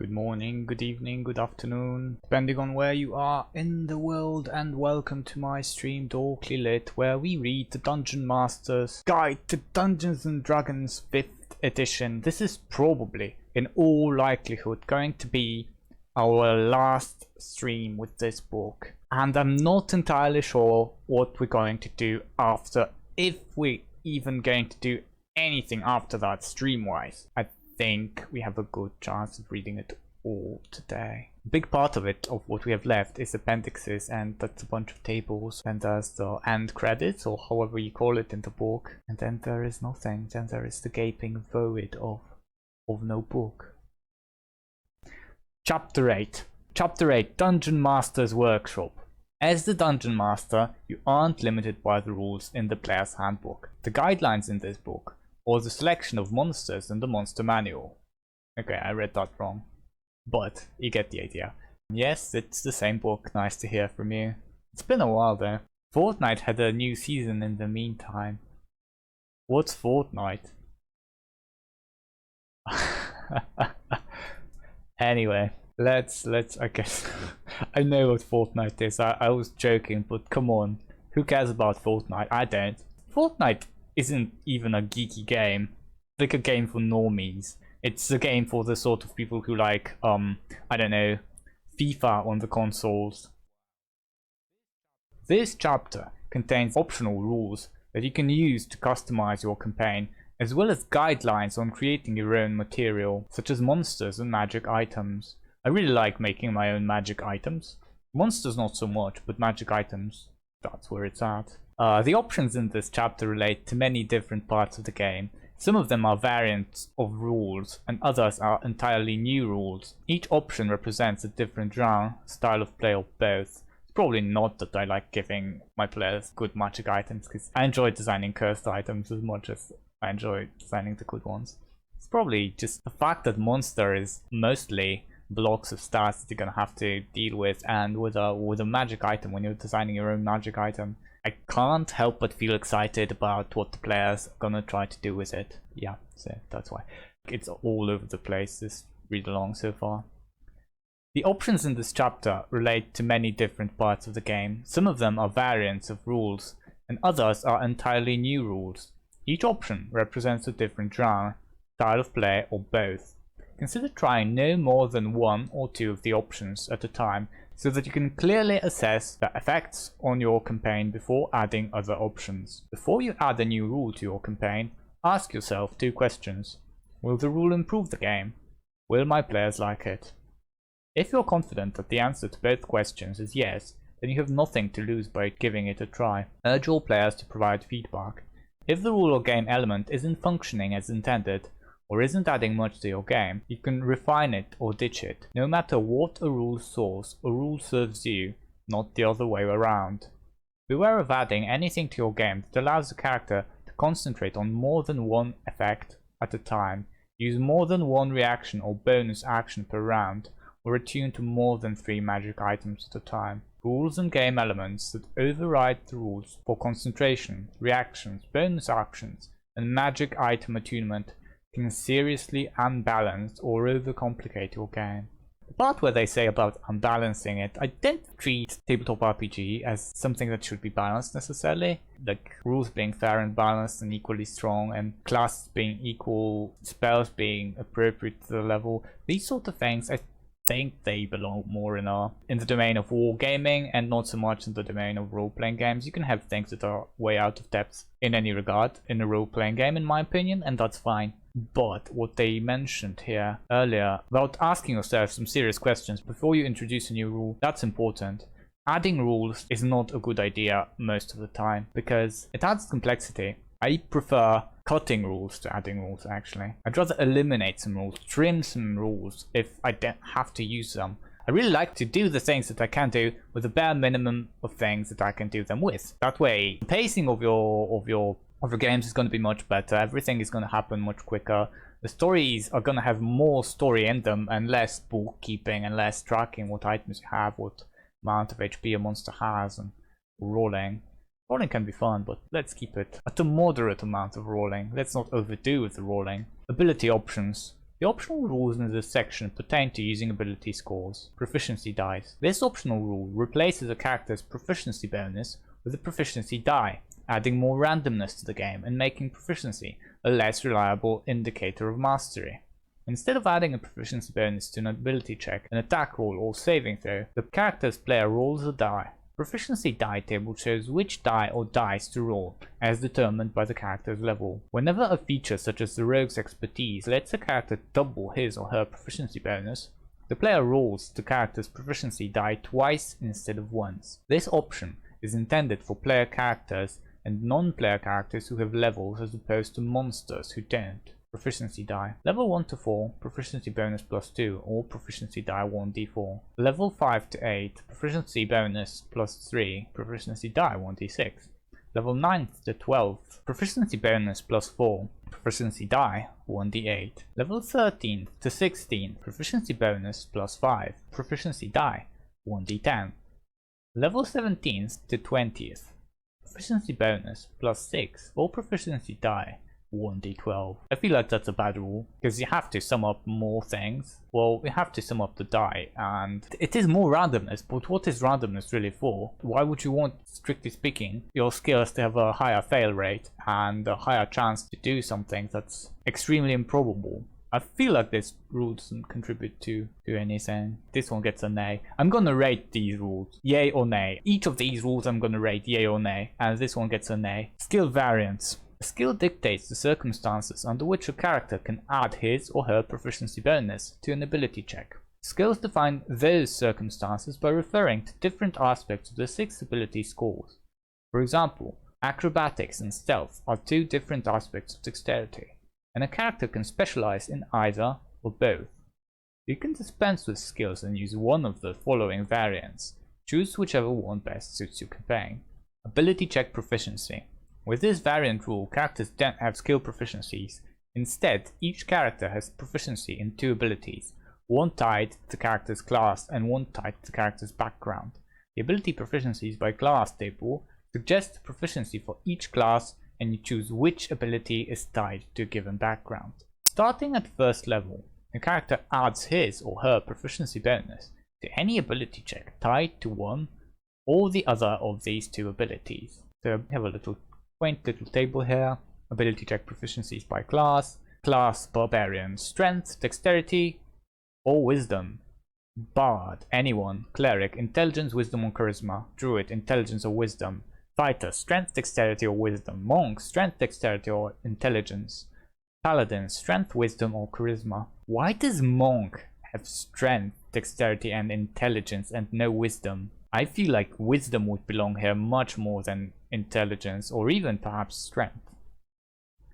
Good morning, good evening, good afternoon, depending on where you are in the world, and welcome to my stream Darkly Lit, where we read the Dungeon Master's Guide to Dungeons and Dragons 5th edition. This is probably, in all likelihood, going to be our last stream with this book. And I'm not entirely sure what we're going to do after, if we're even going to do anything after that stream-wise. I think we have a good chance of reading it all today. A big part of it, of what we have left, is appendixes, and that's a bunch of tables, and there's the end credits, or however you call it in the book, and then there is nothing. Then there is the gaping void of no book. Chapter 8. Chapter 8, Dungeon Master's Workshop. As the Dungeon Master, you aren't limited by the rules in the player's handbook. The guidelines in this book, or the selection of monsters in the monster manual. Okay, I read that wrong, but you get the idea. Yes, it's the same book. Nice to hear from you. It's been a while though. Fortnite had a new season in the meantime. What's Fortnite? Anyway, let's I guess I know what Fortnite is. I was joking, but come on, who cares about Fortnite? I don't. Fortnite isn't even a geeky game. It's like a game for normies. It's a game for the sort of people who like I don't know, FIFA on the consoles. This chapter contains optional rules that you can use to customize your campaign, as well as guidelines on creating your own material, such as monsters and magic items. I really like making my own magic items. Monsters not so much, but magic items, that's where it's at. The options in this chapter relate to many different parts of the game. Some of them are variants of rules, and others are entirely new rules. Each option represents a different genre, style of play, or both. It's probably not that I like giving my players good magic items, because I enjoy designing cursed items as much as I enjoy designing the good ones. It's probably just the fact that monster is mostly blocks of stats that you're gonna have to deal with, and with a magic item, when you're designing your own magic item, I can't help but feel excited about what the players are gonna try to do with it. Yeah, so that's why. It's all over the place, this read along so far. The options in this chapter relate to many different parts of the game. Some of them are variants of rules, and others are entirely new rules. Each option represents a different genre, style of play, or both. Consider trying no more than one or two of the options at a time, so that you can clearly assess the effects on your campaign before adding other options. Before you add a new rule to your campaign, ask yourself two questions. Will the rule improve the game? Will my players like it? If you're confident that the answer to both questions is yes, then you have nothing to lose by giving it a try. Urge all players to provide feedback. If the rule or game element isn't functioning as intended, or isn't adding much to your game, you can refine it or ditch it. No matter what a rule source, a rule serves you, not the other way around. Beware of adding anything to your game that allows the character to concentrate on more than one effect at a time, use more than one reaction or bonus action per round, or attune to more than 3 magic items at a time. Rules and game elements that override the rules for concentration, reactions, bonus actions, and magic item attunement can seriously unbalance or overcomplicate your game. The part where they say about unbalancing it, I don't treat tabletop RPG as something that should be balanced necessarily. Like rules being fair and balanced and equally strong, and classes being equal, spells being appropriate to the level. These sort of things, I think they belong more in the domain of wargaming, and not so much in the domain of role-playing games. You can have things that are way out of depth in any regard in a role-playing game, in my opinion, and that's fine. But what they mentioned here earlier about asking yourself some serious questions before you introduce a new rule, that's important. Adding rules is not a good idea most of the time because it adds complexity. I prefer cutting rules to adding rules, actually. I'd rather eliminate some rules, trim some rules if I don't have to use them. I really like to do the things that I can do with the bare minimum of things that I can do them with. That way, the pacing of your games is going to be much better. Everything is going to happen much quicker. The stories are going to have more story in them and less bookkeeping and less tracking what items you have, what amount of HP a monster has, and rolling. Rolling can be fun, but let's keep it at a moderate amount of rolling. Let's not overdo with the rolling. Ability options. The optional rules in this section pertain to using ability scores, proficiency dice. This optional rule replaces a character's proficiency bonus with a proficiency die, adding more randomness to the game and making proficiency a less reliable indicator of mastery. Instead of adding a proficiency bonus to an ability check, an attack roll or saving throw, the character's player rolls a die. Proficiency die table shows which die or dice to roll, as determined by the character's level. Whenever a feature such as the rogue's expertise lets a character double his or her proficiency bonus, the player rolls the character's proficiency die twice instead of once. This option is intended for player characters and non-player characters who have levels as opposed to monsters who don't. Proficiency die. Level 1 to 4, proficiency bonus +2 or proficiency die 1d4. Level 5 to 8, proficiency bonus +3, proficiency die 1d6. Level 9 to 12, proficiency bonus +4, proficiency die 1d8. Level 13 to 16, proficiency bonus +5, proficiency die 1d10. Level 17 to 20th, proficiency bonus +6 or proficiency die 1d12. I feel like that's a bad rule, because you have to sum up more things. Well, you have to sum up the die, and it is more randomness, but what is randomness really for? Why would you want, strictly speaking, your skills to have a higher fail rate and a higher chance to do something that's extremely improbable? I feel like this rule doesn't contribute to anything. This one gets an A. I'm gonna rate these rules, yay or nay. Each of these rules I'm gonna rate yay or nay, and this one gets an A. Skill variance. A skill dictates the circumstances under which a character can add his or her proficiency bonus to an ability check. Skills define those circumstances by referring to different aspects of the 6 ability scores. For example, acrobatics and stealth are 2 different aspects of dexterity, and a character can specialize in either or both. You can dispense with skills and use one of the following variants. Choose whichever one best suits your campaign. Ability check proficiency. With this variant rule, characters don't have skill proficiencies. Instead, each character has proficiency in 2 abilities, one tied to the character's class and one tied to the character's background. The ability proficiencies by class table suggest proficiency for each class, and you choose which ability is tied to a given background. Starting at first level, a character adds his or her proficiency bonus to any ability check tied to one or the other of these 2 abilities. So we have a quaint little table here. Ability check proficiencies by class. Class barbarian, strength, dexterity, or wisdom. Bard, anyone. Cleric, intelligence, wisdom, or charisma. Druid, intelligence or wisdom. Fighter, strength, dexterity, or wisdom. Monk, strength, dexterity, or intelligence. Paladin, strength, wisdom, or charisma. Why does monk have strength, dexterity, and intelligence and no wisdom? I feel like wisdom would belong here much more than intelligence, or even perhaps strength.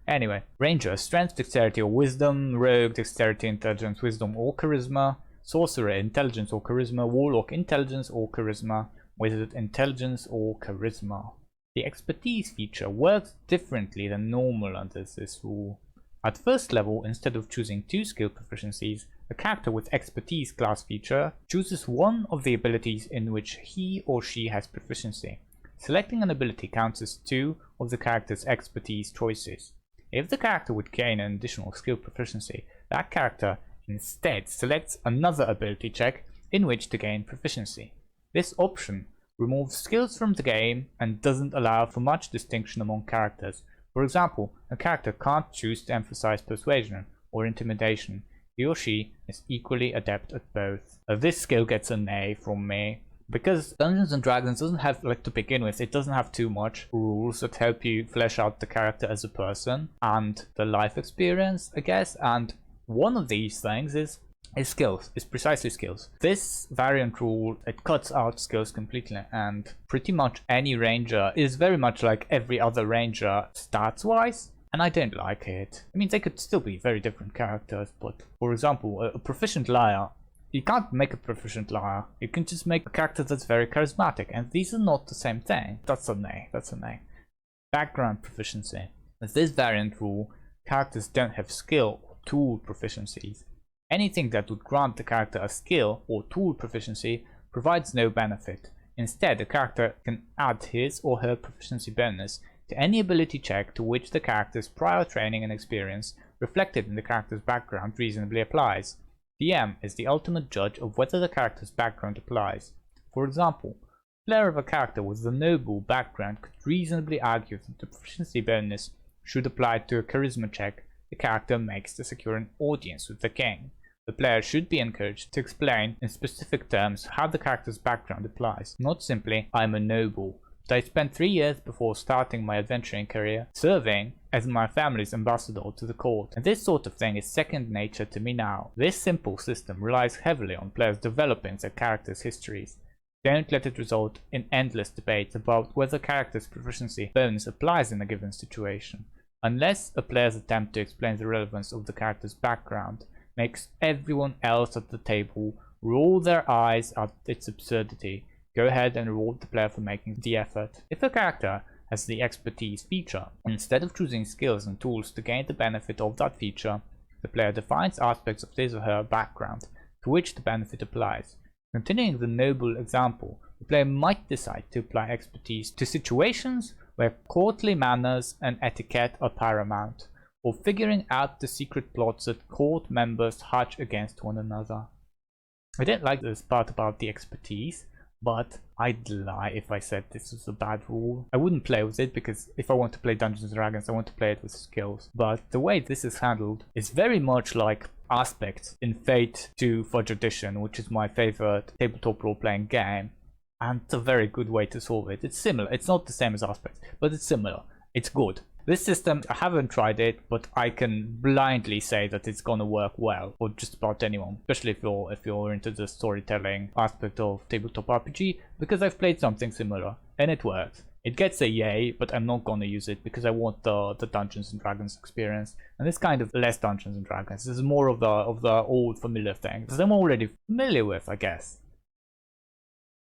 Anyway, ranger, strength, dexterity, or wisdom. Rogue, dexterity, intelligence, wisdom, or charisma. Sorcerer, intelligence or charisma. Warlock, intelligence or charisma. Wizard, intelligence or charisma. The expertise feature works differently than normal under this rule. At first level, instead of choosing 2 skill proficiencies, a character with expertise class feature chooses one of the abilities in which he or she has proficiency. Selecting an ability counts as 2 of the character's expertise choices. If the character would gain an additional skill proficiency, that character instead selects another ability check in which to gain proficiency. This option removes skills from the game and doesn't allow for much distinction among characters. For example, a character can't choose to emphasize persuasion or intimidation. He or she is equally adept at both. This skill gets an A from me. Because Dungeons and Dragons doesn't have, like, to begin with, it doesn't have too much rules that help you flesh out the character as a person and the life experience, I guess. And one of these things is skills, is precisely skills. This variant rule, it cuts out skills completely, and pretty much any ranger is very much like every other ranger stats wise, and I don't like it. I mean, they could still be very different characters, but for example, a proficient liar, you can't make a proficient liar, you can just make a character that's very charismatic, and these are not the same thing. That's an A, that's an A. Background proficiency. With this variant rule, characters don't have skill or tool proficiencies. Anything that would grant the character a skill or tool proficiency provides no benefit. Instead, a character can add his or her proficiency bonus to any ability check to which the character's prior training and experience reflected in the character's background reasonably applies. The DM is the ultimate judge of whether the character's background applies. For example, the player of a character with a noble background could reasonably argue that the proficiency bonus should apply to a charisma check the character makes to secure an audience with the king. The player should be encouraged to explain in specific terms how the character's background applies, not simply "I'm a noble, but I spent 3 years before starting my adventuring career serving as my family's ambassador to the court, and this sort of thing is second nature to me now." This simple system relies heavily on players developing their characters' histories. Don't let it result in endless debates about whether character's proficiency bonus applies in a given situation. Unless a player's attempt to explain the relevance of the character's background makes everyone else at the table roll their eyes at its absurdity, go ahead and reward the player for making the effort. If a character has the expertise feature, instead of choosing skills and tools to gain the benefit of that feature, the player defines aspects of his or her background to which the benefit applies. Continuing the noble example, the player might decide to apply expertise to situations where courtly manners and etiquette are paramount, or figuring out the secret plots that court members hatch against one another. I didn't like this part about the expertise, but I'd lie if I said this was a bad rule. I wouldn't play with it because if I want to play Dungeons & Dragons, I want to play it with skills. But the way this is handled is very much like aspects in Fate 2 Fudge Edition, which is my favorite tabletop role-playing game. And it's a very good way to solve it. It's similar. It's not the same as aspects, but it's similar. It's good. This system, I haven't tried it, but I can blindly say that it's gonna work well for just about anyone, especially if you're into the storytelling aspect of tabletop RPG, because I've played something similar and it works. It gets a yay, but I'm not gonna use it because I want the Dungeons and Dragons experience, and it's kind of less Dungeons and Dragons. This is more of the old familiar things that I'm already familiar with, I guess.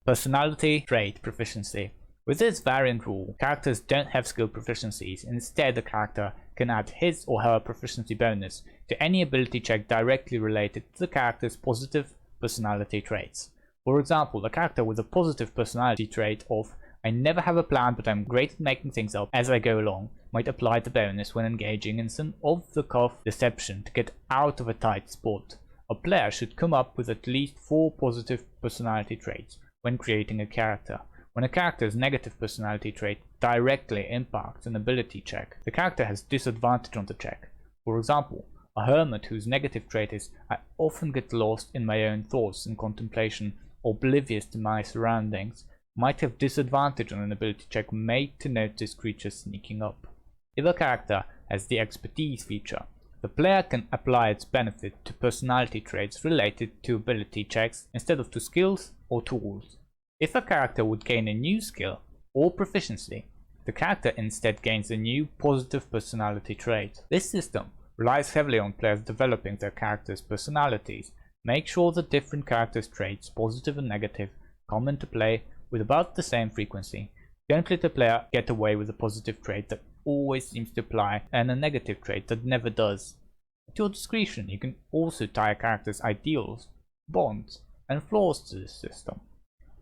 Personality, trait, proficiency. With this variant rule, characters don't have skill proficiencies. Instead, the character can add his or her proficiency bonus to any ability check directly related to the character's positive personality traits. For example, a character with a positive personality trait of "I never have a plan but I'm great at making things up as I go along" might apply the bonus when engaging in some off-the-cuff deception to get out of a tight spot. A player should come up with at least 4 positive personality traits when creating a character. When a character's negative personality trait directly impacts an ability check, the character has disadvantage on the check. For example, a hermit whose negative trait is "I often get lost in my own thoughts and contemplation, oblivious to my surroundings," might have disadvantage on an ability check made to notice creatures sneaking up. If a character has the expertise feature, the player can apply its benefit to personality traits related to ability checks instead of to skills or tools. If a character would gain a new skill or proficiency, the character instead gains a new positive personality trait. This system relies heavily on players developing their characters' personalities. Make sure that different characters' traits, positive and negative, come into play with about the same frequency. Don't let the player get away with a positive trait that always seems to apply and a negative trait that never does. At your discretion, you can also tie a character's ideals, bonds, and flaws to this system.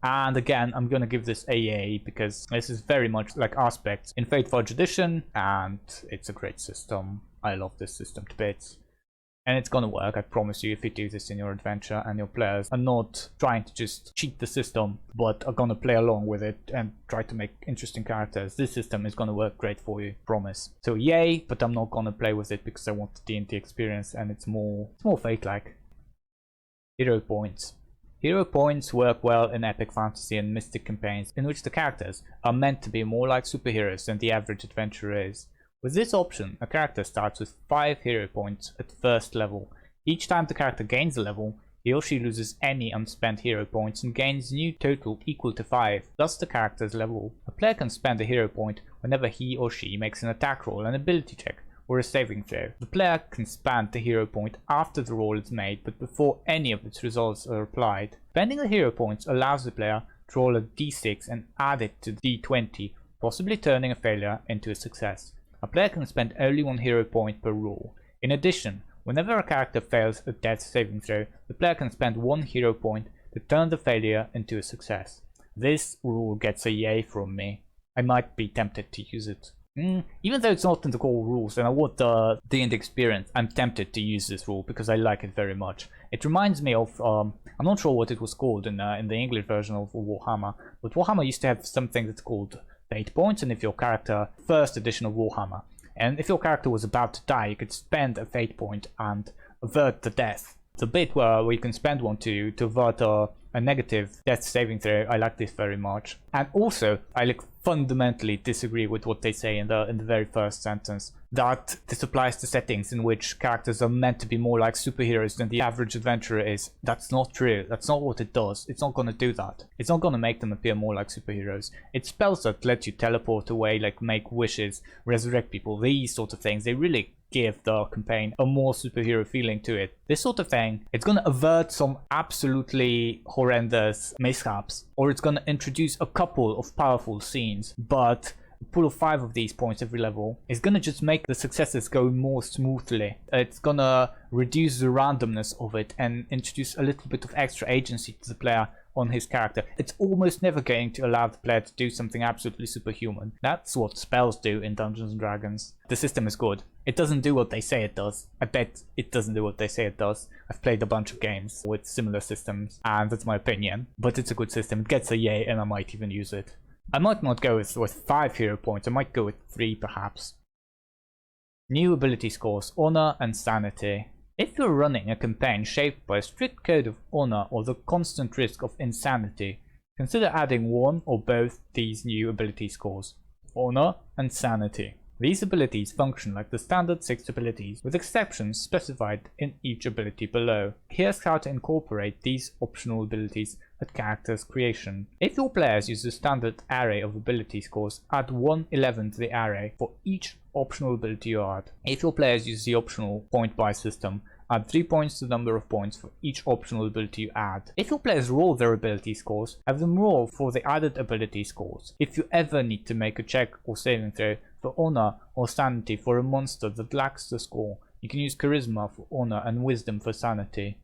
And again, I'm gonna give this AA because this is very much like aspects in Fate Forge Edition, and it's a great system. I love this system to bits. And it's gonna work, I promise you, if you do this in your adventure and your players are not trying to just cheat the system, but are gonna play along with it and try to make interesting characters. This system is gonna work great for you, promise. So yay, but I'm not gonna play with it because I want the D&D experience and it's more Fate-like. Hero points. Hero points work well in epic fantasy and mystic campaigns in which the characters are meant to be more like superheroes than the average adventurer is. With this option, a character starts with 5 hero points at first level. Each time the character gains a level, he or she loses any unspent hero points and gains new total equal to 5, thus the character's level. A player can spend a hero point whenever he or she makes an attack roll, an ability check, or a saving throw. The player can spend the hero point after the roll is made, but before any of its results are applied. Spending the hero points allows the player to roll a d6 and add it to the d20, possibly turning a failure into a success. A player can spend only 1 hero point per roll. In addition, whenever a character fails a death saving throw, the player can spend 1 hero point to turn the failure into a success. This rule gets a yay from me. I might be tempted to use it. Even though it's not in the core rules and I want the D&D experience, I'm tempted to use this rule because I like it very much. It reminds me of, I'm not sure what it was called in the English version of Warhammer, but Warhammer used to have something that's called fate points, and if your character, first edition of Warhammer, and if your character was about to die, you could spend a fate point and avert the death. The bit where you can spend one to avert a negative death saving throw, I like this very much. And also, I fundamentally disagree with what they say in the very first sentence, that this applies to settings in which characters are meant to be more like superheroes than the average adventurer is. That's not true. That's not what it does. It's not going to do that. It's not going to make them appear more like superheroes. It's spells that let you teleport away, like make wishes, resurrect people, these sort of things. They really give the campaign a more superhero feeling to it. This sort of thing, it's going to avert some absolutely horrendous mishaps, or it's going to introduce a couple of powerful scenes, but a pool of 5 of these points every level is going to just make the successes go more smoothly. It's going to reduce the randomness of it and introduce a little bit of extra agency to the player on his character. It's almost never going to allow the player to do something absolutely superhuman. That's what spells do in Dungeons & Dragons. The system is good. It doesn't do what they say it does. I bet it doesn't do what they say it does. I've played a bunch of games with similar systems, and that's my opinion. But it's a good system. It gets a yay, and I might even use it. I might not go with 5 hero points. I might go with 3 perhaps. New ability scores, Honor and Sanity. If you're running a campaign shaped by a strict code of honor or the constant risk of insanity, consider adding one or both these new ability scores, honor and sanity. These abilities function like the standard 6 abilities, with exceptions specified in each ability below. Here's how to incorporate these optional abilities at character's creation. If your players use the standard array of ability scores, add 1/11 to the array for each optional ability you add. If your players use the optional point buy system, add 3 points to the number of points for each optional ability you add. If your players roll their ability scores, have them roll for the added ability scores. If you ever need to make a check or saving throw for honor or sanity for a monster that lacks the score, you can use charisma for honor and wisdom for sanity.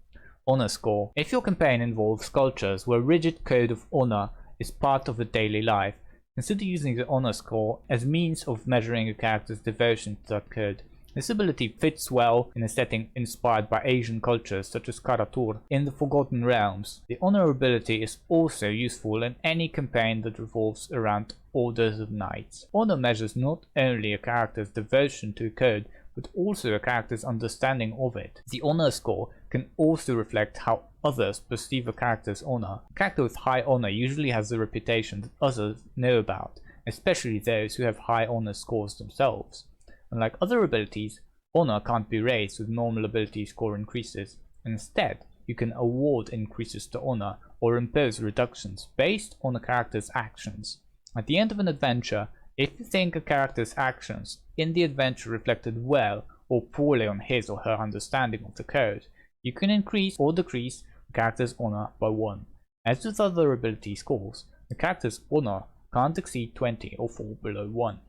Honor score. If your campaign involves cultures where rigid code of honor is part of a daily life, consider using the honor score as means of measuring a character's devotion to that code. This ability fits well in a setting inspired by Asian cultures such as Karatur in the Forgotten Realms. The honor ability is also useful in any campaign that revolves around orders of knights. Honor measures not only a character's devotion to a code, but also a character's understanding of it. The honor score can also reflect how others perceive a character's honor. A character with high honor usually has a reputation that others know about, especially those who have high honor scores themselves. Unlike other abilities, honor can't be raised with normal ability score increases. Instead, you can award increases to honor or impose reductions based on a character's actions. At the end of an adventure, if you think a character's actions in the adventure reflected well or poorly on his or her understanding of the code, you can increase or decrease the character's honor by 1. As with other ability scores, the character's honor can't exceed 20 or fall below 1.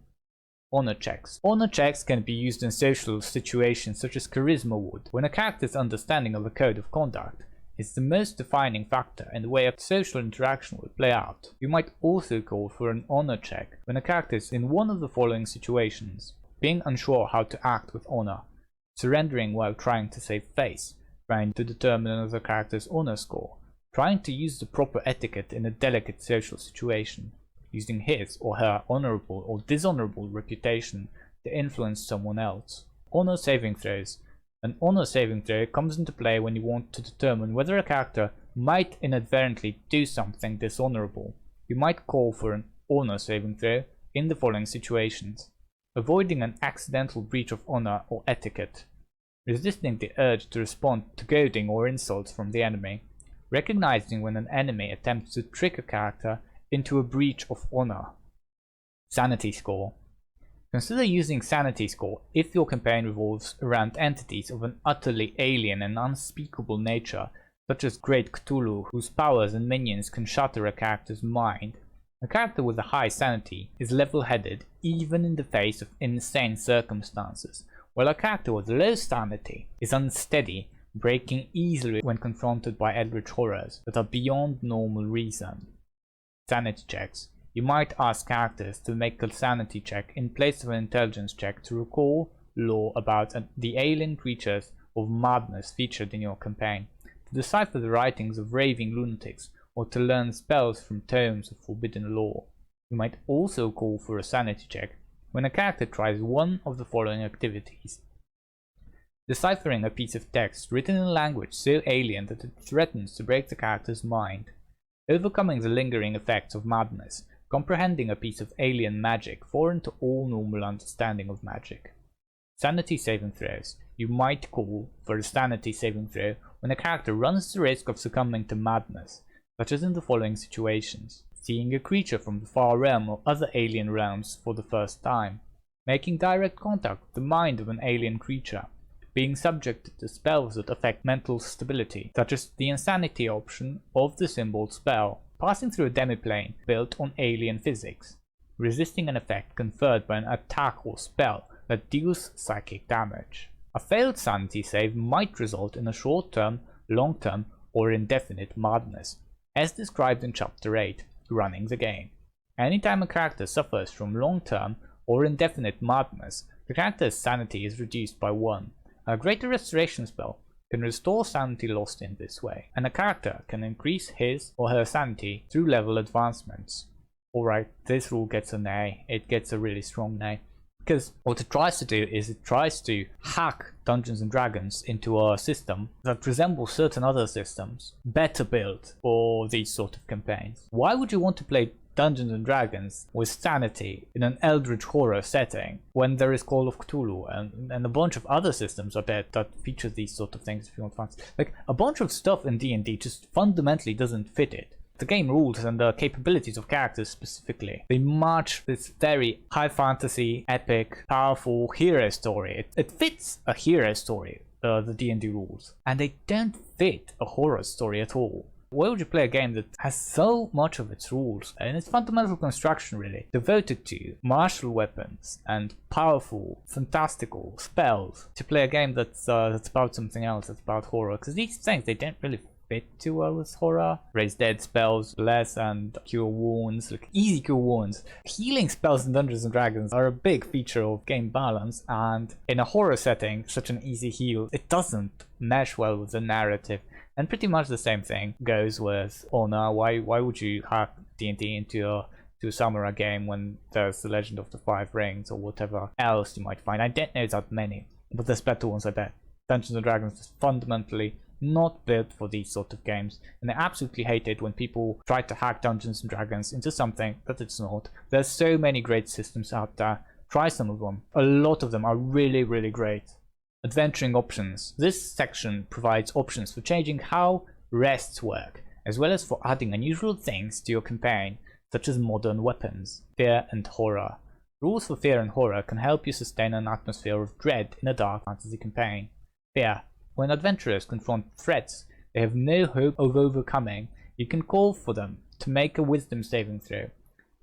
Honor checks. Honor checks can be used in social situations such as charisma would, when a character's understanding of a code of conduct is the most defining factor in the way a social interaction will play out. You might also call for an honor check when a character is in one of the following situations: being unsure how to act with honor, surrendering while trying to save face, trying to determine another character's honor score, trying to use the proper etiquette in a delicate social situation, using his or her honorable or dishonorable reputation to influence someone else. Honor saving throws. An honor saving throw comes into play when you want to determine whether a character might inadvertently do something dishonorable. You might call for an honor saving throw in the following situations: avoiding an accidental breach of honor or etiquette, resisting the urge to respond to goading or insults from the enemy, recognizing when an enemy attempts to trick a character into a breach of honor. Sanity score. Consider using sanity score if your campaign revolves around entities of an utterly alien and unspeakable nature, such as Great Cthulhu, whose powers and minions can shatter a character's mind. A character with a high sanity is level-headed even in the face of insane circumstances, while a character with low sanity is unsteady, breaking easily when confronted by eldritch horrors that are beyond normal reason. Sanity checks. you might ask characters to make a sanity check in place of an intelligence check to recall lore about the alien creatures of madness featured in your campaign, to decipher the writings of raving lunatics, or to learn spells from tomes of forbidden lore. You might also call for a sanity check when a character tries one of the following activities: deciphering a piece of text written in a language so alien that it threatens to break the character's mind, overcoming the lingering effects of madness, comprehending a piece of alien magic foreign to all normal understanding of magic. Sanity saving throws. You might call for a sanity saving throw when a character runs the risk of succumbing to madness, such as in the following situations: seeing a creature from the far realm or other alien realms for the first time, making direct contact with the mind of an alien creature, being subjected to spells that affect mental stability, such as the insanity option of the symbol spell, passing through a demiplane built on alien physics, resisting an effect conferred by an attack or spell that deals psychic damage. A failed sanity save might result in a short-term, long-term, or indefinite madness, as described in Chapter 8, Running the Game. Anytime a character suffers from long-term or indefinite madness, the character's sanity is reduced by 1. A Greater Restoration spell can restore sanity lost in this way, and a character can increase his or her sanity through level advancements. Alright, this rule gets an A. It gets a really strong A. Because what it tries to do is it tries to hack Dungeons and Dragons into a system that resembles certain other systems better built for these sort of campaigns. Why would you want to play Dungeons and Dragons with sanity in an eldritch horror setting when there is Call of Cthulhu and a bunch of other systems are there that feature these sort of things if you want fancy? Like, a bunch of stuff in D&D just fundamentally doesn't fit it. The game rules and the capabilities of characters specifically, they match this very high fantasy, epic, powerful hero story. It fits a hero story, the D&D rules, and they don't fit a horror story at all. Why would you play a game that has so much of its rules and its fundamental construction really devoted to martial weapons and powerful, fantastical spells, to play a game that's about something else, that's about horror? Because these things, they don't really fit too well with horror. Raise dead spells, bless and cure wounds, like easy cure wounds. Healing spells in Dungeons and Dragons are a big feature of game balance, and in a horror setting, such an easy heal, it doesn't mesh well with the narrative. And pretty much the same thing goes with Honor. Why would you hack D&D into a samurai game when there's the Legend of the Five Rings or whatever else you might find? I don't know that many, but there's better ones, I bet. Dungeons and Dragons is fundamentally not built for these sort of games, and I absolutely hate it when people try to hack Dungeons and Dragons into something that it's not. There's so many great systems out there. Try some of them. A lot of them are really, really great. Adventuring options. This section provides options for changing how rests work, as well as for adding unusual things to your campaign, such as modern weapons, fear and horror. Rules for fear and horror can help you sustain an atmosphere of dread in a dark fantasy campaign. Fear. When adventurers confront threats they have no hope of overcoming, you can call for them to make a wisdom saving throw.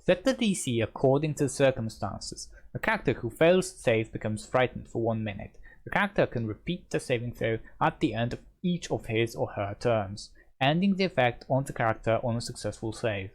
Set the DC according to the circumstances. A character who fails to save becomes frightened for 1 minute. The character can repeat the saving throw at the end of each of his or her turns, ending the effect on the character on a successful save.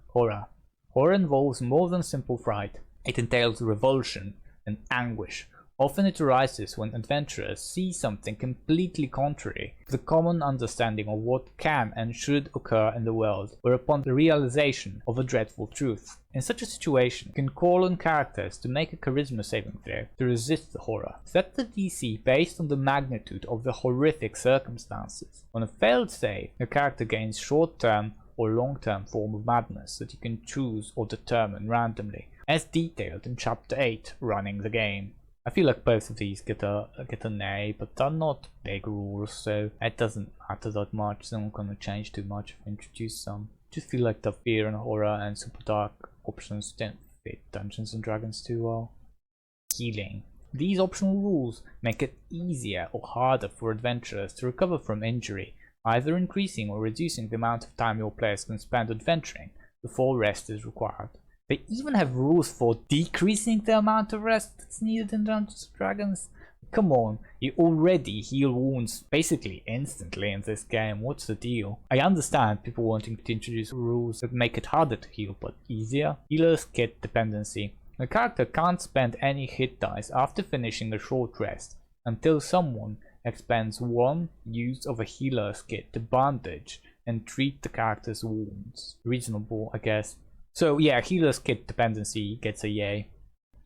Horror. Horror involves more than simple fright. It entails revulsion and anguish. Often it arises when adventurers see something completely contrary to the common understanding of what can and should occur in the world, or upon the realization of a dreadful truth. In such a situation, you can call on characters to make a charisma saving throw to resist the horror. Set the DC based on the magnitude of the horrific circumstances. On a failed save, your character gains short-term or long-term form of madness that you can choose or determine randomly, as detailed in Chapter 8, Running the Game. I feel like both of these get an A, but they're not big rules, so it doesn't matter that much. They're not gonna change too much if I introduce some. Just feel like the fear and horror and super dark options don't fit Dungeons and Dragons too well. Healing. These optional rules make it easier or harder for adventurers to recover from injury, either increasing or reducing the amount of time your players can spend adventuring before rest is required. They even have rules for decreasing the amount of rest that's needed in Dungeons & Dragons. Come on, you already heal wounds basically instantly in this game. What's the deal? I understand people wanting to introduce rules that make it harder to heal, but easier. Healer's Kit dependency. The character can't spend any hit dice after finishing a short rest until someone expends one use of a healer's kit to bandage and treat the character's wounds. Reasonable, I guess. So yeah, healer's kit dependency gets a yay.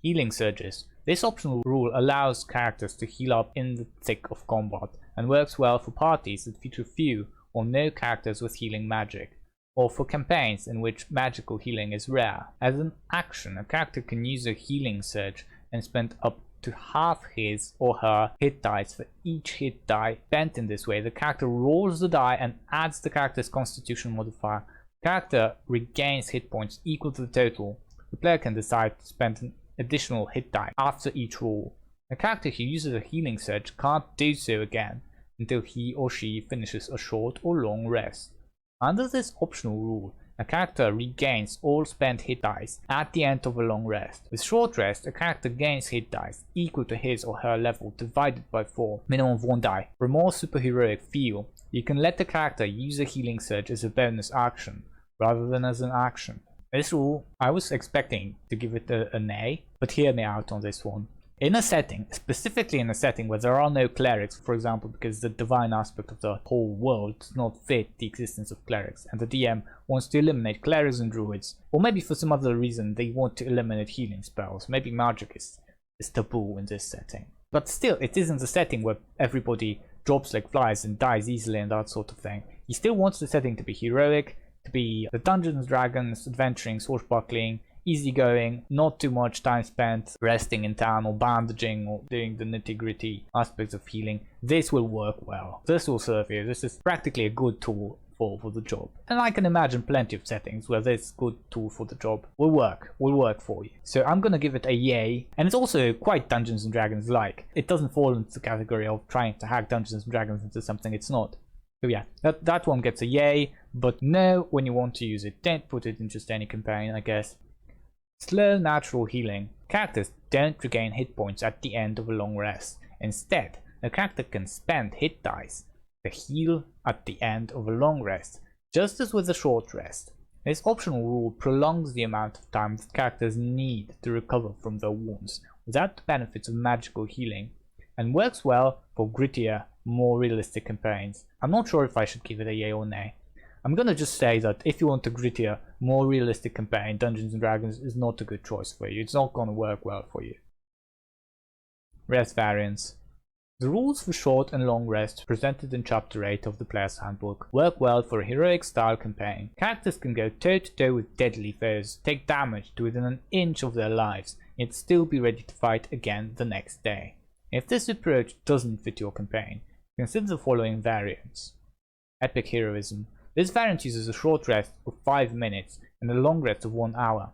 Healing surges. This optional rule allows characters to heal up in the thick of combat and works well for parties that feature few or no characters with healing magic, or for campaigns in which magical healing is rare. As an action, a character can use a healing surge and spend up to half his or her hit dice for each hit die spent. In this way, the character rolls the die and adds the character's constitution modifier. The character regains hit points equal to the total. The player can decide to spend an additional hit die after each roll. A character who uses a healing surge can't do so again until he or she finishes a short or long rest. Under this optional rule, a character regains all spent hit dice at the end of a long rest. With short rest, a character gains hit dice equal to his or her level divided by 4, minimum of 1 die. For a more superheroic feel, you can let the character use a healing surge as a bonus action, rather than as an action. This rule, I was expecting to give it an A, but hear me out on this one. In a setting, specifically in a setting where there are no clerics, for example because the divine aspect of the whole world does not fit the existence of clerics, and the DM wants to eliminate clerics and druids, or maybe for some other reason they want to eliminate healing spells, maybe magic is taboo in this setting. But still, it isn't a setting where everybody drops like flies and dies easily and that sort of thing. He still wants the setting to be heroic, to be the Dungeons & Dragons, adventuring, swashbuckling, easygoing, not too much time spent resting in town or bandaging or doing the nitty-gritty aspects of healing. This will work well. This will serve you. This is practically a good tool for the job. And I can imagine plenty of settings where this good tool for the job will work for you. So I'm gonna give it a yay. And it's also quite Dungeons & Dragons like. It doesn't fall into the category of trying to hack Dungeons & Dragons into something it's not. So yeah, that one gets a yay, but no, when you want to use it, don't put it in just any campaign, I guess. Slow natural healing. Characters don't regain hit points at the end of a long rest. Instead, a character can spend hit dice to heal at the end of a long rest, just as with a short rest. This optional rule prolongs the amount of time that characters need to recover from their wounds without the benefits of magical healing, and works well for grittier, more realistic campaigns. I'm not sure if I should give it a yay or nay. I'm gonna just say that if you want a grittier, more realistic campaign, Dungeons & Dragons is not a good choice for you. It's not gonna work well for you. Rest variants. The rules for short and long rest presented in Chapter 8 of the Player's Handbook work well for a heroic style campaign. Characters can go toe to toe with deadly foes, take damage to within an inch of their lives, yet still be ready to fight again the next day. If this approach doesn't fit your campaign, consider the following variants. Epic Heroism. This variant uses a short rest of 5 minutes and a long rest of 1 hour.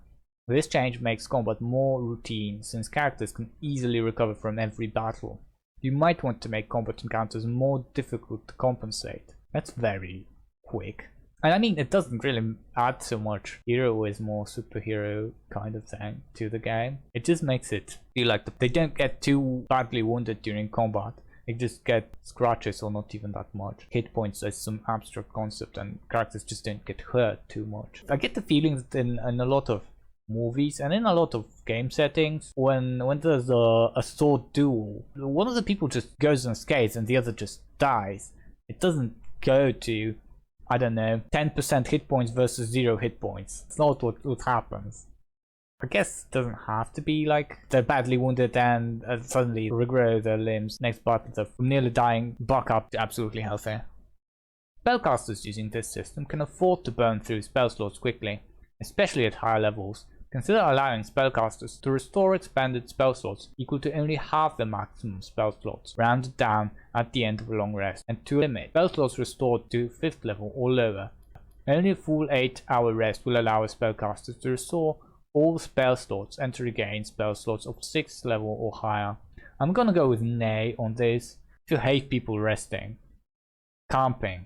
This change makes combat more routine since characters can easily recover from every battle. You might want to make combat encounters more difficult to compensate. That's very quick. And I mean, it doesn't really add so much heroism or superhero kind of thing to the game. It just makes it feel like they don't get too badly wounded during combat. They just get scratches or not even that much. Hit points is some abstract concept and characters just don't get hurt too much. I get the feeling that in a lot of movies and in a lot of game settings, when there's a sword duel, one of the people just goes unscathed and the other just dies. It doesn't go to, I don't know, 10% hit points versus 0 hit points. It's not what happens. I guess it doesn't have to be like they're badly wounded and suddenly regrow their limbs. Next battle, they're from nearly dying back up to absolutely healthy. Spellcasters using this system can afford to burn through spell slots quickly, especially at higher levels. Consider allowing spellcasters to restore expanded spell slots equal to only half the maximum spell slots, rounded down at the end of a long rest, and to limit spell slots restored to 5th level or lower. Only a full 8-hour rest will allow a spellcaster to restore all spell slots and to regain spell slots of 6th level or higher. I'm gonna go with nay on this. If you hate people resting, camping,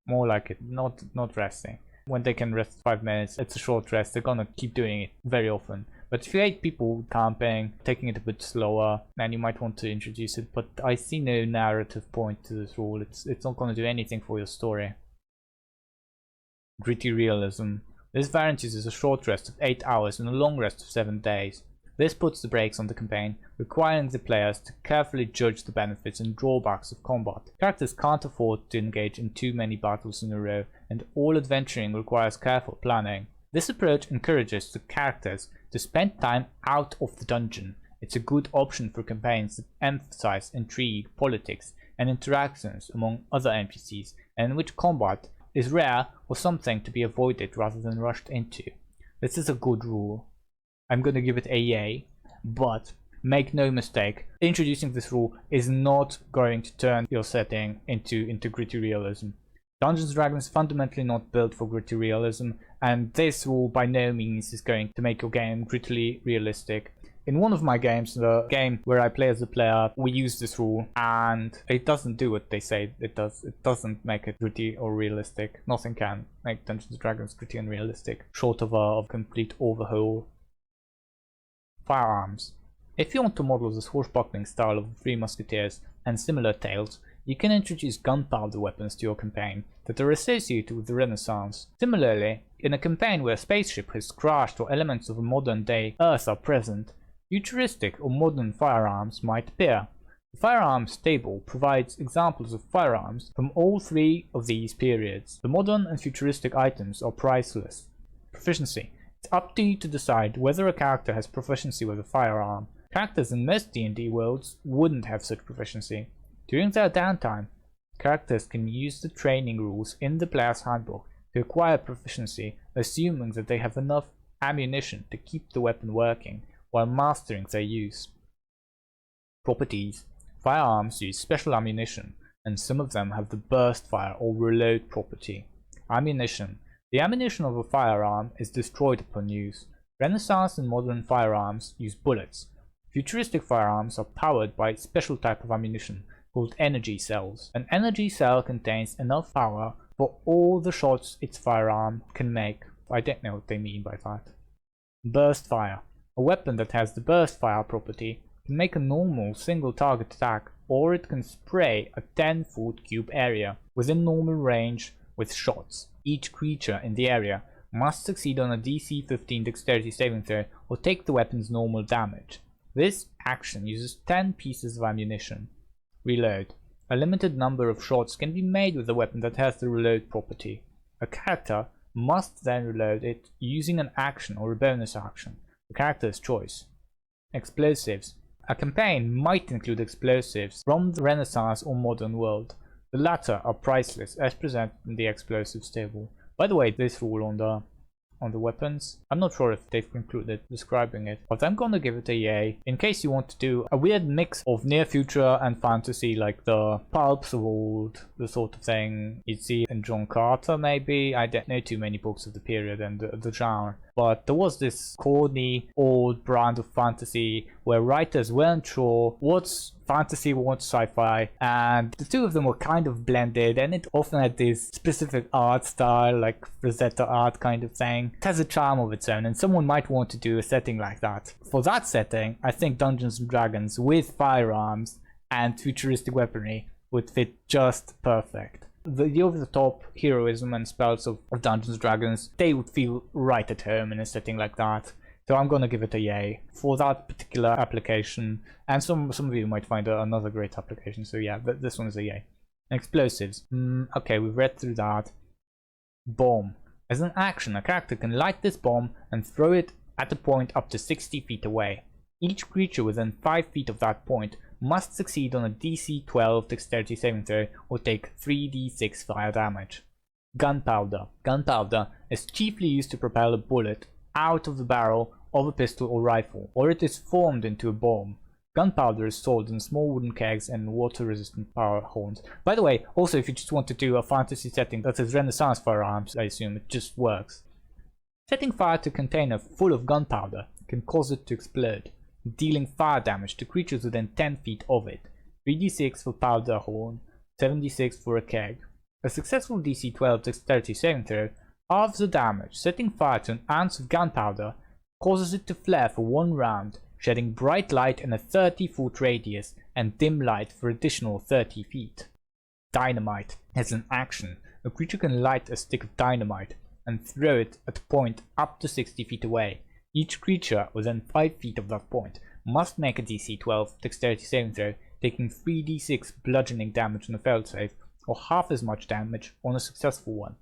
more like it, not resting. When they can rest 5 minutes, it's a short rest, they're gonna keep doing it very often. But if you hate people camping, taking it a bit slower, then you might want to introduce it. But I see no narrative point to this rule. It's not going to do anything for your story. Gritty realism. This variant uses a short rest of 8 hours and a long rest of 7 days. This puts the brakes on the campaign, requiring the players to carefully judge the benefits and drawbacks of combat. Characters can't afford to engage in too many battles in a row, and all adventuring requires careful planning. This approach encourages the characters to spend time out of the dungeon. It's a good option for campaigns that emphasize intrigue, politics, and interactions among other NPCs, and in which combat is rare or something to be avoided rather than rushed into. This is a good rule. I'm gonna give it a yay, but make no mistake, introducing this rule is not going to turn your setting into gritty realism. Dungeons & Dragons is fundamentally not built for gritty realism, and this rule by no means is going to make your game grittily realistic. In one of my games, the game where I play as a player, we use this rule and it doesn't do what they say it does. It doesn't make it gritty or realistic. Nothing can make Dungeons & Dragons gritty and realistic, short of a complete overhaul. Firearms. If you want to model the swashbuckling style of the Three Musketeers and similar tales, you can introduce gunpowder weapons to your campaign that are associated with the Renaissance. Similarly, in a campaign where a spaceship has crashed or elements of a modern-day Earth are present, futuristic or modern firearms might appear. The firearms table provides examples of firearms from all three of these periods. The modern and futuristic items are priceless. Proficiency. It's up to you to decide whether a character has proficiency with a firearm. Characters in most D&D worlds wouldn't have such proficiency. During their downtime, characters can use the training rules in the player's handbook to acquire proficiency, assuming that they have enough ammunition to keep the weapon working while mastering their use. Properties. Firearms use special ammunition, and some of them have the burst fire or reload property. Ammunition. The ammunition of a firearm is destroyed upon use. Renaissance and modern firearms use bullets. Futuristic firearms are powered by a special type of ammunition called energy cells. An energy cell contains enough power for all the shots its firearm can make. I don't know what they mean by that. Burst fire. A weapon that has the burst fire property can make a normal single target attack, or it can spray a 10-foot cube area within normal range with shots. Each creature in the area must succeed on a DC 15 dexterity saving throw or take the weapon's normal damage. This action uses 10 pieces of ammunition. Reload. A limited number of shots can be made with a weapon that has the reload property. A character must then reload it using an action or a bonus action, the character's choice. Explosives. A campaign might include explosives from the Renaissance or modern world. The latter are priceless as presented in the explosives table. By the way, this rule on the weapons, I'm not sure if they've concluded describing it, but I'm gonna give it a yay in case you want to do a weird mix of near future and fantasy, like the pulps of old, the sort of thing you'd see in John Carter maybe. I don't know too many books of the period and the genre, but there was this corny old brand of fantasy where writers weren't sure what's fantasy, what's sci-fi, and the two of them were kind of blended, and it often had this specific art style, like Rosetta art kind of thing. It has a charm of its own, and someone might want to do a setting like that. For that setting, I think Dungeons & Dragons with firearms and futuristic weaponry would fit just perfect. The over-the-top heroism and spells of Dungeons & Dragons, they would feel right at home in a setting like that. So I'm gonna give it a yay for that particular application, and some of you might find another great application. So yeah, this one is a yay. Explosives. Okay, we've read through that. Bomb. As an action, a character can light this bomb and throw it at a point up to 60 feet away. Each creature within 5 feet of that point must succeed on a DC 12 dexterity saving throw or take 3d6 fire damage. Gunpowder. Gunpowder is chiefly used to propel a bullet out of the barrel of a pistol or rifle, or it is formed into a bomb. Gunpowder is sold in small wooden kegs and water-resistant power horns. By the way, also if you just want to do a fantasy setting that is Renaissance firearms, I assume it just works. Setting fire to a container full of gunpowder can cause it to explode, dealing fire damage to creatures within 10 feet of it. 3d6 for powder horn, 7d6 for a keg. A successful DC 12 dexterity saving throw halves the damage. Setting fire to an ounce of gunpowder causes it to flare for 1 round, shedding bright light in a 30-foot radius and dim light for additional 30 feet. Dynamite has an action. A creature can light a stick of dynamite and throw it at a point up to 60 feet away. Each creature within 5 feet of that point must make a DC 12 dexterity saving throw, taking 3d6 bludgeoning damage on a failed save, or half as much damage on a successful one.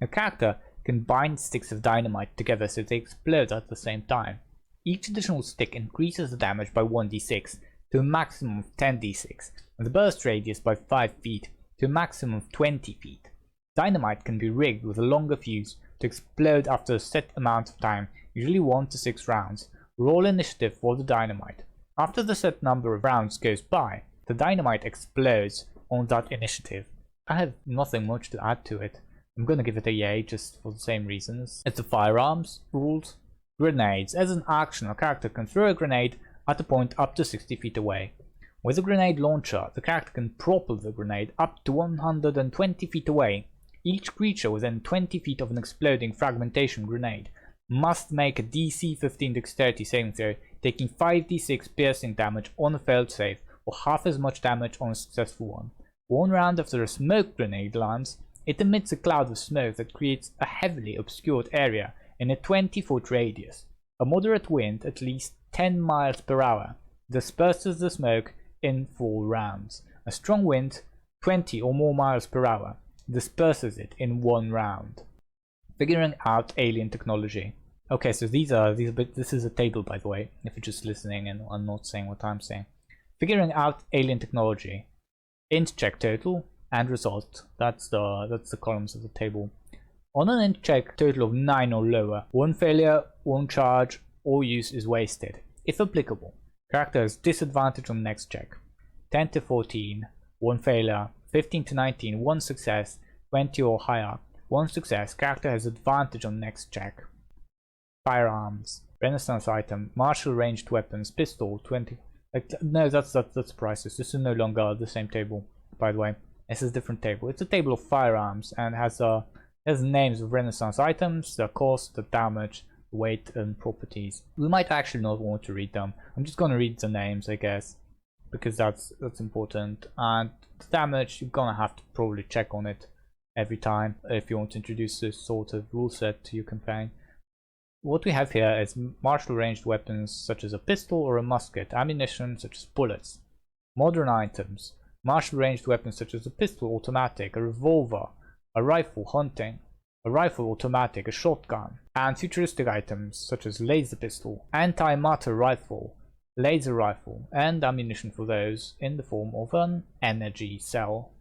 A character can bind sticks of dynamite together so they explode at the same time. Each additional stick increases the damage by 1d6 to a maximum of 10d6, and the burst radius by 5 feet to a maximum of 20 feet. Dynamite can be rigged with a longer fuse to explode after a set amount of time, usually 1 to 6 rounds. Roll initiative for the dynamite. After the set number of rounds goes by, the dynamite explodes on that initiative. I have nothing much to add to it. I'm gonna give it a yay just for the same reasons. It's the firearms rules. Grenades. As an action, a character can throw a grenade at a point up to 60 feet away. With a grenade launcher, the character can propel the grenade up to 120 feet away. Each creature within 20 feet of an exploding fragmentation grenade must make a DC 15 dexterity saving throw, taking 5d6 piercing damage on a failed save, or half as much damage on a successful one. 1 round after a smoke grenade lands, it emits a cloud of smoke that creates a heavily obscured area in a 20-foot radius. A moderate wind, at least 10 miles per hour, disperses the smoke in 4 rounds. A strong wind, 20 or more miles per hour, disperses it in 1 round. Figuring out alien technology. Okay, so this is a table, by the way, if you're just listening and I'm not saying what I'm saying. Figuring out alien technology. Int check total and result. That's the columns of the table. On an int check total of 9 or lower, 1 failure, 1 charge, or use is wasted. If applicable, character has disadvantage on next check. 10 to 14, 1 failure, 15 to 19, 1 success, 20 or higher, 1 success, character has advantage on next check. Firearms. Renaissance item. Martial ranged weapons. Pistol. 20. No, that's priceless. This is no longer the same table, by the way. This is a different table. It's a table of firearms and has names of Renaissance items, the cost, the damage, weight, and properties. We might actually not want to read them. I'm just gonna read the names, I guess, because that's important. And the damage, you're gonna have to probably check on it every time if you want to introduce this sort of rule set to your campaign. What we have here is martial ranged weapons such as a pistol or a musket, ammunition such as bullets, modern items, martial ranged weapons such as a pistol automatic, a revolver, a rifle hunting, a rifle automatic, a shotgun, and futuristic items such as laser pistol, antimatter rifle, laser rifle, and ammunition for those in the form of an energy cell.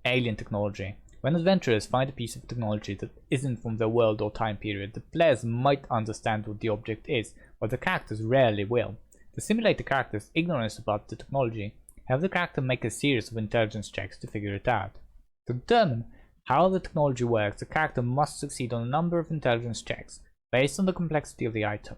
Alien technology. When adventurers find a piece of technology that isn't from their world or time period, the players might understand what the object is, but the characters rarely will. To simulate the character's ignorance about the technology, have the character make a series of intelligence checks to figure it out. To determine how the technology works, the character must succeed on a number of intelligence checks based on the complexity of the item.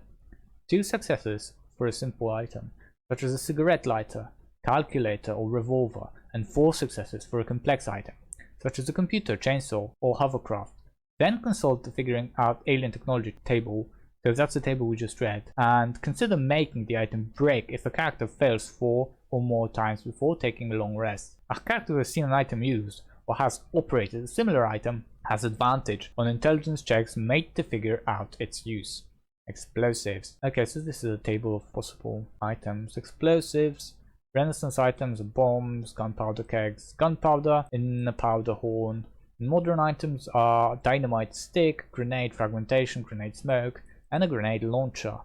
2 successes for a simple item, such as a cigarette lighter, calculator, or revolver, and 4 successes for a complex item, such as a computer, chainsaw, or hovercraft. Then consult the figuring out alien technology table, so that's the table we just read, and consider making the item break if a character fails 4 or more times before taking a long rest. A character who has seen an item used or has operated a similar item has advantage on intelligence checks made to figure out its use. Explosives. Okay, so this is a table of possible items. Explosives. Renaissance items are bombs, gunpowder kegs, gunpowder in a powder horn. Modern items are dynamite stick, grenade fragmentation, grenade smoke, and a grenade launcher.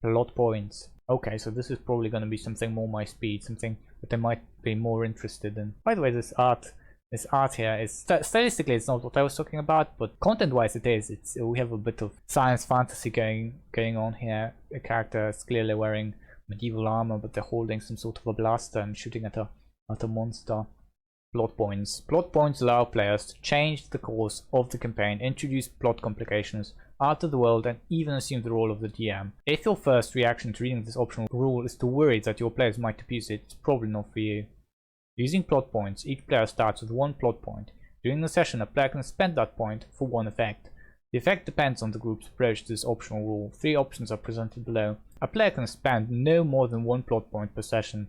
Plot points. Okay, so this is probably going to be something more my speed, something that I might be more interested in. By the way, this art here is stylistically it's not what I was talking about, but content-wise it is. We have a bit of science fantasy going on here. A character is clearly wearing medieval armor, but they're holding some sort of a blaster and shooting at a monster. Plot points. Plot points allow players to change the course of the campaign, introduce plot complications, alter the world, and even assume the role of the DM. If your first reaction to reading this optional rule is to worry that your players might abuse it, it's probably not for you. Using plot points, each player starts with 1 plot point. During the session, a player can spend that point for 1 effect. The effect depends on the group's approach to this optional rule. 3 options are presented below. A player can spend no more than 1 plot point per session.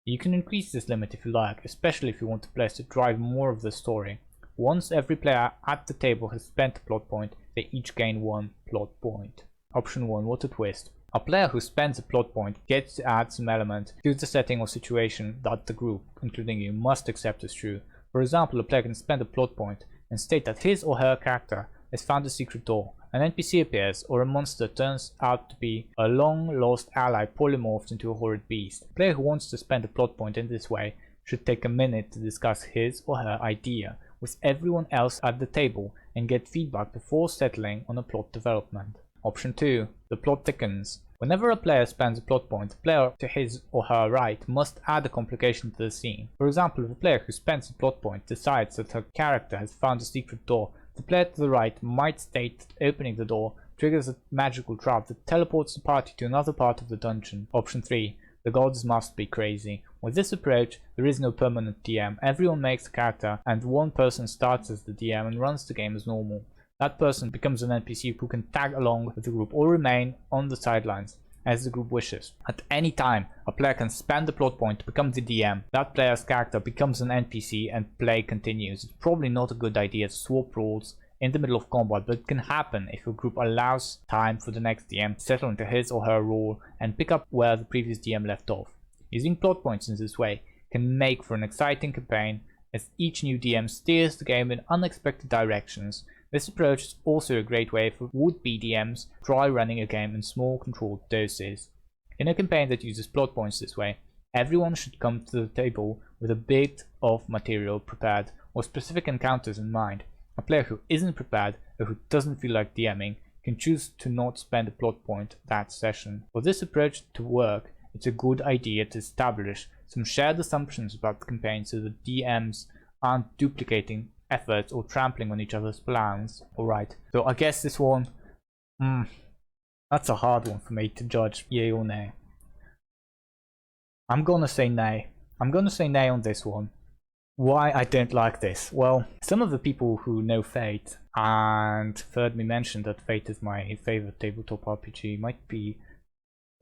You can increase this limit if you like, especially if you want the players to drive more of the story. Once every player at the table has spent a plot point, they each gain 1 plot point. Option 1. What a twist. A player who spends a plot point gets to add some element to the setting or situation that the group, including you, must accept as true. For example, a player can spend a plot point and state that his or her character has found a secret door. An NPC appears, or a monster turns out to be a long-lost ally polymorphed into a horrid beast. A player who wants to spend a plot point in this way should take a minute to discuss his or her idea with everyone else at the table and get feedback before settling on a plot development. Option 2. The plot thickens. Whenever a player spends a plot point, the player to his or her right must add a complication to the scene. For example, if a player who spends a plot point decides that her character has found a secret door, the player to the right might state that opening the door triggers a magical trap that teleports the party to another part of the dungeon. Option 3. The gods must be crazy. With this approach, there is no permanent DM. Everyone makes a character and one person starts as the DM and runs the game as normal. That person becomes an NPC who can tag along with the group or remain on the sidelines as the group wishes. At any time, a player can spend a plot point to become the DM. That player's character becomes an NPC and play continues. It's probably not a good idea to swap roles in the middle of combat, but it can happen if a group allows time for the next DM to settle into his or her role and pick up where the previous DM left off. Using plot points in this way can make for an exciting campaign as each new DM steers the game in unexpected directions. This approach is also a great way for would-be DMs to try running a game in small controlled doses. In a campaign that uses plot points this way, everyone should come to the table with a bit of material prepared or specific encounters in mind. A player who isn't prepared or who doesn't feel like DMing can choose to not spend a plot point that session. For this approach to work, it's a good idea to establish some shared assumptions about the campaign so the DMs aren't duplicating efforts or trampling on each other's plans. Alright, so I guess this one, that's a hard one for me to judge yay or nay. I'm gonna say nay. I'm gonna say nay on this one. Why I don't like this? Well, some of the people who know Fate and heard me mention that Fate is my favorite tabletop RPG might be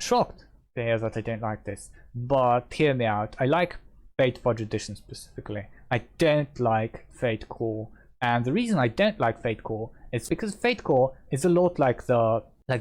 shocked to hear that I don't like this. But hear me out. I like Fate Fudge Edition specifically. I don't like Fate Core, and the reason I don't like Fate Core is because Fate Core is a lot like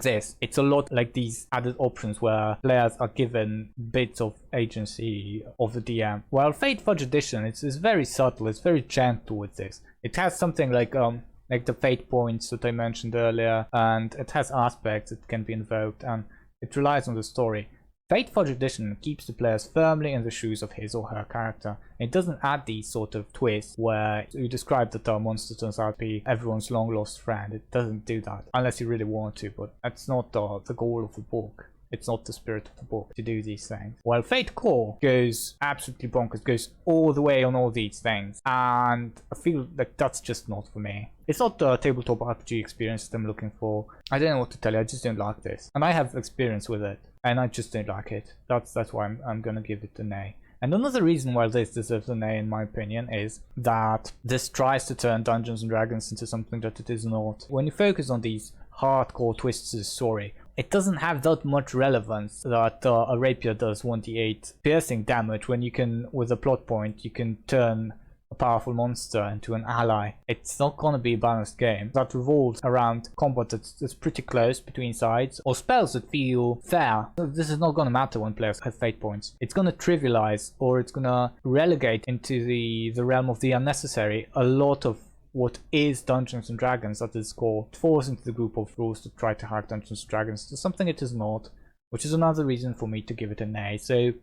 this. It's a lot like these added options where players are given bits of agency of the DM. While Fate Fudge Edition is very subtle, it's very gentle with this. It has something like the fate points that I mentioned earlier, and it has aspects that can be invoked, and it relies on the story. Fate Fudge Edition keeps the players firmly in the shoes of his or her character. It doesn't add these sort of twists where you describe that the monster turns out to be everyone's long lost friend. It doesn't do that unless you really want to, but that's not the goal of the book. It's not the spirit of the book to do these things. While Fate Core goes absolutely bonkers, goes all the way on all these things, and I feel like that's just not for me. It's not the tabletop RPG experience that I'm looking for. I don't know what to tell you, I just don't like this. And I have experience with it, and I just don't like it. That's why I'm gonna give it a nay. And another reason why this deserves an A in my opinion is that this tries to turn Dungeons and Dragons into something that it is not. When you focus on these hardcore twists to the story, it doesn't have that much relevance that a rapier does 1d8 piercing damage when you can, with a plot point, you can turn a powerful monster into an ally. It's not gonna be a balanced game that revolves around combat that's pretty close between sides, or spells that feel fair. This is not gonna matter when players have fate points. It's gonna trivialize, or it's gonna relegate into the realm of the unnecessary a lot of what is Dungeons and Dragons at its core. It falls into the group of rules to try to hack Dungeons and Dragons to something it is not, which is another reason for me to give it an A. So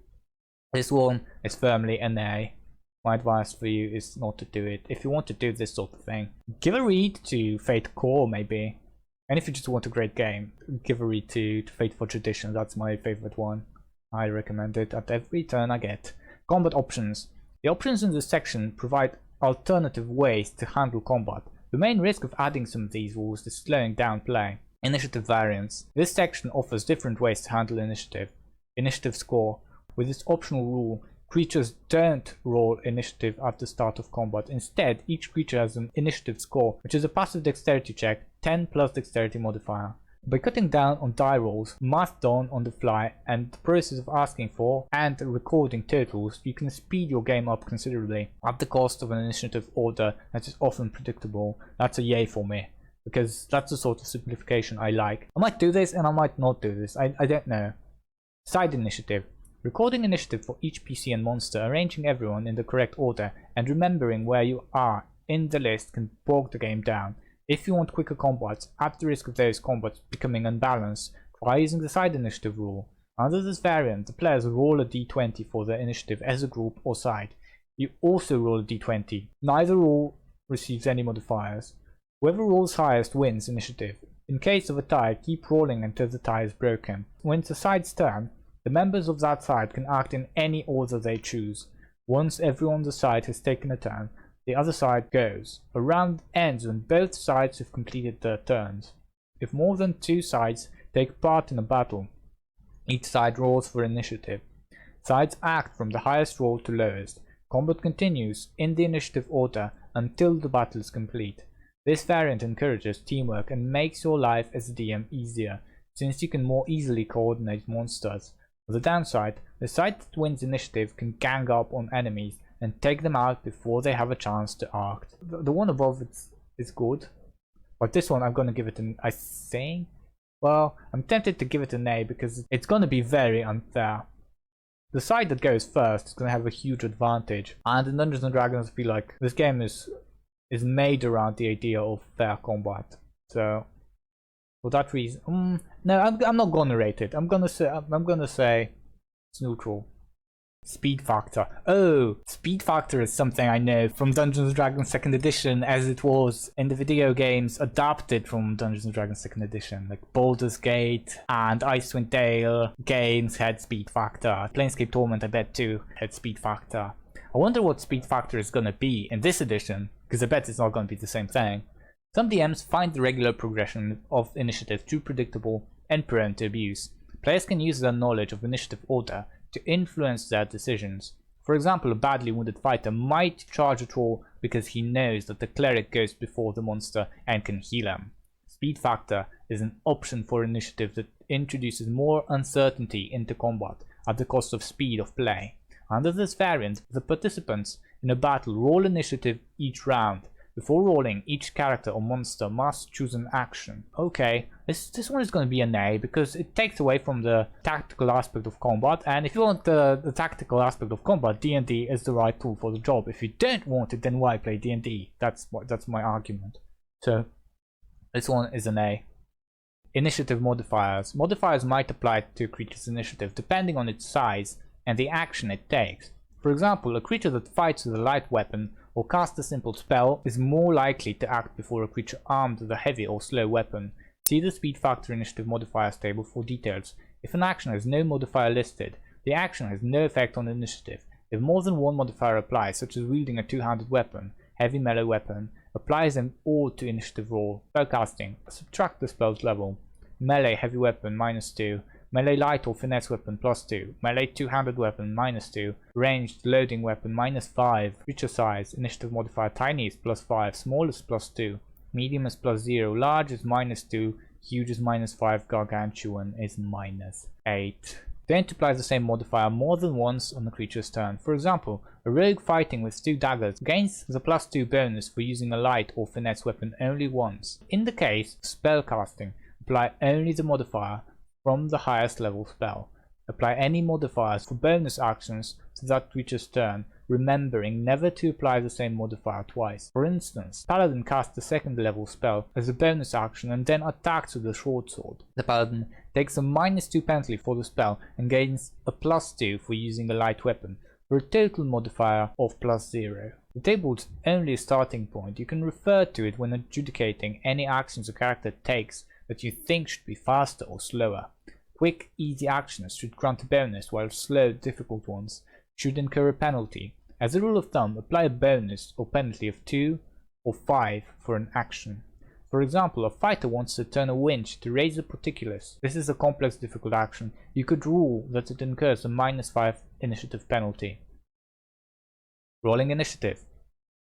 this one is firmly an A. My advice for you is not to do it. If you want to do this sort of thing, give a read to Fate Core maybe. And if you just want a great game, give a read to Fate Forge Edition. That's my favorite one. I recommend it at every turn I get. Combat options. The options in this section provide alternative ways to handle combat. The main risk of adding some of these rules is slowing down play. Initiative variance. This section offers different ways to handle initiative. Initiative score. With this optional rule, creatures don't roll initiative at the start of combat. Instead, each creature has an initiative score, which is a passive dexterity check, 10 plus dexterity modifier. By cutting down on die rolls, math done on the fly, and the process of asking for and recording totals, you can speed your game up considerably at the cost of an initiative order that is often predictable. That's a yay for me, because that's the sort of simplification I like. I might do this and I might not do this, I don't know. Side initiative. Recording initiative for each PC and monster, arranging everyone in the correct order, and remembering where you are in the list can bog the game down. If you want quicker combats, at the risk of those combats becoming unbalanced, try using the side initiative rule. Under this variant, the players roll a d20 for their initiative as a group or side. You also roll a d20. Neither rule receives any modifiers. Whoever rolls highest wins initiative. In case of a tie, keep rolling until the tie is broken. When it's a side's turn, the members of that side can act in any order they choose. Once everyone on the side has taken a turn, the other side goes. A round ends when both sides have completed their turns. If more than 2 sides take part in a battle, each side rolls for initiative. Sides act from the highest roll to lowest. Combat continues in the initiative order until the battle is complete. This variant encourages teamwork and makes your life as a DM easier, since you can more easily coordinate monsters. On the downside, the side that wins initiative can gang up on enemies and take them out before they have a chance to act. The one above is good, but this one I'm gonna give it an, I think. Well, I'm tempted to give it an A because it's gonna be very unfair. The side that goes first is gonna have a huge advantage, and in Dungeons and Dragons I feel like this game is made around the idea of fair combat. So for that reason, no, I'm not gonna rate it. I'm gonna say it's neutral. Speed factor. Oh, speed factor is something I know from Dungeons & Dragons 2nd edition, as it was in the video games adapted from Dungeons & Dragons 2nd edition. Like Baldur's Gate and Icewind Dale games had speed factor. Planescape Torment, I bet too, had speed factor. I wonder what speed factor is gonna be in this edition, because I bet it's not gonna be the same thing. Some DMs find the regular progression of initiative too predictable and prone to abuse. Players can use their knowledge of initiative order to influence their decisions. For example, a badly wounded fighter might charge a troll because he knows that the cleric goes before the monster and can heal him. Speed factor is an option for initiative that introduces more uncertainty into combat at the cost of speed of play. Under this variant, the participants in a battle roll initiative each round. Before rolling, each character or monster must choose an action. Okay, this one is going to be an A because it takes away from the tactical aspect of combat, and if you want the tactical aspect of combat, D&D is the right tool for the job. If you don't want it, then why play D&D? That's my argument. So this one is an A. Initiative modifiers. Modifiers might apply to a creature's initiative depending on its size and the action it takes. For example, a creature that fights with a light weapon or casts a simple spell is more likely to act before a creature armed with a heavy or slow weapon. See the speed factor initiative modifiers table for details. If an action has no modifier listed, the action has no effect on the initiative. If more than one modifier applies, such as wielding a two-handed weapon, heavy melee weapon, applies them all to initiative roll. Spellcasting. Subtract the spell's level. Melee heavy weapon -2. Melee light or finesse weapon +2, melee two-handed weapon -2, ranged loading weapon -5, creature size, initiative modifier tiny is +5, small is +2, medium is +0, large is -2, huge is -5, gargantuan is -8. Don't apply the same modifier more than once on the creature's turn. For example, a rogue fighting with 2 daggers gains the +2 bonus for using a light or finesse weapon only once. In the case of spellcasting, apply only the modifier from the highest level spell. Apply any modifiers for bonus actions to that creature's turn, remembering never to apply the same modifier twice. For instance, Paladin casts a 2nd level spell as a bonus action and then attacks with a short sword. The Paladin takes a -2 penalty for the spell and gains a +2 for using a light weapon, for a total modifier of +0. The table is only a starting point. You can refer to it when adjudicating any actions a character takes that you think should be faster or slower. Quick, easy actions should grant a bonus, while slow, difficult ones should incur a penalty. As a rule of thumb, apply a bonus or penalty of 2 or 5 for an action. For example, a fighter wants to turn a winch to raise a portcullis. This is a complex, difficult action. You could rule that it incurs a -5 initiative penalty. Rolling initiative.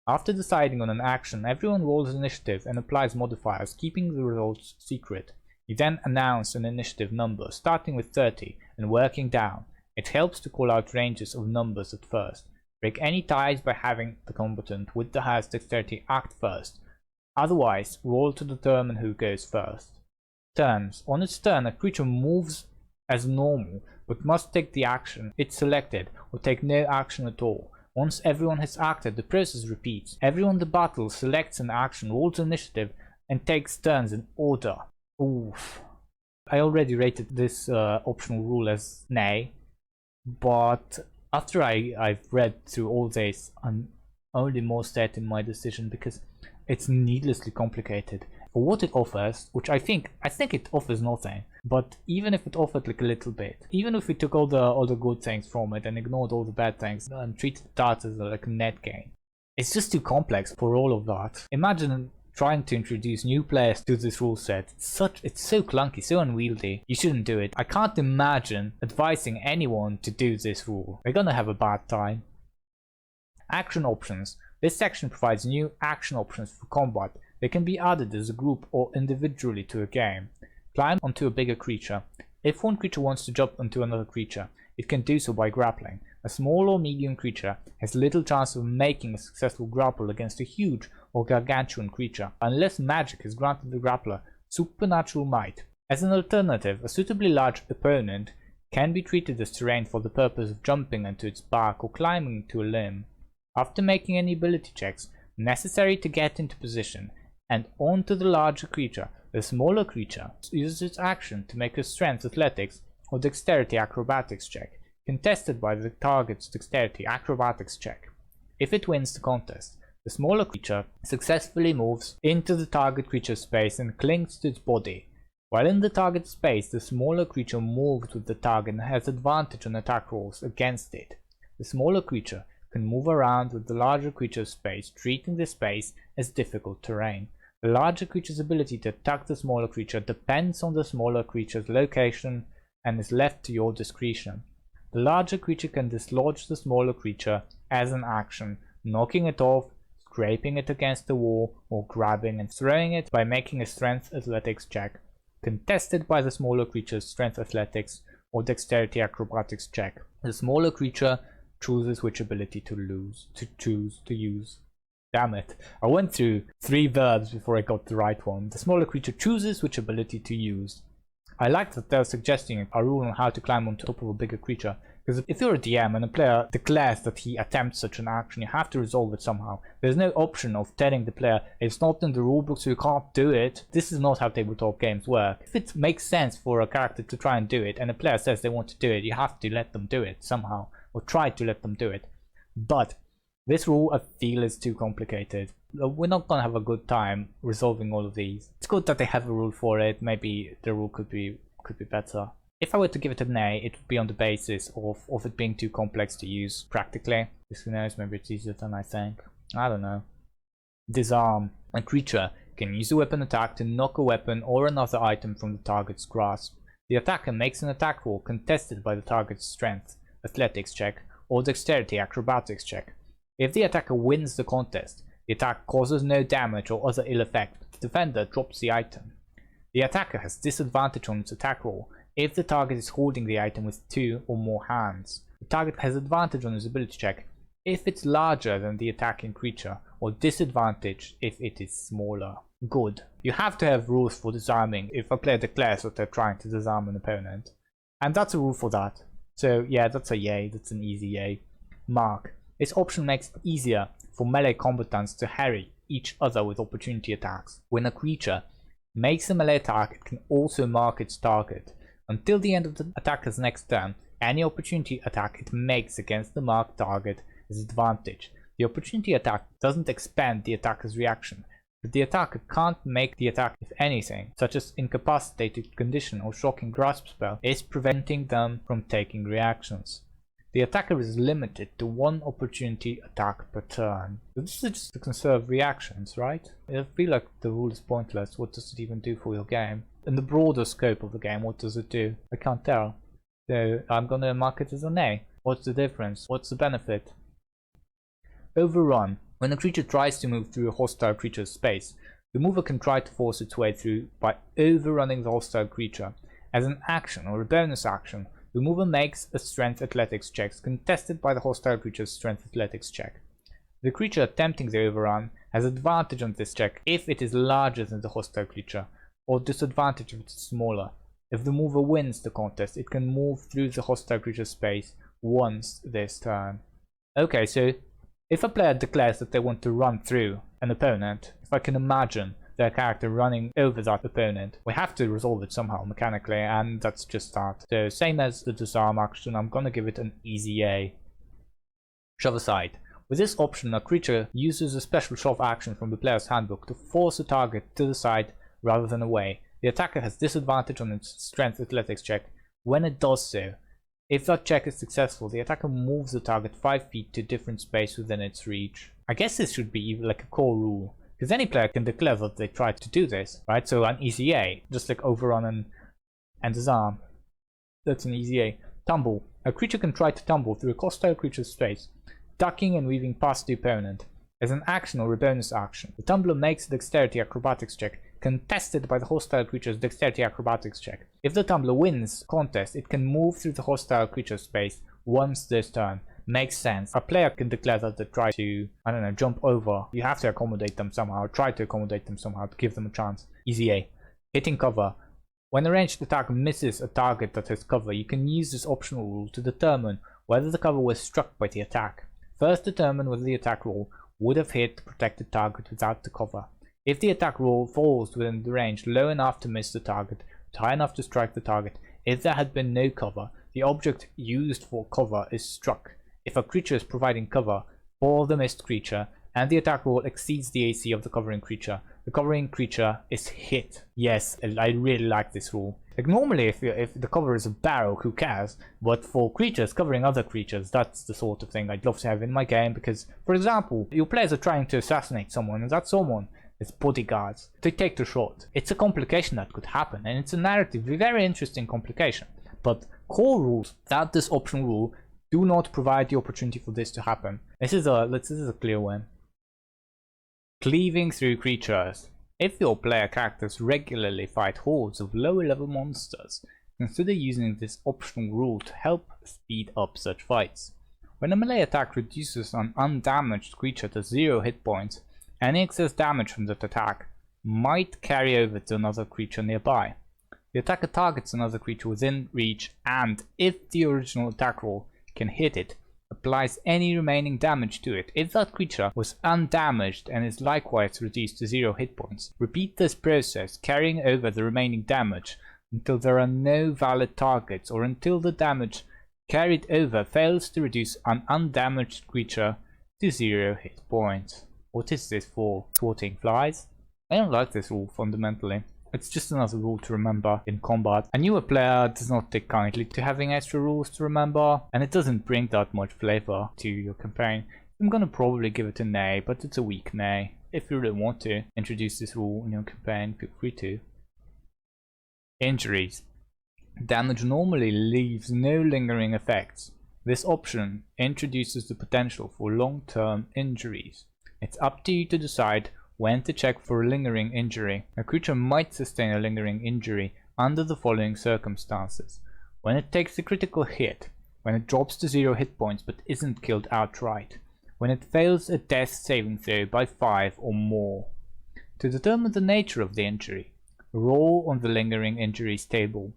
After deciding on an action, everyone rolls initiative and applies modifiers, keeping the results secret. You then announce an initiative number, starting with 30 and working down. It helps to call out ranges of numbers at first. Break any ties by having the combatant with the highest dexterity act first. Otherwise, roll to determine who goes first. Turns. On its turn, a creature moves as normal, but must take the action it selected or take no action at all. Once everyone has acted, the process repeats. Everyone in the battle selects an action, rolls initiative, and takes turns in order. Oof. I already rated this optional rule as nay, but after I've read through all this, I'm only more set in my decision because it's needlessly complicated. For what it offers, which I think it offers nothing, but even if it offered like a little bit, even if we took all the good things from it and ignored all the bad things and treated that as like a net gain, it's just too complex for all of that. Imagine trying to introduce new players to this rule set. It's so clunky, so unwieldy. You shouldn't do it. I can't imagine advising anyone to do this rule. They're gonna have a bad time. Action options. This section provides new action options for combat. They can be added as a group or individually to a game. Climb onto a bigger creature. If one creature wants to jump onto another creature, it can do so by grappling. A small or medium creature has little chance of making a successful grapple against a huge or gargantuan creature, unless magic has granted the grappler supernatural might. As an alternative, a suitably large opponent can be treated as terrain for the purpose of jumping onto its back or climbing to a limb. After making any ability checks necessary to get into position and onto the larger creature, the smaller creature uses its action to make a strength, athletics, or dexterity acrobatics check, contested by the target's dexterity acrobatics check. If it wins the contest, the smaller creature successfully moves into the target creature's space and clings to its body. While in the target space, the smaller creature moves with the target and has advantage on attack rolls against it. The smaller creature can move around with the larger creature's space, treating the space as difficult terrain. The larger creature's ability to attack the smaller creature depends on the smaller creature's location and is left to your discretion. The larger creature can dislodge the smaller creature as an action, knocking it off, scraping it against the wall, or grabbing and throwing it by making a strength athletics check, contested by the smaller creature's strength athletics or dexterity acrobatics check. The smaller creature chooses which ability to use. Damn it. I went through 3 verbs before I got the right one. The smaller creature chooses which ability to use. I like that they're suggesting a rule on how to climb on top of a bigger creature, because if you're a DM and a player declares that he attempts such an action, you have to resolve it somehow. There's no option of telling the player it's not in the rulebook so you can't do it. This is not how tabletop games work. If it makes sense for a character to try and do it and a player says they want to do it, you have to let them do it somehow, or try to let them do it. But this rule I feel is too complicated. We're not gonna have a good time resolving all of these. It's good that they have a rule for it. Maybe the rule could be better. If I were to give it an A, it would be on the basis of it being too complex to use practically. Who knows, maybe it's easier than I think. I don't know. Disarm. A creature can use a weapon attack to knock a weapon or another item from the target's grasp. The attacker makes an attack roll contested by the target's strength, athletics check, or dexterity acrobatics check. If the attacker wins the contest, the attack causes no damage or other ill effect. The defender drops the item. The attacker has disadvantage on its attack roll if the target is holding the item with 2 or more hands. The target has advantage on his ability check if it's larger than the attacking creature, or disadvantage if it is smaller. Good. You have to have rules for disarming if a player declares that they're trying to disarm an opponent. And that's a rule for that. So yeah, that's a yay. That's an easy yay. Mark. This option makes it easier for melee combatants to harry each other with opportunity attacks. When a creature makes a melee attack, it can also mark its target. Until the end of the attacker's next turn, any opportunity attack it makes against the marked target is advantage. The opportunity attack doesn't expend the attacker's reaction, but the attacker can't make the attack if anything, such as incapacitated condition or shocking grasp spell, is preventing them from taking reactions. The attacker is limited to 1 opportunity attack per turn. This is just to conserve reactions, right? I feel like the rule is pointless. What does it even do for your game? In the broader scope of the game, what does it do? I can't tell. So I'm gonna mark it as an A. What's the difference? What's the benefit? Overrun. When a creature tries to move through a hostile creature's space, the mover can try to force its way through by overrunning the hostile creature. As an action or a bonus action, the mover makes a strength athletics check contested by the hostile creature's strength athletics check. The creature attempting the overrun has advantage on this check if it is larger than the hostile creature, or disadvantage if it is smaller. If the mover wins the contest, it can move through the hostile creature's space once this turn. Okay, so if a player declares that they want to run through an opponent, if I can imagine their character running over that opponent, we have to resolve it somehow mechanically, and that's just that. So same as the disarm action, I'm gonna give it an easy A. Shove aside. With this option, a creature uses a special shove action from the player's handbook to force a target to the side rather than away. The attacker has disadvantage on its strength athletics check when it does so. If that check is successful, the attacker moves the target 5 feet to a different space within its reach. I guess this should be like a core rule, because any player can declare that they tried to do this, right? So an easy A, just like overrun and disarm. That's an easy A. Tumble. A creature can try to tumble through a hostile creature's space, ducking and weaving past the opponent. As an action or a bonus action, the tumbler makes a dexterity acrobatics check contested by the hostile creature's dexterity acrobatics check. If the tumbler wins contest, it can move through the hostile creature's space once this turn. Makes sense. A player can declare that they try to, I don't know, jump over. You have to accommodate them somehow, try to accommodate them somehow to give them a chance. Easy A. Hitting cover. When a ranged attacker misses a target that has cover, you can use this optional rule to determine whether the cover was struck by the attack. First determine whether the attack roll would have hit the protected target without the cover. If the attack roll falls within the range low enough to miss the target, but high enough to strike the target, if there had been no cover, the object used for cover is struck. If a creature is providing cover for the missed creature, and the attack roll exceeds the AC of the covering creature, the covering creature is hit. Yes, I really like this rule. Like normally if the cover is a barrel, who cares? But for creatures covering other creatures, that's the sort of thing I'd love to have in my game, because, for example, your players are trying to assassinate someone, and that someone is bodyguards. They take the shot. It's a complication that could happen, and it's a narrative, a very interesting complication. But core rules, that this optional rule, do not provide the opportunity for this to happen. This is a clear one. Cleaving through creatures. If your player characters regularly fight hordes of lower level monsters, consider using this optional rule to help speed up such fights. When a melee attack reduces an undamaged creature to 0 hit points, any excess damage from that attack might carry over to another creature nearby. The attacker targets another creature within reach, and if the original attack roll can hit it, applies any remaining damage to it. If that creature was undamaged and is likewise reduced to 0 hit points, repeat this process, carrying over the remaining damage until there are no valid targets, or until the damage carried over fails to reduce an undamaged creature to 0 hit points. What is this for? Thwarting flies? I don't like this rule fundamentally. It's just another rule to remember in combat. A newer player does not take kindly to having extra rules to remember, and it doesn't bring that much flavor to your campaign. I'm gonna probably give it an A, but it's a weak nay. If you really want to introduce this rule in your campaign, feel free to. Injuries. Damage normally leaves no lingering effects. This option introduces the potential for long-term injuries. It's up to you to decide when to check for a lingering injury. A creature might sustain a lingering injury under the following circumstances: when it takes a critical hit, when it drops to 0 hit points but isn't killed outright, when it fails a death saving throw by 5 or more. To determine the nature of the injury, roll on the lingering injuries table.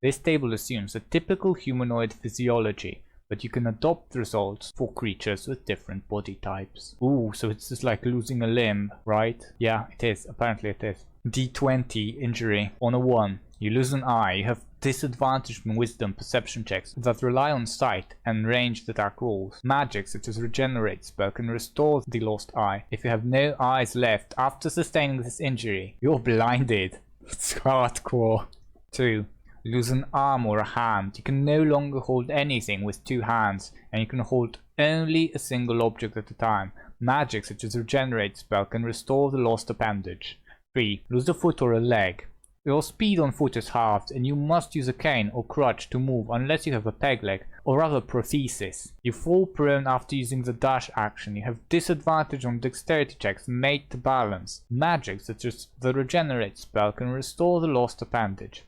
This table assumes a typical humanoid physiology, but you can adopt results for creatures with different body types. Ooh, so it's just like losing a limb, right? Yeah, it is. Apparently it is. D20 injury. On a 1, you lose an eye. You have disadvantage from wisdom perception checks that rely on sight and ranged attack rolls. Magic such as regenerate spell can restore the lost eye. If you have no eyes left after sustaining this injury, you're blinded. It's hardcore. 2. Lose an arm or a hand. You can no longer hold anything with 2 hands, and you can hold only a single object at a time. Magic such as regenerate spell can restore the lost appendage. 3. Lose a foot or a leg. Your speed on foot is halved, and you must use a cane or crutch to move unless you have a peg leg or other prosthesis. You fall prone after using the dash action. You have disadvantage on dexterity checks made to balance. Magic such as the regenerate spell can restore the lost appendage.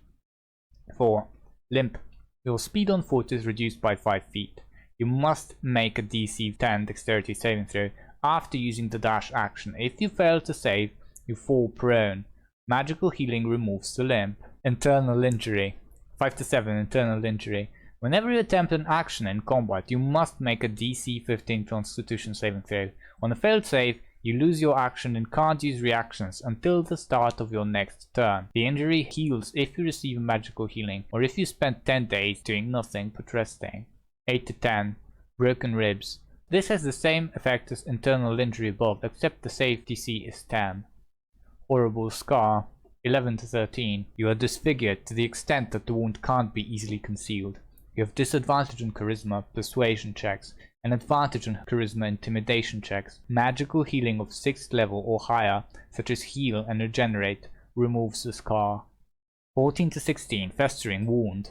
4. Limp. Your speed on foot is reduced by 5 feet. You must make a DC 10 dexterity saving throw after using the dash action. If you fail to save, you fall prone. Magical healing removes the limp. Internal injury. 5 to 7 internal injury. Whenever you attempt an action in combat, you must make a DC 15 Constitution saving throw. On a failed save, you lose your action and can't use reactions until the start of your next turn. The injury heals if you receive magical healing, or if you spend 10 days doing nothing but resting. 8 to 10. Broken ribs. This has the same effect as internal injury above, except the save DC is 10. Horrible scar. 11 to 13. You are disfigured to the extent that the wound can't be easily concealed. You have disadvantage on charisma, persuasion checks, and advantage on charisma intimidation checks. Magical healing of 6th level or higher, such as heal and regenerate, removes the scar. 14 to 16. Festering wound.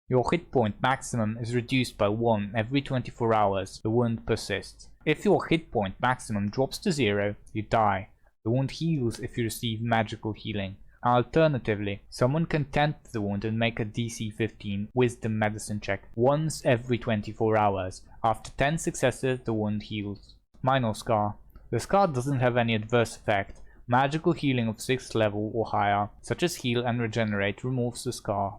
Your hit point maximum is reduced by 1 every 24 hours. The wound persists. If your hit point maximum drops to 0, you die. The wound heals if you receive magical healing. Alternatively, someone can tend to the wound and make a DC 15 Wisdom Medicine check once every 24 hours. After 10 successes, the wound heals. Minor scar. The scar doesn't have any adverse effect. Magical healing of 6th level or higher, such as heal and regenerate, removes the scar.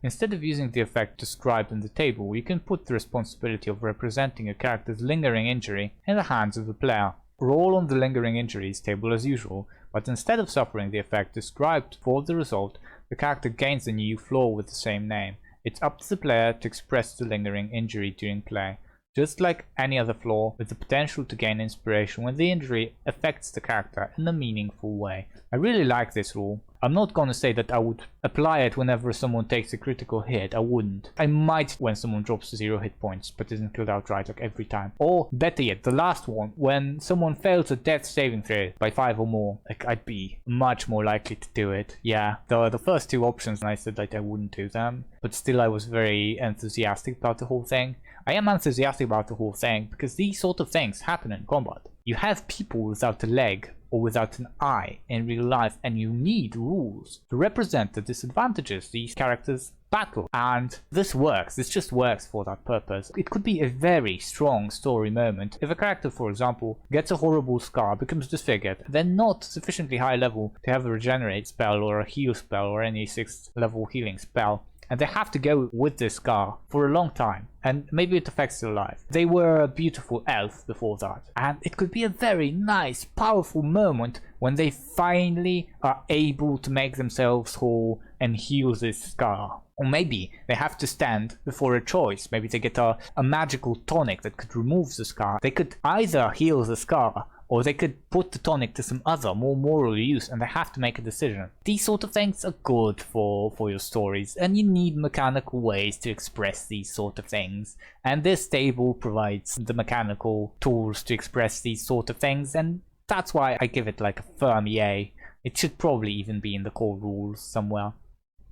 Instead of using the effect described in the table, you can put the responsibility of representing a character's lingering injury in the hands of the player. Roll on the lingering injuries table as usual, but instead of suffering the effect described for the result, the character gains a new flaw with the same name. It's up to the player to express the lingering injury during play, just like any other flaw, with the potential to gain inspiration when the injury affects the character in a meaningful way. I really like this rule. I'm not gonna say that I would apply it whenever someone takes a critical hit. I wouldn't. I might when someone drops to 0 hit points but isn't killed outright, like every time. Or better yet, the last one, when someone fails a death saving throw by 5 or more, like I'd be much more likely to do it. Yeah, the first two options I said that I wouldn't do them, but still I was very enthusiastic about the whole thing. I am enthusiastic about the whole thing because these sort of things happen in combat. You have people without a leg or without an eye in real life, and you need rules to represent the disadvantages these characters battle. And this works. This just works for that purpose. It could be a very strong story moment if a character, for example, gets a horrible scar, becomes disfigured, then not sufficiently high level to have a regenerate spell or a heal spell or any 6th level healing spell, and they have to go with this scar for a long time, and maybe it affects their life. They were a beautiful elf before that, and it could be a very nice, powerful moment when they finally are able to make themselves whole and heal this scar. Or maybe they have to stand before a choice. Maybe they get a magical tonic that could remove the scar. They could either heal the scar, or they could put the tonic to some other, more moral use, and they have to make a decision. These sort of things are good for your stories, and you need mechanical ways to express these sort of things. And this table provides the mechanical tools to express these sort of things, and that's why I give it like a firm yay. It should probably even be in the core rules somewhere.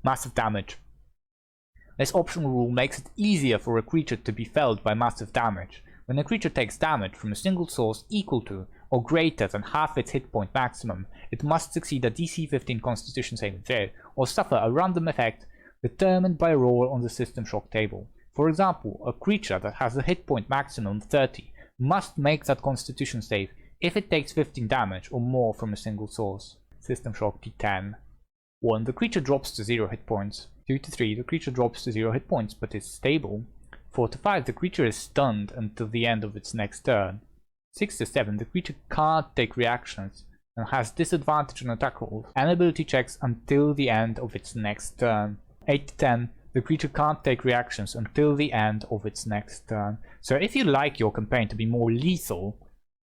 Massive damage. This optional rule makes it easier for a creature to be felled by massive damage. When a creature takes damage from a single source equal to or greater than half its hit point maximum, it must succeed a DC 15 Constitution saving throw or suffer a random effect determined by a roll on the System Shock table. For example, a creature that has a hit point maximum 30 must make that Constitution save if it takes 15 damage or more from a single source. System Shock D10. 1. The creature drops to 0 hit points. 2 to 3. The creature drops to 0 hit points but is stable. 4 to 5. The creature is stunned until the end of its next turn. 6 to 7. The creature can't take reactions and has disadvantage on attack rolls and ability checks until the end of its next turn. 8 to 10. The creature can't take reactions until the end of its next turn. So if you like your campaign to be more lethal,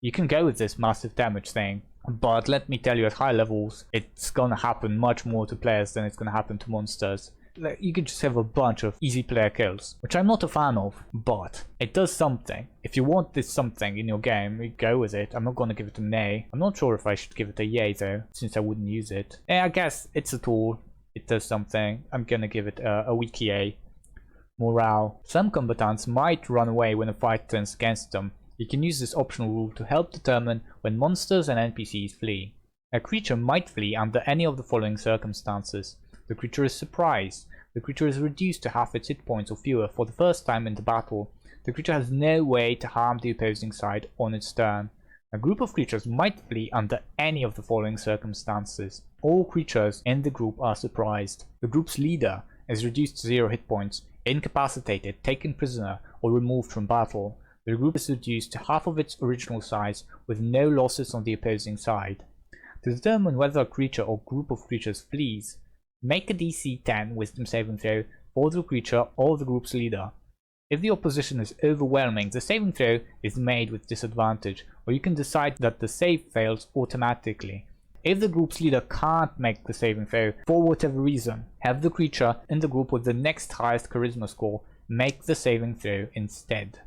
you can go with this massive damage thing. But let me tell you, at high levels, it's gonna happen much more to players than it's gonna happen to monsters. like, you could just have a bunch of easy player kills, which I'm not a fan of, but it does something. If you want this something in your game, you go with it. I'm not gonna give it a nay. I'm not sure if I should give it a yay though, since I wouldn't use it. Yeah, I guess it's a tool. It does something. I'm gonna give it a weak yay. Morale. Some combatants might run away when a fight turns against them. You can use this optional rule to help determine when monsters and NPCs flee. A creature might flee under any of the following circumstances. The creature is surprised. The creature is reduced to half its hit points or fewer for the first time in the battle. The creature has no way to harm the opposing side on its turn. A group of creatures might flee under any of the following circumstances. All creatures in the group are surprised. The group's leader is reduced to 0 hit points, incapacitated, taken prisoner, or removed from battle. The group is reduced to half of its original size with no losses on the opposing side. To determine whether a creature or group of creatures flees, make a DC 10 Wisdom saving throw for the creature or the group's leader. If the opposition is overwhelming, the saving throw is made with disadvantage, or you can decide that the save fails automatically. If the group's leader can't make the saving throw for whatever reason, have the creature in the group with the next highest charisma score make the saving throw instead.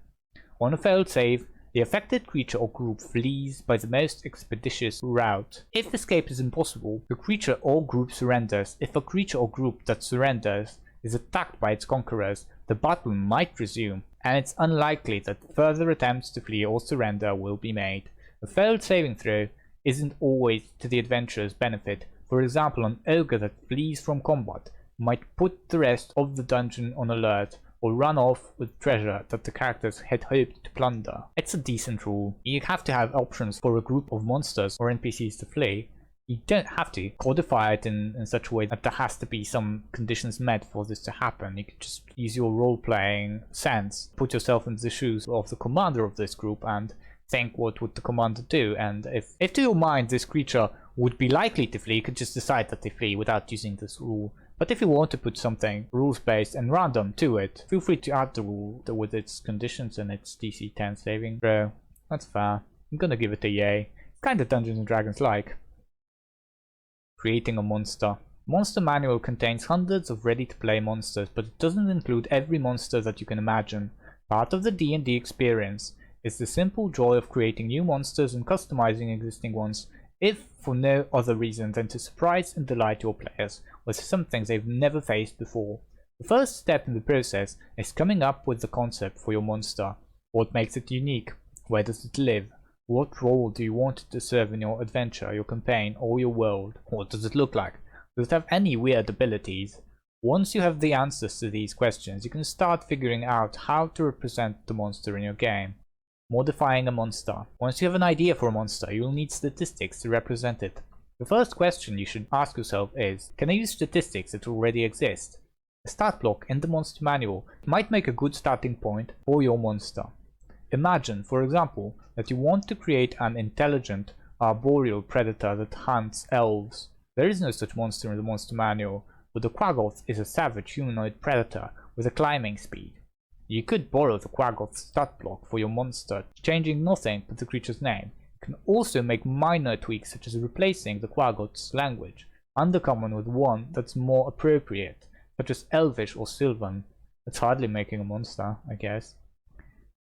On a failed save, the affected creature or group flees by the most expeditious route. If escape is impossible, the creature or group surrenders. If a creature or group that surrenders is attacked by its conquerors, the battle might resume, and it's unlikely that further attempts to flee or surrender will be made. A failed saving throw isn't always to the adventurer's benefit. For example, an ogre that flees from combat might put the rest of the dungeon on alert, or run off with treasure that the characters had hoped to plunder. It's a decent rule. You have to have options for a group of monsters or NPCs to flee. You don't have to codify it in such a way that there has to be some conditions met for this to happen. You could just use your role-playing sense, put yourself in the shoes of the commander of this group and think what would the commander do, and if to your mind this creature would be likely to flee, you could just decide that they flee without using this rule. But if you want to put something rules-based and random to it, feel free to add the rule with its conditions and its DC 10 saving throw. That's fair. I'm gonna give it a yay. It's kinda Dungeons and Dragons like. Creating a monster. Monster Manual contains hundreds of ready-to-play monsters, but it doesn't include every monster that you can imagine. Part of the D&D experience is the simple joy of creating new monsters and customizing existing ones, if for no other reason than to surprise and delight your players with something they've never faced before. The first step in the process is coming up with the concept for your monster. What makes it unique? Where does it live? What role do you want it to serve in your adventure, your campaign, or your world? What does it look like? Does it have any weird abilities? Once you have the answers to these questions, you can start figuring out how to represent the monster in your game. Modifying a monster. Once you have an idea for a monster, you'll need statistics to represent it. The first question you should ask yourself is, can I use statistics that already exist? A stat block in the monster manual might make a good starting point for your monster. Imagine, for example, that you want to create an intelligent, arboreal predator that hunts elves. There is no such monster in the monster manual, but the Quaggoth is a savage humanoid predator with a climbing speed. You could borrow the Quaggoth stat block for your monster, changing nothing but the creature's name. You can also make minor tweaks such as replacing the Quaggoth's language, Undercommon, with one that's more appropriate, such as Elvish or Sylvan. It's hardly making a monster, I guess.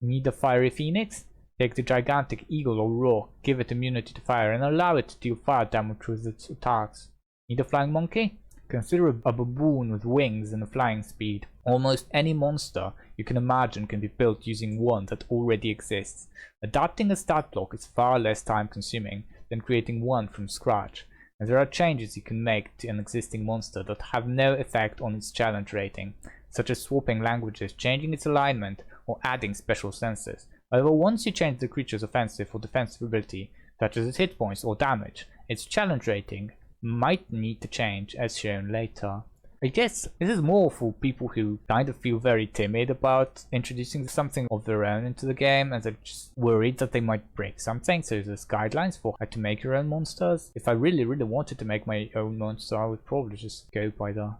Need a fiery phoenix? Take the gigantic eagle or roc, give it immunity to fire, and allow it to deal fire damage with its attacks. Need a flying monkey? Consider a baboon with wings and a flying speed. Almost any monster you can imagine can be built using one that already exists. Adapting a stat block is far less time consuming than creating one from scratch, and there are changes you can make to an existing monster that have no effect on its challenge rating, such as swapping languages, changing its alignment, or adding special senses. However, once you change the creature's offensive or defensive ability, such as its hit points or damage, its challenge rating might need to change, as shown later. I guess this is more for people who kind of feel very timid about introducing something of their own into the game, and they're just worried that they might break something, so there's guidelines for how to make your own monsters. If I really wanted to make my own monster, I would probably just go by the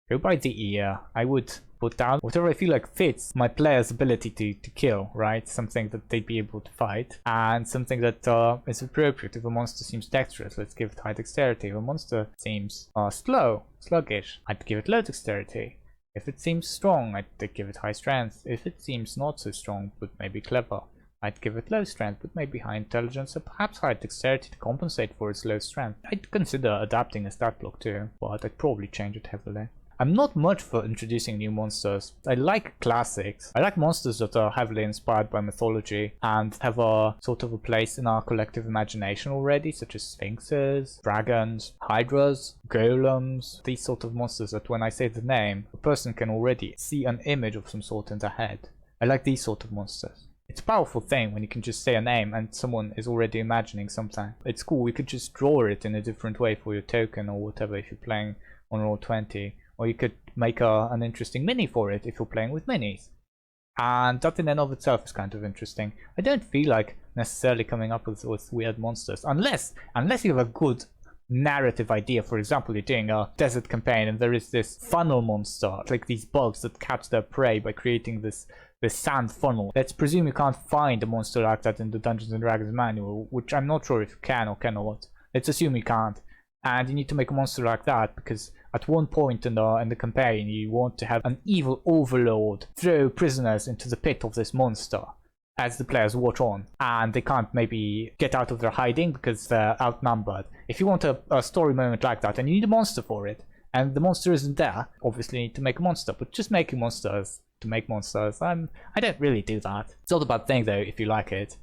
go by the ear. I would put down whatever I feel like fits my player's ability to kill, right? Something that they'd be able to fight, and something that is appropriate. If a monster seems dexterous, let's give it high dexterity. If a monster seems sluggish, I'd give it low dexterity. If it seems strong, I'd give it high strength. If it seems not so strong, but maybe clever, I'd give it low strength, but maybe high intelligence, or perhaps high dexterity to compensate for its low strength. I'd consider adapting a stat block too, but I'd probably change it heavily. I'm not much for introducing new monsters. I like classics. I like monsters that are heavily inspired by mythology and have a sort of a place in our collective imagination already, such as sphinxes, dragons, hydras, golems, these sort of monsters that when I say the name, a person can already see an image of some sort in their head. I like these sort of monsters. It's a powerful thing when you can just say a name and someone is already imagining something. It's cool, you could just draw it in a different way for your token or whatever if you're playing on Roll20. Or you could make an interesting mini for it if you're playing with minis. And that in and of itself is kind of interesting. I don't feel like necessarily coming up with weird monsters. Unless you have a good narrative idea. For example, you're doing a desert campaign and there is this funnel monster. Like these bugs that catch their prey by creating this sand funnel. Let's presume you can't find a monster like that in the Dungeons and Dragons manual. Which I'm not sure if you can or cannot. Let's assume you can't. And you need to make a monster like that because at one point in the campaign you want to have an evil overlord throw prisoners into the pit of this monster as the players watch on, and they can't maybe get out of their hiding because they're outnumbered. If you want a story moment like that and you need a monster for it and the monster isn't there, obviously you need to make a monster. But just making monsters to make monsters, I don't really do that. It's not a bad thing though if you like it.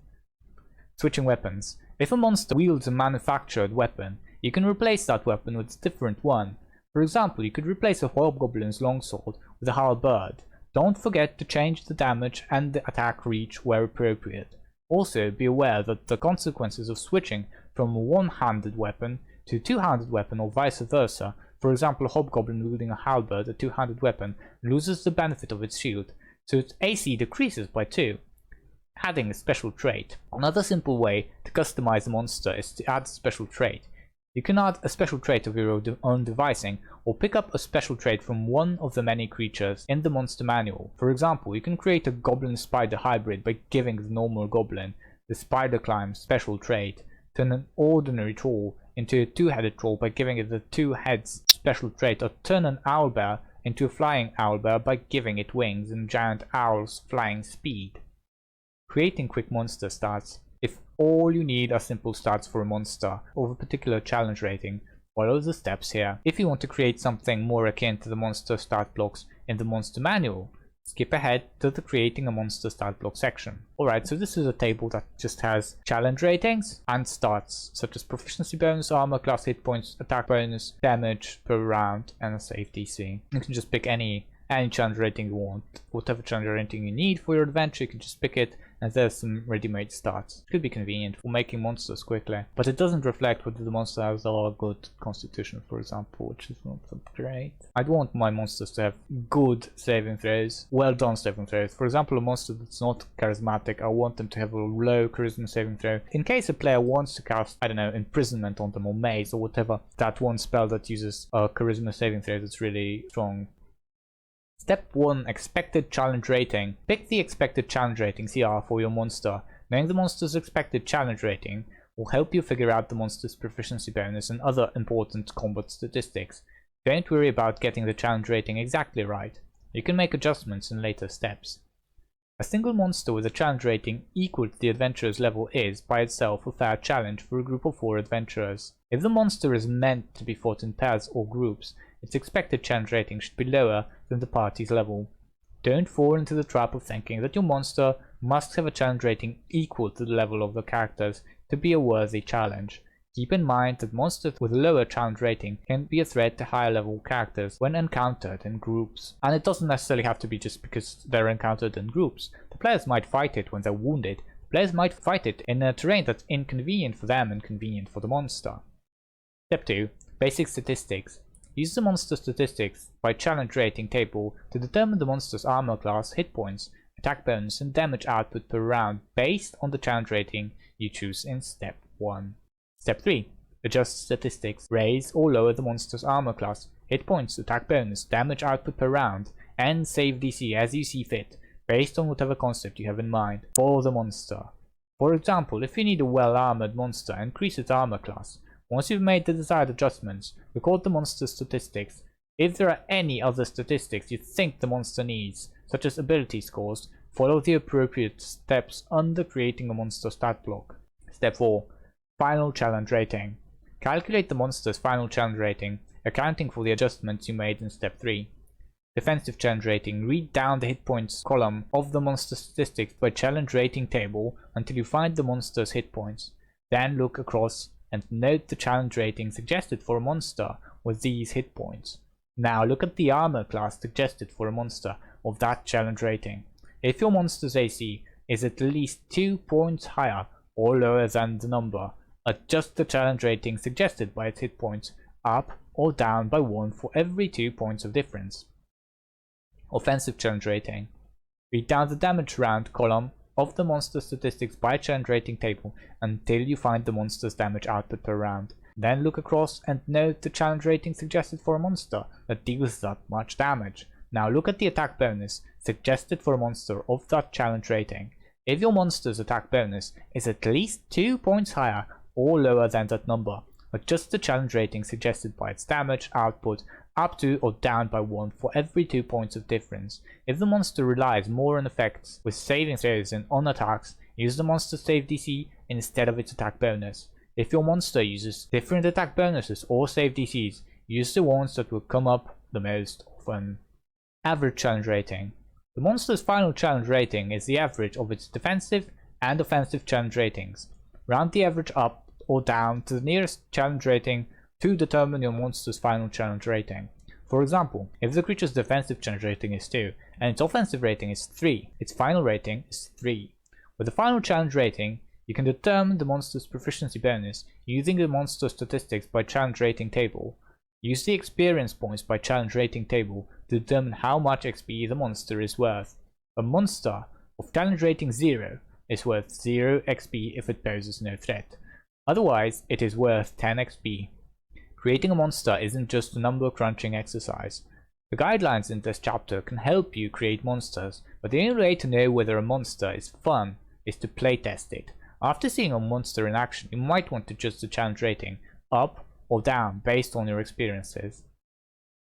Switching weapons. If a monster wields a manufactured weapon, you can replace that weapon with a different one. For example, you could replace a hobgoblin's longsword with a halberd. Don't forget to change the damage and the attack reach where appropriate. Also, be aware that the consequences of switching from a one-handed weapon to a two-handed weapon or vice versa. For example, a hobgoblin wielding a halberd, a two-handed weapon, loses the benefit of its shield, so its AC decreases by 2. Adding a special trait. Another simple way to customize a monster is to add a special trait. You can add a special trait of your own devising, or pick up a special trait from one of the many creatures in the monster manual. For example, you can create a goblin-spider hybrid by giving the normal goblin the spider climb special trait, turn an ordinary troll into a two-headed troll by giving it the two heads special trait, or turn an owlbear into a flying owlbear by giving it wings and giant owl's flying speed. Creating quick monster stats. If all you need are simple stats for a monster of a particular challenge rating, follow the steps here. If you want to create something more akin to the monster stat blocks in the monster manual, skip ahead to the creating a monster stat block section. Alright, so this is a table that just has challenge ratings and stats such as proficiency bonus, armor class, hit points, attack bonus, damage per round, and a save DC. You can just pick any challenge rating you want. Whatever challenge rating you need for your adventure, you can just pick it, and there's some ready-made stats. It could be convenient for making monsters quickly, but it doesn't reflect whether the monster has a good constitution, for example, which is not so great. I'd want my monsters to have good saving throws, well done saving throws. For example, a monster that's not charismatic, I want them to have a low charisma saving throw. In case a player wants to cast, I don't know, imprisonment on them or maze or whatever, that one spell that uses a charisma saving throw that's really strong. Step 1. Expected challenge rating. Pick the expected challenge rating CR for your monster. Knowing the monster's expected challenge rating will help you figure out the monster's proficiency bonus and other important combat statistics. Don't worry about getting the challenge rating exactly right. You can make adjustments in later steps. A single monster with a challenge rating equal to the adventurer's level is, by itself, a fair challenge for a group of 4 adventurers. If the monster is meant to be fought in pairs or groups, its expected challenge rating should be lower than the party's level. Don't fall into the trap of thinking that your monster must have a challenge rating equal to the level of the characters to be a worthy challenge. Keep in mind that monsters with a lower challenge rating can be a threat to higher level characters when encountered in groups. And it doesn't necessarily have to be just because they're encountered in groups. The players might fight it when they're wounded. The players might fight it in a terrain that's inconvenient for them and convenient for the monster. Step 2. Basic statistics. Use the monster statistics by challenge rating table to determine the monster's armor class, hit points, attack bonus, and damage output per round based on the challenge rating you choose in Step 1. Step 3. adjust statistics, raise or lower the monster's armor class, hit points, attack bonus, damage output per round, and save DC as you see fit, based on whatever concept you have in mind for the monster. For example, if you need a well-armored monster, increase its armor class. Once you've made the desired adjustments, record the monster's statistics. If there are any other statistics you think the monster needs, such as ability scores, follow the appropriate steps under creating a monster stat block. Step 4. Final challenge rating. Calculate the monster's final challenge rating, accounting for the adjustments you made in Step 3. Defensive challenge rating. Read down the hit points column of the monster statistics by challenge rating table until you find the monster's hit points. Then look across and note the challenge rating suggested for a monster with these hit points. Now look at the armor class suggested for a monster of that challenge rating. If your monster's AC is at least 2 points higher or lower than the number, adjust the challenge rating suggested by its hit points up or down by 1 for every 2 points of difference. Offensive challenge rating. Read down the damage round column of the monster statistics by challenge rating table until you find the monster's damage output per round. Then look across and note the challenge rating suggested for a monster that deals that much damage. Now look at the attack bonus suggested for a monster of that challenge rating. If your monster's attack bonus is at least 2 points higher or lower than that number, adjust the challenge rating suggested by its damage output up to or down by 1 for every 2 points of difference. If the monster relies more on effects with saving throws than on attacks, use the monster's save DC instead of its attack bonus. If your monster uses different attack bonuses or save DCs, use the ones that will come up the most often. Average challenge rating. The monster's final challenge rating is the average of its defensive and offensive challenge ratings. Round the average up or down to the nearest challenge rating to determine your monster's final challenge rating. For example, if the creature's defensive challenge rating is 2 and its offensive rating is 3, its final rating is 3. With the final challenge rating, you can determine the monster's proficiency bonus using the monster statistics by challenge rating table. Use the experience points by challenge rating table to determine how much XP the monster is worth. A monster of challenge rating 0 is worth 0 XP if it poses no threat. Otherwise, it is worth 10 XP. Creating a monster isn't just a number crunching exercise. The guidelines in this chapter can help you create monsters, but the only way to know whether a monster is fun is to playtest it. After seeing a monster in action, you might want to adjust the challenge rating up or down based on your experiences.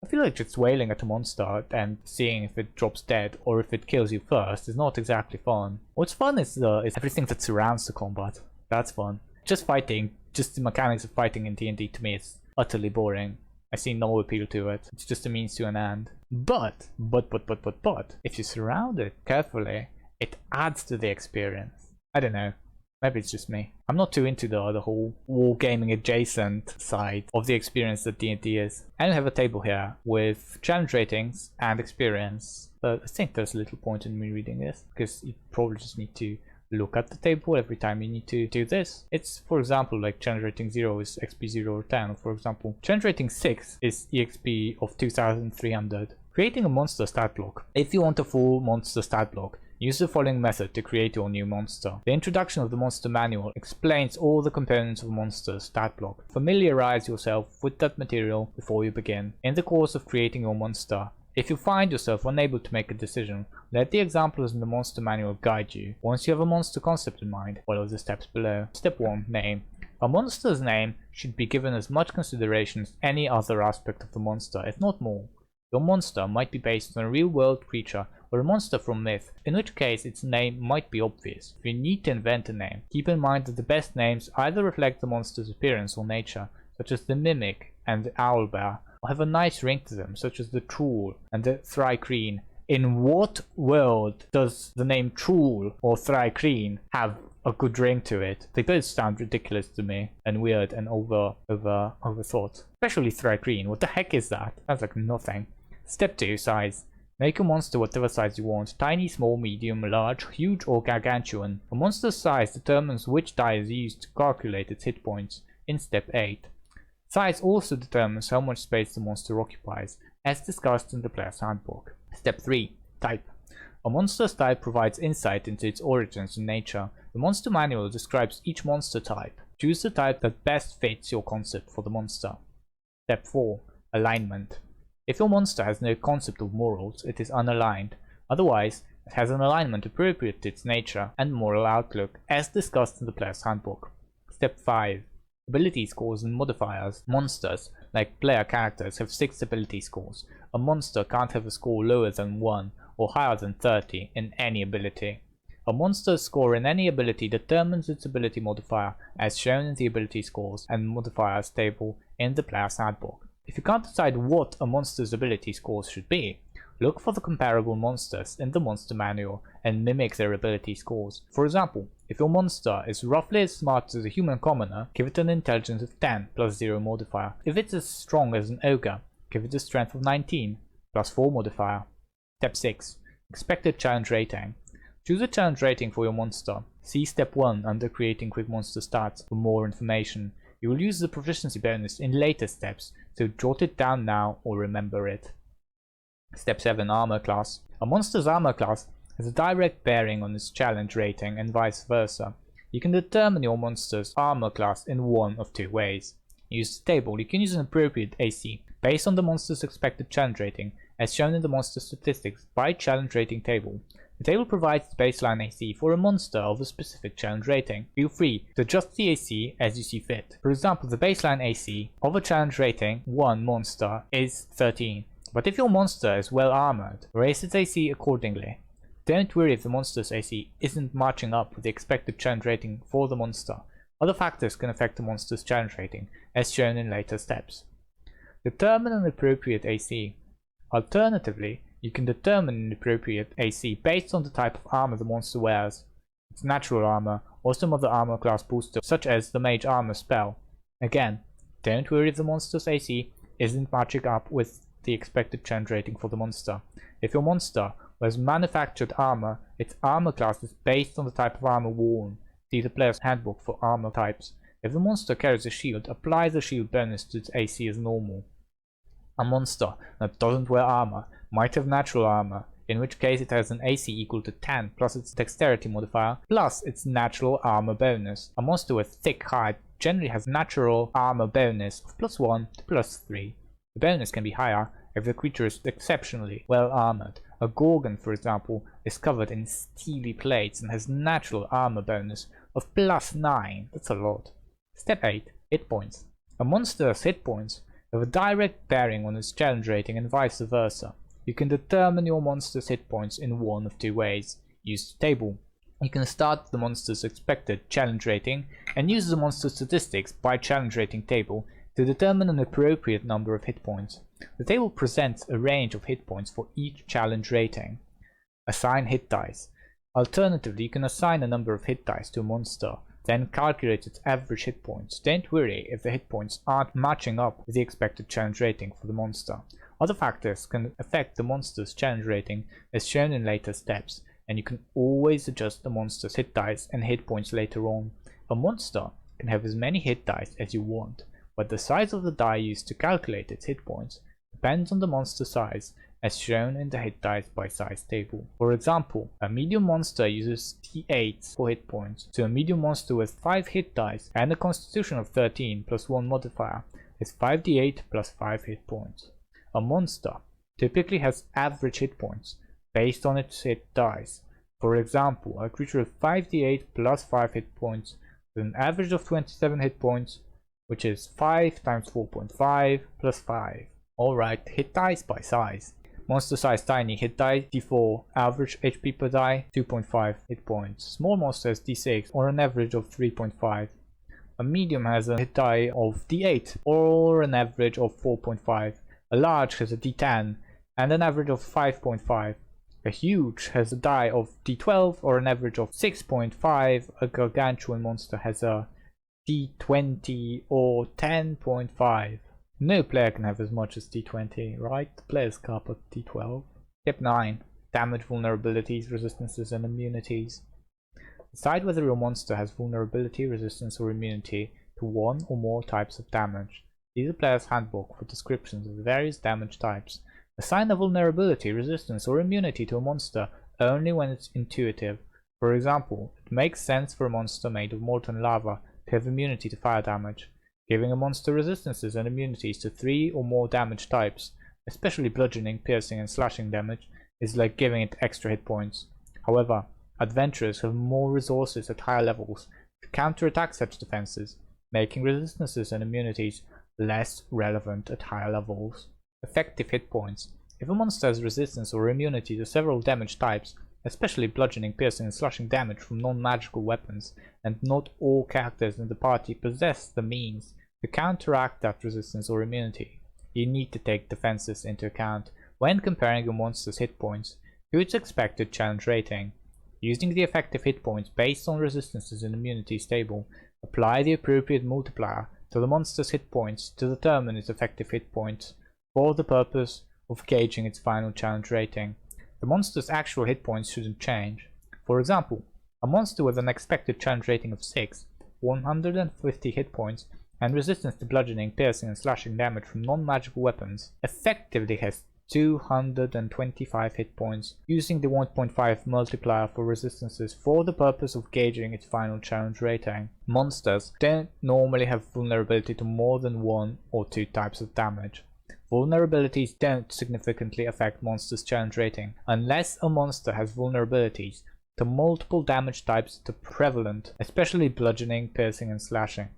I feel like just wailing at a monster and seeing if it drops dead or if it kills you first is not exactly fun. What's fun is everything that surrounds the combat. That's fun. Just fighting, just the mechanics of fighting in D&D to me is utterly boring. I see no appeal to it. It's just a means to an end. But, if you surround it carefully, it adds to the experience. I don't know. Maybe it's just me. I'm not too into the whole wargaming adjacent side of the experience that D&D is. I have a table here with challenge ratings and experience. But I think there's a little point in me reading this because you probably just need to look at the table every time you need to do this. It's, for example, like challenge rating 0 is XP 0 or 10. For example, challenge rating 6 is EXP of 2300. Creating a monster stat block. If you want a full monster stat block, use the following method to create your new monster. The introduction of the monster manual explains all the components of a monster's stat block. Familiarize yourself with that material before you begin. In the course of creating your monster, if you find yourself unable to make a decision, let the examples in the monster manual guide you. Once you have a monster concept in mind, follow the steps below. Step 1. Name. A monster's name should be given as much consideration as any other aspect of the monster, if not more. Your monster might be based on a real-world creature or a monster from myth, in which case its name might be obvious. If you need to invent a name, keep in mind that the best names either reflect the monster's appearance or nature, such as the Mimic and the Owlbear, or have a nice ring to them, such as the Troll and the Thrycreen. In what world does the name Troll or Thrycreen have a good ring to it? They both sound ridiculous to me and weird and overthought. Especially Thrycreen. What the heck is that? Sounds like nothing. Step 2. Size. Make a monster whatever size you want. Tiny, small, medium, large, huge or gargantuan. A monster's size determines which die is used to calculate its hit points in Step 8. Size also determines how much space the monster occupies, as discussed in the player's handbook. Step 3. Type. A monster's type provides insight into its origins and nature. The monster manual describes each monster type. Choose the type that best fits your concept for the monster. Step 4. Alignment. If your monster has no concept of morals, it is unaligned. Otherwise, it has an alignment appropriate to its nature and moral outlook, as discussed in the player's handbook. Step 5. Ability scores and modifiers. Monsters, like player characters, have 6 ability scores. A monster can't have a score lower than 1 or higher than 30 in any ability. A monster's score in any ability determines its ability modifier, as shown in the ability scores and modifiers table in the player's handbook. If you can't decide what a monster's ability scores should be, look for the comparable monsters in the monster manual and mimic their ability scores. For example, if your monster is roughly as smart as a human commoner, give it an intelligence of 10 plus 0 modifier. If it's as strong as an ogre, give it a strength of 19 plus 4 modifier. Step 6. Expected challenge rating. Choose a challenge rating for your monster. See Step 1 under Creating Quick Monster Stats for more information. You will use the proficiency bonus in later steps, so jot it down now or remember it. Step 7. Armor class. A monster's armor class has a direct bearing on its challenge rating and vice versa. You can determine your monster's armor class in one of 2 ways. Use the table. You can use an appropriate AC based on the monster's expected challenge rating, as shown in the monster statistics by challenge rating table. The table provides the baseline AC for a monster of a specific challenge rating. Feel free to adjust the AC as you see fit. For example, the baseline AC of a challenge rating 1 monster is 13, but if your monster is well armored, raise its AC accordingly. Don't worry if the monster's AC isn't matching up with the expected challenge rating for the monster. Other factors can affect the monster's challenge rating, as shown in later steps. Determine an appropriate AC. Alternatively, you can determine an appropriate AC based on the type of armor the monster wears, its natural armor, or some other armor class booster, such as the mage armor spell. Again, don't worry if the monster's AC isn't matching up with the expected challenge rating for the monster. If your monster wears manufactured armor, its armor class is based on the type of armor worn. See the player's handbook for armor types. If the monster carries a shield, apply the shield bonus to its AC as normal. A monster that doesn't wear armor might have natural armor, in which case it has an AC equal to 10 plus its dexterity modifier plus its natural armor bonus. A monster with thick hide generally has natural armor bonus of +1 to +3. The bonus can be higher if the creature is exceptionally well armored. A gorgon, for example, is covered in steely plates and has natural armor bonus of +9. That's a lot. Step 8. Hit points. A monster's hit points have a direct bearing on its challenge rating and vice versa. You can determine your monster's hit points in one of 2 ways. Use the table. You can start the monster's expected challenge rating and use the monster's statistics by challenge rating table to determine an appropriate number of hit points. The table presents a range of hit points for each challenge rating. Assign hit dice. Alternatively, you can assign a number of hit dice to a monster, then calculate its average hit points. Don't worry if the hit points aren't matching up with the expected challenge rating for the monster. Other factors can affect the monster's challenge rating, as shown in later steps, and you can always adjust the monster's hit dice and hit points later on. A monster can have as many hit dice as you want, but the size of the die used to calculate its hit points depends on the monster size, as shown in the hit dice by size table. For example, a medium monster uses d8 for hit points, so a medium monster with 5 hit dice and a constitution of 13 plus 1 modifier is 5d8 plus 5 hit points. A monster typically has average hit points based on its hit dice. For example, a creature with 5d8 plus 5 hit points with an average of 27 hit points, which is 5 times 4.5 plus 5. Alright, hit dice by size. Monster size tiny hit die d4, average HP per die 2.5 hit points. Small monster has d6 or an average of 3.5. A medium has a hit die of d8 or an average of 4.5. A large has a d10 and an average of 5.5. A huge has a die of d12 or an average of 6.5. A gargantuan monster has a d20 or 10.5. No player can have as much as d20, right? The player's cap at d12. Step 9. Damage vulnerabilities, resistances and immunities. Decide whether your monster has vulnerability, resistance or immunity to one or more types of damage. See the player's handbook for descriptions of the various damage types. Assign a vulnerability, resistance or immunity to a monster only when it's intuitive. For example, it makes sense for a monster made of molten lava to have immunity to fire damage. Giving a monster resistances and immunities to 3 or more damage types, especially bludgeoning, piercing and slashing damage, is like giving it extra hit points. However, adventurers have more resources at higher levels to counterattack such defenses, making resistances and immunities less relevant at higher levels. Effective hit points. If a monster has resistance or immunity to several damage types, especially bludgeoning, piercing and slashing damage from non-magical weapons, and not all characters in the party possess the means to counteract that resistance or immunity, you need to take defenses into account when comparing your monster's hit points to its expected challenge rating. Using the effective hit points based on resistances and immunities table, apply the appropriate multiplier to the monster's hit points to determine its effective hit points for the purpose of gauging its final challenge rating. The monster's actual hit points shouldn't change. For example, a monster with an expected challenge rating of 6, 150 hit points, and resistance to bludgeoning, piercing and slashing damage from non-magical weapons effectively has 225 hit points, using the 1.5 multiplier for resistances for the purpose of gauging its final challenge rating. Monsters don't normally have vulnerability to more than 1 or 2 types of damage. Vulnerabilities don't significantly affect monsters' challenge rating unless a monster has vulnerabilities to multiple damage types that are prevalent, especially bludgeoning, piercing and slashing.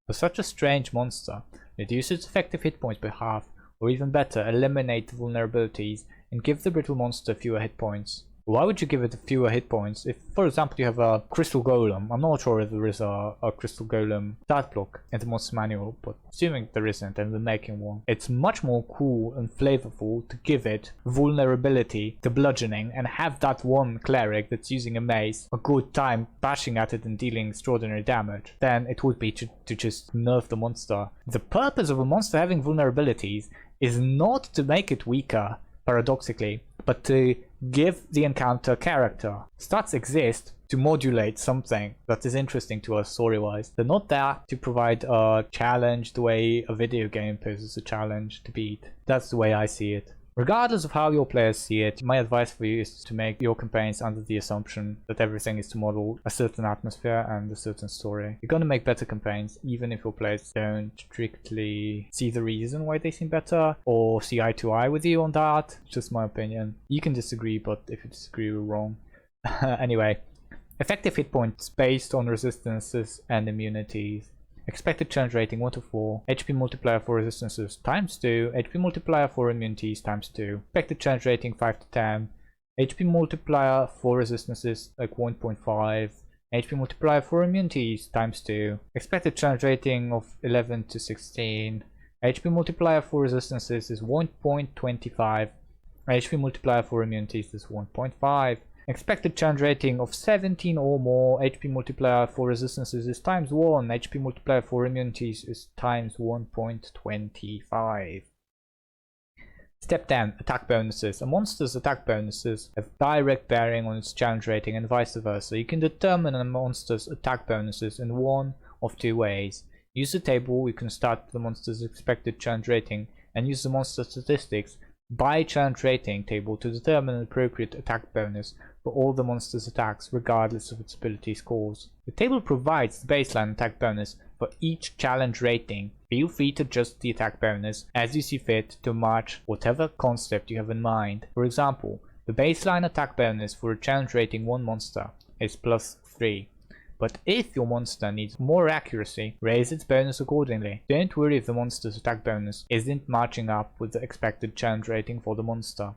For such a strange monster, reduce its effective hit points by half, or even better, eliminate the vulnerabilities and give the brittle monster fewer hit points. Why would you give it fewer hit points? If, for example, you have a crystal golem, I'm not sure if there is a crystal golem stat block in the monster manual, but assuming there isn't and we're making one, it's much more cool and flavorful to give it vulnerability to bludgeoning and have that one cleric that's using a mace a good time bashing at it and dealing extraordinary damage than it would be to just nerf the monster. The purpose of a monster having vulnerabilities is not to make it weaker, paradoxically, but to give the encounter character. Stats exist to modulate something that is interesting to us story-wise. They're not there to provide a challenge the way a video game poses a challenge to beat. That's the way I see it. Regardless of how your players see it, my advice for you is to make your campaigns under the assumption that everything is to model a certain atmosphere and a certain story. You're gonna make better campaigns even if your players don't strictly see the reason why they seem better or see eye to eye with you on that. It's just my opinion. You can disagree, but if you disagree, you're wrong. Anyway, effective hit points based on resistances and immunities. Expected challenge rating 1 to 4, HP multiplier for resistances times 2, HP multiplier for immunities times 2, expected challenge rating 5 to 10, HP multiplier for resistances like 1.5, HP multiplier for immunities times 2, expected challenge rating of 11 to 16, HP multiplier for resistances is 1.25, HP multiplier for immunities is 1.5. Expected challenge rating of 17 or more, HP multiplier for resistances is times 1, HP multiplier for immunities is times 1.25. Step 10. Attack bonuses. A monster's attack bonuses have direct bearing on its challenge rating and vice versa. You can determine a monster's attack bonuses in one of two ways. Use the table, you can start with the monster's expected challenge rating and use the monster statistics by challenge rating table to determine an appropriate attack bonus for all the monster's attacks regardless of its ability scores. The table provides the baseline attack bonus for each challenge rating. Feel free to adjust the attack bonus as you see fit to match whatever concept you have in mind. For example, the baseline attack bonus for a challenge rating 1 monster is +3. But if your monster needs more accuracy, raise its bonus accordingly. Don't worry if the monster's attack bonus isn't matching up with the expected challenge rating for the monster.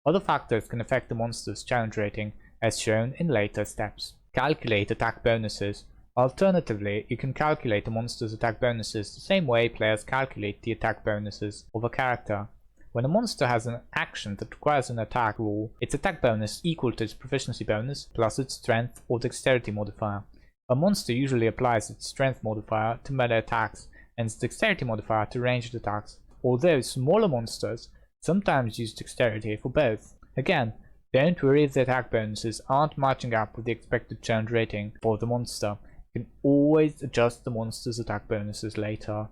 Other factors can affect the monster's challenge rating as shown in later steps. Calculate attack bonuses. Alternatively, you can calculate a monster's attack bonuses the same way players calculate the attack bonuses of a character. When a monster has an action that requires an attack roll, its attack bonus is equal to its proficiency bonus plus its strength or dexterity modifier. A monster usually applies its strength modifier to melee attacks and its dexterity modifier to ranged attacks, although smaller monsters sometimes use dexterity for both. Again, don't worry if the attack bonuses aren't matching up with the expected challenge rating for the monster. You can always adjust the monster's attack bonuses later.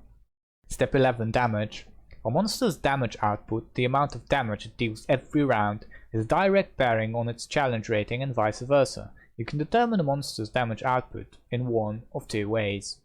Step 11. Damage. A monster's damage output, the amount of damage it deals every round, has direct bearing on its challenge rating and vice versa. You can determine a monster's damage output in one of two ways.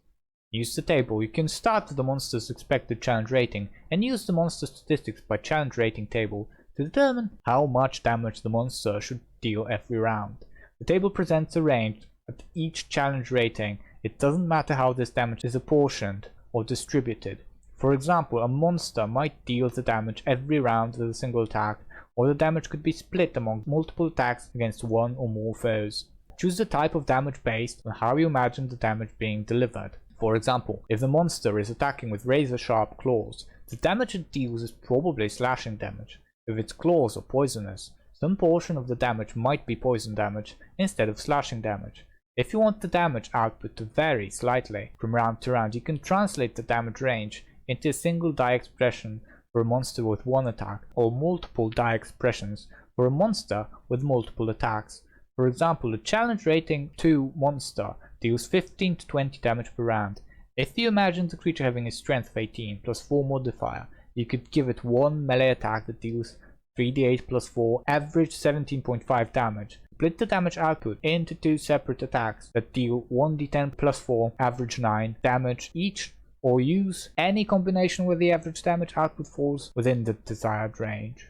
Use the table. You can start with the monster's expected challenge rating and use the monster statistics by challenge rating table to determine how much damage the monster should deal every round. The table presents a range at each challenge rating. It doesn't matter how this damage is apportioned or distributed. For example, a monster might deal the damage every round with a single attack, or the damage could be split among multiple attacks against one or more foes. Choose the type of damage based on how you imagine the damage being delivered. For example, if the monster is attacking with razor-sharp claws, the damage it deals is probably slashing damage. If its claws are poisonous, some portion of the damage might be poison damage instead of slashing damage. If you want the damage output to vary slightly from round to round, you can translate the damage range into a single die expression for a monster with one attack, or multiple die expressions for a monster with multiple attacks. For example, a challenge rating 2 monster deals 15 to 20 damage per round. If you imagine the creature having a strength of 18 plus 4 modifier, you could give it one melee attack that deals 3d8 plus 4, average 17.5 damage. Split the damage output into 2 separate attacks that deal 1d10 plus 4, average 9 damage each, or use any combination where the average damage output falls within the desired range.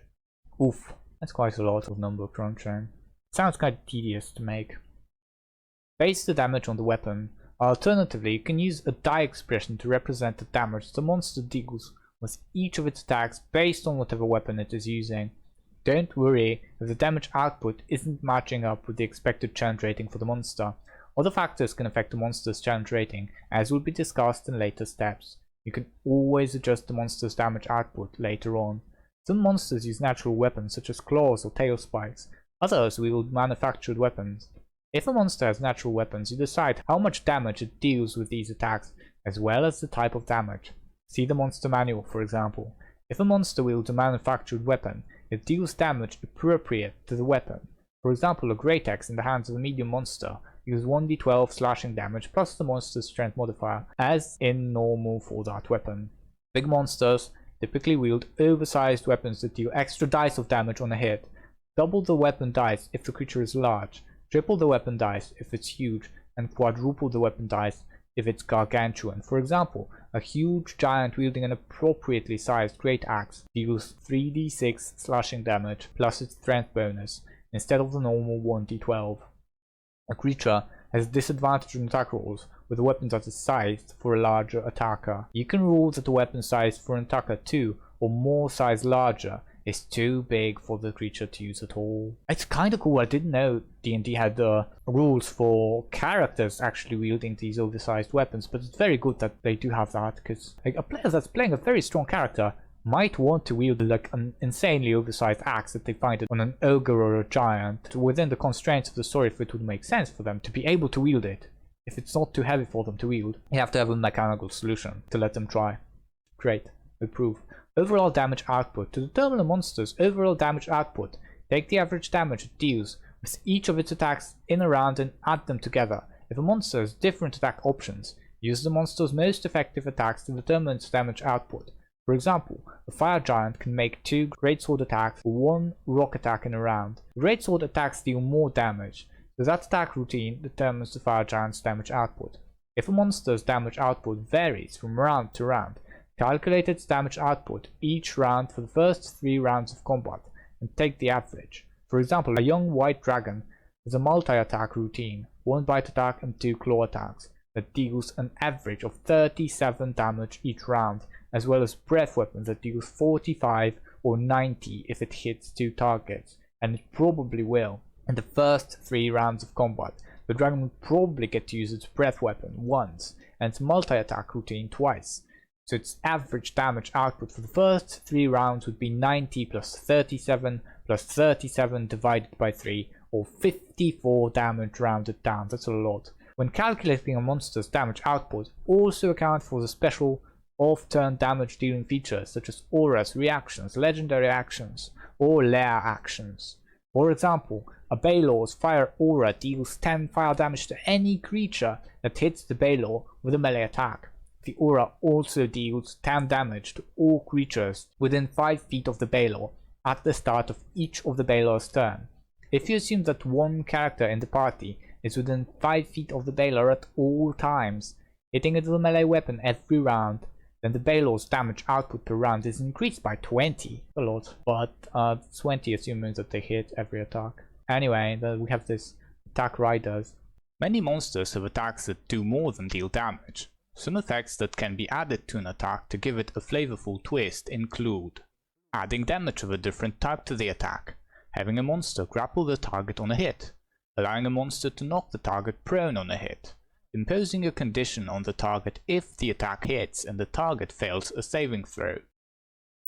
Oof, that's quite a lot of number crunching. Sounds kind of tedious to make. Base the damage on the weapon. Alternatively, you can use a die expression to represent the damage the monster deals with each of its attacks based on whatever weapon it is using. Don't worry if the damage output isn't matching up with the expected challenge rating for the monster. Other factors can affect the monster's challenge rating, as will be discussed in later steps. You can always adjust the monster's damage output later on. Some monsters use natural weapons such as claws or tail spikes. Others wield manufactured weapons. If a monster has natural weapons, you decide how much damage it deals with these attacks, as well as the type of damage. See the monster manual, for example. If a monster wields a manufactured weapon, it deals damage appropriate to the weapon. For example, a great axe in the hands of a medium monster deals 1d12 slashing damage plus the monster's strength modifier, as in normal for that weapon. Big monsters typically wield oversized weapons that deal extra dice of damage on a hit. Double the weapon dice if the creature is large, triple the weapon dice if it's huge, and quadruple the weapon dice if it's gargantuan. For example, a huge giant wielding an appropriately sized great axe deals 3d6 slashing damage plus its strength bonus, instead of the normal 1d12. A creature has disadvantage on attack rolls with a weapon that is sized for a larger attacker. You can rule that the weapon size for an attacker 2 or more size larger is too big for the creature to use at all. It's kinda cool. I didn't know D&D had rules for characters actually wielding these oversized weapons, but it's very good that they do have that, because like, a player that's playing a very strong character might want to wield like an insanely oversized axe that they find it on an ogre or a giant, within the constraints of the story, if it would make sense for them to be able to wield it. If it's not too heavy for them to wield, you have to have a mechanical solution to let them try. Great, approve. Overall damage output. To determine a monster's overall damage output, take the average damage it deals with each of its attacks in a round and add them together. If a monster has different attack options, use the monster's most effective attacks to determine its damage output. For example, a fire giant can make 2 greatsword attacks or 1 rock attack in a round. Greatsword attacks deal more damage, so that attack routine determines the fire giant's damage output. If a monster's damage output varies from round to round, calculate its damage output each round for the first 3 rounds of combat and take the average. For example, a young white dragon has a multi-attack routine, 1 bite attack and 2 claw attacks, that deals an average of 37 damage each round, as well as breath weapons that deals 45 or 90 if it hits 2 targets, and it probably will. In the first 3 rounds of combat, the dragon will probably get to use its breath weapon once, and its multi-attack routine twice. So its average damage output for the first 3 rounds would be 90 plus 37 plus 37 divided by 3, or 54 damage rounded down. That's a lot. When calculating a monster's damage output, also account for the special off-turn damage dealing features such as auras, reactions, legendary actions, or lair actions. For example, a Balor's fire aura deals 10 fire damage to any creature that hits the Balor with a melee attack. The aura also deals 10 damage to all creatures within 5 feet of the Balor at the start of each of the Balor's turn. If you assume that one character in the party is within 5 feet of the Balor at all times, hitting it with a melee weapon every round. Then the Balor's damage output per round is increased by 20. A lot, but 20 assuming that they hit every attack. Anyway, we have this attack riders. Many monsters have attacks that do more than deal damage. Some effects that can be added to an attack to give it a flavorful twist include adding damage of a different type to the attack, having a monster grapple the target on a hit, allowing a monster to knock the target prone on a hit, imposing a condition on the target if the attack hits and the target fails a saving throw.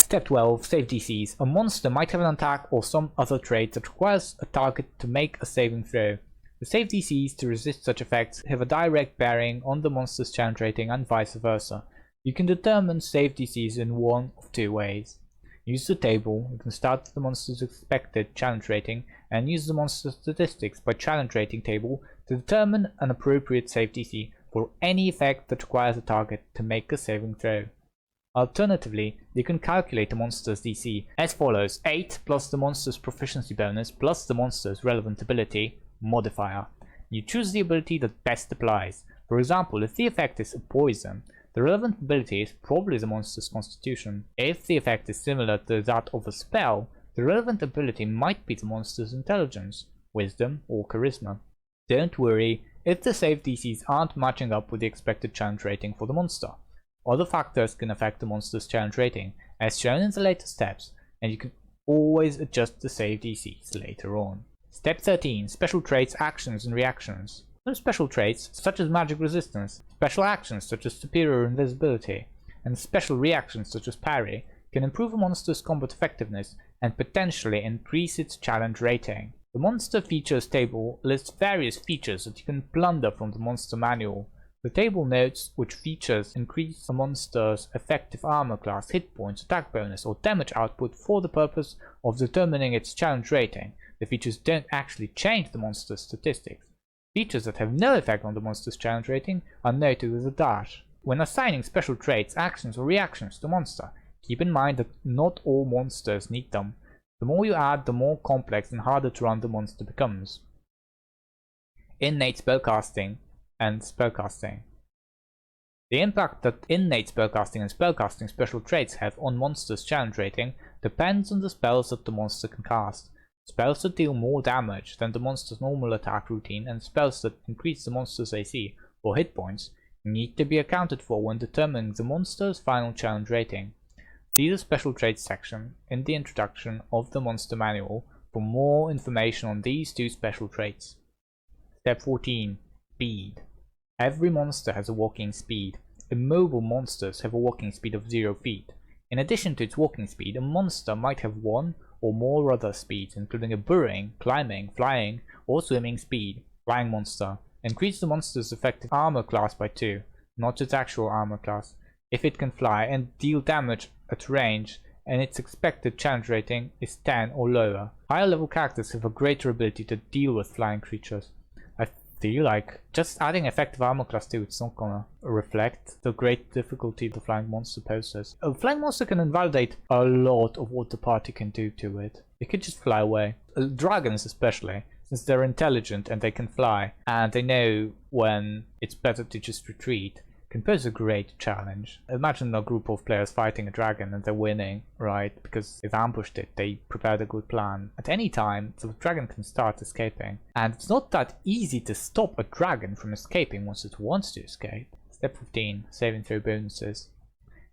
Step 12. Save DCs. A monster might have an attack or some other trait that requires a target to make a saving throw. The save DCs to resist such effects have a direct bearing on the monster's challenge rating and vice versa. You can determine save DCs in one of two ways. Use the table. You can start with the monster's expected challenge rating and use the monster's statistics by challenge rating table to determine an appropriate save DC for any effect that requires a target to make a saving throw. Alternatively, you can calculate the monster's DC as follows: 8 plus the monster's proficiency bonus plus the monster's relevant ability modifier. You choose the ability that best applies. For example, if the effect is a poison, the relevant ability is probably the monster's constitution. If the effect is similar to that of a spell, the relevant ability might be the monster's intelligence, wisdom, or charisma. Don't worry if the save DCs aren't matching up with the expected challenge rating for the monster. Other factors can affect the monster's challenge rating, as shown in the later steps, and you can always adjust the save DCs later on. Step 13. Special traits, actions, and reactions. Some special traits, such as magic resistance, special actions such as superior invisibility, and special reactions such as parry, can improve a monster's combat effectiveness and potentially increase its challenge rating. The monster features table lists various features that you can plunder from the monster manual. The table notes which features increase a monster's effective armor class, hit points, attack bonus, or damage output for the purpose of determining its challenge rating. The features don't actually change the monster's statistics. Features that have no effect on the monster's challenge rating are noted with a dash. When assigning special traits, actions, or reactions to monster, keep in mind that not all monsters need them. The more you add, the more complex and harder to run the monster becomes. Innate spellcasting and spellcasting. The impact that innate spellcasting and spellcasting special traits have on monster's challenge rating depends on the spells that the monster can cast. Spells that deal more damage than the monster's normal attack routine and spells that increase the monster's AC or hit points need to be accounted for when determining the monster's final challenge rating. See the special traits section in the introduction of the monster manual for more information on these two special traits. Step 14. Speed. Every monster has a walking speed. Immobile monsters have a walking speed of 0 feet. In addition to its walking speed, a monster might have one or more other speeds, including a burrowing, climbing, flying, or swimming speed. Flying monster. Increase the monster's effective armor class by 2, not its actual armor class, if it can fly, and deal damage at range, and its expected challenge rating is 10 or lower. Higher level characters have a greater ability to deal with flying creatures. I feel like just adding effective armor class 2, it's not gonna reflect the great difficulty the flying monster poses. A flying monster can invalidate a lot of what the party can do to it. It could just fly away. Dragons especially, since they're intelligent and they can fly, and they know when it's better to just retreat, can pose a great challenge. Imagine a group of players fighting a dragon and they're winning, right? Because they've ambushed it, they prepared a good plan. At any time, the dragon can start escaping. And it's not that easy to stop a dragon from escaping once it wants to escape. Step 15. Saving throw bonuses.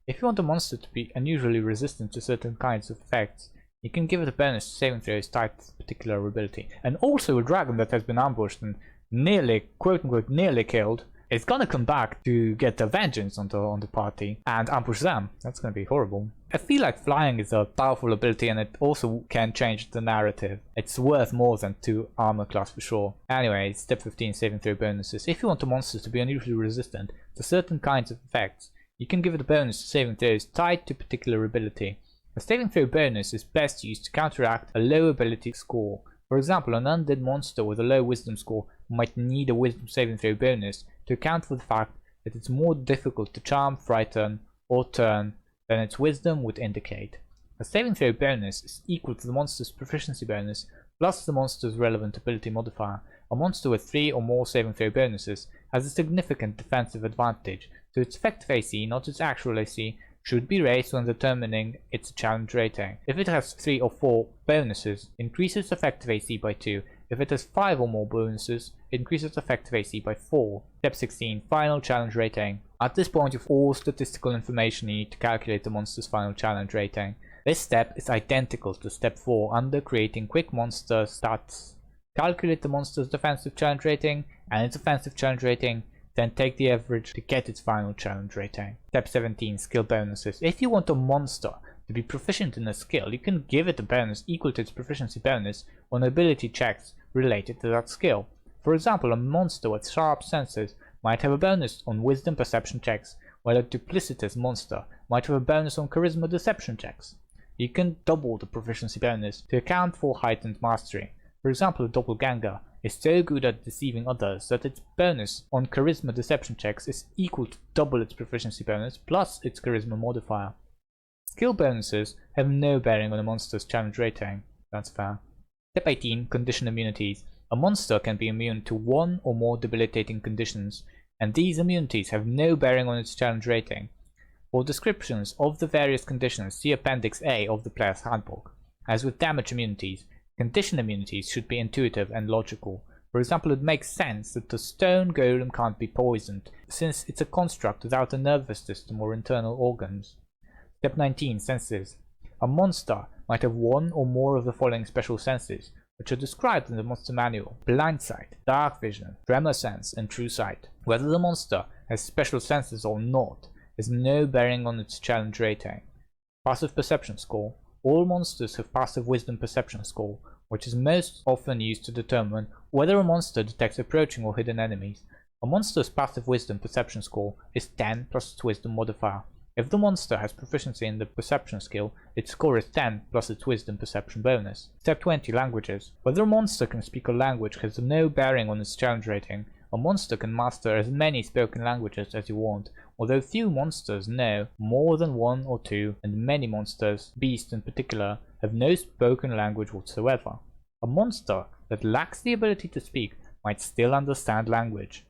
If you want a monster to be unusually resistant to certain kinds of effects, you can give it a bonus to saving throws tied to a particular ability. And also a dragon that has been ambushed and nearly, quote-unquote, nearly killed, is gonna come back to get a vengeance on the party and ambush them. That's gonna be horrible. I feel like flying is a powerful ability and it also can change the narrative. It's worth more than 2 armor class for sure. Anyway, step 15, saving throw bonuses. If you want a monster to be unusually resistant to certain kinds of effects, you can give it a bonus to saving throws tied to a particular ability. A saving throw bonus is best used to counteract a low ability score. For example, an undead monster with a low wisdom score might need a wisdom saving throw bonus to account for the fact that it's more difficult to charm, frighten, or turn than its wisdom would indicate. A saving throw bonus is equal to the monster's proficiency bonus plus the monster's relevant ability modifier. A monster with 3 or more saving throw bonuses has a significant defensive advantage, so its effective AC, not its actual AC, should be raised when determining its challenge rating. If it has 3 or 4 bonuses, increase its effective AC by 2. If it has 5 or more bonuses, increase its effective AC by 4. Step 16. Final challenge rating. At this point you have all statistical information you need to calculate the monster's final challenge rating. This step is identical to step 4 under creating quick monster stats. Calculate the monster's defensive challenge rating and its offensive challenge rating, then take the average to get its final challenge rating. Step 17. Skill bonuses. If you want a monster to be proficient in a skill, you can give it a bonus equal to its proficiency bonus on ability checks related to that skill. For example, a monster with sharp senses might have a bonus on wisdom perception checks, while a duplicitous monster might have a bonus on charisma deception checks. You can double the proficiency bonus to account for heightened mastery. For example, a doppelganger is so good at deceiving others that its bonus on charisma deception checks is equal to double its proficiency bonus plus its charisma modifier. Skill bonuses have no bearing on a monster's challenge rating. That's fair. Step 18. Condition immunities. A monster can be immune to 1 or more debilitating conditions, and these immunities have no bearing on its challenge rating. For descriptions of the various conditions, see Appendix A of the player's handbook. As with damage immunities, condition immunities should be intuitive and logical. For example, it makes sense that the stone golem can't be poisoned, since it's a construct without a nervous system or internal organs. Step 19. Senses. A monster might have 1 or more of the following special senses, which are described in the monster manual: blind sight, dark vision, tremor sense, and true sight. Whether the monster has special senses or not has no bearing on its challenge rating. Passive perception score. All monsters have passive wisdom perception score, which is most often used to determine whether a monster detects approaching or hidden enemies. A monster's passive wisdom perception score is 10 plus its wisdom modifier. If the monster has proficiency in the perception skill, its score is 10 plus its wisdom perception bonus. Step 20. Languages. Whether a monster can speak a language has no bearing on its challenge rating. A monster can master as many spoken languages as you want, although few monsters know more than 1 or 2, and many monsters, beasts in particular, have no spoken language whatsoever. A monster that lacks the ability to speak might still understand language.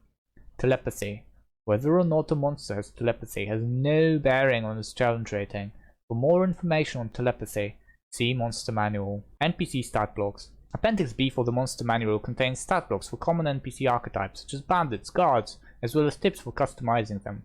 Telepathy. Whether or not a monster has telepathy has no bearing on its challenge rating. For more information on telepathy, see Monster Manual. NPC stat blocks. Appendix B for the Monster Manual contains stat blocks for common NPC archetypes such as bandits, guards, as well as tips for customizing them.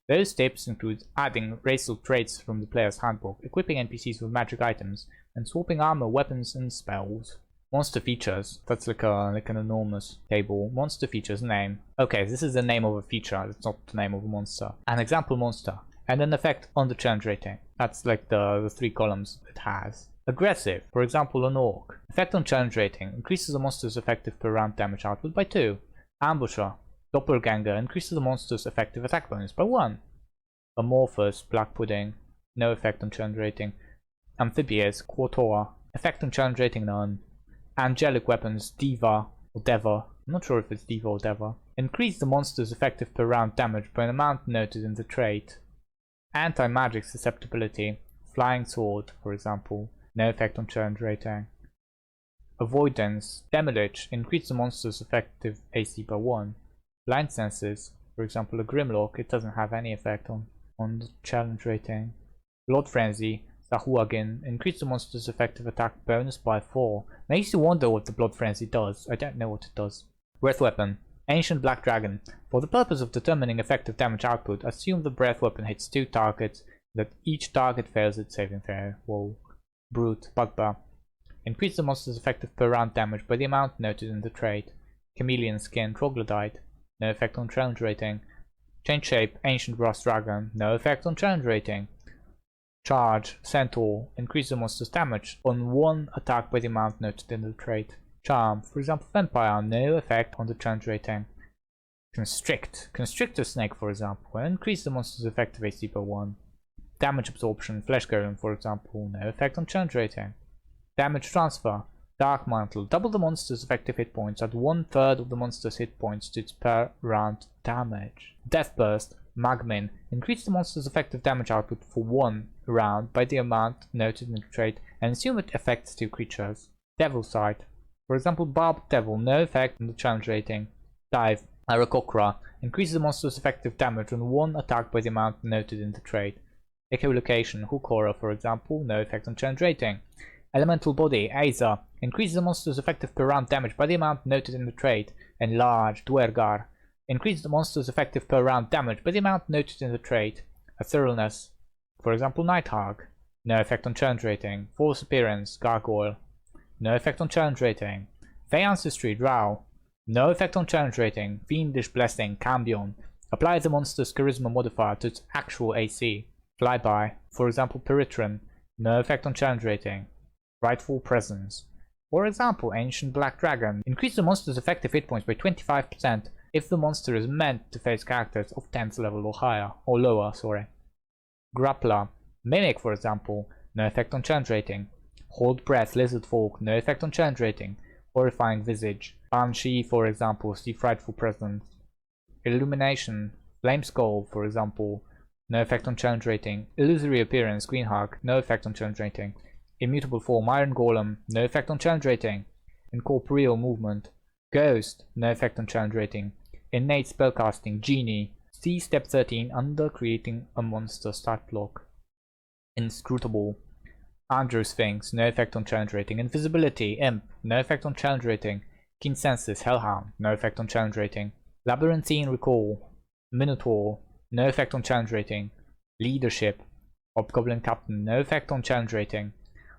Those tips include adding racial traits from the player's handbook, equipping NPCs with magic items, and swapping armor, weapons, and spells. Monster features. That's like an enormous table. Monster features name. Okay, this is the name of a feature. It's not the name of a monster. An example monster. And an effect on the challenge rating. That's like the 3 columns it has. Aggressive. For example, an orc. Effect on challenge rating. Increases the monster's effective per round damage output by 2. Ambusher. Doppelganger. Increases the monster's effective attack bonus by 1. Amorphous. Black pudding. No effect on challenge rating. Amphibious. Quatora. Effect on challenge rating none. Angelic weapons, Diva or Deva. I'm not sure if it's Diva or Deva. Increase the monster's effective per round damage by an amount noted in the trait. Anti-magic susceptibility, Flying Sword, for example. No effect on challenge rating. Avoidance, Demolish. Increase the monster's effective AC by 1. Blind senses, for example a Grimlock. It doesn't have any effect on the challenge rating. Blood Frenzy, Sahuagin. Increase the monster's effective attack bonus by 4. Makes you wonder what the Blood Frenzy does. I don't know what it does. Breath Weapon. Ancient Black Dragon. For the purpose of determining effective damage output, assume the Breath Weapon hits 2 targets, that each target fails its saving throw. Whoa. Brute. Bugbear. Increase the monster's effective per round damage by the amount noted in the trait. Chameleon Skin. Troglodyte. No effect on challenge rating. Change Shape. Ancient Brass Dragon. No effect on challenge rating. Charge, Centaur. Increase the monster's damage on 1 attack by the amount noted in the trait. Charm, for example Vampire. No effect on the challenge rating. Constrict, Constrictor Snake, for example. Increase the monster's effective AC by 1. Damage Absorption, Flesh Golem, for example. No effect on challenge rating. Damage Transfer, Dark Mantle. Double the monster's effective hit points. Add 1/3 of the monster's hit points to its per round damage. Death Burst, Magmin. Increase the monster's effective damage output for 1 round by the amount noted in the trait, and assume it affects 2 creatures. Devil Sight. For example, Barbed Devil. No effect on the challenge rating. Dive. Aarakocra increases the monster's effective damage on one attack by the amount noted in the trait. Echolocation, Hookora for example, no effect on challenge rating. Elemental Body, Aiza, increases the monster's effective per round damage by the amount noted in the trait. Enlarge, Duergar, increases the monster's effective per round damage by the amount noted in the trait. Etherealness, for example Nighthawk, no effect on challenge rating. False Appearance, Gargoyle, no effect on challenge rating. Fey Ancestry, Drow, no effect on challenge rating. Fiendish Blessing, Cambion, apply the monster's charisma modifier to its actual AC. Flyby, for example Peritron, no effect on challenge rating. Rightful Presence, for example Ancient Black Dragon, increase the monster's effective hit points by 25% if the monster is meant to face characters of 10th level or higher, or lower, Grappler, Mimic for example, no effect on challenge rating. Hold Breath, Lizard Folk, no effect on challenge rating. Horrifying Visage, Banshee for example, see Frightful Presence. Illumination, Flame Skull for example, no effect on challenge rating. Illusory Appearance, Greenhawk, no effect on challenge rating. Immutable Form, Iron Golem, no effect on challenge rating. Incorporeal Movement, Ghost, no effect on challenge rating. Innate Spellcasting, Genie, see Step 13 under creating a monster stat block. Inscrutable, Andrew Sphinx, no effect on challenge rating. Invisibility, Imp, no effect on challenge rating. Keen Senses, Hellhound, no effect on challenge rating. Labyrinthine Recall, Minotaur, no effect on challenge rating. Leadership, Hobgoblin Captain, no effect on challenge rating.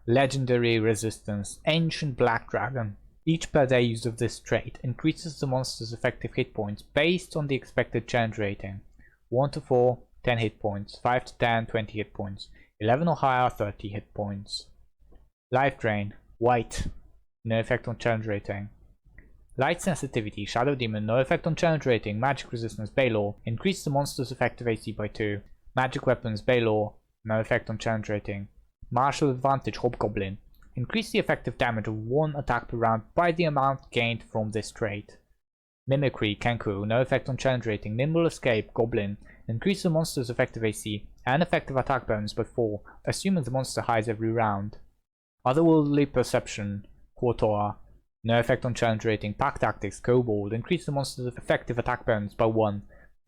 Legendary Resistance, Ancient Black Dragon. Each per day use of this trait increases the monster's effective hit points based on the expected challenge rating. 1 to 4, 10 hit points. 5 to 10, 20 hit points. 11 or higher, 30 hit points. Life Drain, White, no effect on challenge rating. Light Sensitivity, Shadow Demon, no effect on challenge rating. Magic Resistance, Baylor, increase the monster's effective AC by 2. Magic Weapons, Baylor, no effect on challenge rating. Martial Advantage, Hobgoblin, increase the effective damage of one attack per round by the amount gained from this trait. Mimicry, Kenku, no effect on challenge rating. Nimble Escape, Goblin, increase the monster's effective AC and effective attack bonus by 4, assuming the monster hides every round. Otherworldly Perception, Quatora, no effect on challenge rating. Pack Tactics, Kobold, increase the monster's effective attack bonus by 1.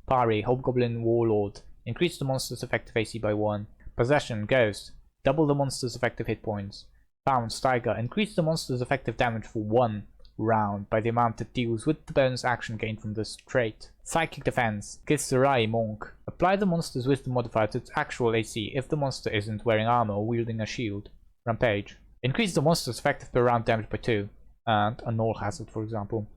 Pari, Hobgoblin Warlord, increase the monster's effective AC by 1. Possession, Ghost, double the monster's effective hit points. Pounce, Tiger, increase the monster's effective damage for 1 round by the amount it deals with the bonus action gained from this trait. Psychic Defense, Githzerai Monk, apply the monster's wisdom modifier to its actual AC if the monster isn't wearing armor or wielding a shield. Rampage, increase the monster's effective per round damage by 2, and a null hazard for example.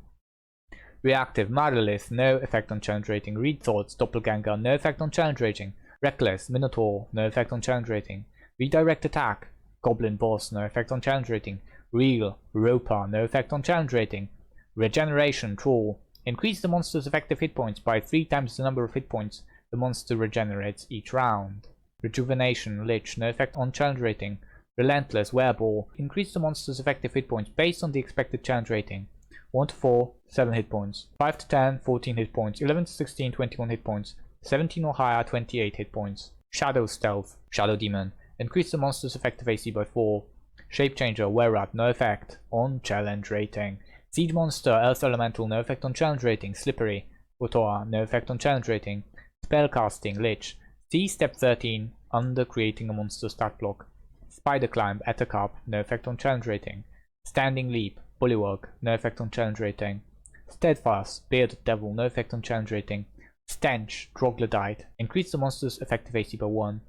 Reactive, Marilith, no effect on challenge rating. Read Thoughts, Doppelganger, no effect on challenge rating. Reckless, Minotaur, no effect on challenge rating. Redirect Attack, Goblin Boss, no effect on challenge rating. Reel, Roper, no effect on challenge rating. Regeneration, Troll, increase the monster's effective hit points by 3 times the number of hit points the monster regenerates each round. Rejuvenation, Lich, no effect on challenge rating. Relentless, Wereball, increase the monster's effective hit points based on the expected challenge rating. 1 to 4, 7 hit points. 5 to 10, 14 hit points. 11 to 16, 21 hit points. 17 or higher, 28 hit points. Shadow Stealth, Shadow Demon, increase the monster's effective AC by 4. Shape Changer, Wererat, no effect on challenge rating. Siege Monster, Earth Elemental, no effect on challenge rating. Slippery, Kotoa, no effect on challenge rating. Spellcasting, Lich, see Step 13 under creating a monster stat block. Spider Climb, Ettercarp, no effect on challenge rating. Standing Leap, Bullywug, no effect on challenge rating. Steadfast, Bearded Devil, no effect on challenge rating. Stench, Troglodyte, increase the monster's effective AC by 1.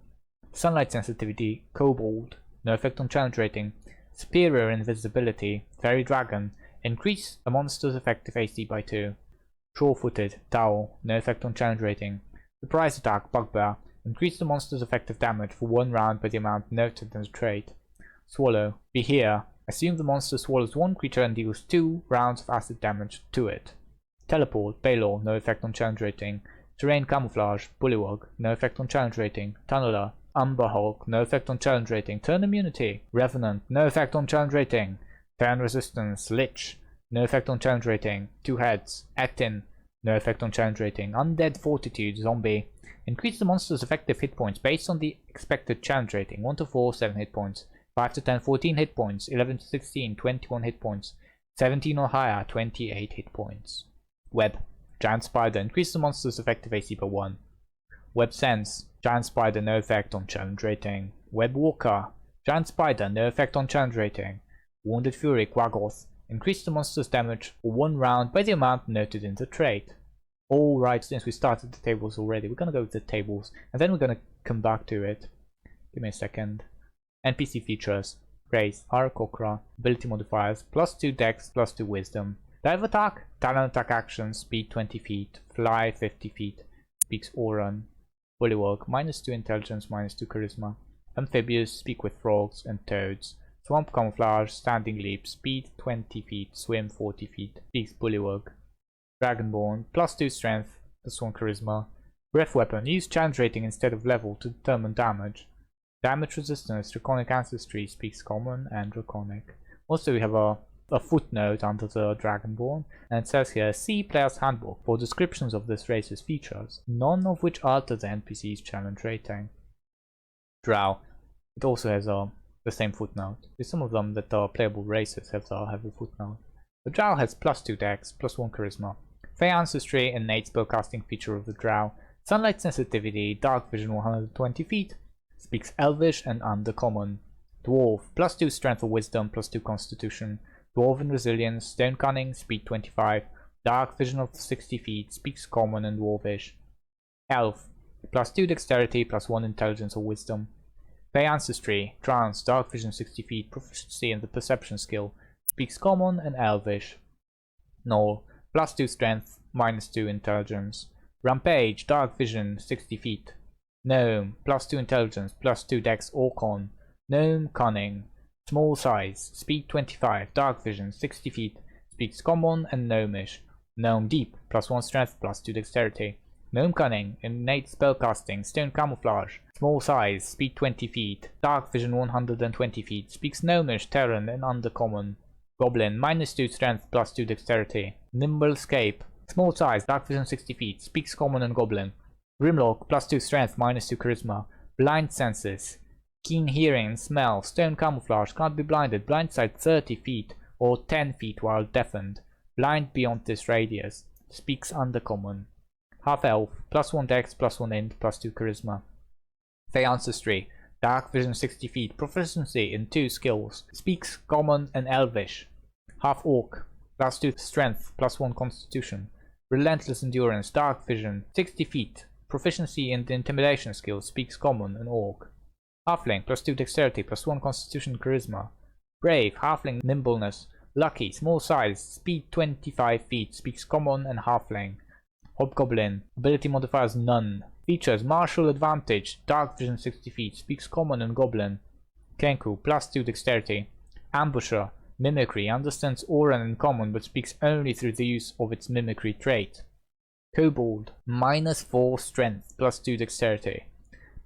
Sunlight Sensitivity, Kobold, no effect on challenge rating. Superior Invisibility, Fairy Dragon, increase a monster's effective AC by 2. Sure-Footed, Towel, no effect on challenge rating. Surprise Attack, Bugbear, increase the monster's effective damage for 1 round by the amount noted in the trait. Swallow, Be Here, assume the monster swallows 1 creature and deals 2 rounds of acid damage to it. Teleport, Baylor, no effect on challenge rating. Terrain Camouflage, Bullywug, no effect on challenge rating. Tunneler, Umber Hulk, no effect on challenge rating. Turn Immunity, Revenant, no effect on challenge rating. Fan Resistance, Lich, no effect on challenge rating. 2 Heads, Actin, no effect on challenge rating. Undead Fortitude, Zombie, increase the monster's effective hit points based on the expected challenge rating. 1 to 4, 7 hit points. 5 to 10, 14 hit points. 11 to 16, 21 hit points. 17 or higher, 28 hit points. Web, Giant Spider, increase the monster's effective AC by 1. Web Sense, Giant Spider, no effect on challenge rating. Web Walker, Giant Spider, no effect on challenge rating. Wounded Fury, Quaggoth, increase the monster's damage for 1 round by the amount noted in the trait. Alright, since we started the tables already, we're gonna go to the tables, and then we're gonna come back to it. Give me a second. NPC features. Grace, Aarakocra, ability modifiers, +2 dex, +2 wisdom. Dive attack, talent attack action, speed 20 feet, fly 50 feet, speaks Oran. Bullywug, -2 intelligence, -2 charisma. Amphibious, speak with frogs and toads. Swamp camouflage, standing leap, speed 20 feet, swim 40 feet, speaks Bullywug. Dragonborn, +2 strength, +1 charisma. Breath weapon, use challenge rating instead of level to determine damage. Damage resistance, Draconic ancestry, speaks common and draconic. Also we have a footnote under the Dragonborn, and it says here, see Player's Handbook for descriptions of this race's features, none of which alter the NPC's challenge rating. Drow, it also has the same footnote. There's some of them that are playable races have a footnote. The Drow has +2 dex, +1 charisma. Fey ancestry, innate spellcasting feature of the Drow. Sunlight sensitivity, dark vision 120 feet. Speaks Elvish and Undercommon. Dwarf, +2 strength or wisdom, +2 constitution. Dwarven resilience, stone cunning, speed 25. Dark vision of 60 feet, speaks common and dwarvish. Elf, +2 dexterity, +1 intelligence or wisdom. Fey ancestry, trance, dark vision 60 feet, proficiency in the perception skill, speaks common and elvish. Gnoll, +2 strength, -2 intelligence. Rampage, dark vision 60 feet. Gnome, +2 intelligence, +2 dex or con. Gnome cunning. Small size, speed 25, dark vision 60 feet, speaks common and gnomish. Gnome deep, +1 strength, +2 dexterity. Gnome cunning, innate spellcasting, stone camouflage. Small size, speed 20 feet, dark vision 120 feet, speaks gnomish, terran and undercommon. Goblin, -2 strength, +2 dexterity. Nimble escape, small size, dark vision 60 feet, speaks common and goblin. Grimlock, +2 strength, -2 charisma. Blind senses, keen hearing and smell, stone camouflage, can't be blinded, blind sight 30 feet or 10 feet while deafened. Blind beyond this radius, speaks undercommon. Half elf, +1 dex, +1 int, +2 charisma. Fey ancestry, dark vision 60 feet, proficiency in 2 skills, speaks common and elvish. Half orc, +2 strength, +1 constitution. Relentless endurance, dark vision 60 feet, proficiency in the intimidation skill, speaks common and orc. Halfling, +2 dexterity, +1 constitution charisma. Brave, halfling nimbleness. Lucky, small size, speed 25 feet, speaks common and halfling. Hobgoblin, ability modifiers none. Features martial advantage, dark vision 60 feet, speaks common and goblin. Kenku, +2 dexterity. Ambusher, mimicry, understands Oran and common but speaks only through the use of its mimicry trait. Kobold, -4 strength, +2 dexterity.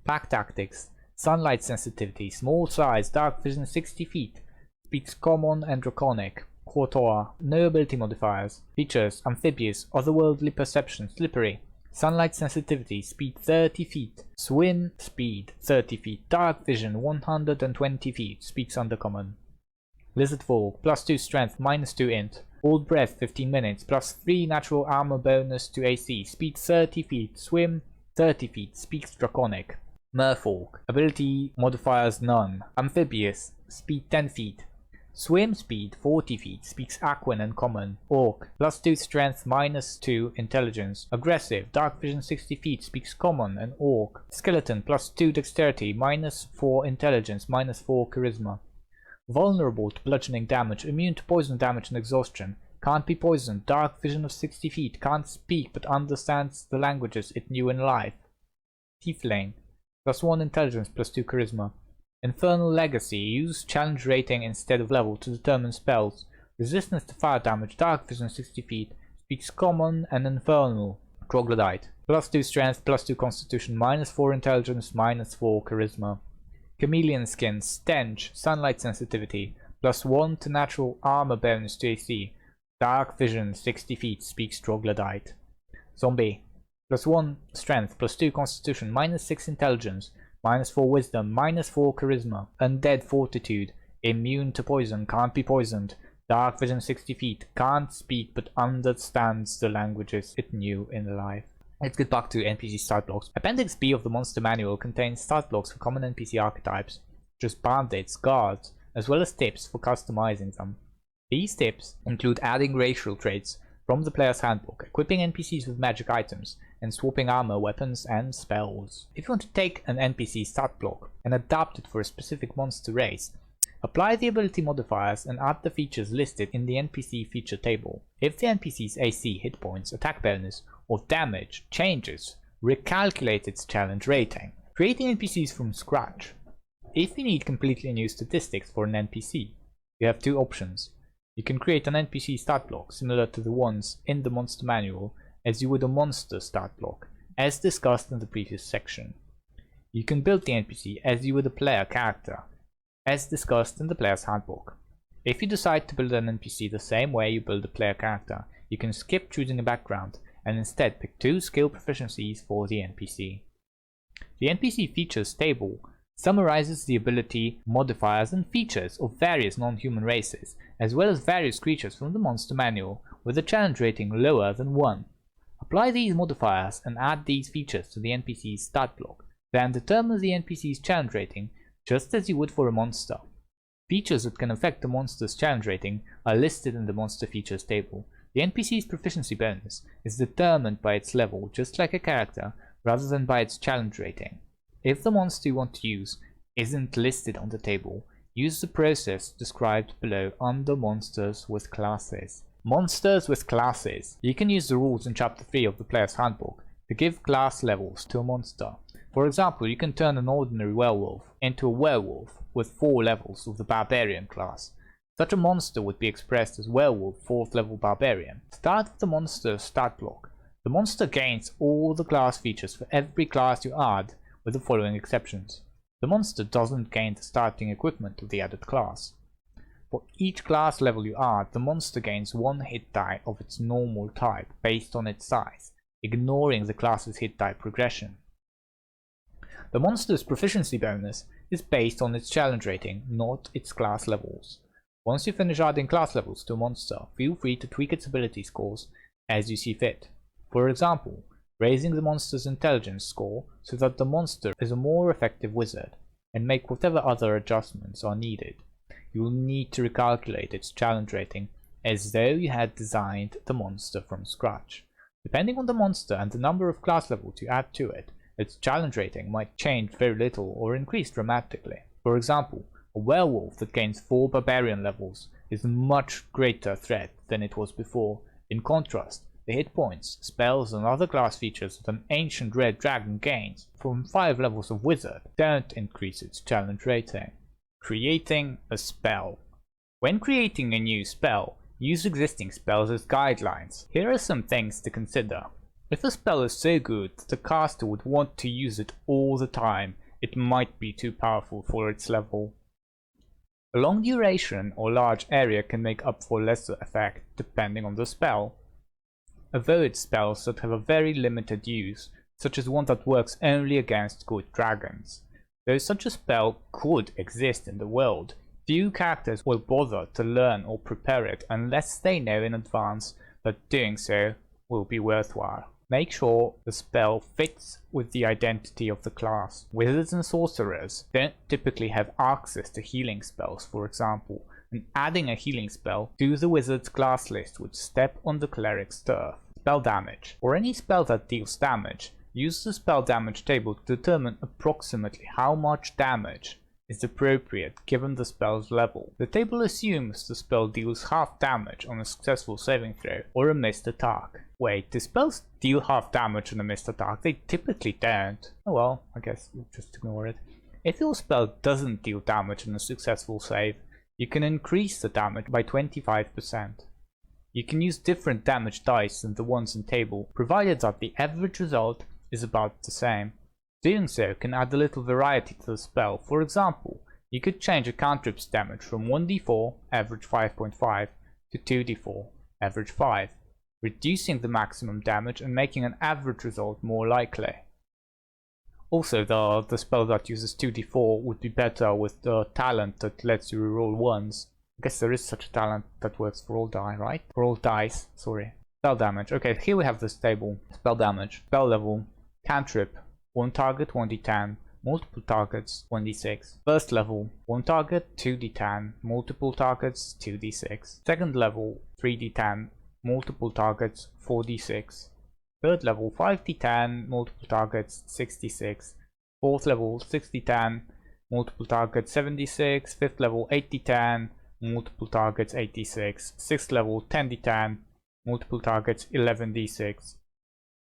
Pack tactics, sunlight sensitivity, small size, dark vision 60 feet, speaks common and draconic. Quator, no ability modifiers. Features amphibious, otherworldly perception, slippery. Sunlight sensitivity, speed 30 feet. Swim, speed 30 feet. Dark vision 120 feet, speaks undercommon. Lizard folk, +2 strength, -2 int. Old breath 15 minutes, +3 natural armor bonus to AC, speed 30 feet. Swim 30 feet, speaks draconic. Merfolk, ability modifiers none. Amphibious, speed 10 feet. Swim speed 40 feet, speaks Aquan and common. Orc, +2 strength, -2 intelligence. Aggressive, dark vision 60 feet, speaks common and orc. Skeleton, +2 dexterity, -4 intelligence, -4 charisma. Vulnerable to bludgeoning damage, immune to poison damage and exhaustion. Can't be poisoned, dark vision of 60 feet, can't speak but understands the languages it knew in life. Tiefling, +1 intelligence, +2 charisma. Infernal Legacy, use challenge rating instead of level to determine spells. Resistance to fire damage, dark vision 60 feet, speaks common and infernal. Troglodyte, +2 strength, +2 constitution, -4 intelligence, -4 charisma. Chameleon skin, stench, sunlight sensitivity, +1 to natural armor bonus to AC. Dark vision 60 feet, speaks Troglodyte. Zombie, +1 strength, +2 constitution, -6 intelligence, -4 wisdom, -4 charisma. Undead fortitude, immune to poison, can't be poisoned. Dark Vision 60 feet, can't speak but understands the languages it knew in life. Let's get back to NPC start blocks. Appendix B of the monster manual contains start blocks for common NPC archetypes, such as bandits, guards, as well as tips for customizing them. These tips include adding racial traits from the player's handbook, equipping NPCs with magic items, and swapping armor, weapons, and spells. If you want to take an NPC stat block and adapt it for a specific monster race, apply the ability modifiers and add the features listed in the NPC feature table. If the NPC's AC, hit points, attack bonus, or damage changes, recalculate its challenge rating. Creating NPCs from scratch. If you need completely new statistics for an NPC, you have two options. You can create an NPC stat block similar to the ones in the monster manual as you would a monster stat block, as discussed in the previous section. You can build the NPC as you would a player character, as discussed in the player's handbook. If you decide to build an NPC the same way you build a player character, you can skip choosing a background and instead pick 2 skill proficiencies for the NPC. The NPC features table summarizes the ability, modifiers, and features of various non-human races, as well as various creatures from the monster manual with a challenge rating lower than 1. Apply these modifiers and add these features to the NPC's stat block, then determine the NPC's challenge rating just as you would for a monster. Features that can affect the monster's challenge rating are listed in the monster features table. The NPC's proficiency bonus is determined by its level, just like a character, rather than by its challenge rating. If the monster you want to use isn't listed on the table, use the process described below under Monsters with Classes. Monsters with Classes. You can use the rules in Chapter 3 of the player's handbook to give class levels to a monster. For example, you can turn an ordinary werewolf into a werewolf with 4 levels of the barbarian class. Such a monster would be expressed as werewolf 4th level barbarian. Start with the monster's stat block. The monster gains all the class features for every class you add, with the following exceptions. The monster doesn't gain the starting equipment of the added class. For each class level you add, the monster gains 1 hit die of its normal type based on its size, ignoring the class's hit die progression. The monster's proficiency bonus is based on its challenge rating, not its class levels. Once you finish adding class levels to a monster, feel free to tweak its ability scores as you see fit. For example, raising the monster's intelligence score so that the monster is a more effective wizard, and make whatever other adjustments are needed. You will need to recalculate its challenge rating as though you had designed the monster from scratch. Depending on the monster and the number of class levels you add to it, its challenge rating might change very little or increase dramatically. For example, a werewolf that gains 4 barbarian levels is a much greater threat than it was before. In contrast, the hit points, spells, and other class features that an ancient red dragon gains from 5 levels of wizard don't increase its challenge rating. Creating a spell. When creating a new spell, use existing spells as guidelines. Here are some things to consider. If a spell is so good that the caster would want to use it all the time, it might be too powerful for its level. A long duration or large area can make up for lesser effect depending on the spell. Avoid spells that have a very limited use, such as one that works only against good dragons. Though such a spell could exist in the world, few characters will bother to learn or prepare it unless they know in advance that doing so will be worthwhile. Make sure the spell fits with the identity of the class. Wizards and sorcerers don't typically have access to healing spells, for example, and adding a healing spell to the wizard's class list would step on the cleric's turf. Spell damage. For any spell that deals damage, use the spell damage table to determine approximately how much damage is appropriate given the spell's level. The table assumes the spell deals half damage on a successful saving throw or a missed attack. Wait, do spells deal half damage on a missed attack? They typically don't. Oh well, I guess we'll just ignore it. If your spell doesn't deal damage on a successful save, you can increase the damage by 25%. You can use different damage dice than the ones in table, provided that the average result is about the same. Doing so can add a little variety to the spell. For example, you could change a cantrip's damage from 1d4, average 5.5, to 2d4, average 5, reducing the maximum damage and making an average result more likely. Also, the spell that uses 2d4 would be better with the talent that lets you reroll ones, I guess there is such a talent that works for all die, right? For all dice, sorry. Spell damage. Okay, here we have this table. Spell damage. Spell level. Cantrip. 1 target, 1d10. Multiple targets, 1d6. First level. 1 target, 2d10. Multiple targets, 2d6. Second level. 3d10. Multiple targets, 4d6. Third level. 5d10. Multiple targets, 6d6. Fourth level. 6d10. Multiple targets, 7d6. Fifth level. 8d10. Multiple targets, 8d6. Sixth level. 10d10. Multiple targets, 11d6.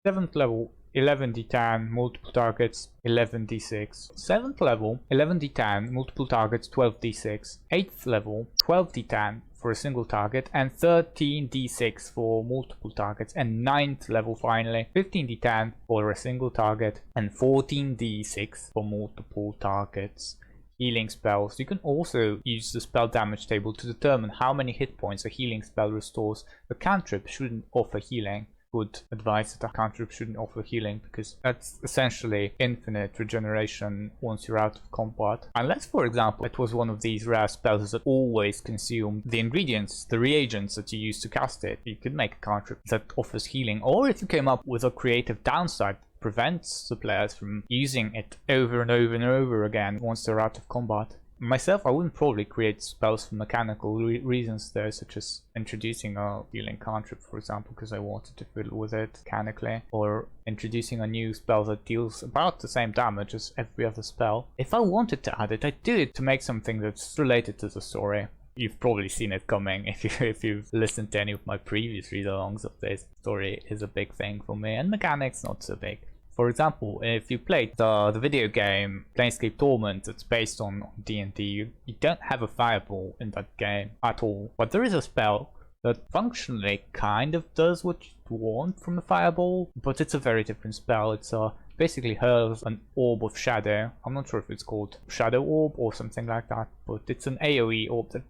7th level, 11d10, multiple targets, 11d6. 7th level, 11d10, multiple targets, 12d6. 8th level, 12d10 for a single target, and 13d6 for multiple targets. And 9th level, finally, 15d10 for a single target, and 14d6 for multiple targets. Healing spells. You can also use the spell damage table to determine how many hit points a healing spell restores. The cantrip shouldn't offer healing. Good advice that a cantrip shouldn't offer healing, because that's essentially infinite regeneration once you're out of combat. Unless, for example, it was one of these rare spells that always consume the ingredients, the reagents that you use to cast it. You could make a cantrip that offers healing, or if you came up with a creative downside, prevents the players from using it over and over and over again once they're out of combat. Myself, I wouldn't probably create spells for mechanical reasons though, such as introducing a healing cantrip, for example, because I wanted to fiddle with it mechanically, or introducing a new spell that deals about the same damage as every other spell. If I wanted to add it, I'd do it to make something that's related to the story. You've probably seen it coming if you've listened to any of my previous read-alongs of this. Story is a big thing for me, and mechanics not so big. For example, if you played the video game Planescape Torment that's based on D&D, you don't have a fireball in that game at all. But there is a spell that functionally kind of does what you want from a fireball, but it's a very different spell. It's basically hurls an orb of shadow. I'm not sure if it's called Shadow Orb or something like that, but it's an AoE orb that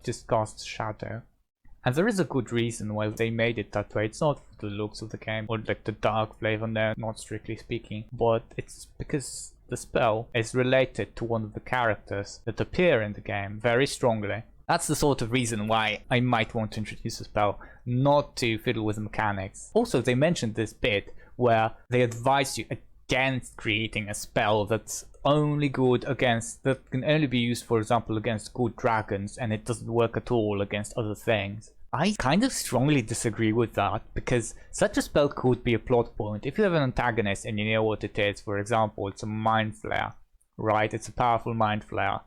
just casts shadow. And there is a good reason why they made it that way. It's not for the looks of the game or like the dark flavor there, not strictly speaking, but it's because the spell is related to one of the characters that appear in the game very strongly. That's the sort of reason why I might want to introduce a spell, not to fiddle with the mechanics. Also, they mentioned this bit where they advise you against creating a spell that's only good against, that can only be used, for example, against good dragons, and it doesn't work at all against other things. I kind of strongly disagree with that, because such a spell could be a plot point. If you have an antagonist and you know what it is, for example, it's a mind flare, right? It's a powerful mind flare,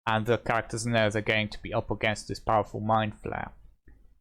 and the characters know they're going to be up against this powerful mind flare.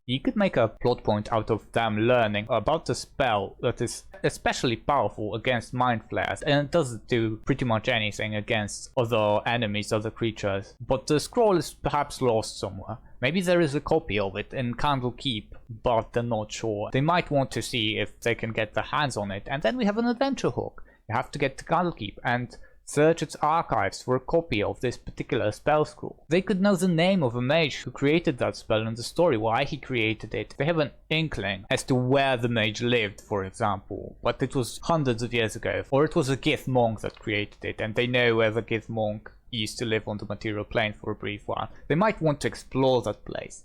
You could make a plot point out of them learning about a spell that is especially powerful against mind flares, and it doesn't do pretty much anything against other enemies, other creatures. But the scroll is perhaps lost somewhere. Maybe there is a copy of it in Candlekeep, but they're not sure. They might want to see if they can get their hands on it, and then we have an adventure hook. You have to get to Candlekeep and search its archives for a copy of this particular spell scroll. They could know the name of a mage who created that spell and the story, why he created it. They have an inkling as to where the mage lived, for example, but it was hundreds of years ago. Or it was a Gith monk that created it, and they know where the Gith monk used to live on the material plane for a brief while. They might want to explore that place.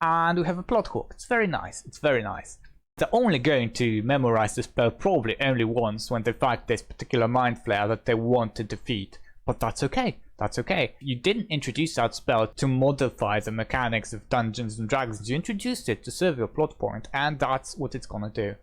And we have a plot hook. It's very nice. It's very nice. They're only going to memorize the spell probably only once when they fight this particular mind flare that they want to defeat. But that's okay. That's okay. You didn't introduce that spell to modify the mechanics of Dungeons and Dragons. You introduced it to serve your plot point, and that's what it's gonna do.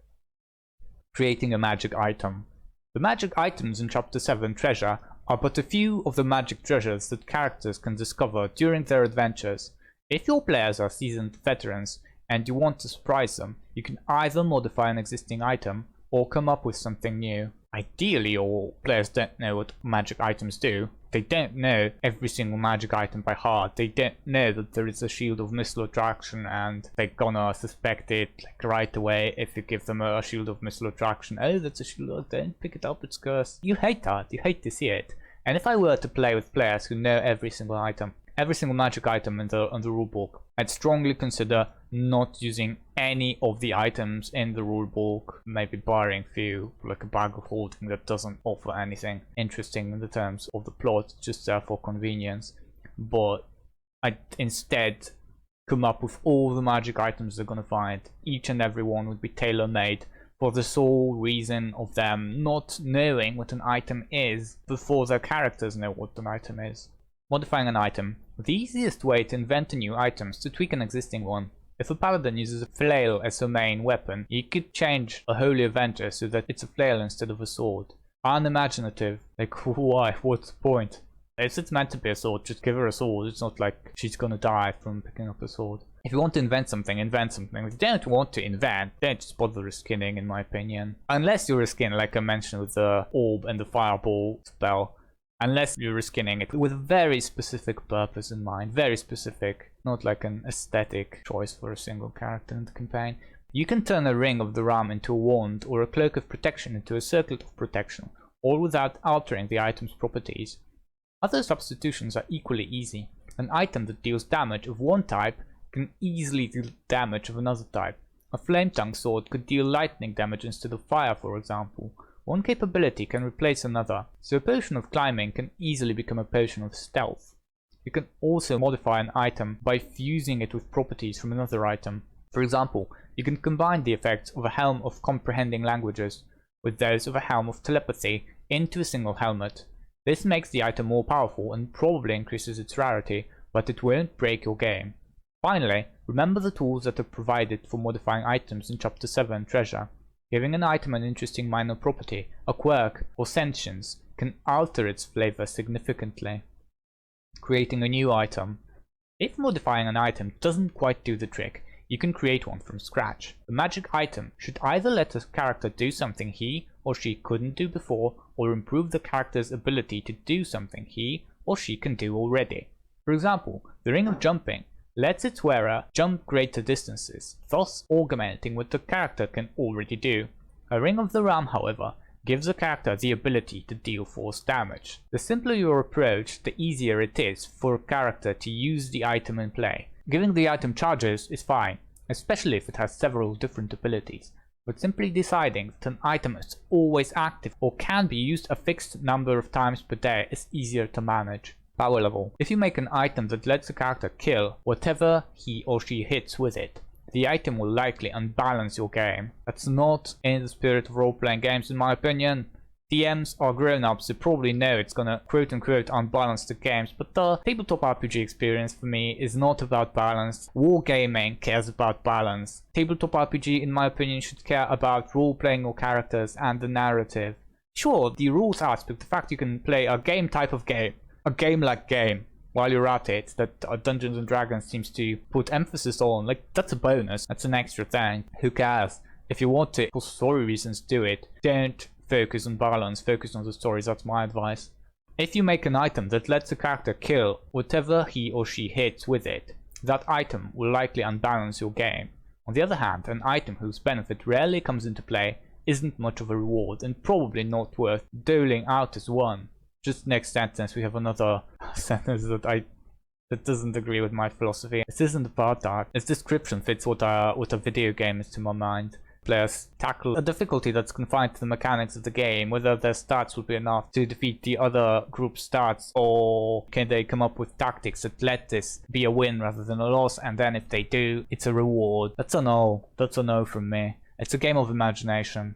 Creating a magic item. The magic items in Chapter 7 Treasure are but a few of the magic treasures that characters can discover during their adventures. If your players are seasoned veterans and you want to surprise them, you can either modify an existing item or come up with something new. Ideally, all players don't know what magic items do. They don't know every single magic item by heart. They don't know that there is a shield of missile attraction and they're gonna suspect it like right away if you give them a shield of missile attraction. Oh, that's a shield, don't pick it up, it's cursed. You hate that, you hate to see it. And if I were to play with players who know every single item, every single magic item in the rulebook, I'd strongly consider not using any of the items in the rulebook, maybe barring few, like a bag of holding that doesn't offer anything interesting in the terms of the plot, just there for convenience. But I'd instead come up with all the magic items they're gonna find. Each and every one would be tailor-made for the sole reason of them not knowing what an item is before their characters know what an item is. Modifying an item. The easiest way to invent a new item is to tweak an existing one. If a paladin uses a flail as her main weapon, you could change a holy avenger so that it's a flail instead of a sword. Unimaginative. Like, why? What's the point? If it's meant to be a sword, just give her a sword. It's not like she's gonna die from picking up a sword. If you want to invent something, invent something. If you don't want to invent, don't just bother reskinning, in my opinion. Unless you reskin, like I mentioned with the orb and the fireball spell. Unless you're reskinning it with a very specific purpose in mind. Very specific. Not like an aesthetic choice for a single character in the campaign. You can turn a ring of the realm into a wand, or a cloak of protection into a circlet of protection, all without altering the item's properties. Other substitutions are equally easy. An item that deals damage of one type can easily deal damage of another type. A flame tongue sword could deal lightning damage instead of fire, for example. One capability can replace another, so a potion of climbing can easily become a potion of stealth. You can also modify an item by fusing it with properties from another item. For example, you can combine the effects of a helm of comprehending languages with those of a helm of telepathy into a single helmet. This makes the item more powerful and probably increases its rarity, but it won't break your game. Finally, remember the tools that are provided for modifying items in Chapter 7 Treasure. Giving an item an interesting minor property, a quirk, or sentience can alter its flavor significantly. Creating a new item. If modifying an item doesn't quite do the trick, you can create one from scratch. The magic item should either let a character do something he or she couldn't do before, or improve the character's ability to do something he or she can do already. For example, the Ring of Jumping lets its wearer jump greater distances, thus augmenting what the character can already do. A Ring of the Realm, however, gives a character the ability to deal force damage. The simpler your approach, the easier it is for a character to use the item in play. Giving the item charges is fine, especially if it has several different abilities, but simply deciding that an item is always active or can be used a fixed number of times per day is easier to manage. Power level. If you make an item that lets a character kill whatever he or she hits with it, the item will likely unbalance your game. That's not in the spirit of role-playing games, in my opinion. DMs are grown-ups, they probably know it's gonna quote-unquote unbalance the games, but the tabletop RPG experience for me is not about balance. Wargaming cares about balance. Tabletop RPG, in my opinion, should care about role-playing your characters and the narrative. Sure, the rules aspect, the fact you can play a game type of game, a game-like game, while you're at it, that Dungeons and Dragons seems to put emphasis on, like, that's a bonus, that's an extra thing. Who cares? If you want to, for story reasons, do it. Don't focus on balance, focus on the stories, that's my advice. If you make an item that lets a character kill whatever he or she hits with it, that item will likely unbalance your game. On the other hand, an item whose benefit rarely comes into play isn't much of a reward and probably not worth doling out as one. Just next sentence, we have another sentence that doesn't agree with my philosophy. This isn't about that. Its description fits what a video game is to my mind. Players tackle a difficulty that's confined to the mechanics of the game, whether their stats will be enough to defeat the other group's stats, or can they come up with tactics that let this be a win rather than a loss, and then if they do, it's a reward. That's a no. That's a no from me. It's a game of imagination.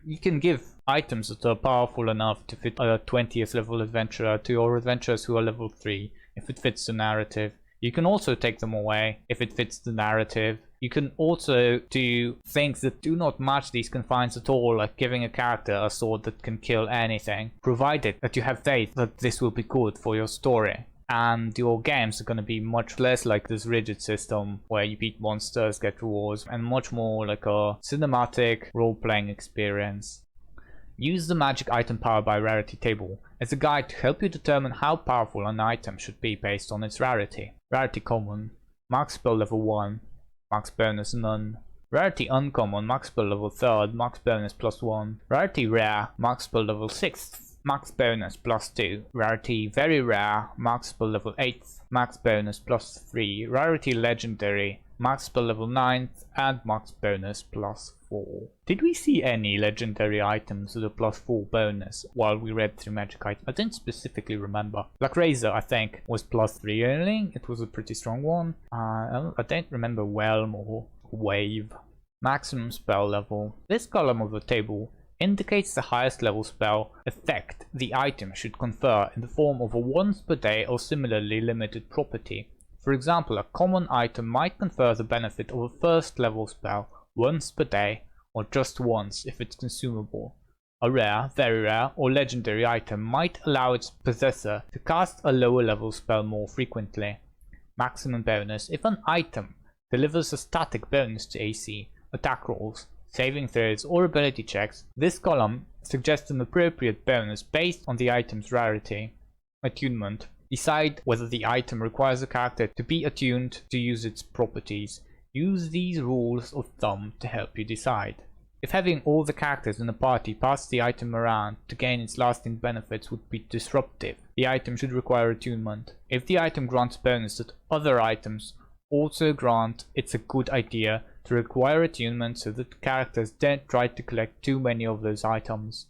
You can give items that are powerful enough to fit a 20th level adventurer to your adventurers who are level 3, if it fits the narrative. You can also take them away if it fits the narrative. You can also do things that do not match these confines at all, like giving a character a sword that can kill anything, provided that you have faith that this will be good for your story. And your games are going to be much less like this rigid system where you beat monsters, get rewards, and much more like a cinematic role-playing experience. Use the magic item power by rarity table as a guide to help you determine how powerful an item should be based on its rarity. Rarity common, max spell level 1, max bonus none. Rarity uncommon, max spell level 3rd, max bonus +1. Rarity rare, max spell level 6th, max bonus +2. Rarity very rare, max spell level 8th, max bonus +3. Rarity legendary, max spell level 9th, and max bonus +4. Did we see any legendary items with a +4 bonus while we read through magic items? I don't specifically remember. Black Razor, I think, was +3 only. It was a pretty strong one. I don't remember Whelm or Wave. Maximum spell level. This column of the table indicates the highest level spell effect the item should confer in the form of a once per day or similarly limited property. For example, a common item might confer the benefit of a first level spell once per day, or just once if it's consumable. A rare, very rare, or legendary item might allow its possessor to cast a lower level spell more frequently. Maximum bonus. If an item delivers a static bonus to AC, attack rolls, saving throws, or ability checks, this column suggests an appropriate bonus based on the item's rarity. Attunement. Decide whether the item requires a character to be attuned to use its properties. Use these rules of thumb to help you decide. If having all the characters in a party pass the item around to gain its lasting benefits would be disruptive, the item should require attunement. If the item grants bonus that other items also grant, it's a good idea to require attunement so that characters don't try to collect too many of those items.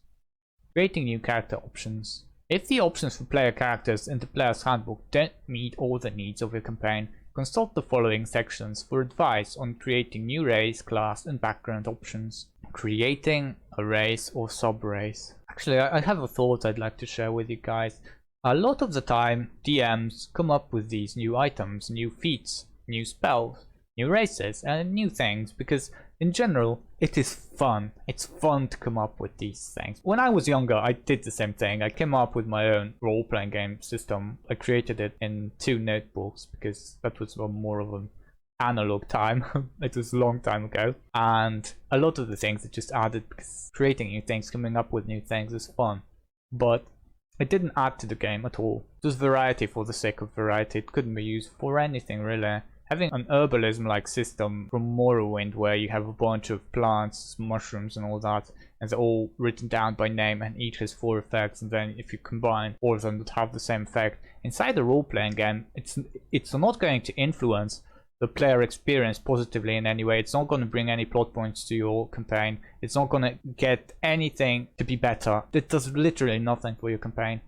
Creating new character options. If the options for player characters in the player's handbook don't meet all the needs of your campaign, consult the following sections for advice on creating new race, class, and background options. Creating a race or sub-race. Actually, I have a thought I'd like to share with you guys. A lot of the time, DMs come up with these new items, new feats, new spells, new races, and new things because in general it is fun. It's fun to come up with these things. When I was younger, I did the same thing. I came up with my own role-playing game system. I created it in 2 notebooks because that was more of an analog time. It was a long time ago, and a lot of the things I just added because creating new things, coming up with new things is fun, but it didn't add to the game at all. It was variety for the sake of variety. It couldn't be used for anything really. Having an herbalism-like system from Morrowind where you have a bunch of plants, mushrooms and all that, and they're all written down by name and each has 4 effects, and then if you combine all of them that have the same effect, inside a role-playing game, it's not going to influence the player experience positively in any way. It's not going to bring any plot points to your campaign. It's not going to get anything to be better. It does literally nothing for your campaign.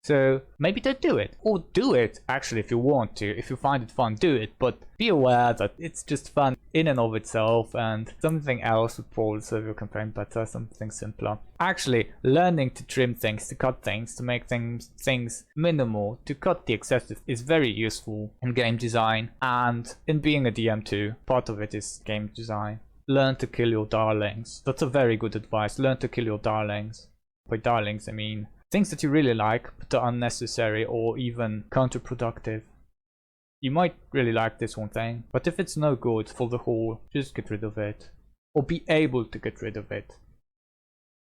So maybe don't do it, or do it actually if you want to. If you find it fun, do it, but be aware that it's just fun in and of itself, and something else would probably serve your campaign better, something simpler. Actually, learning to trim things, to cut things, to make things minimal, to cut the excessive is very useful in game design, and in being a DM too. Part of it is game design. Learn to kill your darlings. That's a very good advice. Learn to kill your darlings. By darlings, I mean things that you really like but are unnecessary or even counterproductive. You might really like this one thing, but if it's no good for the whole, just get rid of it. Or be able to get rid of it.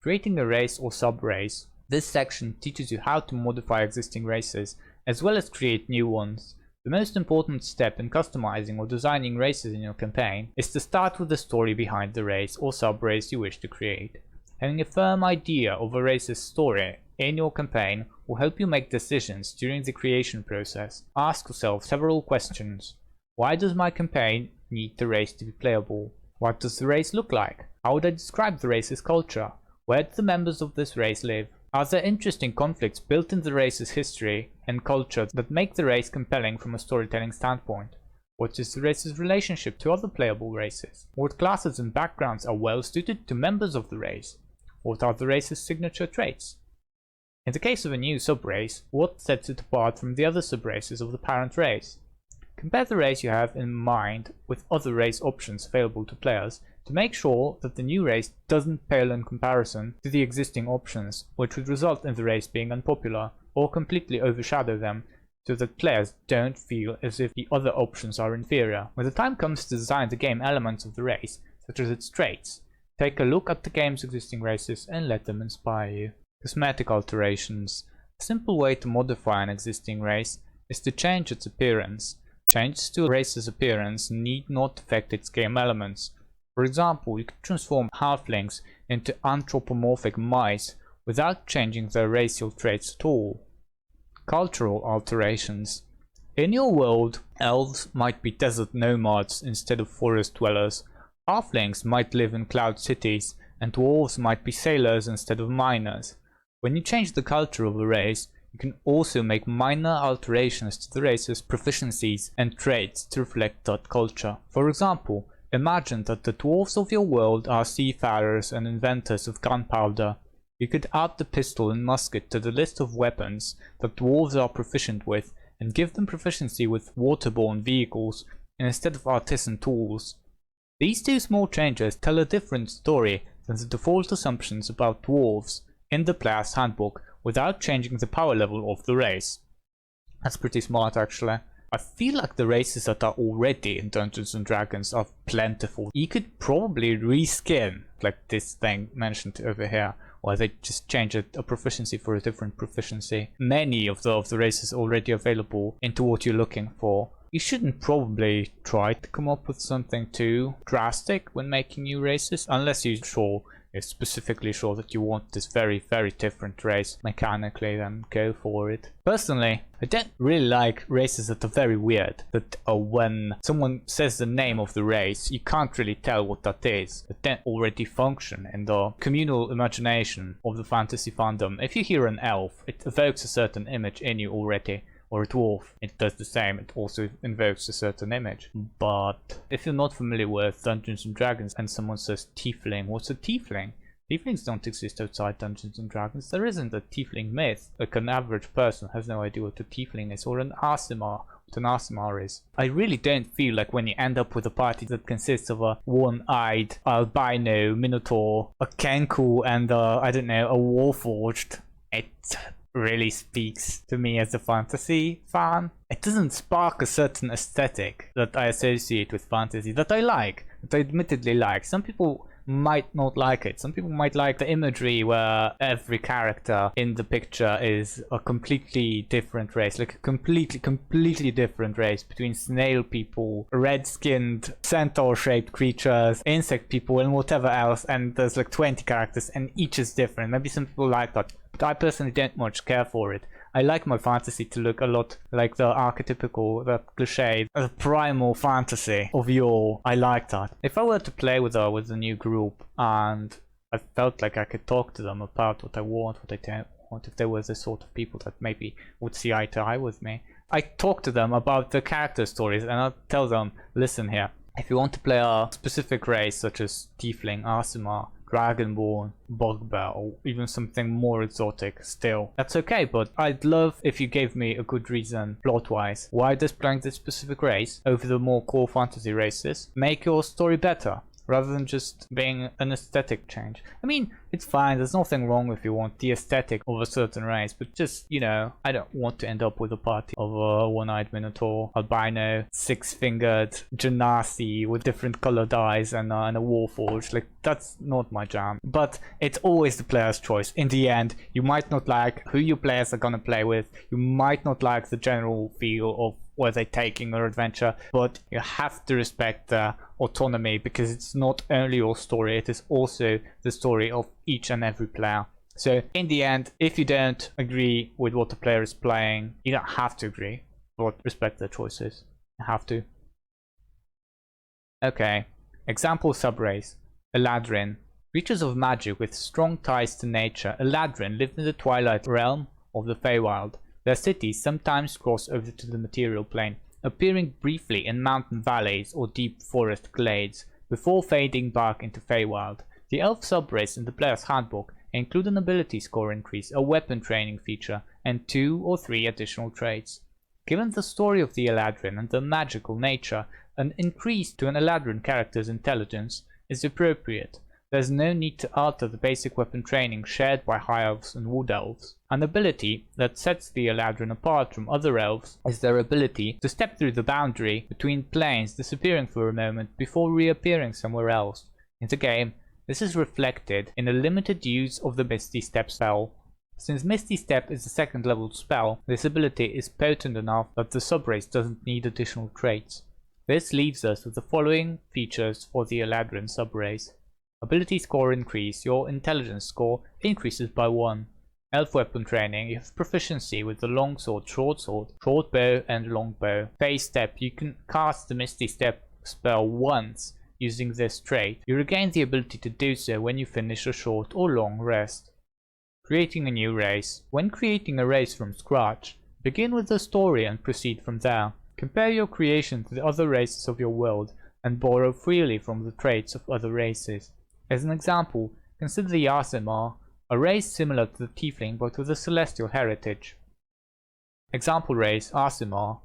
Creating a race or sub-race. This section teaches you how to modify existing races, as well as create new ones. The most important step in customizing or designing races in your campaign is to start with the story behind the race or sub-race you wish to create. Having a firm idea of a race's story in your campaign will help you make decisions during the creation process. Ask yourself several questions. Why does my campaign need the race to be playable? What does the race look like? How would I describe the race's culture? Where do the members of this race live? Are there interesting conflicts built in the race's history and culture that make the race compelling from a storytelling standpoint? What is the race's relationship to other playable races? What classes and backgrounds are well suited to members of the race? What are the race's signature traits? In the case of a new sub-race, what sets it apart from the other sub-races of the parent race? Compare the race you have in mind with other race options available to players to make sure that the new race doesn't pale in comparison to the existing options, which would result in the race being unpopular or completely overshadow them, so that players don't feel as if the other options are inferior. When the time comes to design the game elements of the race, such as its traits, take a look at the game's existing races and let them inspire you. Cosmetic alterations. A simple way to modify an existing race is to change its appearance. Changes to a race's appearance need not affect its game elements. For example, you could transform halflings into anthropomorphic mice without changing their racial traits at all. Cultural alterations. In your world, elves might be desert nomads instead of forest dwellers, halflings might live in cloud cities, and dwarves might be sailors instead of miners. When you change the culture of a race, you can also make minor alterations to the race's proficiencies and traits to reflect that culture. For example, imagine that the dwarves of your world are seafarers and inventors of gunpowder. You could add the pistol and musket to the list of weapons that dwarves are proficient with, and give them proficiency with waterborne vehicles instead of artisan tools. These two small changes tell a different story than the default assumptions about dwarves in the player's handbook without changing the power level of the race. That's pretty smart actually. I feel like the races that are already in Dungeons and Dragons are plentiful. You could probably reskin, like this thing mentioned over here, or they just change a proficiency for a different proficiency. Many of the races already available into what you're looking for. You shouldn't probably try to come up with something too drastic when making new races, unless you're specifically sure that you want this very, very different race mechanically, then go for it. Personally, I don't really like races that are very weird, that when someone says the name of the race, you can't really tell what that is, that don't already function in the communal imagination of the fantasy fandom. If you hear an elf, it evokes a certain image in you already. Or a dwarf, it does the same, it also invokes a certain image. But if you're not familiar with Dungeons and Dragons and someone says tiefling, what's a tiefling? Tieflings don't exist outside Dungeons and Dragons. There isn't a tiefling myth. Like an average person has no idea what a tiefling is, or an Aasimar, what an Aasimar is. I really don't feel like when you end up with a party that consists of a one-eyed albino minotaur, a Kenku, and I don't know, a warforged, it really speaks to me as a fantasy fan. It doesn't spark a certain aesthetic that I associate with fantasy, that I like, that I admittedly like. Some people might not like it. Some people might like the imagery where every character in the picture is a completely different race, like a completely different race between snail people, red-skinned, centaur-shaped creatures, insect people, and whatever else, and there's like 20 characters and each is different. Maybe some people like that, but I personally don't much care for it. I like my fantasy to look a lot like the archetypical, the cliche, the primal fantasy of yore. I like that. If I were to play with a new group and I felt like I could talk to them about what I want, what I don't want, if there was the sort of people that maybe would see eye to eye with me, I talk to them about the character stories and I'll tell them, listen here, if you want to play a specific race such as Tiefling, Aasimar, Dragonborn, Bugbear, or even something more exotic still, that's okay, but I'd love if you gave me a good reason plot-wise why displaying this specific race over the more core fantasy races make your story better, rather than just being an aesthetic change. I mean, it's fine, there's nothing wrong if you want the aesthetic of a certain race, but just, you know, I don't want to end up with a party of a one-eyed minotaur, albino, six-fingered genasi with different colored eyes and a warforged. Like, that's not my jam. But it's always the player's choice. In the end, you might not like who your players are gonna play with, you might not like the general feel of where they're taking their adventure, but you have to respect their autonomy, because it's not only your story, it is also the story of each and every player. So in the end, if you don't agree with what the player is playing, you don't have to agree, but respect their choices. You have to. Okay, example subrace. Eladrin. Creatures of magic with strong ties to nature, Eladrin live in the twilight realm of the Feywild. Their cities sometimes cross over to the material plane, appearing briefly in mountain valleys or deep forest glades, before fading back into Feywild. The elf subrace in the player's handbook include an ability score increase, a weapon training feature, and 2 or 3 additional traits. Given the story of the Eladrin and their magical nature, an increase to an Eladrin character's intelligence is appropriate. There's no need to alter the basic weapon training shared by high elves and wood elves. An ability that sets the Eladrin apart from other elves is their ability to step through the boundary between planes, disappearing for a moment before reappearing somewhere else. In the game, this is reflected in a limited use of the Misty Step spell. Since Misty Step is a second level spell, this ability is potent enough that the subrace doesn't need additional traits. This leaves us with the following features for the Eladrin subrace. Ability score increase, your intelligence score increases by 1. Elf weapon training, you have proficiency with the longsword, short bow and longbow. Phase step, you can cast the Misty Step spell once using this trait. You regain the ability to do so when you finish a short or long rest. Creating a new race. When creating a race from scratch, begin with the story and proceed from there. Compare your creation to the other races of your world and borrow freely from the traits of other races. As an example, consider the Aasimar, a race similar to the Tiefling but with a celestial heritage. Example race, Aasimar.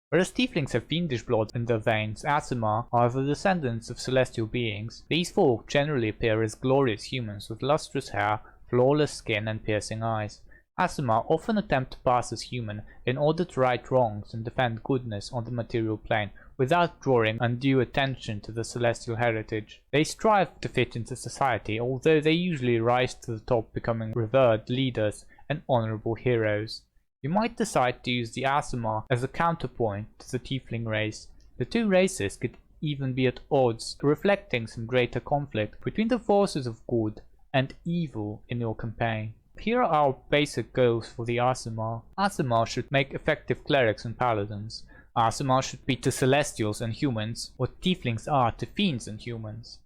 Whereas Tieflings have fiendish blood in their veins, Aasimar are the descendants of celestial beings. These folk generally appear as glorious humans with lustrous hair, flawless skin and piercing eyes. Aasimar often attempt to pass as human in order to right wrongs and defend goodness on the material plane without drawing undue attention to the celestial heritage. They strive to fit into society, although they usually rise to the top, becoming revered leaders and honorable heroes. You might decide to use the Aasimar as a counterpoint to the Tiefling race. The two races could even be at odds, reflecting some greater conflict between the forces of good and evil in your campaign. Here are our basic goals for the Aasimar. Aasimar should make effective clerics and paladins. Aasimar should be to celestials and humans what Tieflings are to fiends and humans.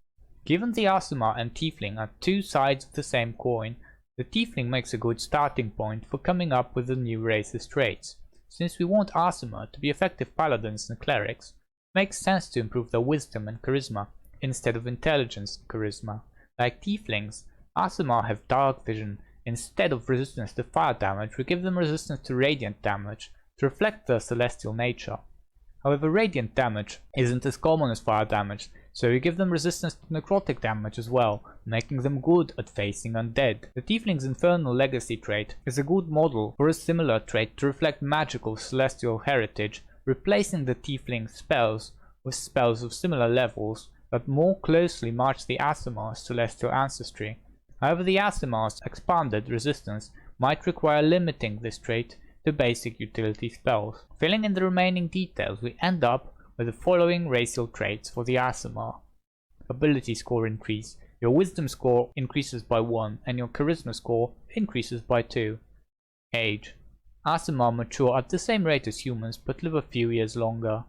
Given the Aasimar and Tiefling are two sides of the same coin, the Tiefling makes a good starting point for coming up with the new race's traits. Since we want Aasimar to be effective paladins and clerics, it makes sense to improve their wisdom and charisma instead of intelligence and charisma. Like Tieflings, Aasimar have dark vision. Instead of resistance to fire damage, we give them resistance to radiant damage to reflect their celestial nature. However, radiant damage isn't as common as fire damage, so we give them resistance to necrotic damage as well, making them good at facing undead. The Tiefling's Infernal Legacy trait is a good model for a similar trait to reflect magical celestial heritage, replacing the Tiefling spells with spells of similar levels that more closely match the Aasimar's celestial ancestry. However, the Aasimar's expanded resistance might require limiting this trait to basic utility spells. Filling in the remaining details, we end up with the following racial traits for the Aasimar. Ability score increase. Your wisdom score increases by 1 and your charisma score increases by 2. Age. Aasimar mature at the same rate as humans but live a few years longer.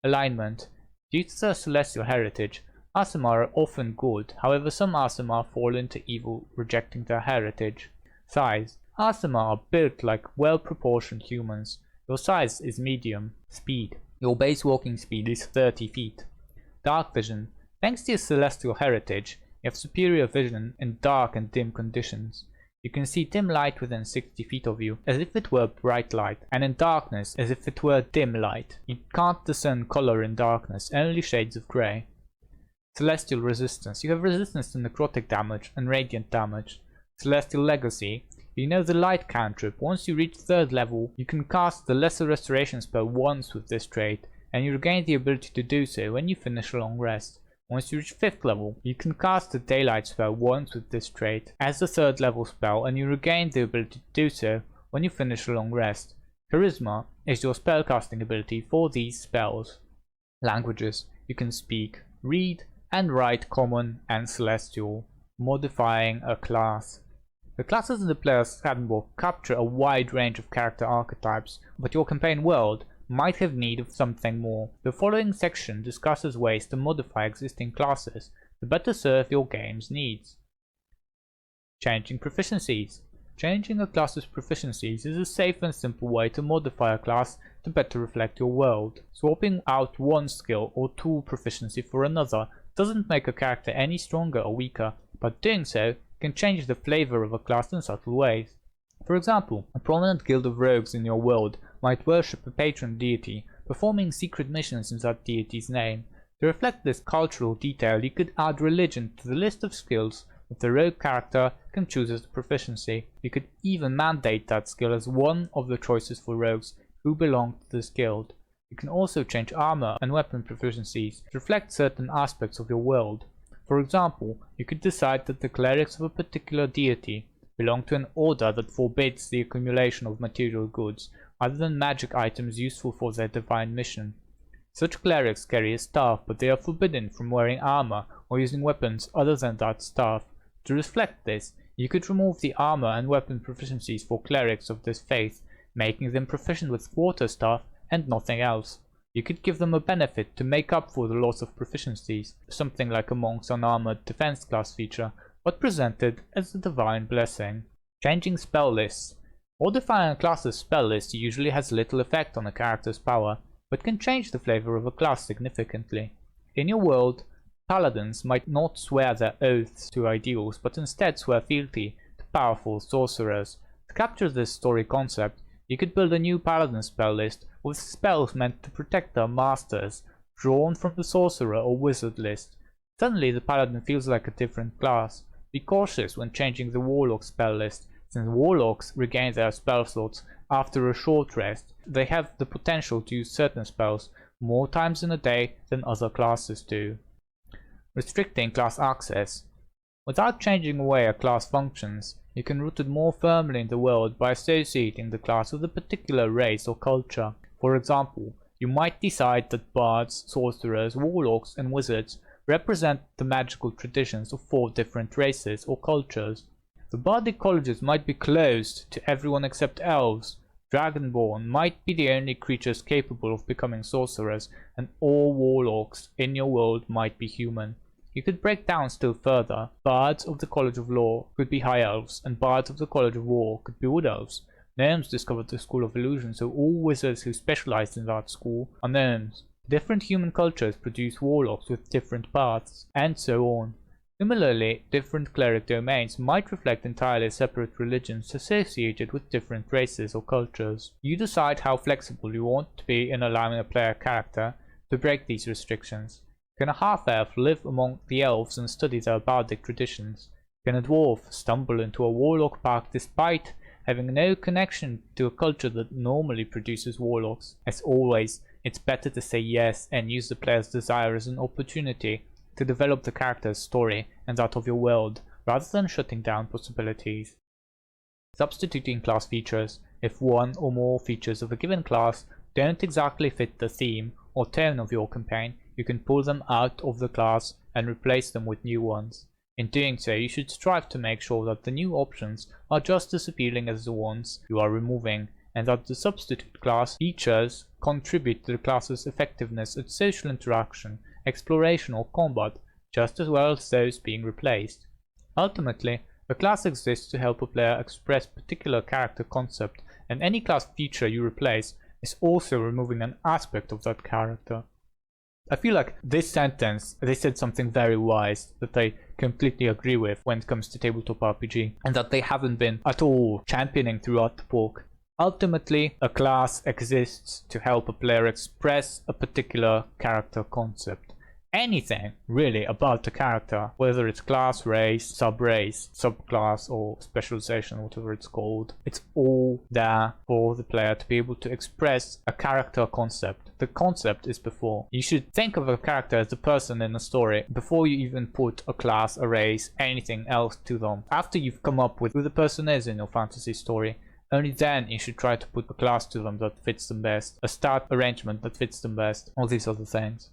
Alignment. Due to their celestial heritage, Aasimar are often good, however some Aasimar fall into evil, rejecting their heritage. Size. Aasimar are built like well-proportioned humans. Your size is medium. Speed. Your base walking speed is 30 feet. Dark vision. Thanks to your celestial heritage, you have superior vision in dark and dim conditions. You can see dim light within 60 feet of you, as if it were bright light, and in darkness, as if it were dim light. You can't discern color in darkness, only shades of grey. Celestial resistance. You have resistance to necrotic damage and radiant damage. Celestial legacy. You know the light cantrip. Once you reach 3rd level, you can cast the lesser restoration spell once with this trait, and you regain the ability to do so when you finish a long rest. Once you reach 5th level, you can cast the daylight spell once with this trait as a 3rd level spell, and you regain the ability to do so when you finish a long rest. Charisma is your spellcasting ability for these spells. Languages. You can speak, read, and write Common and Celestial. Modifying a class. The classes in the player's handbook capture a wide range of character archetypes, but your campaign world might have need of something more. The following section discusses ways to modify existing classes to better serve your game's needs. Changing proficiencies. Changing a class's proficiencies is a safe and simple way to modify a class to better reflect your world. Swapping out one skill or tool proficiency for another doesn't make a character any stronger or weaker, but doing so can change the flavor of a class in subtle ways. For example, a prominent guild of rogues in your world might worship a patron deity, performing secret missions in that deity's name. To reflect this cultural detail, you could add religion to the list of skills that the rogue character can choose as a proficiency. You could even mandate that skill as one of the choices for rogues who belong to this guild. You can also change armor and weapon proficiencies to reflect certain aspects of your world. For example, you could decide that the clerics of a particular deity belong to an order that forbids the accumulation of material goods other than magic items useful for their divine mission. Such clerics carry a staff, but they are forbidden from wearing armor or using weapons other than that staff. To reflect this, You could remove the armor and weapon proficiencies for clerics of this faith, making them proficient with quarterstaff and nothing else. You could give them a benefit to make up for the loss of proficiencies, something like a monk's unarmored defense class feature, but presented as a divine blessing. Changing spell lists. Modifying a class's spell list usually has little effect on a character's power, but can change the flavor of a class significantly. In your world, paladins might not swear their oaths to ideals, but instead swear fealty to powerful sorcerers. To capture this story concept, you could build a new paladin spell list with spells meant to protect their masters, drawn from the sorcerer or wizard list. Suddenly the paladin feels like a different class. Be cautious when changing the warlock spell list, since warlocks regain their spell slots after a short rest. They have the potential to use certain spells more times in a day than other classes do. Restricting class access. Without changing the way a class functions, you can root it more firmly in the world by associating the class with a particular race or culture. For example, you might decide that bards, sorcerers, warlocks, and wizards represent the magical traditions of 4 different races or cultures. The bardic colleges might be closed to everyone except elves. Dragonborn might be the only creatures capable of becoming sorcerers, and all warlocks in your world might be human. You could break down still further. Bards of the College of Law could be high elves, and bards of the College of War could be wood elves. Gnomes discovered the School of Illusion, so all wizards who specialized in that school are gnomes. Different human cultures produce warlocks with different paths, and so on. Similarly, different cleric domains might reflect entirely separate religions associated with different races or cultures. You decide how flexible you want to be in allowing a player character to break these restrictions. Can a half-elf live among the elves and study their bardic traditions? Can a dwarf stumble into a warlock pack despite having no connection to a culture that normally produces warlocks? As always, it's better to say yes and use the player's desire as an opportunity to develop the character's story and that of your world, rather than shutting down possibilities. Substituting class features. If one or more features of a given class don't exactly fit the theme or tone of your campaign, you can pull them out of the class and replace them with new ones. In doing so, you should strive to make sure that the new options are just as appealing as the ones you are removing, and that the substitute class features contribute to the class's effectiveness at social interaction, exploration or combat, just as well as those being replaced. Ultimately, a class exists to help a player express particular character concept, and any class feature you replace is also removing an aspect of that character. I feel like this sentence, they said something very wise that I completely agree with when it comes to tabletop RPG, and that they haven't been at all championing throughout the book. Ultimately, a class exists to help a player express a particular character concept. Anything really about the character, whether it's class, race, subclass, or specialization, whatever it's called, it's all there for the player to be able to express a character concept. The concept is before. You should think of a character as a person in a story before you even put a class, a race, anything else to them. After you've come up with who the person is in your fantasy story, only then you should try to put a class to them that fits them best, a stat arrangement that fits them best, all these other things.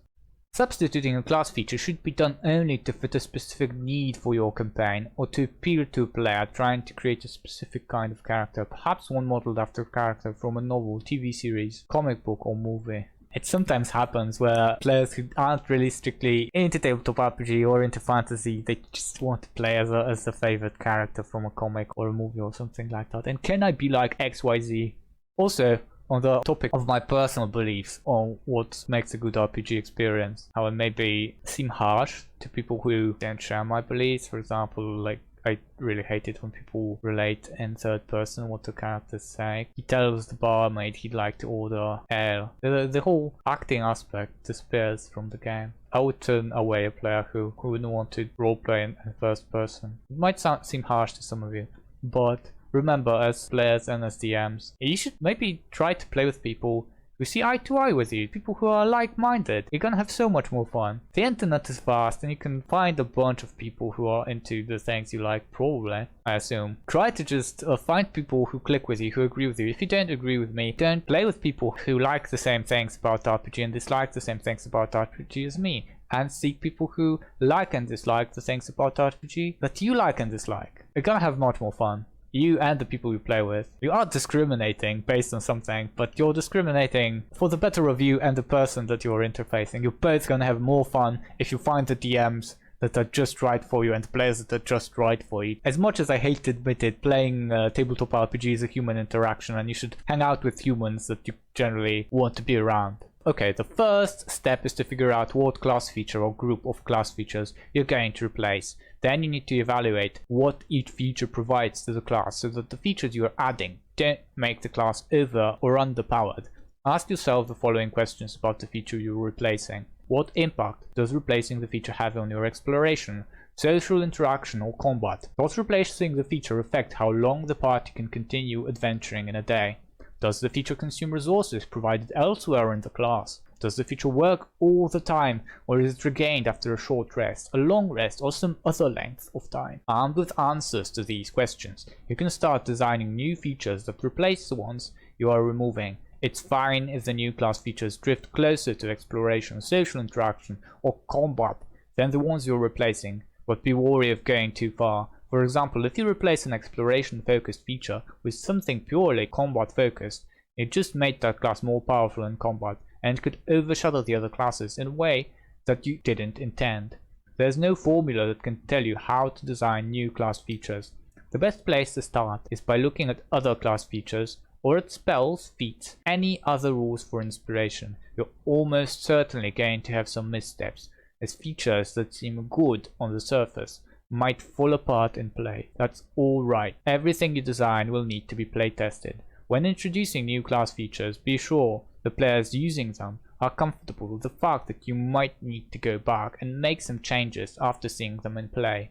Substituting a class feature should be done only to fit a specific need for your campaign, or to appeal to a player trying to create a specific kind of character, perhaps one modeled after a character from a novel, TV series, comic book or movie. It sometimes happens where players who aren't really strictly into tabletop RPG or into fantasy, they just want to play as a favorite character from a comic or a movie or something like that. And can I be like XYZ? Also, on the topic of my personal beliefs on what makes a good RPG experience, how it maybe seem harsh to people who don't share my beliefs. For example, like, I really hate it when people relate in third person what the characters say. He tells the barmaid he'd like to order ale. The whole acting aspect disappears from the game. I would turn away a player who wouldn't want to roleplay in first person. It might seem harsh to some of you, but remember, as players and as DMs, you should maybe try to play with people who see eye to eye with you, people who are like-minded. You're gonna have so much more fun. The internet is vast and you can find a bunch of people who are into the things you like, probably, I assume. Try to just find people who click with you, who agree with you. If you don't agree with me, don't play with people who like the same things about RPG and dislike the same things about RPG as me. and seek people who like and dislike the things about RPG that you like and dislike. You're gonna have much more fun. You and the people you play with. You are discriminating based on something, but you're discriminating for the better of you and the person that you're interfacing. You're both gonna have more fun if you find the DMs that are just right for you and the players that are just right for you. As much as I hate to admit it, playing tabletop RPG is a human interaction, and you should hang out with humans that you generally want to be around. Okay, the first step is to figure out what class feature or group of class features you're going to replace. Then you need to evaluate what each feature provides to the class so that the features you're adding don't make the class over or underpowered. Ask yourself the following questions about the feature you're replacing. What impact does replacing the feature have on your exploration, social interaction or combat? Does replacing the feature affect how long the party can continue adventuring in a day? Does the feature consume resources provided elsewhere in the class? Does the feature work all the time, or is it regained after a short rest, a long rest, or some other length of time? Armed with answers to these questions, you can start designing new features that replace the ones you are removing. It's fine if the new class features drift closer to exploration, social interaction, or combat than the ones you're replacing, but be wary of going too far. For example, if you replace an exploration-focused feature with something purely combat-focused, it just made that class more powerful in combat and could overshadow the other classes in a way that you didn't intend. There's no formula that can tell you how to design new class features. The best place to start is by looking at other class features, or at spells, feats, any other rules for inspiration. You're almost certainly going to have some missteps, as features that seem good on the surface might fall apart in play. That's alright. Everything you design will need to be play tested. When introducing new class features, be sure the players using them are comfortable with the fact that you might need to go back and make some changes after seeing them in play.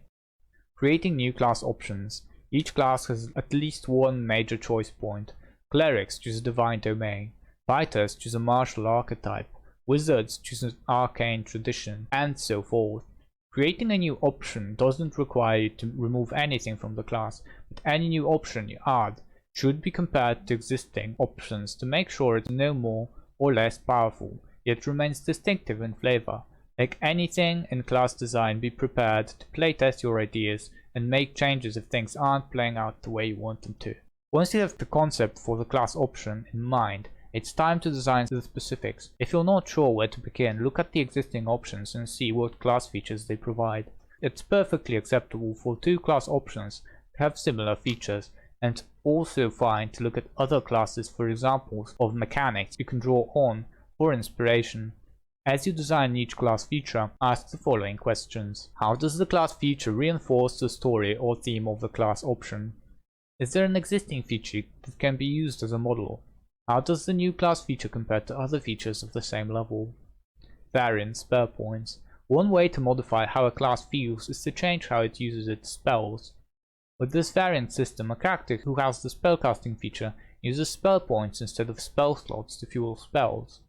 Creating new class options. Each class has at least one major choice point. Clerics choose a divine domain, fighters choose a martial archetype, wizards choose an arcane tradition, and so forth. Creating a new option doesn't require you to remove anything from the class, but any new option you add should be compared to existing options to make sure it's no more or less powerful, yet remains distinctive in flavor. Like anything in class design, be prepared to playtest your ideas and make changes if things aren't playing out the way you want them to. Once you have the concept for the class option in mind, it's time to design the specifics. If you're not sure where to begin, look at the existing options and see what class features they provide. It's perfectly acceptable for two class options to have similar features, and also fine to look at other classes for examples of mechanics you can draw on for inspiration. As you design each class feature, ask the following questions. How does the class feature reinforce the story or theme of the class option? Is there an existing feature that can be used as a model? How does the new class feature compare to other features of the same level? Variant spell points. One way to modify how a class feels is to change how it uses its spells. With this variant system, a character who has the spellcasting feature uses spell points instead of spell slots to fuel spells.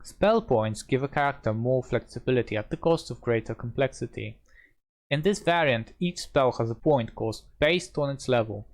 Spell points give a character more flexibility at the cost of greater complexity. In this variant, each spell has a point cost based on its level.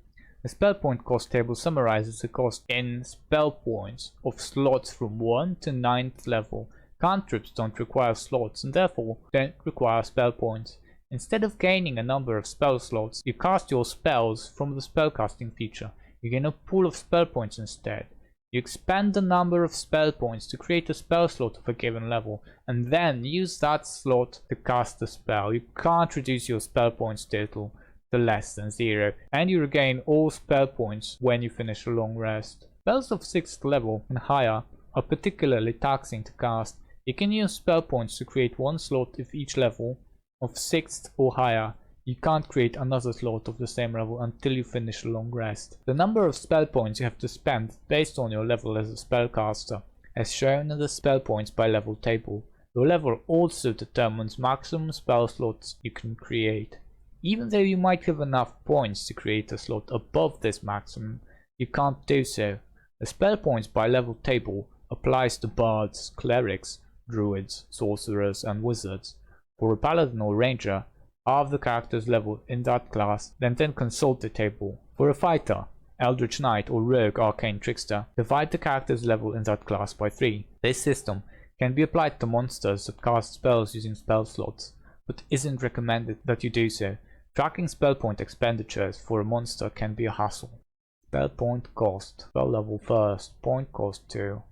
The spell point cost table summarizes the cost in spell points of slots from 1 to 9th level. Cantrips don't require slots and therefore don't require spell points. Instead of gaining a number of spell slots, you cast your spells from the spellcasting feature. You gain a pool of spell points instead. You expand the number of spell points to create a spell slot of a given level, and then use that slot to cast the spell. You can't reduce your spell points total to less than 0, and you regain all spell points when you finish a long rest. Spells of 6th level and higher are particularly taxing to cast. You can use spell points to create one slot of each level of 6th or higher. You can't create another slot of the same level until you finish a long rest. The number of spell points you have to spend based on your level as a spellcaster, as shown in the spell points by level table. Your level also determines maximum spell slots you can create. Even though you might have enough points to create a slot above this maximum, you can't do so. The spell points by level table applies to bards, clerics, druids, sorcerers, and wizards. For a paladin or ranger, halve the character's level in that class, then consult the table. For a fighter, eldritch knight, or rogue arcane trickster, divide the character's level in that class by 3. This system can be applied to monsters that cast spells using spell slots, but isn't recommended that you do so. Tracking spell point expenditures for a monster can be a hassle. Spell point cost. Spell level first, point cost 2.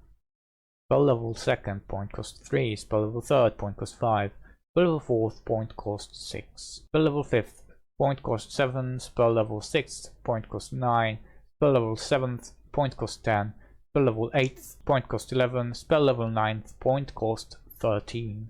Spell level second, point cost 3. Spell level third, point cost 5. Spell level fourth, point cost 6. Spell level fifth, point cost 7. Spell level 6th, point cost 9. Spell level 7th, point cost 10. Spell level 8th, point cost 11. Spell level 9th, point cost 13.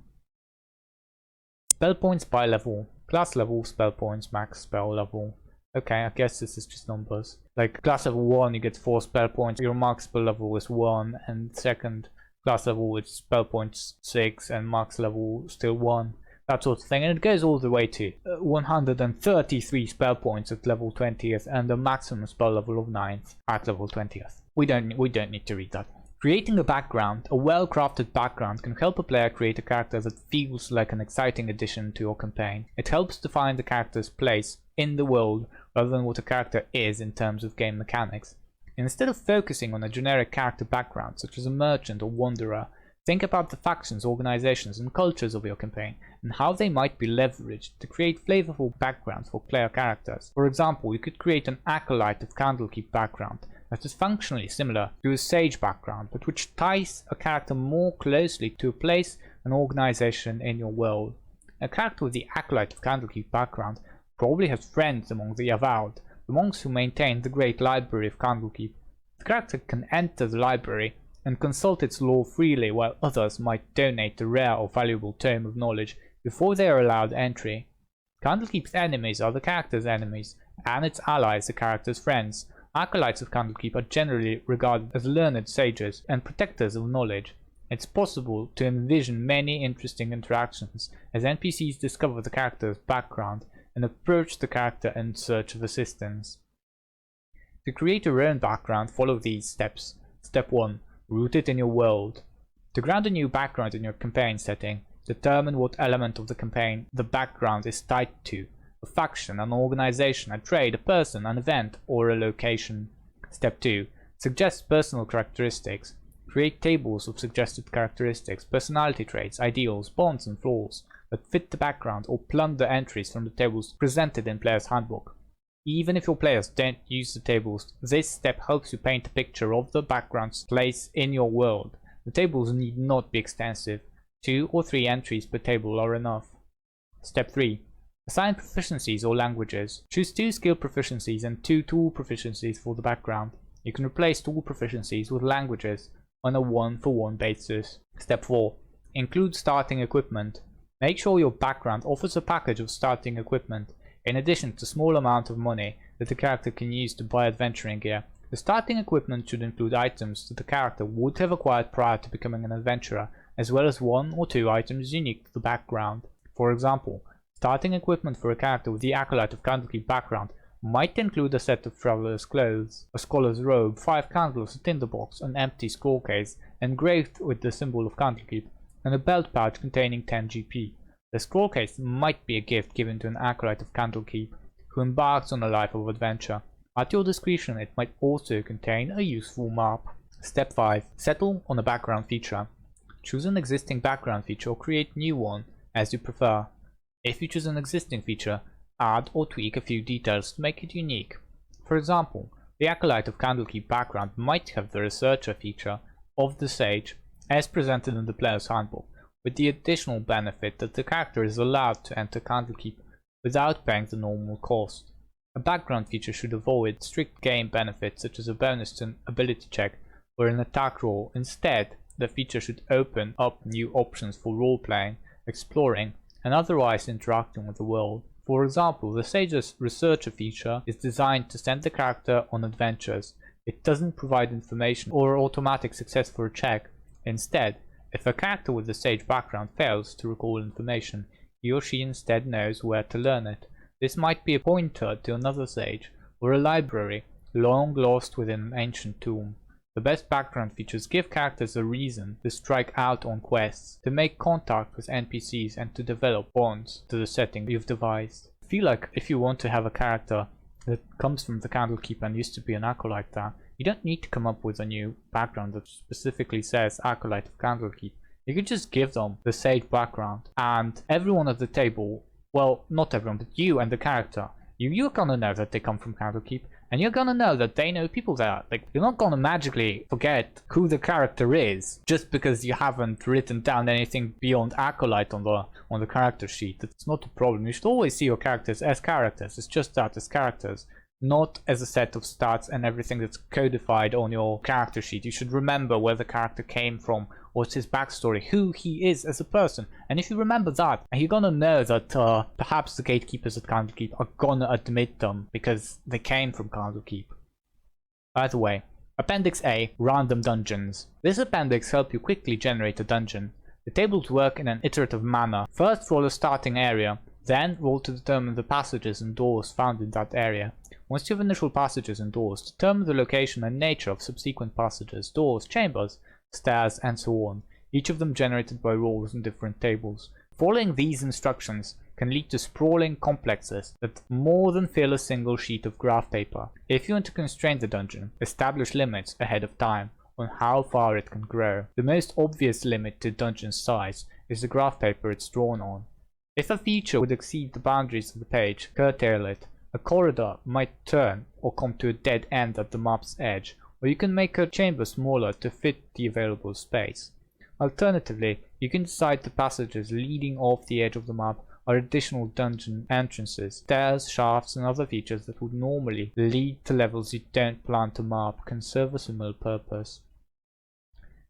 Spell points by level. Class level, spell points, max spell level. Okay, I guess this is just numbers. Like class level 1 you get 4 spell points, your max spell level is 1, and second class level it's spell points 6 and max level still 1. That sort of thing, and it goes all the way to 133 spell points at level 20th and a maximum spell level of 9th at level 20th. We don't need to read that. Creating a background, a well-crafted background, can help a player create a character that feels like an exciting addition to your campaign. It helps define the character's place in the world rather than what a character is in terms of game mechanics. Instead of focusing on a generic character background, such as a merchant or wanderer, think about the factions, organizations, and cultures of your campaign, and how they might be leveraged to create flavorful backgrounds for player characters. For example, you could create an Acolyte of Candlekeep background that is functionally similar to a Sage background, but which ties a character more closely to a place and organization in your world. A character with the Acolyte of Candlekeep background probably has friends among the Avowed, the monks who maintain the Great Library of Candlekeep. The character can enter the library and consult its lore freely, while others might donate a rare or valuable tome of knowledge before they are allowed entry. Candlekeep's enemies are the character's enemies, and its allies the character's friends. Acolytes of Candlekeep are generally regarded as learned sages and protectors of knowledge. It's possible to envision many interesting interactions as NPCs discover the character's background and approach the character in search of assistance. To create your own background, follow these steps. Step 1. Root it in your world. To ground a new background in your campaign setting, determine what element of the campaign the background is tied to. A faction, an organization, a trade, a person, an event, or a location. Step 2. Suggest personal characteristics. Create tables of suggested characteristics, personality traits, ideals, bonds, and flaws that fit the background, or plunder entries from the tables presented in Player's Handbook. Even if your players don't use the tables, this step helps you paint a picture of the background's place in your world. The tables need not be extensive. 2 or 3 entries per table are enough. Step 3. Assign proficiencies or languages. Choose 2 skill proficiencies and 2 tool proficiencies for the background. You can replace tool proficiencies with languages on a 1-for-1 basis. Step 4. Include starting equipment. Make sure your background offers a package of starting equipment, in addition to a small amount of money that the character can use to buy adventuring gear. The starting equipment should include items that the character would have acquired prior to becoming an adventurer, as well as 1 or 2 items unique to the background. For example, starting equipment for a character with the Acolyte of Candlekeep background might include a set of traveler's clothes, a scholar's robe, 5 candles, a tinderbox, an empty scroll case engraved with the symbol of Candlekeep, and a belt pouch containing 10 GP. The scroll case might be a gift given to an Acolyte of Candlekeep who embarks on a life of adventure. At your discretion, it might also contain a useful map. Step 5. Settle on a background feature. Choose an existing background feature or create a new one as you prefer. If you choose an existing feature, add or tweak a few details to make it unique. For example, the Acolyte of Candlekeep background might have the Researcher feature of the Sage as presented in the Player's Handbook, with the additional benefit that the character is allowed to enter Candlekeep without paying the normal cost. A background feature should avoid strict game benefits such as a bonus to an ability check or an attack roll. Instead, the feature should open up new options for role-playing, exploring, and otherwise interacting with the world. For example, the Sage's Researcher feature is designed to send the character on adventures. It doesn't provide information or automatic success for a check. Instead, if a character with the Sage background fails to recall information, he or she instead knows where to learn it. This might be a pointer to another Sage, or a library long lost within an ancient tomb. The best background features give characters a reason to strike out on quests, to make contact with NPCs, and to develop bonds to the setting you've devised. I feel like if you want to have a character that comes from the Candlekeep and used to be an Acolyte there, you don't need to come up with a new background that specifically says Acolyte of Candlekeep. you can just give them the safe background, and everyone at the table, well, not everyone, but you and the character, you're gonna know that they come from Candlekeep, and you're gonna know that they know people there. Like, you're not gonna magically forget who the character is just because you haven't written down anything beyond Acolyte on the character sheet. That's not a problem. You should always see your characters as characters. It's just that, as characters, not as a set of stats and everything that's codified on your character sheet. You should remember where the character came from, what's his backstory, who he is as a person. And if you remember that, you're gonna know that perhaps the gatekeepers at Candlekeep are gonna admit them because they came from Candlekeep. By the way, Appendix A, Random Dungeons. This appendix helps you quickly generate a dungeon. The tables work in an iterative manner. First roll a starting area, then roll to determine the passages and doors found in that area. Once you have initial passages and doors, determine the location and nature of subsequent passages, doors, chambers, stairs, and so on, each of them generated by rolls in different tables. Following these instructions can lead to sprawling complexes that more than fill a single sheet of graph paper. If you want to constrain the dungeon, establish limits ahead of time on how far it can grow. The most obvious limit to dungeon size is the graph paper it's drawn on. If a feature would exceed the boundaries of the page, curtail it. A corridor might turn or come to a dead end at the map's edge, or you can make a chamber smaller to fit the available space. Alternatively, you can decide the passages leading off the edge of the map are additional dungeon entrances, stairs, shafts, and other features that would normally lead to levels you don't plan to map can serve a similar purpose.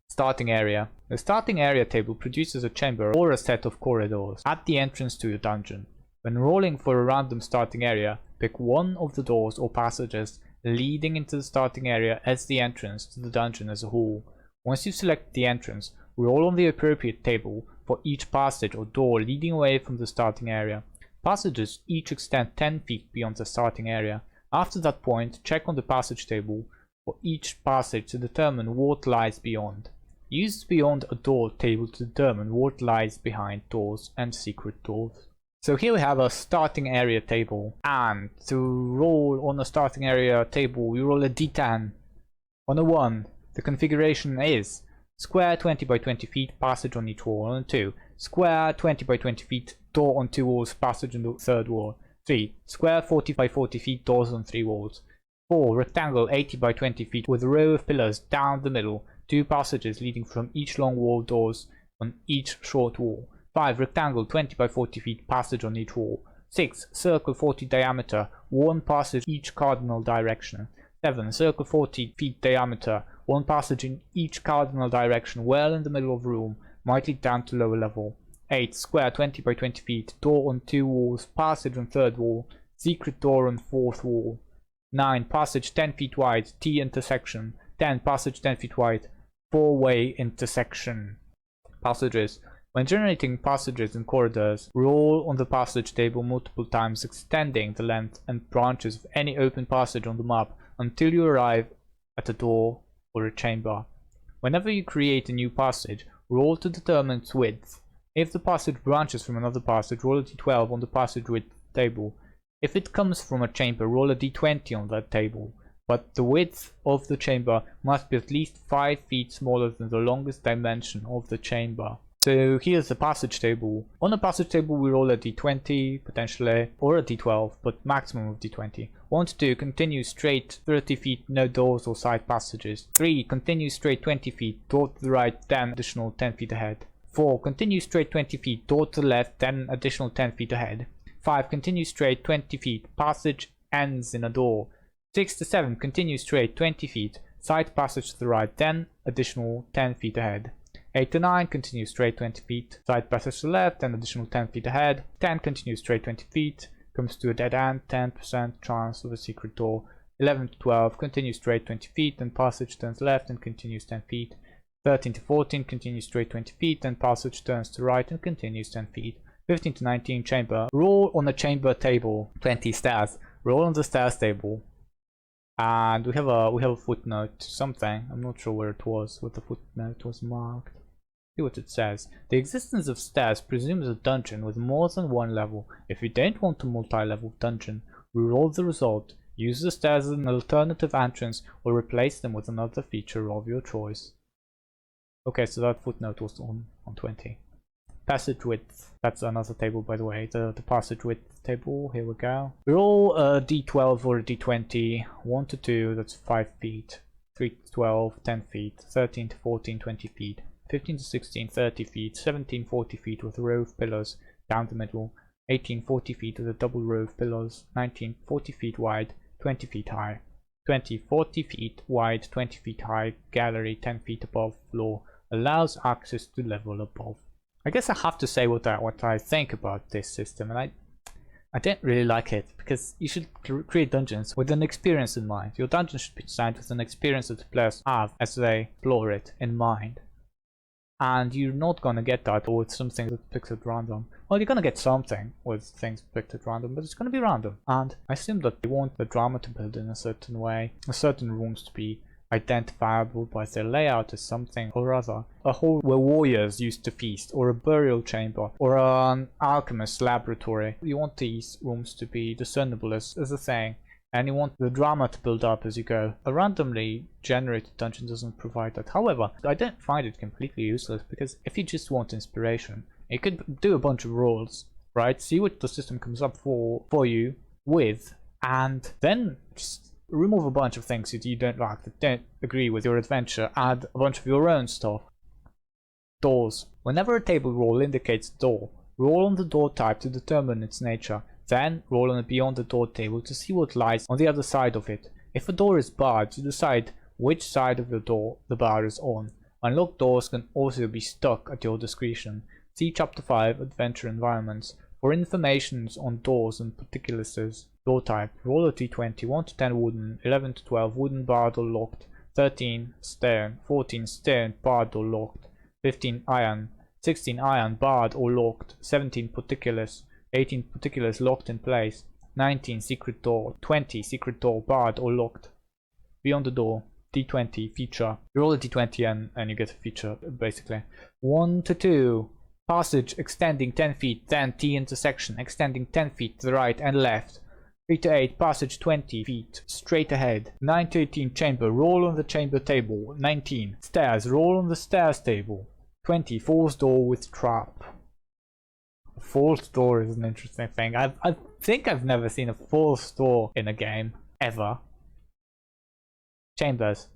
Starting area. The starting area table produces a chamber or a set of corridors at the entrance to your dungeon. When rolling for a random starting area, pick one of the doors or passages leading into the starting area as the entrance to the dungeon as a whole. Once you've selected the entrance, roll on the appropriate table for each passage or door leading away from the starting area. Passages each extend 10 feet beyond the starting area. After that point, check on the passage table for each passage to determine what lies beyond. Use beyond a door table to determine what lies behind doors and secret doors. So here we have a starting area table, and to roll on a starting area table we roll a d10. On a 1, the configuration is square 20 by 20 feet, passage on each wall. On 2, square 20 by 20 feet, door on 2 walls, passage on the 3rd wall. 3, square 40 by 40 feet, doors on 3 walls. 4, rectangle 80 by 20 feet with a row of pillars down the middle, 2 passages leading from each long wall, doors on each short wall. 5, rectangle 20 by 40 feet, passage on each wall. 6, circle 40 diameter, 1 passage each cardinal direction. 7, circle 40 feet diameter, 1 passage in each cardinal direction well in the middle of the room, might lead down to lower level. 8, square 20 by 20 feet, door on 2 walls, passage on 3rd wall, secret door on 4th wall. 9, passage 10 feet wide, T intersection. 10, passage 10 feet wide, 4-way intersection. Passages. When generating passages and corridors, roll on the passage table multiple times, extending the length and branches of any open passage on the map until you arrive at a door or a chamber. Whenever you create a new passage, roll to determine its width. If the passage branches from another passage, roll a d12 on the passage width table. If it comes from a chamber, roll a d20 on that table. But the width of the chamber must be at least 5 feet smaller than the longest dimension of the chamber. So here's the passage table. On the passage table we roll a d20 potentially, or a d12, but maximum of d20. 1 to 2, continue straight 30 feet, no doors or side passages. 3, continue straight 20 feet, door to the right, then additional 10 feet ahead. 4, continue straight 20 feet, door to the left, then additional 10 feet ahead. 5, continue straight 20 feet, passage ends in a door. 6 to 7, continue straight 20 feet, side passage to the right, then additional 10 feet ahead. 8 to 9, continue straight 20 feet, side passage to the left, and additional 10 feet ahead. 10, continue straight 20 feet, comes to a dead end, 10% chance of a secret door. 11 to 12, continue straight 20 feet, and passage turns left and continues 10 feet. 13 to 14, continue straight 20 feet, and passage turns to right and continues 10 feet. 15 to 19, chamber. Roll on the chamber table, 20 stairs. Roll on the stairs table. And we have a footnote, something. I'm not sure where it was, what the footnote was marked. See what it says. The existence of stairs presumes a dungeon with more than one level. If you don't want a multi-level dungeon, reroll the result. Use the stairs as an alternative entrance or replace them with another feature of your choice. Okay, so that footnote was on 20. Passage width, that's another table by the way, the passage width table, here we go. Roll a d12 or a d20, 1 to 2, that's 5 feet, 3 to 12, 10 feet, 13 to 14, 20 feet, 15 to 16, 30 feet, 17, 40 feet with a row of pillars down the middle, 18, 40 feet with a double row of pillars, 19, 40 feet wide, 20 feet high, 20, 40 feet wide, 20 feet high, gallery 10 feet above floor, allows access to level above. I guess I have to say what I think about this system, and I don't really like it, because you should create dungeons with an experience in mind. Your dungeon should be designed with an experience that the players have as they explore it in mind. And you're not gonna get that with something that's picked at random. Well, you're gonna get something with things picked at random, but it's gonna be random. And I assume that they want the drama to build in a certain way, certain rooms to be identifiable by their layout as something or other. A hall where warriors used to feast, or a burial chamber, or an alchemist's laboratory. You want these rooms to be discernible as a thing, and you want the drama to build up as you go. A randomly generated dungeon doesn't provide that. However, I don't find it completely useless, because if you just want inspiration, you could do a bunch of rolls, right? See what the system comes up for you with, and then just remove a bunch of things that you don't like, that don't agree with your adventure, add a bunch of your own stuff. Doors. Whenever a table roll indicates door, roll on the door type to determine its nature, then roll on a beyond the door table to see what lies on the other side of it. If a door is barred, you decide which side of the door the bar is on. Unlocked doors can also be stuck at your discretion. See Chapter 5, Adventure Environments, for information on doors and particulars. Door type, roll a d20, 1 to 10 wooden, 11 to 12 wooden, barred or locked, 13 stone, 14 stone, barred or locked, 15 iron, 16 iron, barred or locked, 17 particulars, 18 particulars locked in place, 19 secret door, 20 secret door, barred or locked. Beyond the door, d20, feature, you roll a d20 and you get a feature basically. 1 to 2, passage extending 10 feet, then T intersection extending 10 feet to the right and left. 3 to 8, passage 20 feet, straight ahead. 9 to 18, chamber, roll on the chamber table. 19, stairs, roll on the stairs table. 20, false door with trap. A false door is an interesting thing. I think I've never seen a false door in a game, ever. Chambers.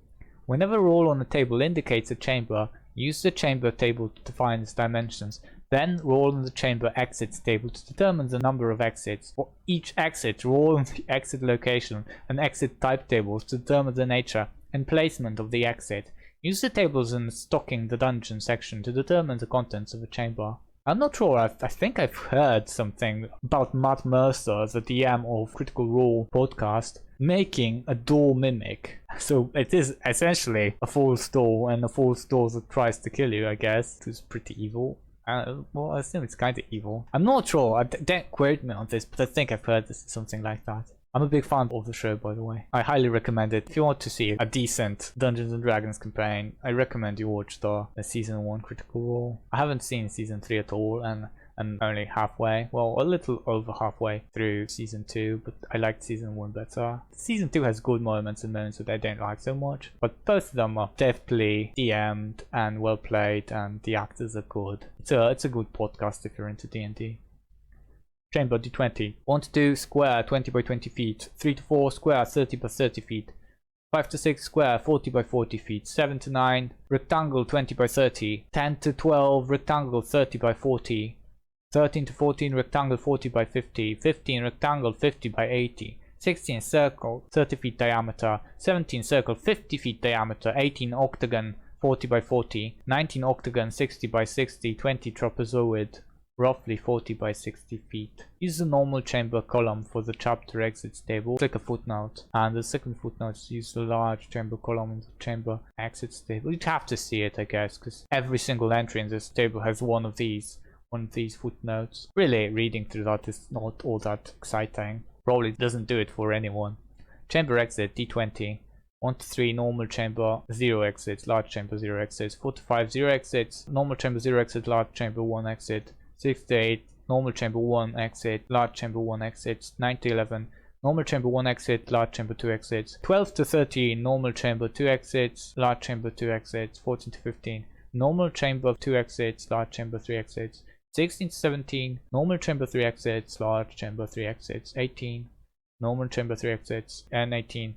Whenever roll on a table indicates a chamber, use the chamber table to define its dimensions. Then roll on the chamber exits table to determine the number of exits. For each exit, roll on the exit location and exit type tables to determine the nature and placement of the exit. Use the tables in stocking the dungeon section to determine the contents of a chamber. I'm not sure, I think I've heard something about Matt Mercer, the DM of Critical Role podcast, making a door mimic. So it is essentially a false door, and a false door that tries to kill you, I guess. It was pretty evil. Well, I assume it's kind of evil. I'm not sure, don't quote me on this, but I think I've heard something like that. I'm a big fan of the show, by the way. I highly recommend it. If you want to see a decent Dungeons and Dragons campaign, I recommend you watch the Season 1 Critical Role. I haven't seen Season 3 at all, and I'm only halfway, well, a little over halfway through Season 2, but I liked Season 1 better. Season 2 has good moments and moments that I don't like so much, but both of them are deftly DM'd and well played, and the actors are good. It's a good podcast if you're into D&D. Chamber d20. 1 to 2 square 20 by 20 feet. 3 to 4 square 30 by 30 feet. 5 to 6 square 40 by 40 feet. 7 to 9 rectangle 20 by 30. 10 to 12 rectangle 30 by 40. 13 to 14 rectangle 40 by 50. 15 rectangle 50 by 80. 16 circle 30 feet diameter. 17 circle 50 feet diameter. 18 octagon 40 by 40. 19 octagon 60 by 60. 20 trapezoid roughly 40 by 60 feet. Use the normal chamber column for the chapter exits table. Click a footnote, and the second footnote is use the large chamber column in the chamber exits table. You'd have to see it, I guess, because every single entry in this table has one of these footnotes. Really, reading through that is not all that exciting. Probably doesn't do it for anyone. Chamber exit d20. 1 to 3 normal chamber 0 exits, large chamber 0 exits. 4 to 5 0 exits, normal chamber 0 exit, large chamber 1 exit. 6 to 8 normal chamber 1 exit, large chamber 1 exits. 9 to 11 normal chamber 1 exit, large chamber 2 exits. 12 to 13 normal chamber 2 exits, large chamber 2 exits. 14 to 15 normal chamber 2 exits, large chamber 3 exits. 16 to 17, normal chamber 3 exits, large chamber 3 exits. 18, normal chamber 3 exits, and 18,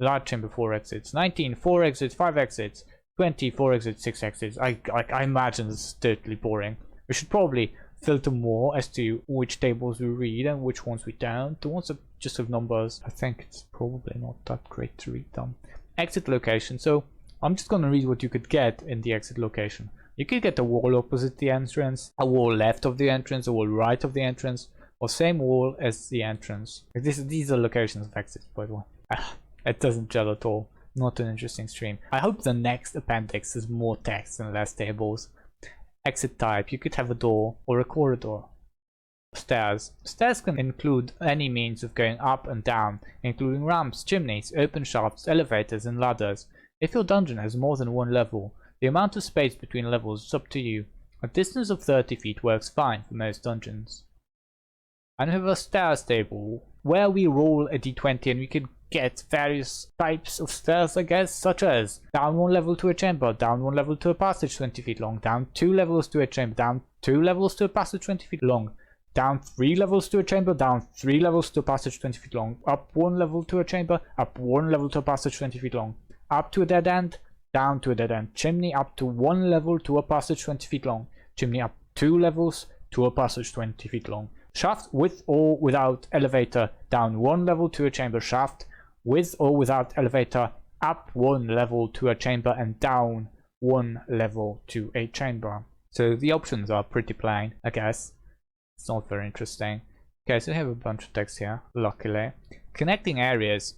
large chamber 4 exits. 19, 4 exits, 5 exits. 20, 4 exits, 6 exits. I imagine this is totally boring. We should probably filter more as to which tables we read and which ones we don't. The ones that just have numbers, I think it's probably not that great to read them. Exit location. So I'm just going to read what you could get in the exit location. You could get a wall opposite the entrance, a wall left of the entrance, a wall right of the entrance, or same wall as the entrance. These are locations of exits, by the way. It doesn't gel at all. Not an interesting stream. I hope the next appendix is more text and less tables. Exit type. You could have a door or a corridor. Stairs. Stairs can include any means of going up and down, including ramps, chimneys, open shafts, elevators, and ladders. If your dungeon has more than one level, the amount of space between levels is up to you. A distance of 30 feet works fine for most dungeons. And we have a stairs table where we roll a d20 and we can get various types of stairs, I guess, such as down 1 level to a chamber, down 1 level to a passage 20 feet long, down 2 levels to a chamber, down 2 levels to a passage 20 feet long, down 3 levels to a chamber, down 3 levels to a passage 20 feet long, up 1 level to a chamber, up 1 level to a passage 20 feet long, up to a dead end, down to a dead end, chimney up to 1 level to a passage 20 feet long, chimney up 2 levels to a passage 20 feet long, shaft with or without elevator, down 1 level to a chamber, shaft with or without elevator, up 1 level to a chamber, and down 1 level to a chamber. So the options are pretty plain, I guess. It's not very interesting. Okay, so we have a bunch of text here, luckily. Connecting areas.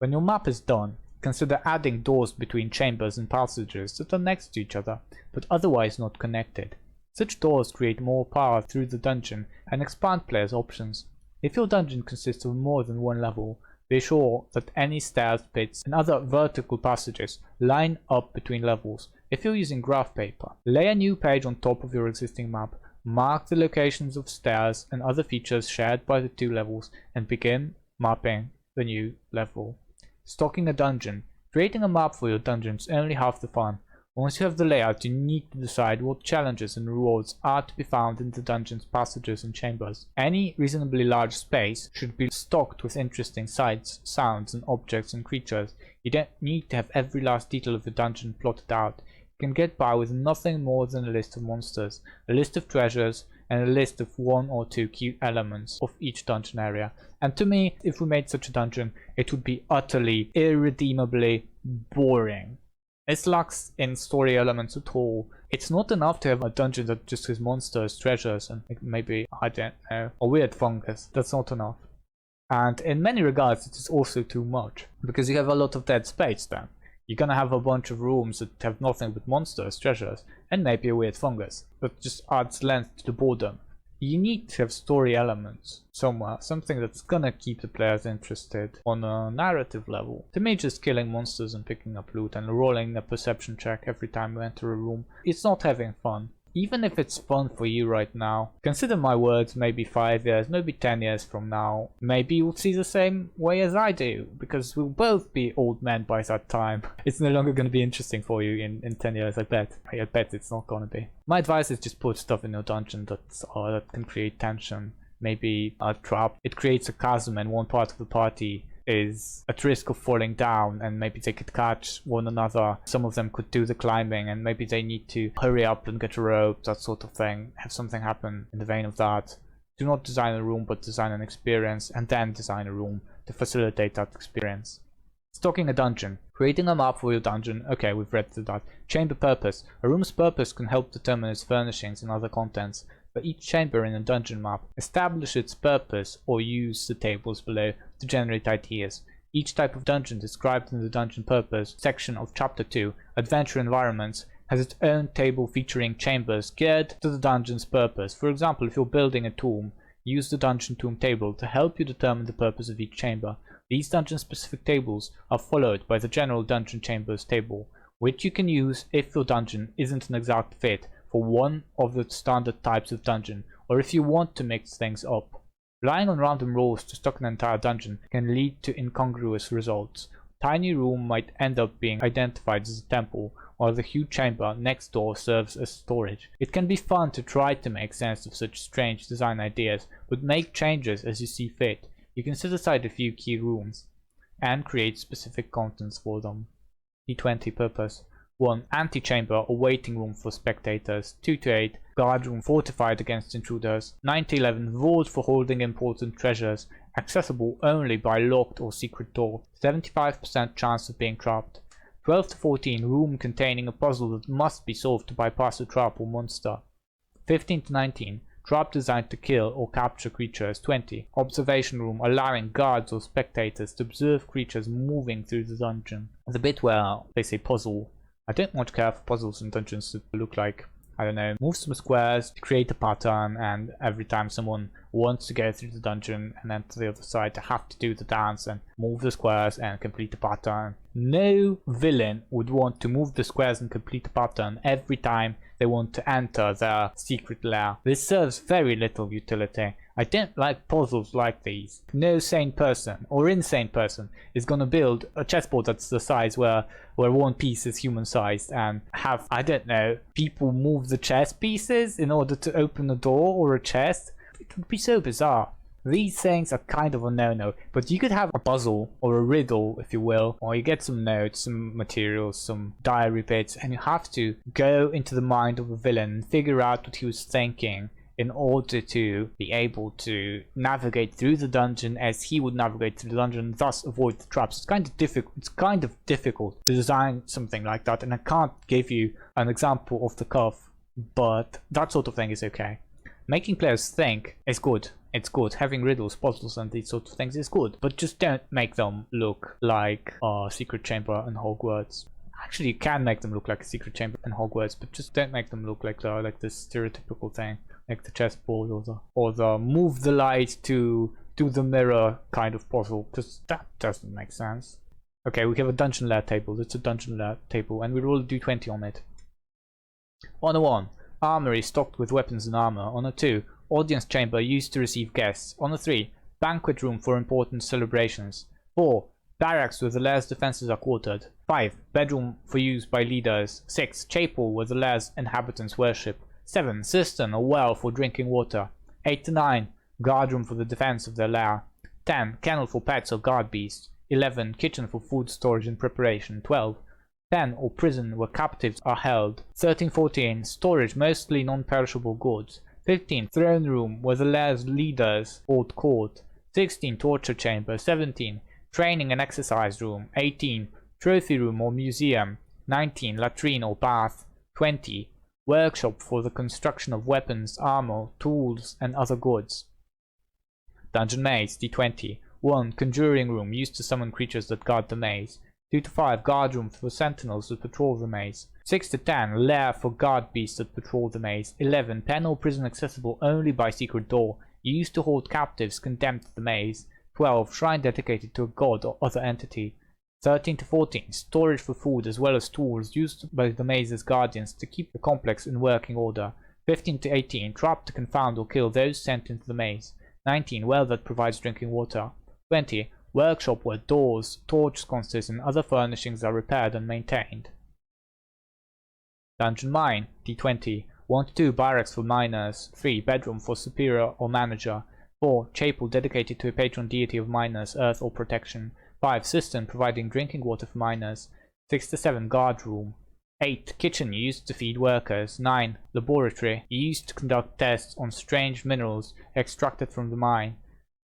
When your map is done, consider adding doors between chambers and passages that are next to each other, but otherwise not connected. Such doors create more power through the dungeon and expand players' options. If your dungeon consists of more than one level, be sure that any stairs, pits, and other vertical passages line up between levels. If you're using graph paper, lay a new page on top of your existing map, mark the locations of stairs and other features shared by the two levels, and begin mapping the new level. Stocking a dungeon. Creating a map for your dungeon is only half the fun. Once you have the layout, you need to decide what challenges and rewards are to be found in the dungeon's passages and chambers. Any reasonably large space should be stocked with interesting sights, sounds, and objects and creatures. You don't need to have every last detail of the dungeon plotted out. You can get by with nothing more than a list of monsters, a list of treasures, and a list of 1 or 2 key elements of each dungeon area. And to me, if we made such a dungeon, it would be utterly, irredeemably boring. It lacks in story elements at all. It's not enough to have a dungeon that just has monsters, treasures, and maybe, I don't know, a weird fungus. That's not enough. And in many regards, it is also too much, because you have a lot of dead space then. You're gonna have a bunch of rooms that have nothing but monsters, treasures, and maybe a weird fungus. That just adds length to the boredom. You need to have story elements somewhere, something that's gonna keep the players interested on a narrative level. To me, just killing monsters and picking up loot and rolling a perception check every time you enter a room, it's not having fun. Even if it's fun for you right now, consider my words, maybe 5 years, maybe 10 years from now, maybe you'll see the same way as I do, because we'll both be old men by that time. It's no longer going to be interesting for you in 10 years, I bet. I bet it's not going to be. My advice is just put stuff in your dungeon that can create tension, maybe a trap. It creates a chasm and one part of the party is at risk of falling down, and maybe they could catch one another. Some of them could do the climbing, and maybe they need to hurry up and get a rope, that sort of thing. Have something happen in the vein of that. Do not design a room, but design an experience, and then design a room to facilitate that experience. Stocking a dungeon. Creating a map for your dungeon. Okay, we've read through that. Chamber purpose. A room's purpose can help determine its furnishings and other contents. For each chamber in a dungeon map, establish its purpose or use the tables below to generate ideas. Each type of dungeon described in the dungeon purpose section of chapter 2, Adventure Environments, has its own table featuring chambers geared to the dungeon's purpose. For example, if you're building a tomb, use the dungeon tomb table to help you determine the purpose of each chamber. These dungeon specific tables are followed by the general dungeon chambers table, which you can use if your dungeon isn't an exact fit for one of the standard types of dungeon, or if you want to mix things up. Relying on random rolls to stock an entire dungeon can lead to incongruous results. A tiny room might end up being identified as a temple, while the huge chamber next door serves as storage. It can be fun to try to make sense of such strange design ideas, but make changes as you see fit. You can set aside a few key rooms and create specific contents for them. D20 purpose. 1. Antechamber or waiting room for spectators. 2 to 8. Guard room fortified against intruders. 9 to 11. Vault for holding important treasures. Accessible only by locked or secret door. 75% chance of being trapped. 12 to 14. Room containing a puzzle that must be solved to bypass a trap or monster. 15 to 19. Trap designed to kill or capture creatures. 20. Observation room allowing guards or spectators to observe creatures moving through the dungeon. The bit where they say puzzle. I don't much care for puzzles in dungeons to look like, I don't know, move some squares to create a pattern, and every time someone wants to go through the dungeon and then to the other side, they have to do the dance and move the squares and complete the pattern. No villain would want to move the squares and complete the pattern every time they want to enter their secret lair. This serves very little utility. I don't like puzzles like these. No sane person or insane person is gonna build a chessboard that's the size where one piece is human sized and have, I don't know, people move the chess pieces in order to open a door or a chest. It would be so bizarre. These things are kind of a no-no, but you could have a puzzle or a riddle, if you will, or you get some notes, some materials, some diary bits, and you have to go into the mind of a villain and figure out what he was thinking in order to be able to navigate through the dungeon as he would navigate through the dungeon, thus avoid the traps. It's kind of difficult to design something like that, and I can't give you an example off the cuff, but that sort of thing is okay. Making players think is good. It's good. Having riddles, puzzles, and these sorts of things is good, but just don't make them look like a secret chamber in Hogwarts. Actually, you can make them look like a secret chamber in Hogwarts, but just don't make them look like this stereotypical thing, like the chessboard or the move the light to the mirror kind of puzzle, because that doesn't make sense. Okay, we have a dungeon lair table. It's a dungeon lair table, and we roll a d20 on it. On a 1, armory stocked with weapons and armor. On a 2, audience chamber used to receive guests. On a 3, banquet room for important celebrations. 4, barracks where the lair's defenses are quartered. 5, bedroom for use by leaders. 6, chapel where the lair's inhabitants worship. 7, cistern or well for drinking water. 8 to 9, guard room for the defense of their lair. 10, kennel for pets or guard beasts. 11, kitchen for food storage and preparation. 12, pen or prison where captives are held. 13-14, storage mostly non-perishable goods. 15, throne room where the lair's leaders hold court. 16, torture chamber. 17, training and exercise room. 18, trophy room or museum. 19, latrine or bath. 20, workshop for the construction of weapons, armor, tools, and other goods. Dungeon maze. D20. 1, conjuring room used to summon creatures that guard the maze. 2 to 5, guard room for sentinels that patrol the maze. 6 to 10, lair for guard beasts that patrol the maze. 11, pen or prison accessible only by secret door, used to hold captives condemned to the maze. 12, shrine dedicated to a god or other entity. 13 to 14, storage for food as well as tools used by the maze's guardians to keep the complex in working order. 15 to 18, trap to confound or kill those sent into the maze. 19, well that provides drinking water. 20, workshop where doors, torch sconces, and other furnishings are repaired and maintained. Dungeon mine. D20. 1 to 2, barracks for miners. 3, bedroom for superior or manager. 4, chapel dedicated to a patron deity of miners, earth or protection. 5, cistern providing drinking water for miners. 6 to 7, guard room. 8, kitchen used to feed workers. 9, laboratory used to conduct tests on strange minerals extracted from the mine.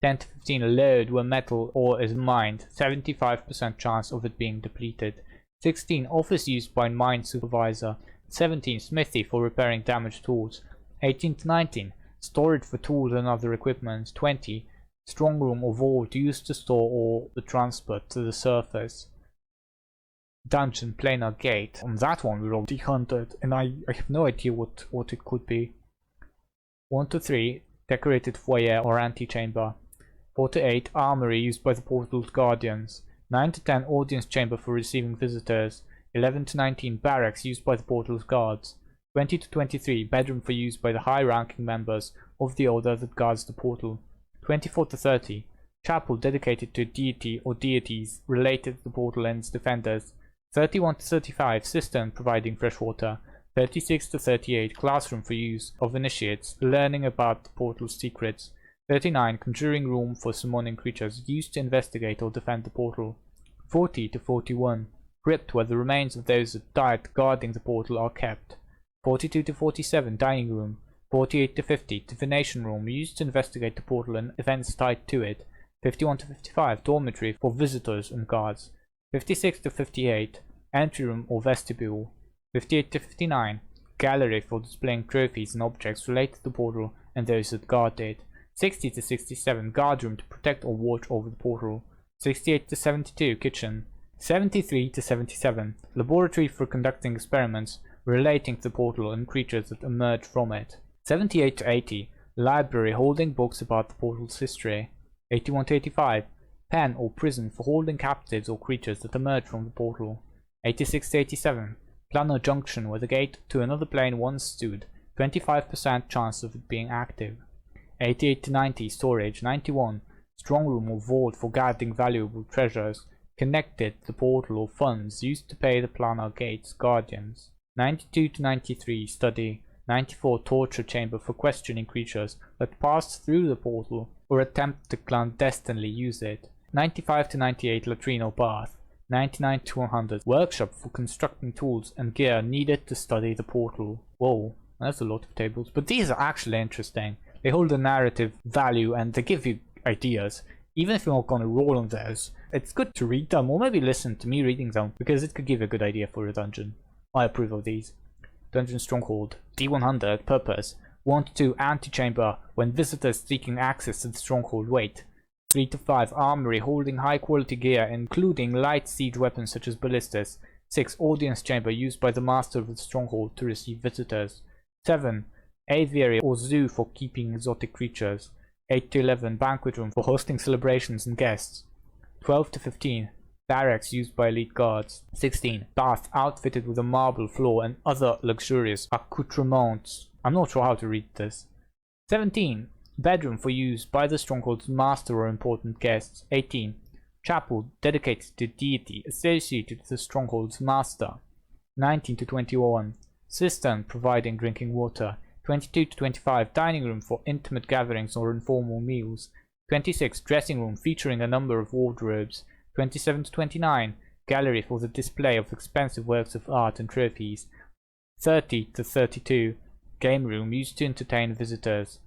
10 to 15, load where metal ore is mined, 75% chance of it being depleted. 16, office used by mine supervisor. 17, smithy for repairing damaged tools. 18 to 19, storage for tools and other equipment. 20, strong room or vault used to store or the transport to the surface. Dungeon planar gate. On that one we rolled D100, and I have no idea what it could be. 1 to 3, decorated foyer or antechamber. 4 to 8, armory used by the portal's guardians. 9 to 10, audience chamber for receiving visitors. 11 to 19, barracks used by the portal's guards. 20 to 23, bedroom for use by the high-ranking members of the order that guards the portal. 24 to 30, chapel dedicated to a deity or deities related to the portal and its defenders. 31 to 35 cistern providing fresh water. 36 to 38 classroom for use of initiates learning about the portal's secrets. 39 conjuring room for summoning creatures used to investigate or defend the portal. 40 to 41 crypt where the remains of those that died guarding the portal are kept. 42 to 47 dining room. 48 to 50 divination room used to investigate the portal and events tied to it. 51 to 55 dormitory for visitors and guards. 56 to 58 entry room or vestibule. 58 to 59 gallery for displaying trophies and objects related to the portal and those that guard it. 60 to 67 guard room to protect or watch over the portal. 68 to 72 kitchen. 73 to 77 laboratory for conducting experiments relating to the portal and creatures that emerge from it. 78 to 80 library holding books about the portal's history. 81 to 85 pen or prison for holding captives or creatures that emerge from the portal. 86 to 87 planar junction where the gate to another plane once stood, 25% chance of it being active. 88 to 90 storage. 91 strong room or vault for guarding valuable treasures connected to the portal or funds used to pay the planar gate's guardians. 92 to 93 study. 94 torture chamber for questioning creatures that pass through the portal or attempt to clandestinely use it. 95 to 98 latrine or bath. 99 to 100 workshop for constructing tools and gear needed to study the portal. Whoa, that's a lot of tables, but these are actually interesting. They hold a narrative value and they give you ideas. Even if you're not going to roll on those, it's good to read them or maybe listen to me reading them because it could give you a good idea for a dungeon. I approve of these. Dungeon Stronghold. D100 purpose. 1 to 2 antechamber when visitors seeking access to the stronghold wait. 3 to 5 armory holding high quality gear including light siege weapons such as ballistas. 6 audience chamber used by the master of the stronghold to receive visitors. 7 aviary or zoo for keeping exotic creatures. 8 to 11 banquet room for hosting celebrations and guests. 12 to 15 barracks used by elite guards. 16 bath outfitted with a marble floor and other luxurious accoutrements. I'm not sure how to read this. 17 bedroom for use by the stronghold's master or important guests. 18 chapel dedicated to deity associated with the stronghold's master. 19 to 21 cistern providing drinking water. 22 to 25 dining room for intimate gatherings or informal meals. 26 dressing room featuring a number of wardrobes. 27 to 29 gallery for the display of expensive works of art and trophies. 30 to 32 game room used to entertain visitors.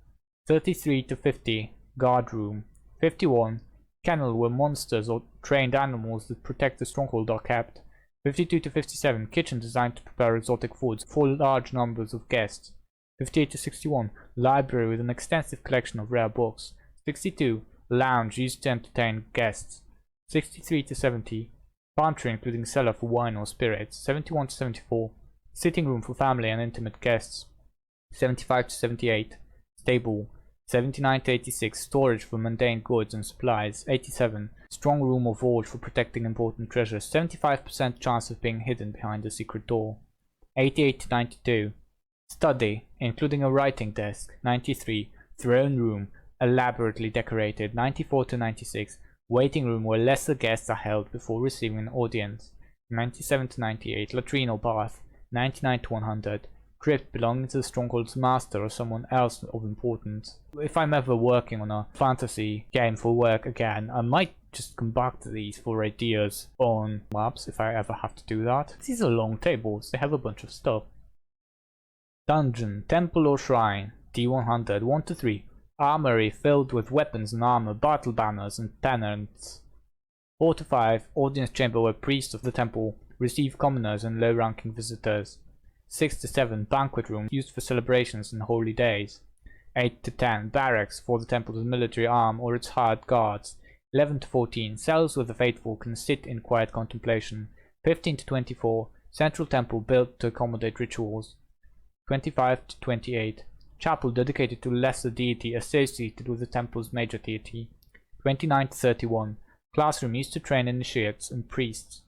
33 to 50 guard room. 51 kennel where monsters or trained animals that protect the stronghold are kept. 52 to 57 kitchen designed to prepare exotic foods for large numbers of guests. 58 to 61 library with an extensive collection of rare books. 62 lounge used to entertain guests. 63 to 70 pantry including cellar for wine or spirits. 71 to 74 sitting room for family and intimate guests. 75 to 78 stable. 79 to 86 storage for mundane goods and supplies. 87 strong room or vault for protecting important treasures. 75% chance of being hidden behind a secret door. 88 to 92 study including a writing desk. 93 throne room elaborately decorated. 94 to 96 waiting room where lesser guests are held before receiving an audience. 97 to 98 latrine or bath. 99 to 100 crypt belonging to the stronghold's master or someone else of importance. If I'm ever working on a fantasy game for work again, I might just come back to these for ideas on maps if I ever have to do that. These are long tables, they have a bunch of stuff. Dungeon, temple or shrine. D100 1 to 3 armory filled with weapons and armor, battle banners and pennants. 4 to 5 audience chamber where priests of the temple receive commoners and low-ranking visitors. 6 to 7 banquet room used for celebrations and holy days. 8 to 10 barracks for the temple's military arm or its hired guards. 11 to 14 cells where the faithful can sit in quiet contemplation. 15 to 24 central temple built to accommodate rituals. 25 to 28 chapel dedicated to lesser deity associated with the temple's major deity. 29 to 31 classroom used to train initiates and priests.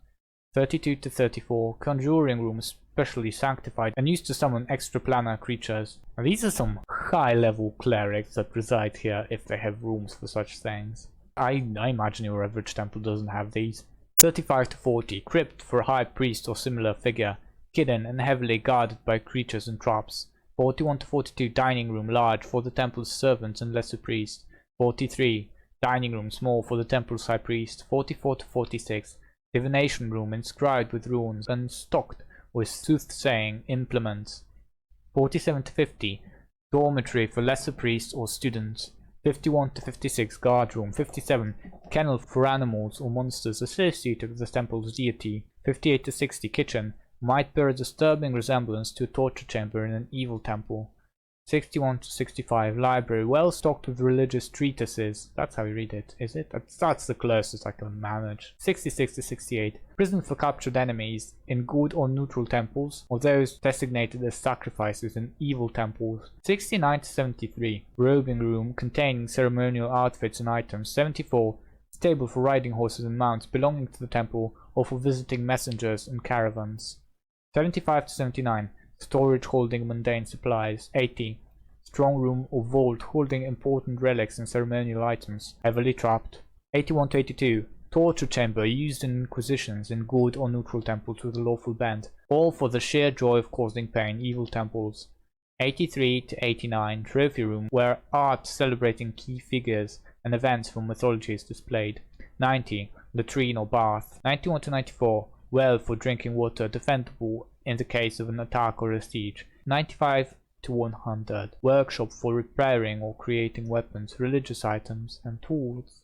32 to 34 conjuring room specially sanctified and used to summon extraplanar creatures. Now, these are some high level clerics that reside here if they have rooms for such things. I imagine your average temple doesn't have these. 35 to 40, crypt for a high priest or similar figure, hidden and heavily guarded by creatures and traps. 41 to 42, dining room large for the temple's servants and lesser priest. 43, dining room small for the temple's high priest. 44 to 46, divination room inscribed with runes and stocked with soothsaying implements. 47 to 50, dormitory for lesser priests or students. 51 to 56, guard room. 57, kennel for animals or monsters associated with the temple's deity. 58 to 60, kitchen, might bear a disturbing resemblance to a torture chamber in an evil temple. 61 to 65, library, well stocked with religious treatises. That's how you read it, is it? That's the closest I can manage. 66 to 68, prison for captured enemies in good or neutral temples, or those designated as sacrifices in evil temples. 69 to 73, robing room containing ceremonial outfits and items. 74, stable for riding horses and mounts belonging to the temple or for visiting messengers and caravans. 75 to 79, storage holding mundane supplies. 80, strong room or vault holding important relics and ceremonial items, heavily trapped. 81 to 82, torture chamber used in inquisitions in good or neutral temples with a lawful bent, all for the sheer joy of causing pain, evil temples. 83 to 89, trophy room where art celebrating key figures and events from mythology is displayed. 90, latrine or bath. 91 to 94, well for drinking water, defendable in the case of an attack or a siege. 95 to 100, workshop for repairing or creating weapons, religious items and tools.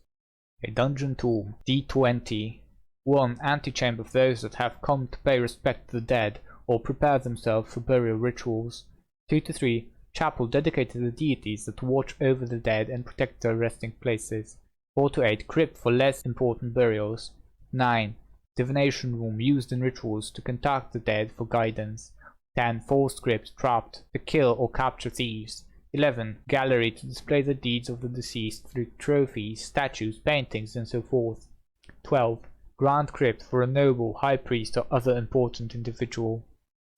A dungeon tomb. D20, 1, antechamber for those that have come to pay respect to the dead or prepare themselves for burial rituals. 2 to 3, chapel dedicated to the deities that watch over the dead and protect their resting places. 4 to 8, crypt for less important burials. 9, divination room used in rituals to contact the dead for guidance. 10, forced crypt trapped to kill or capture thieves. 11, gallery to display the deeds of the deceased through trophies, statues, paintings and so forth. 12, grand crypt for a noble, high priest or other important individual.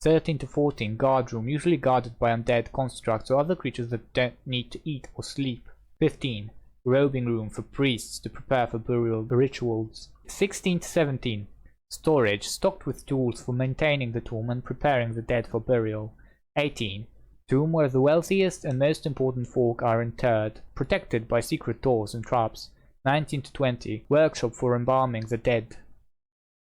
13 to 14, guard room usually guarded by undead constructs or other creatures that don't need to eat or sleep. 15, robing room for priests to prepare for burial rituals. 16 to 17, storage stocked with tools for maintaining the tomb and preparing the dead for burial. 18, tomb where the wealthiest and most important folk are interred, protected by secret doors and traps. 19 to 20, workshop for embalming the dead.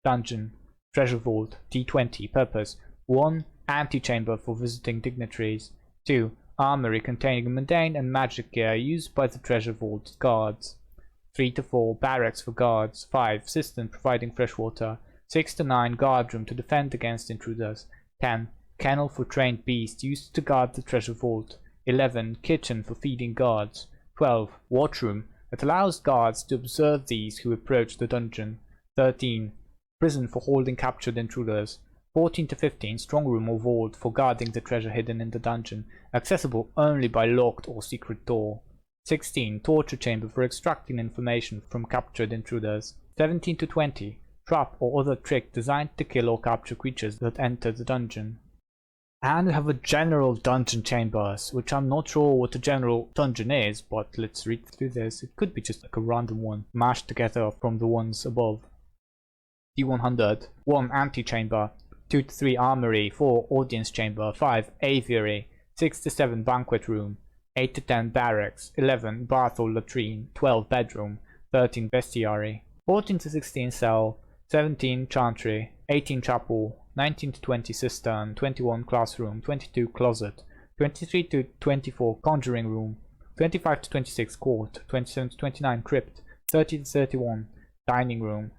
Dungeon, treasure vault. D20, purpose: 1, antechamber for visiting dignitaries. 2, armory containing mundane and magic gear used by the treasure vault guards. 3 to 4, barracks for guards. 5, cistern providing fresh water. 6 to 9, guard room to defend against intruders. 10, kennel for trained beasts used to guard the treasure vault. 11, kitchen for feeding guards. 12, watchroom that allows guards to observe these who approach the dungeon. 13, prison for holding captured intruders. 14 to 15, strong room or vault for guarding the treasure hidden in the dungeon, accessible only by locked or secret door. 16, torture chamber for extracting information from captured intruders. 17 to 20, trap or other trick designed to kill or capture creatures that enter the dungeon. And we have a general dungeon chambers, which I'm not sure what a general dungeon is, but let's read through this. It could be just like a random one, mashed together from the ones above. D100, 1, antechamber. 2 to 3, armory. 4, audience chamber. 5, aviary. 6 to 7, banquet room. 8 to 10, barracks. 11, bath or latrine. 12, bedroom. 13, bestiary. 14 to 16, cell. 17, chantry. 18, chapel. 19 to 20, cistern. 21, classroom. 22, closet. 23 to 24, conjuring room. 25 to 26, court. 27 to 29, crypt. 30 to 31, dining room.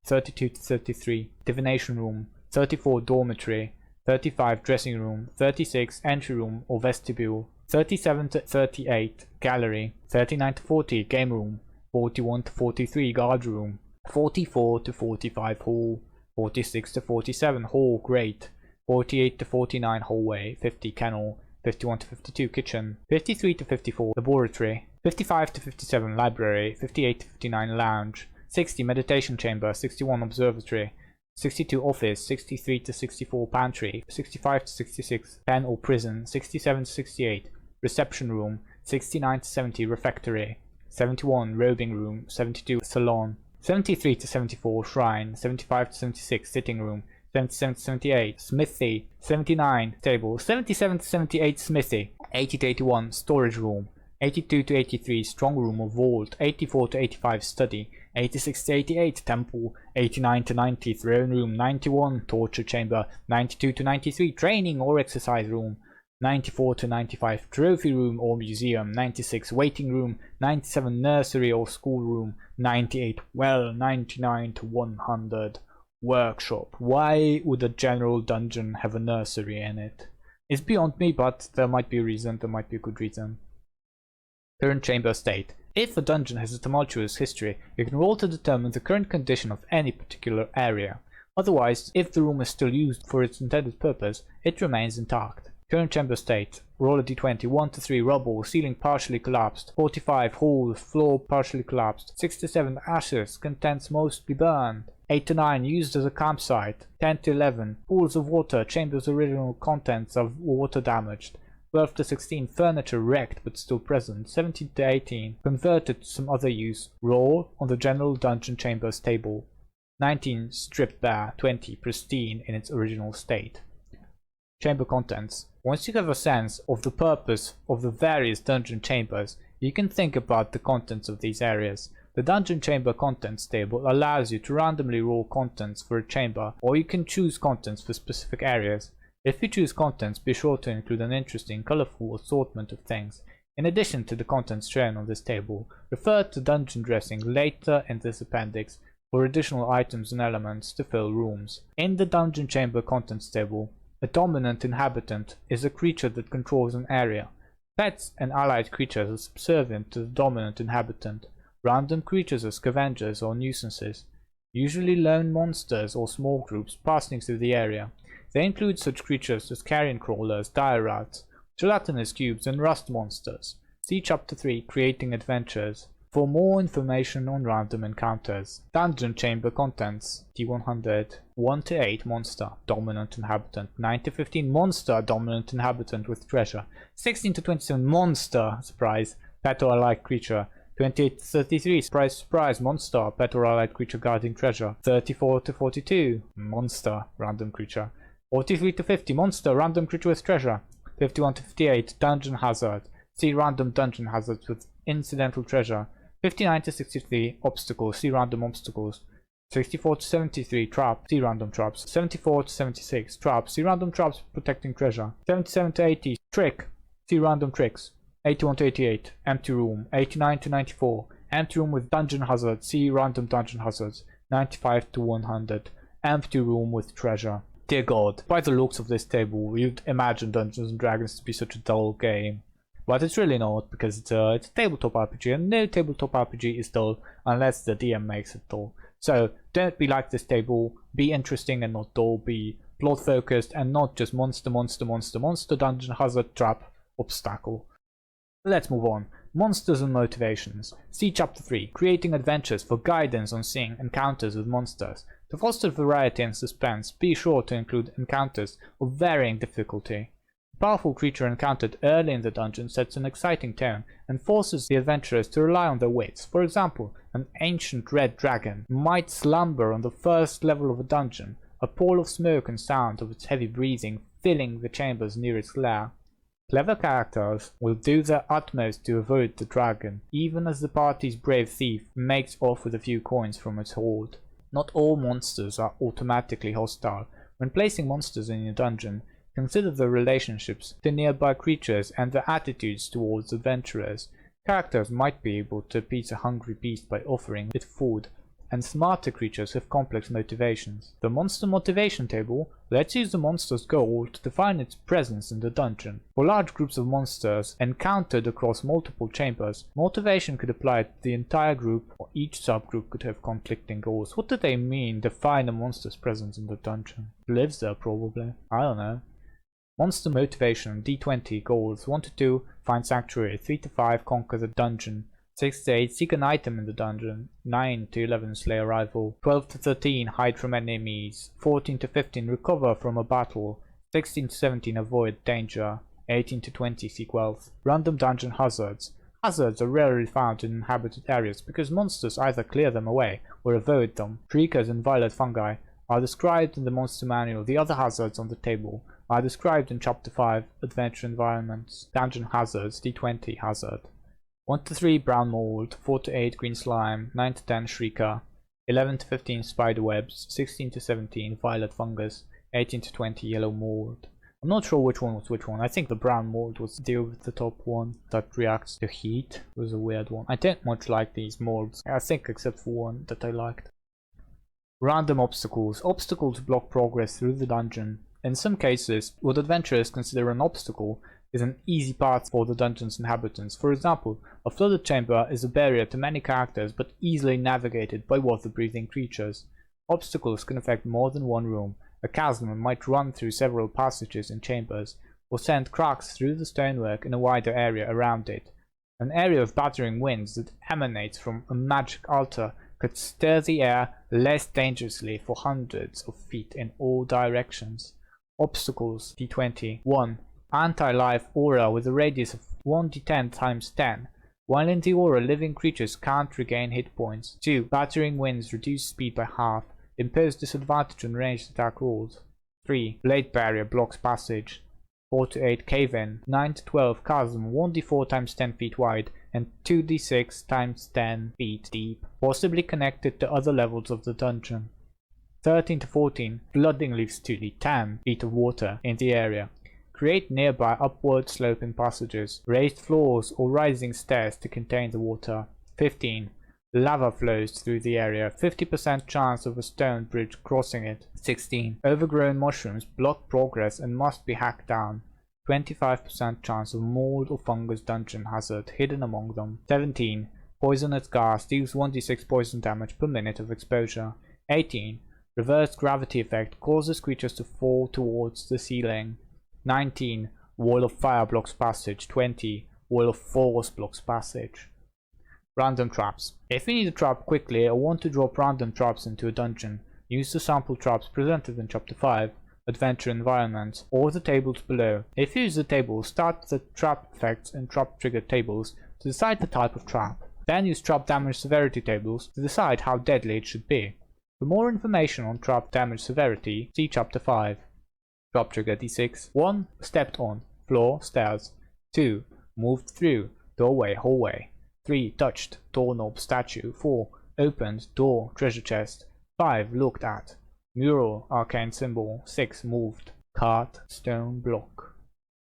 32 to 33, divination room. 34, dormitory. 35, dressing room. 36, entry room or vestibule. 37 to 38, gallery. 39 to 40, game room. 41 to 43, guard room. 44 to 45, hall. 46 to 47, hall, grate. 48 to 49, hallway. 50, kennel. 51 to 52, kitchen. 53 to 54, laboratory. 55 to 57, library. 58 to 59, lounge. 60, meditation chamber. 61, observatory. 62, office. 63 to 64, pantry. 65 to 66, pen or prison. 67 to 68, reception room. 69 to 70, refectory. 71, robing room. 72, salon. 73 to 74 shrine, 75 to 76 sitting room, 77 to 78 smithy, 79 stable, 77 to 78 smithy, 80 to 81 storage room, 82 to 83 strong room or vault, 84 to 85 study, 86 to 88 temple, 89 to 90 throne room, 91 torture chamber, 92 to 93 training or exercise room, 94 to 95 trophy room or museum, 96 waiting room, 97 nursery or school room, 98 well, 99 to 100 workshop. Why would a general dungeon have a nursery in it? It's beyond me, but there might be a reason, there might be a good reason. Current chamber state. If a dungeon has a tumultuous history, you can roll to determine the current condition of any particular area. Otherwise, if the room is still used for its intended purpose, it remains intact. Current chamber state. Roll a d20, 1 to 3 rubble, ceiling partially collapsed, 45 holes, floor partially collapsed, 6 to 7 ashes, contents mostly burned, 8 to 9 used as a campsite, 10 to 11 pools of water, chamber's original contents of water damaged, 12 to 16 furniture wrecked but still present, 17 to 18 converted to some other use. Roll on the general dungeon chambers table. 19 stripped bare, 20 pristine in its original state. Chamber contents. Once you have a sense of the purpose of the various dungeon chambers, you can think about the contents of these areas. The dungeon chamber contents table allows you to randomly roll contents for a chamber, or you can choose contents for specific areas. If you choose contents, be sure to include an interesting, colorful assortment of things. In addition to the contents shown on this table, refer to dungeon dressing later in this appendix for additional items and elements to fill rooms. In the dungeon chamber contents table, a dominant inhabitant is a creature that controls an area. Pets and allied creatures are subservient to the dominant inhabitant. Random creatures are scavengers or nuisances, usually lone monsters or small groups passing through the area. They include such creatures as carrion crawlers, dire rats, gelatinous cubes, and rust monsters. See Chapter 3, Creating Adventures, for more information on random encounters. Dungeon chamber contents. D100. 1 to 8 monster, dominant inhabitant. 9 to 15 monster, dominant inhabitant with treasure. 16 to 27 monster, surprise, pet or allied creature. 28 to 33, surprise surprise, monster, pet or allied creature guarding treasure. 34 to 42, monster, random creature. 43 to 50, monster, random creature with treasure. 51 to 58, dungeon hazard. See random dungeon hazards with incidental treasure. 59 to 63, obstacles. See random obstacles. 64 to 73, trap. See random traps. 74 to 76, traps. See random traps protecting treasure. 77 to 80, trick. See random tricks. 81 to 88, empty room. 89 to 94, empty room with dungeon hazard. See random dungeon hazards. 95 to 100, empty room with treasure. Dear God, by the looks of this table, you'd imagine Dungeons & Dragons to be such a dull game. But it's really not, because it's a tabletop RPG, and no tabletop RPG is dull unless the DM makes it dull. So don't be like this table, be interesting and not dull, be plot focused and not just monster, dungeon hazard, trap, obstacle. Let's move on. Monsters and motivations. See Chapter 3, Creating Adventures, for guidance on seeing encounters with monsters. To foster variety and suspense, be sure to include encounters of varying difficulty. A powerful creature encountered early in the dungeon sets an exciting tone and forces the adventurers to rely on their wits. For example, an ancient red dragon might slumber on the first level of a dungeon, a pall of smoke and sound of its heavy breathing filling the chambers near its lair. Clever characters will do their utmost to avoid the dragon, even as the party's brave thief makes off with a few coins from its hoard. Not all monsters are automatically hostile. When placing monsters in your dungeon, consider the relationships to nearby creatures and their attitudes towards adventurers. Characters might be able to appease a hungry beast by offering it food, and smarter creatures have complex motivations. The monster motivation table lets you use the monster's goal to define its presence in the dungeon. For large groups of monsters encountered across multiple chambers, motivation could apply to the entire group, or each subgroup could have conflicting goals. What do they mean, define a monster's presence in the dungeon? Lives there probably. I don't know. Monster motivation, D20, goals. 1 to 2, find sanctuary. 3 to 5, conquer the dungeon. 6 to 8, seek an item in the dungeon. 9 to 11, slay a rival. 12 to 13, hide from enemies. 14 to 15, recover from a battle. 16 to 17, avoid danger. 18 to 20, seek wealth. Random dungeon hazards. Hazards are rarely found in inhabited areas because monsters either clear them away or avoid them. Shriekers and violet fungi are described in the monster manual. The other hazards on the table are described in Chapter 5, Adventure Environments. Dungeon hazards, D20 hazard. 1 to 3 brown mold, 4 to 8 green slime, 9 to 10 shrieker, 11 to 15 spider webs, 16 to 17 violet fungus, 18 to 20 yellow mold. I'm not sure which one was which one. I think the brown mold was the over the top one that reacts to heat. It was a weird one. I don't much like these molds, I think, except for one that I liked. Random obstacles. Obstacles block progress through the dungeon. In some cases, what adventurers consider an obstacle is an easy path for the dungeon's inhabitants. For example, a flooded chamber is a barrier to many characters but easily navigated by water-breathing creatures. Obstacles can affect more than one room. A chasm might run through several passages and chambers, or send cracks through the stonework in a wider area around it. An area of battering winds that emanates from a magic altar could stir the air less dangerously for hundreds of feet in all directions. Obstacles, D20. 1. Anti-life aura with a radius of 1d10 times 10. While in the aura, living creatures can't regain hit points. 2. Battering winds reduce speed by half. Impose disadvantage on ranged attack rolls. 3. Blade barrier blocks passage. 4 to 8 cave-in. 9 to 12 chasm, 1d4 times 10 feet wide and 2d6 times 10 feet deep, possibly connected to other levels of the dungeon. 13 to 14 flooding leaves 2d10 feet of water in the area. Create nearby upward sloping passages, raised floors or rising stairs to contain the water. 15. Lava flows through the area, 50% chance of a stone bridge crossing it. 16. Overgrown mushrooms block progress and must be hacked down. 25% chance of mold or fungus dungeon hazard hidden among them. 17. Poisonous gas deals 1d6 poison damage per minute of exposure. 18. Reverse gravity effect causes creatures to fall towards the ceiling. 19. Wall of fire blocks passage. 20. Wall of force blocks passage. Random traps. If you need a trap quickly or want to drop random traps into a dungeon, use the sample traps presented in Chapter 5, Adventure Environments, or the tables below. If you use the table, start the trap effects and trap trigger tables to decide the type of trap. Then use trap damage severity tables to decide how deadly it should be. For more information on trap damage severity, see Chapter 5. Trap trigger D6. 1. Stepped on, floor, stairs. 2. Moved through, doorway, hallway. 3. Touched, doorknob, statue. 4. Opened, door, treasure chest. 5. Looked at, mural, arcane symbol. 6. Moved, cart, stone, block.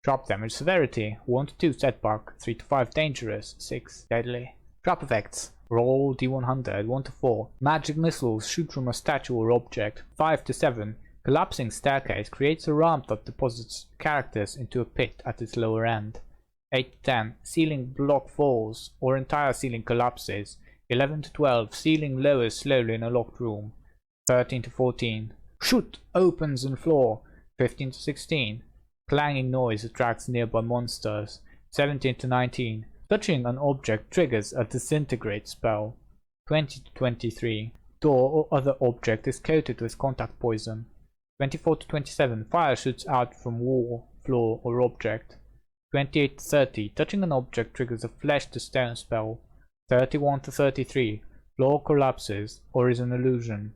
Trap damage severity. 1 to 2 setback, 3 to 5 dangerous, 6 deadly. Trap effects. Roll D100, 1 to 4. Magic missiles shoot from a statue or object. 5 to 7. Collapsing staircase creates a ramp that deposits characters into a pit at its lower end. 8 to 10. Ceiling block falls or entire ceiling collapses. 11 to 12. Ceiling lowers slowly in a locked room. 13 to 14. Chute opens in floor. 15 to 16. Clanging noise attracts nearby monsters. 17 to 19. Touching an object triggers a disintegrate spell. 20 to 23. Door or other object is coated with contact poison. 24 to 27. Fire shoots out from wall, floor or object. 28 to 30. Touching an object triggers a flesh to stone spell. 31 to 33. Floor collapses or is an illusion.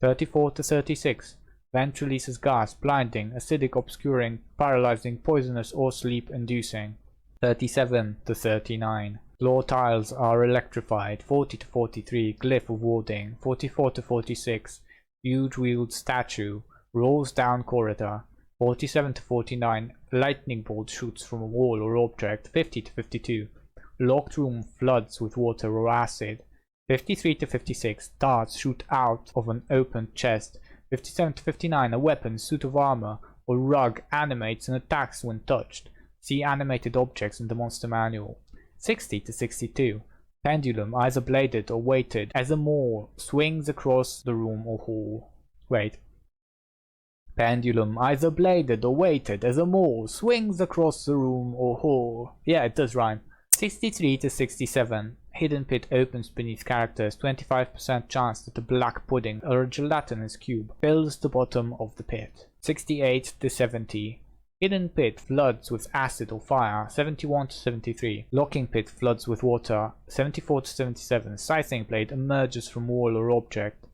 34 to 36. Vent releases gas, blinding, acidic, obscuring, paralyzing, poisonous or sleep-inducing. 37 to 39. Floor tiles are electrified. 40 to 43. Glyph of warding. 44 to 46. Huge wheeled statue. Rolls down corridor. 47 to 49. Lightning bolt shoots from a wall or object. 50 to 52. Locked room floods with water or acid. 53 to 56. Darts shoot out of an opened chest. 57 to 59. A weapon, suit of armor, or rug animates and attacks when touched. See animated objects in the monster manual. 60 to 62. Pendulum, either bladed or weighted, as a maul, swings across the room or hall. Pendulum, either bladed or weighted, as a maul, swings across the room or hall. Yeah, it does rhyme. 63 to 67. Hidden pit opens beneath characters. 25% chance that a black pudding or a gelatinous cube fills the bottom of the pit. 68 to 70. Hidden pit floods with acid or fire, 71 to 73. Locking pit floods with water, 74 to 77. Scything blade emerges from wall or object,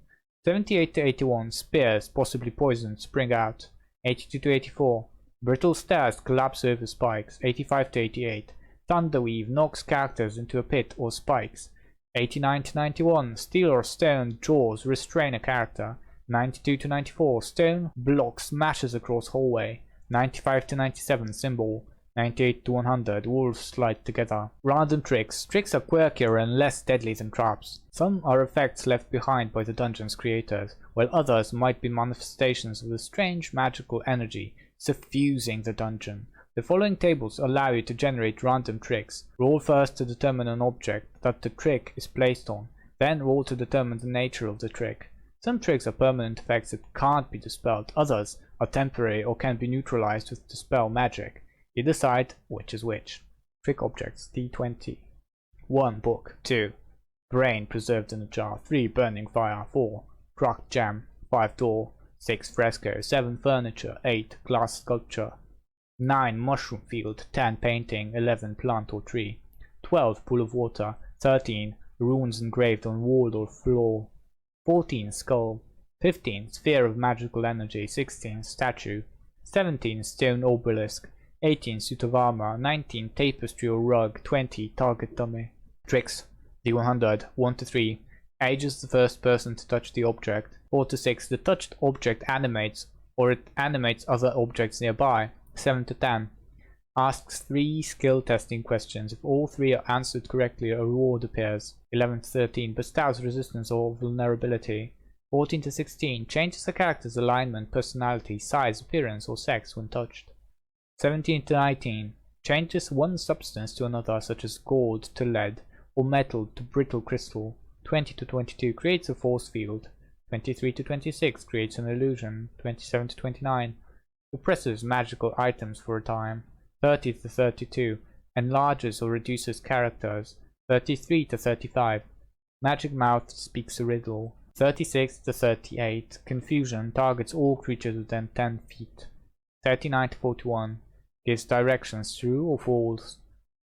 78 to 81. Spears, possibly poisoned, spring out, 82 to 84. Brittle stairs collapse over spikes, 85 to 88. Thunderweave knocks characters into a pit or spikes, 89 to 91. Steel or stone jaws restrain a character, 92 to 94. Stone block smashes across hallway, 95 to 97. Symbol, 98 to 100. Wolves slide together. Random tricks. Tricks are quirkier and less deadly than traps. Some are effects left behind by the dungeon's creators, while others might be manifestations of the strange magical energy suffusing the dungeon. The following tables allow you to generate random tricks. Roll first to determine an object that the trick is placed on, then roll to determine the nature of the trick. Some tricks are permanent effects that can't be dispelled, others are temporary or can be neutralized with dispel magic. You decide which is which. Trick objects, D20. 1. Book. 2. Brain preserved in a jar. 3. Burning fire. 4. Cracked gem. 5. Door. 6. Fresco. 7. Furniture. 8. Glass sculpture. 9. Mushroom field. 10. Painting. 11. Plant or tree. 12. Pool of water. 13. Runes engraved on wall or floor. 14. Skull. 15. Sphere of magical energy. 16. Statue. 17. Stone obelisk. 18. Suit of armor. 19. Tapestry or rug. 20. Target dummy. Tricks. D100. 1 to 3. Age is the first person to touch the object. 4 to 6. The touched object animates or it animates other objects nearby. 7 to 10. Asks 3 skill testing questions. If all 3 are answered correctly, a reward appears. 11 to 13. Bestows resistance or vulnerability. 14 to 16. Changes a character's alignment, personality, size, appearance, or sex when touched. 17 to 19. Changes one substance to another, such as gold to lead, or metal to brittle crystal. 20 to 22. Creates a force field. 23 to 26. Creates an illusion. 27 to 29. Suppresses magical items for a time. 30 to 32. Enlarges or reduces characters. 33 to 35. Magic mouth speaks a riddle. 36 to 38. Confusion targets all creatures within 10 feet. 39 to 41. Gives directions true or false.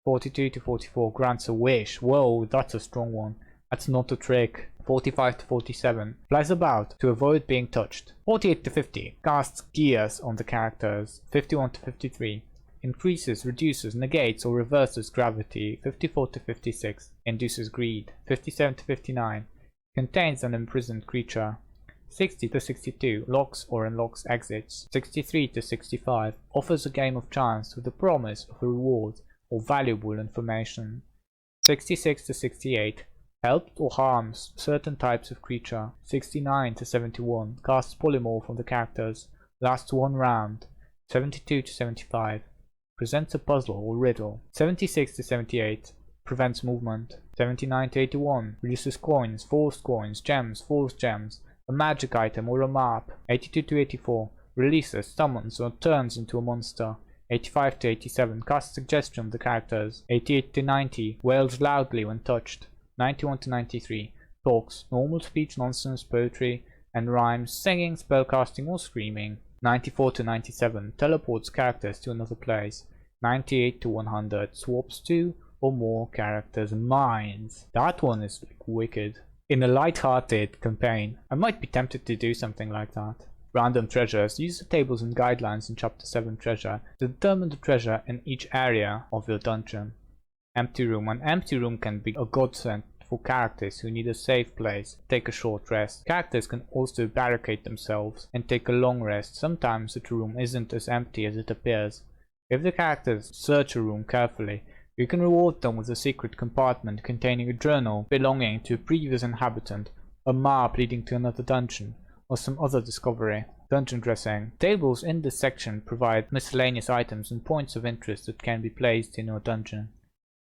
42 to 44. Grants a wish. Whoa, that's a strong one. That's not a trick. 45 to 47. Flies about to avoid being touched. 48 to 50. Casts gears on the characters. 51 to 53. Increases, reduces, negates or reverses gravity. 54 to 56. Induces greed. 57 to 59. Contains an imprisoned creature. 60 to 62. Locks or unlocks exits. 63 to 65. Offers a game of chance with the promise of a reward or valuable information. 66 to 68. Helps or harms certain types of creature. 69 to 71. Casts polymorph on the characters. Lasts 1 round. 72 to 75. Presents a puzzle or riddle. 76 to 78. Prevents movement. 79 to 81. Reduces coins, forced coins, gems, forced gems, a magic item or a map. 82 to 84. Releases, summons or turns into a monster. 85 to 87. Casts suggestion of the characters. 88 to 90. Wails loudly when touched. 91 to 93. Talks, normal speech, nonsense, poetry, and rhymes, singing, spellcasting, or screaming. 94 to 97. Teleports characters to another place. 98 to 100. Swaps 2 or more characters' minds. That one is like wicked. In a light-hearted campaign, I might be tempted to do something like that. Random treasures. Use the tables and guidelines in Chapter 7 Treasure to determine the treasure in each area of your dungeon. Empty room. An empty room can be a godsend for characters who need a safe place to take a short rest. Characters can also barricade themselves and take a long rest. Sometimes such a room isn't as empty as it appears. If the characters search a room carefully, you can reward them with a secret compartment containing a journal belonging to a previous inhabitant, a map leading to another dungeon, or some other discovery. Dungeon dressing. Tables in this section provide miscellaneous items and points of interest that can be placed in your dungeon.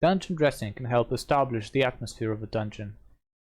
Dungeon dressing can help establish the atmosphere of a dungeon,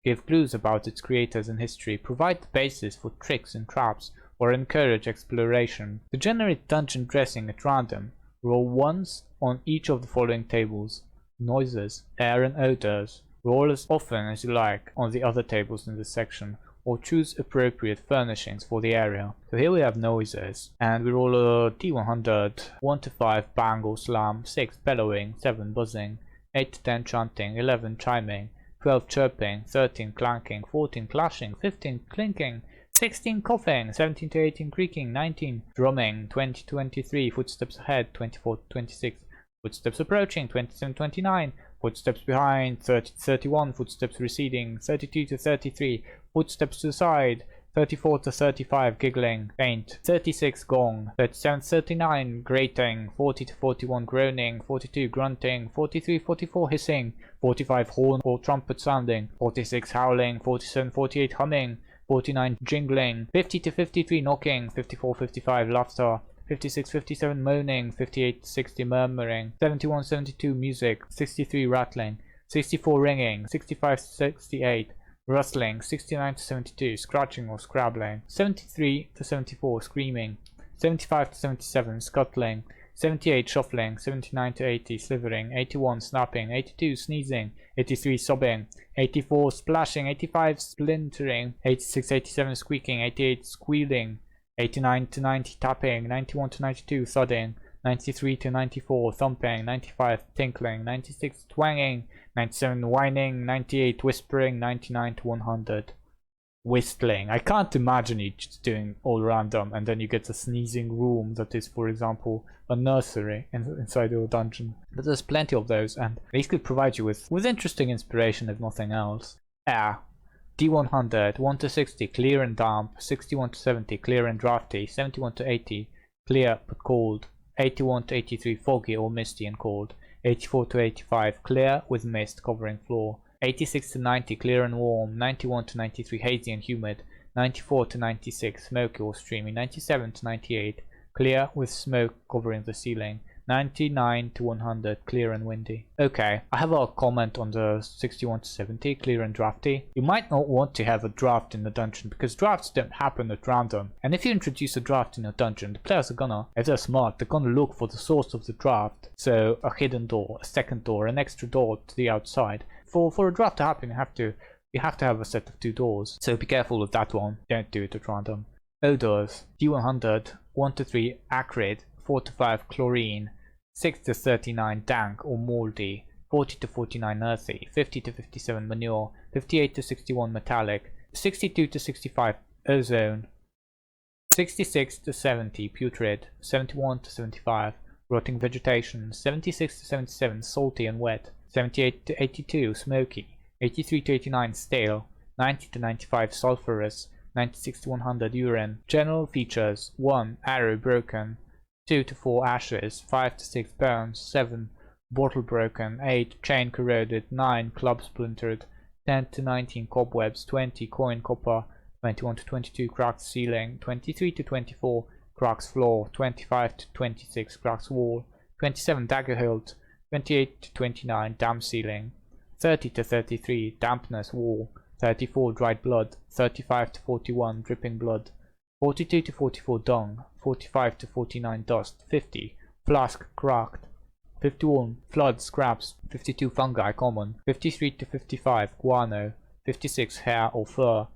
give clues about its creators and history, provide the basis for tricks and traps, or encourage exploration. To generate dungeon dressing at random, roll once on each of the following tables: noises, air and odors. Roll as often as you like on the other tables in this section, or choose appropriate furnishings for the area. So here we have noises, and we roll a D100, 1 to 5 bang or slam, 6 bellowing, 7 buzzing, 8 to 10 chanting, 11 chiming, 12 chirping, 13 clanking, 14 clashing, 15 clinking, 16 coughing, 17 to 18 creaking, 19 drumming, 20 to 23 footsteps ahead, 24 to 26 footsteps approaching, 27 to 29 footsteps behind, 30 to 31 footsteps receding, 32 to 33 footsteps to the side, 34 to 35 giggling, faint, 36 gong, 37 to 39 grating, 40 to 41 groaning, 42 grunting, 43 44 hissing, 45 horn or trumpet sounding, 46 howling, 47 48 humming, 49 jingling, 50 to 53 knocking, 54 55 laughter, 56 57 moaning, 58 60 murmuring, 71 72 music, 63 rattling, 64 ringing, 65 68 rustling, 69 to 72 scratching or scrabbling, 73 to 74 screaming, 75 to 77 scuttling, 78 shuffling, 79 to 80 slithering, 81 snapping, 82 sneezing, 83 sobbing, 84 splashing, 85 splintering, 86 87 squeaking, 88 squealing, 89 to 90 tapping, 91 to 92 thudding, 93 to 94 thumping, 95 tinkling, 96 twanging, 97 whining, 98 whispering, 99 to 100 whistling. I can't imagine you just doing all random and then you get a sneezing room that is, for example, a nursery inside your dungeon. But there's plenty of those, and these could provide you with interesting inspiration if nothing else. Air. D100, 1 to 60, clear and damp, 61 to 70, clear and drafty, 71 to 80, clear but cold, 81 to 83, foggy or misty and cold, 84 to 85, clear with mist covering floor, 86 to 90, clear and warm, 91 to 93, hazy and humid, 94 to 96, smoky or streamy, 97 to 98, clear with smoke covering the ceiling, 99 to 100, clear and windy. Okay, I have a comment on the 61 to 70, clear and drafty. You might not want to have a draft in the dungeon because drafts don't happen at random. And if you introduce a draft in a dungeon, the players are gonna, if they're smart, they're gonna look for the source of the draft. So a hidden door, a second door, an extra door to the outside. For a draft to happen, you have to have a set of 2 doors. So be careful with that one. Don't do it at random. Odors. D100, 1 to 3 acrid, 4 to 5 chlorine, 6 to 39 dank or moldy, 40 to 49 earthy, 50 to 57 manure, 58 to 61 metallic, 62 to 65 ozone, 66 to 70 putrid, 71 to 75 rotting vegetation, 76 to 77 salty and wet, 78 to 82 smoky, 83 to 89 stale, 90 to 95 sulphurous, 96 to 100 urine. General features: 1 arrow broken, 2 to 4 ashes, 5 to 6 bones, 7 bottle broken, 8 chain corroded, 9 club splintered, 10 to 19 cobwebs, 20 coin copper, 21 to 22 cracked ceiling, 23 to 24 cracks floor, 25 to 26 cracks wall, 27 dagger hilt, 28 to 29 damp ceiling, 30 to 33 dampness wall, 34 dried blood, 35 to 41 dripping blood, 42 to 44 dung, 45 to 49 dust, 50 flask cracked, 51 flood scraps, 52 fungi common, 53 to 55 guano, 56 hair or fur,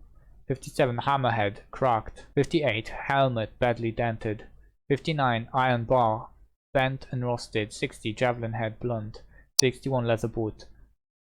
57 hammerhead cracked, 58 helmet badly dented, 59 iron bar bent and rusted, 60 javelin head blunt, 61 leather boot,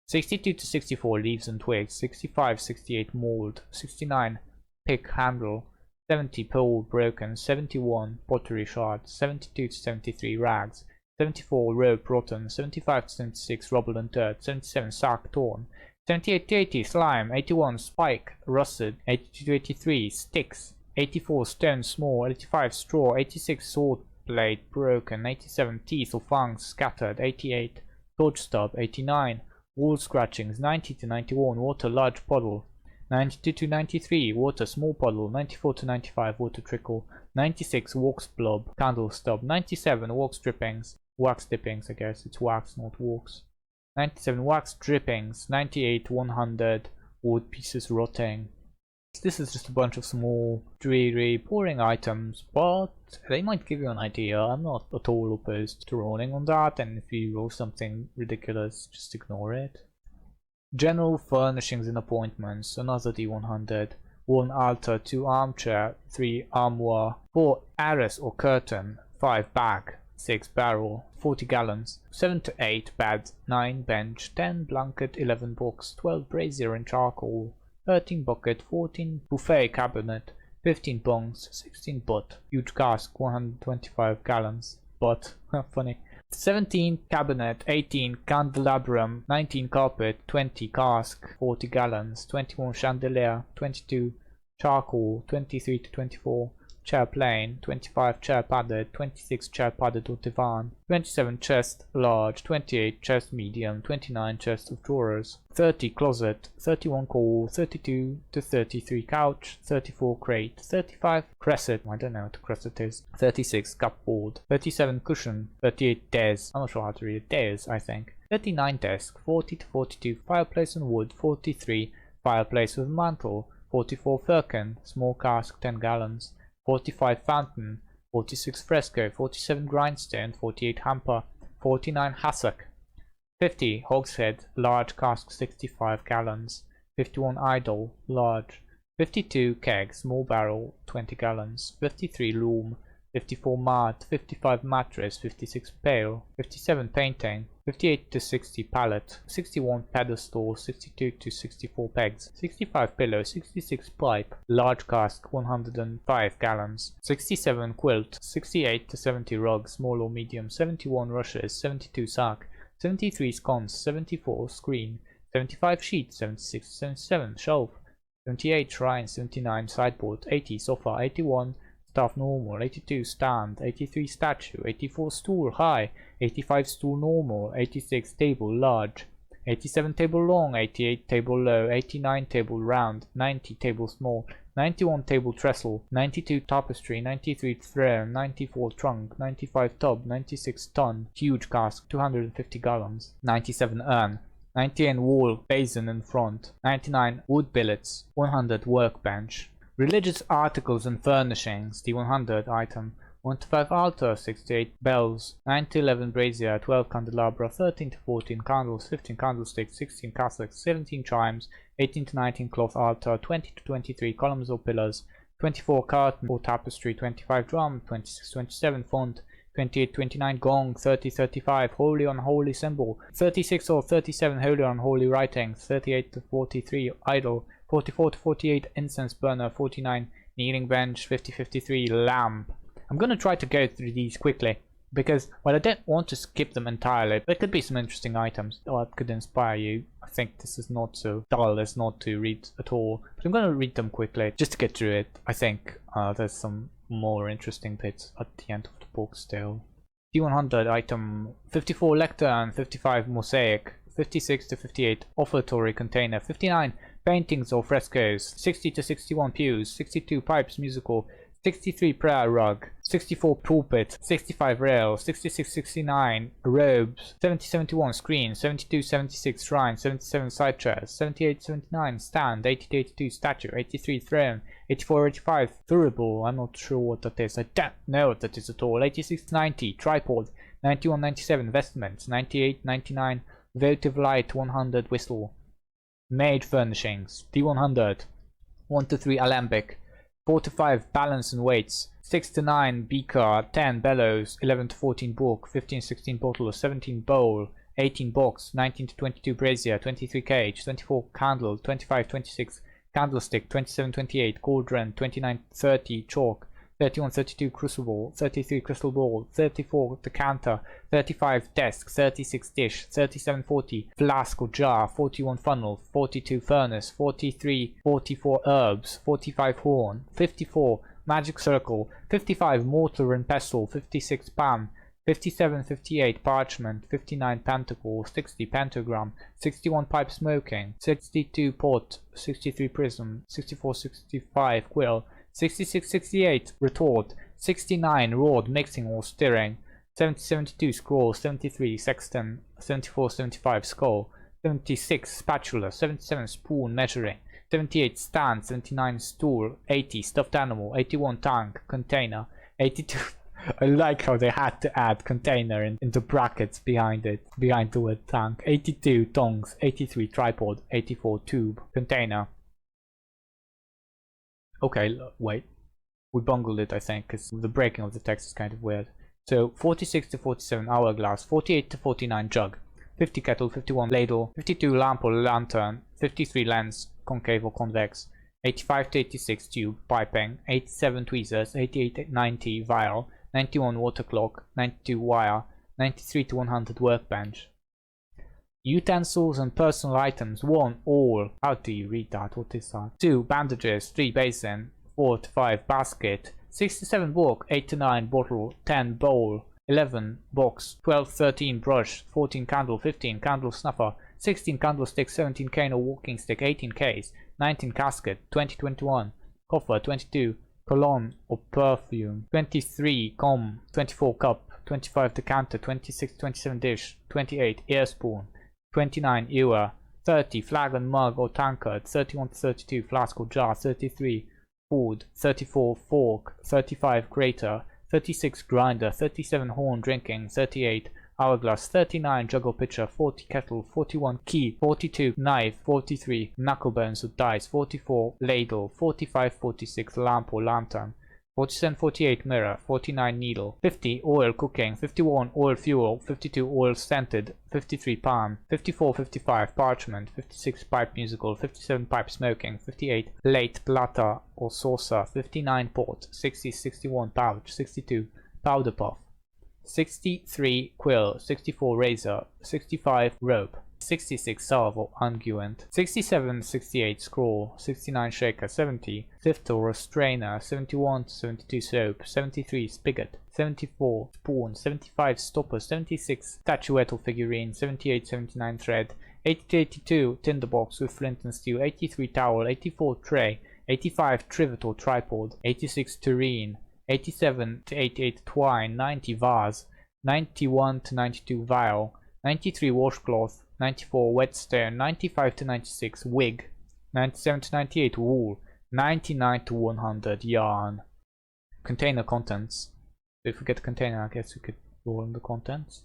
62 to 64 leaves and twigs, 65 68 mold, 69 pick handle, 70 pole broken, 71 pottery shard, 72 to 73 rags, 74 rope rotten, 75 to 76 rubble and dirt, 77 sack torn, 78 to 80 slime, 81 spike rusted, 82 to 83 sticks, 84 stone small, 85 straw, 86 sword blade broken, 87 teeth or fangs scattered, 88 torch stub, 89 wall scratchings, 90 to 91 water large puddle, 92 to 93 water small puddle, 94 to 95 water trickle, 96 wax blob candle stub, 97 wax drippings, wax dippings, I guess it's wax not wax, 97 wax drippings, 98 to 100 wood pieces rotting. This is just a bunch of small, dreary, boring items, but they might give you an idea. I'm not at all opposed to rolling on that, and if you roll something ridiculous, just ignore it. General furnishings and appointments, another D100. 1 altar, 2 armchair, 3 armoire, 4 arras or curtain, 5 bag, 6 barrel, 40 gallons, 7 to 8 bed, 9 bench, 10 blanket, 11 books, 12 brazier and charcoal, 13 bucket, 14 buffet cabinet, 15 bungs, 16 butt, huge cask, 125 gallons, butt, funny, 17 cabinet, 18 candelabrum, 19 carpet, 20 cask, 40 gallons, 21 chandelier, 22 charcoal, 23 to 24 chair plain, 25 chair padded, 26 chair padded or divan, 27 chest large, 28 chest medium, 29 chest of drawers, 30 closet, 31 coal, 32 to 33 couch, 34 crate, 35 cresset, I don't know what a cresset is, 36 cupboard, 37 cushion, 38 desk, I'm not sure how to read it, desk I think, 39 desk, 40 to 42 fireplace and wood, 43 fireplace with mantle, 44 firkin, small cask 10 gallons, 45 fountain, 46 fresco, 47 grindstone, 48 hamper, 49 hassock, 50 hogshead, large cask 65 gallons, 51 idol, large, 52 keg, small barrel 20 gallons, 53 loom, 54 mat, 55 mattress, 56 pail, 57 painting, 58 to 60 pallet, 61 pedestal, 62 to 64 pegs, 65 pillow, 66 pipe, large cask 105 gallons, 67 quilt, 68 to 70 rug, small or medium, 71 rushes, 72 sack, 73 sconce, 74 screen, 75 sheet, 76 to 77 shelf, 78 shrine, 79 sideboard, 80 sofa, 81 staff normal, 82 stand, 83 statue, 84 stool high, 85 stool normal, 86 table large, 87 table long, 88 table low, 89 table round, 90 table small, 91 table trestle, 92 tapestry, 93 throne, 94 trunk, 95 tub, 96 ton, huge cask, 250 gallons, 97 urn, 98 wall, basin in front, 99 wood billets, 100 workbench. Religious articles and furnishings, the 100 item, 1 to 5 altar, 6 to 8 bells, 9 to 11 brazier, 12 candelabra, 13 to 14 candles, 15 candlesticks, 16 cassocks, 17 chimes, 18 to 19 cloth altar, 20 to 23 columns or pillars, 24 curtain or tapestry, 25 drum, 26 27 font, 28 29 gong, 30 35 holy unholy symbol, 36 or 37 holy unholy writings, 38 to 43 idol, 44 to 48 incense burner, 49 kneeling bench, 50 53 lamp. I'm gonna try to go through these quickly because while I don't want to skip them entirely, there could be some interesting items that could inspire you. I think this is not so dull as not to read at all, but I'm gonna read them quickly just to get through it. I think there's some more interesting bits at the end of the book still. D100 item 54 lectern, 55 mosaic, 56 to 58 offertory container, 59 paintings or frescoes, 60 to 61 pews, 62 pipes musical, 63 prayer rug, 64 pulpit, 65 rail, 66 69 robes, 70 71 screen, 72 76 shrine, 77 side chairs, 78 79 stand, 80 82 statue, 83 throne, 84 85 thurible, I'm not sure what that is, I don't know what that is at all, 86 90 tripod, 91 97 vestments, 98 99 votive light, 100 whistle. Made furnishings, D100, 1 to 3 alembic, 4 to 5 balance and weights, 6 to 9 beaker, 10 bellows, 11 to 14 book, 15 16 bottle, 17 bowl, 18 box, 19 to 22 brazier, 23 cage, 24 candle, 25 26 candlestick, 27 28 cauldron, 29 30 chalk, 31 32 crucible, 33 crystal ball, 34 decanter, 35 desk, 36 dish, 37 40 flask or jar, 41 funnel, 42 furnace, 43 44 herbs, 45 horn, 54 magic circle, 55 mortar and pestle, 56 pan, 57 58 parchment, 59 pentacle, 60 pentagram, 61 pipe smoking, 62 pot, 63 prism, 64 65 quill, 66 68 retort, 69 rod mixing or stirring, 70 72 scroll, 73 sexton, 74 75 skull, 76 spatula, 77 spoon measuring, 78 stand, 79 stool, 80 stuffed animal, 81 tank container, 82 I like how they had to add container into brackets behind it, behind the word tank, 82 tongs, 83 tripod, 84 tube container. Okay, wait. We bungled it, I think, because the breaking of the text is kind of weird. So 46 to 47 hourglass, 48 to 49 jug, 50 kettle, 51 ladle, 52 lamp or lantern, 53 lens, concave or convex, 85 to 86 tube, piping, 87 tweezers, 88 to 90 vial, 91 water clock, 92 wire, 93 to 100 workbench. Utensils and personal items, 1 all. How do you read that? What is that? 2 bandages, 3 basin, 4 to 5 basket, 6 to 7 book, 8 to 9 bottle, 10 bowl, 11 box, 12 13 brush, 14 candle, 15 candle snuffer, 16 candlestick, 17 cane or walking stick, 18 case, 19 casket, 20 21 coffer, 22 cologne or perfume, 23 comb, 24 cup, 25 decanter, 26 27 dish, 28 ear spoon, 29 ewer, 30 flagon, mug or tankard, 31 to 32 flask or jar, 33 food, 34 fork, 35 grater, 36 grinder, 37 horn drinking, 38 hourglass, 39 jug or pitcher, 40 kettle, 41 key, 42 knife, 43 knuckle bones or dice, 44 ladle, 45 46 lamp or lantern, 47 48 mirror, 49 needle, 50 oil cooking, 51 oil fuel, 52 oil scented, 53 palm, 54 55 parchment, 56 pipe musical, 57 pipe smoking, 58 plate platter or saucer, 59 pot, 60 61 pouch, 62 powder puff, 63 quill, 64 razor, 65 rope, 66 salve or unguent, 67 68 scroll, 69 shaker, 70 sifter or strainer, 71 to 72 soap, 73 spigot, 74 spoon, 75 stopper, 76 statuette or figurine, 78 79 thread, 80 to 82 tinderbox with flint and steel, 83 towel, 84 tray, 85 trivet or tripod, 86 tureen, 87 to 88 twine, 90 vase, 91 to 92 vial, 93 washcloth, 94 whetstone, 95 to 96 wig, 97 to 98 wool, 99 to 100 yarn. Container contents. If we get a container, I guess we could roll on the contents.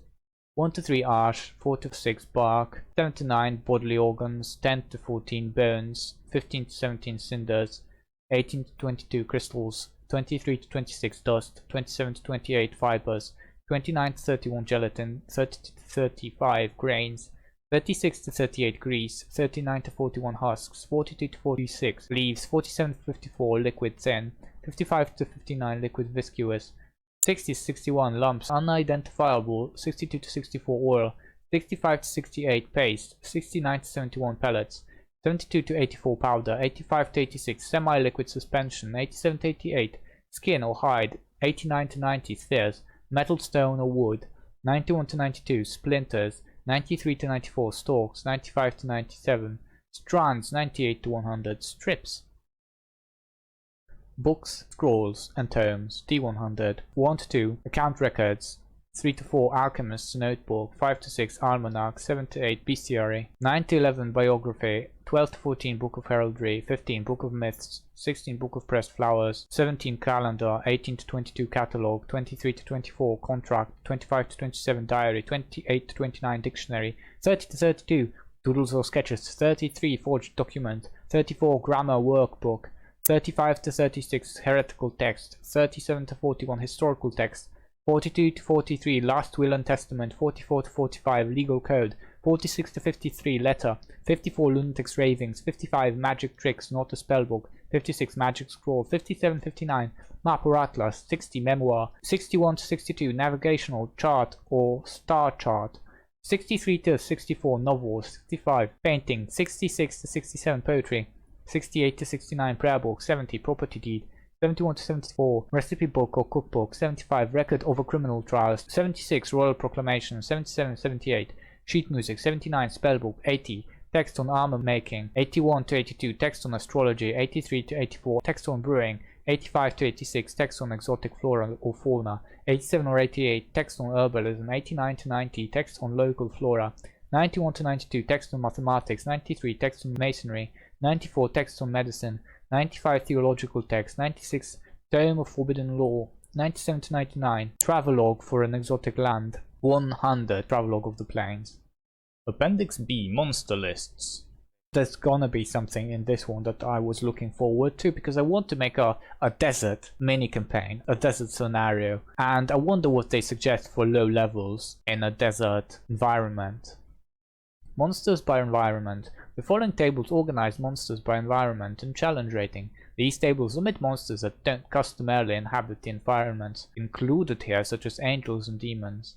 1 to 3 ash, 4 to 6 bark, 7 to 9 bodily organs, 10 to 14 bones, 15 to 17 cinders, 18 to 22 crystals, 23 to 26 dust, 27 to 28 fibers, 29 to 31 gelatin, 30 to 35 grains, 36 to 38 grease, 39 to 41 husks, 42 to 46 leaves, 47 to 54 liquid thin, 55 to 59 liquid viscous, 60 to 61 lumps unidentifiable, 62 to 64 oil, 65 to 68 paste, 69 to 71 pellets, 72 to 84 powder, 85 to 86 semi-liquid suspension, 87 to 88 skin or hide, 89 to 90 spheres, metal, stone or wood, 91 to 92 splinters, 93 to 94 stalks, 95 to 97 strands, 98 to 100 strips. Books, scrolls and tomes, D100, 1 to 2 account records, 3 to 4 alchemist's notebook, 5 to 6 almanac, 7 to 8 bestiary, 9 to 11 biography, 12 to 14 book of heraldry, 15 book of myths, 16 book of pressed flowers, 17 calendar, 18 to 22 catalogue, 23 to 24 contract, 25 to 27 diary, 28 to 29 dictionary, 30 to 32 doodles or sketches, 33 forged document, 34 grammar workbook, 35 to 36 heretical text, 37 to 41 historical text, 42 to 43 last will and testament, 44 to 45 legal code, 46 to 53 letter, 54 lunatic's ravings, 55 magic tricks not a spellbook, 56 magic scroll, 57 59 map or atlas, 60 memoir, 61 to 62 navigational chart or star chart, 63 to 64 novels, 65 painting, 66 to 67 poetry, 68 to 69 prayer book, 70 property deed, 71 to 74 recipe book or cookbook, 75 record of a criminal trials, 76 royal proclamation, 77 78 sheet music, 79 spellbook, 80 text on armor making, 81 to 82 text on astrology, 83 to 84 text on brewing, 85 to 86 text on exotic flora or fauna, 87 or 88 text on herbalism, 89 to 90 text on local flora, 91 to 92 text on mathematics, 93 text on masonry, 94 text on medicine, 95 theological text, 96 tome of forbidden law, 97 to 99 travelogue for an exotic land, 100 travelogue of the plains. Appendix B monster lists. There's gonna be something in this one that I was looking forward to, because I want to make a desert mini campaign, a desert scenario, and I wonder what they suggest for low levels in a desert environment. Monsters by environment. The following tables organize monsters by environment and challenge rating. These tables omit monsters that don't customarily inhabit the environments included here, such as angels and demons.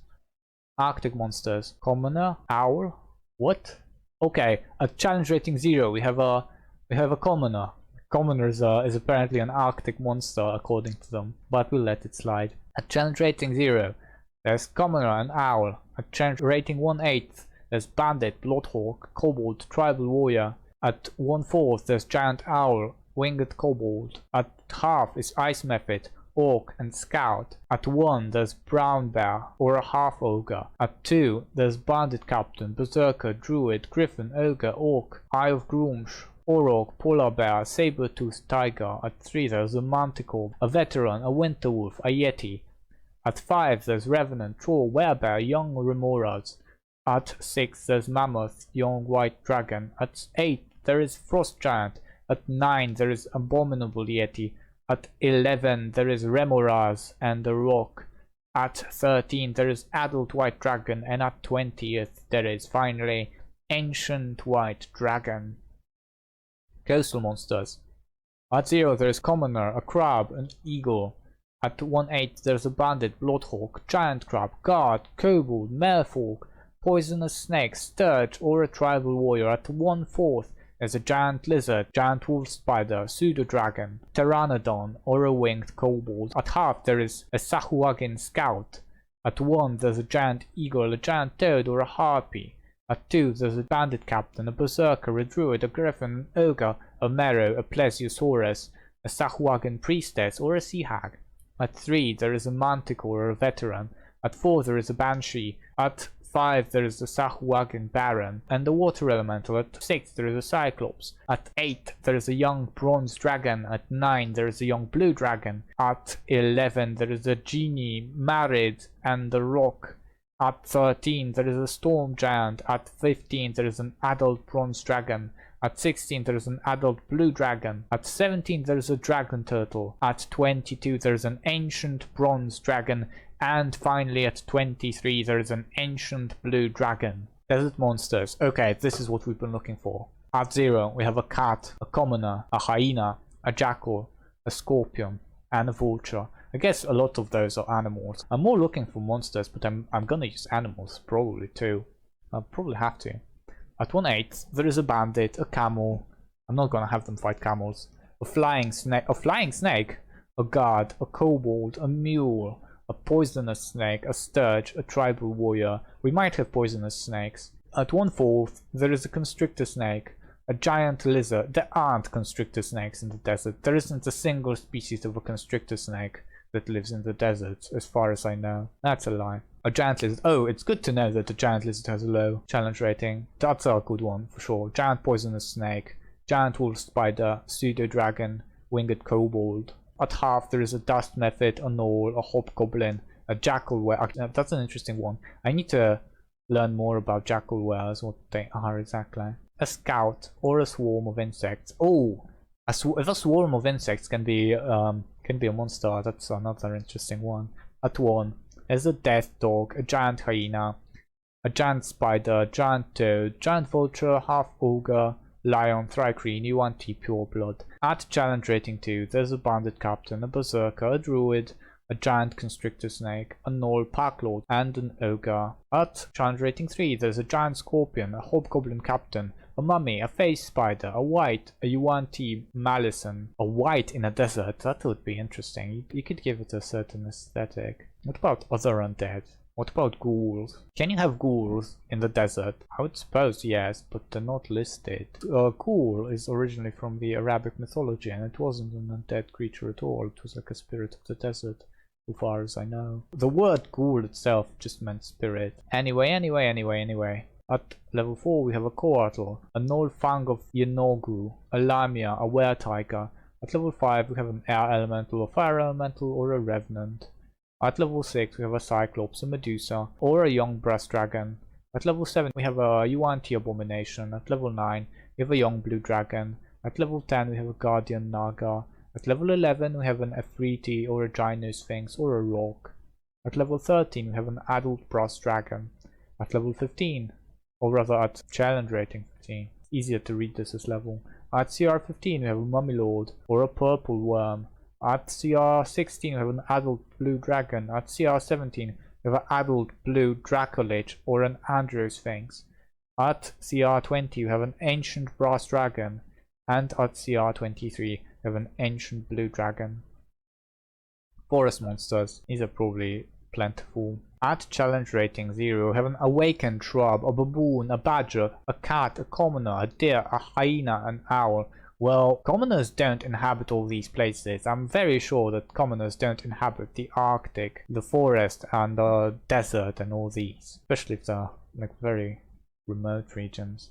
Arctic monsters. Commoner, owl. What? Okay, at challenge rating 0, we have a commoner. Commoner is apparently an Arctic monster according to them, but we'll let it slide. At challenge rating 0, there's commoner and owl. At challenge rating 1/8, there's bandit, bloodhawk, kobold, tribal warrior. At 1/4, there's giant owl, winged kobold. At half is ice mephit, orc and scout. At 1, there's brown bear or a half ogre. At 2, there's bandit captain, berserker, druid, griffin, ogre, orc, eye of Grumsh, auroch, polar bear, saber-toothed tiger. At 3, there's a manticore, a veteran, a winter wolf, a yeti. At 5, there's revenant, troll, werebear, young remoras. At 6, there's mammoth, young white dragon. At 8, there is frost giant. At 9, there is abominable yeti. At 11, there is remoras and the rock. At 13, there is adult white dragon, and at 20th, there is finally ancient white dragon. Coastal monsters. At 0, there is commoner, a crab, an eagle. At 1/8, there's a bandit, bloodhawk, giant crab, guard, kobold, merfolk, poisonous snake, sturge, or a tribal warrior. At 1/4, there's a giant lizard, giant wolf spider, pseudo-dragon, pteranodon, or a winged kobold. At half, there is a Sahuagin scout. At 1, there's a giant eagle, a giant toad, or a harpy. At 2, there's a bandit captain, a berserker, a druid, a griffin, an ogre, a mero, a plesiosaurus, a Sahuagin priestess, or a sea hag. At 3, there is a manticore, or a veteran. At 4, there is a banshee. At 5, there is the Sahuagin Baron and the Water Elemental. At 6, there is a Cyclops. At 8, there is a young Bronze Dragon. At 9, there is a young Blue Dragon. At 11, there is a Genie, Married, and the Rock. At 13, there is a Storm Giant. At 15, there is an adult Bronze Dragon. At 16, there is an adult Blue Dragon. At 17, there is a Dragon Turtle. At 22, there is an Ancient Bronze Dragon. And finally, at 23, there is an ancient blue dragon. Desert monsters. Okay, this is what we've been looking for. At 0, we have a cat, a commoner, a hyena, a jackal, a scorpion, and a vulture. I guess a lot of those are animals. I'm more looking for monsters, but I'm gonna use animals probably too. I'll probably have to. At 1/8, there is a bandit, a camel. I'm not gonna have them fight camels. A flying snake, a guard, a kobold, a mule, a poisonous snake, a sturge, a tribal warrior. We might have poisonous snakes. At 1/4, there is a constrictor snake, a giant lizard. There aren't constrictor snakes in the desert. There isn't a single species of a constrictor snake that lives in the desert, as far as I know. That's a lie. A giant lizard. Oh, it's good to know that a giant lizard has a low challenge rating. That's a good one, for sure. Giant poisonous snake, giant wolf spider, pseudo-dragon, winged kobold. At half, there is a dust mephit, a gnoll, a hobgoblin, a jackal were. That's an interesting one. I need to learn more about jackal wares, what they are exactly. A scout or a swarm of insects. Oh, if a swarm of insects can be a monster, that's another interesting one. At 1, there's a death dog, a giant hyena, a giant spider, giant toad, giant vulture, half ogre, lion, thri-kreen, UNT pure blood. At challenge rating 2, there's a bandit captain, a berserker, a druid, a giant constrictor snake, a gnoll, packlord, and an ogre. At challenge rating 3, there's a giant scorpion, a hobgoblin captain, a mummy, a face spider, a white, a UNT malison. A white in a desert, that would be interesting. You could give it a certain aesthetic. What about other undead? What about ghouls? Can you have ghouls in the desert? I would suppose yes, but they're not listed. Ghoul is originally from the Arabic mythology, and it wasn't an undead creature at all. It was like a spirit of the desert, so far as I know. The word ghoul itself just meant spirit. Anyway. At level 4, we have a Coatl, a Gnoll Fang of Yenogu, a Lamia, a Were-Tiger. At level 5, we have an Air Elemental, a Fire Elemental, or a Revenant. At level 6, we have a Cyclops, a Medusa, or a young Brass Dragon. At level 7, we have a UNT Abomination. At level 9, we we have a young blue dragon. At level 10 we have a guardian naga. At level 11 we have an Efreeti or a Gynosphinx or a rock. At level 13 we have an adult brass dragon. At level 15, or rather at challenge rating 15, it's easier to read this as level. At CR 15 we have a mummy lord or a purple worm. At CR 16 we have an adult blue dragon. At CR 17 we have an adult blue Dracolich or an Androsphinx. At CR 20 we have an ancient brass dragon. And at CR 23 we have an ancient blue dragon. Forest monsters, these are probably plentiful. At challenge rating 0 we have an awakened shrub, a baboon, a badger, a cat, a commoner, a deer, a hyena, an owl. Well, commoners don't inhabit all these places. I'm very sure that commoners don't inhabit the Arctic, the forest and the desert and all these, especially if they're like very remote regions.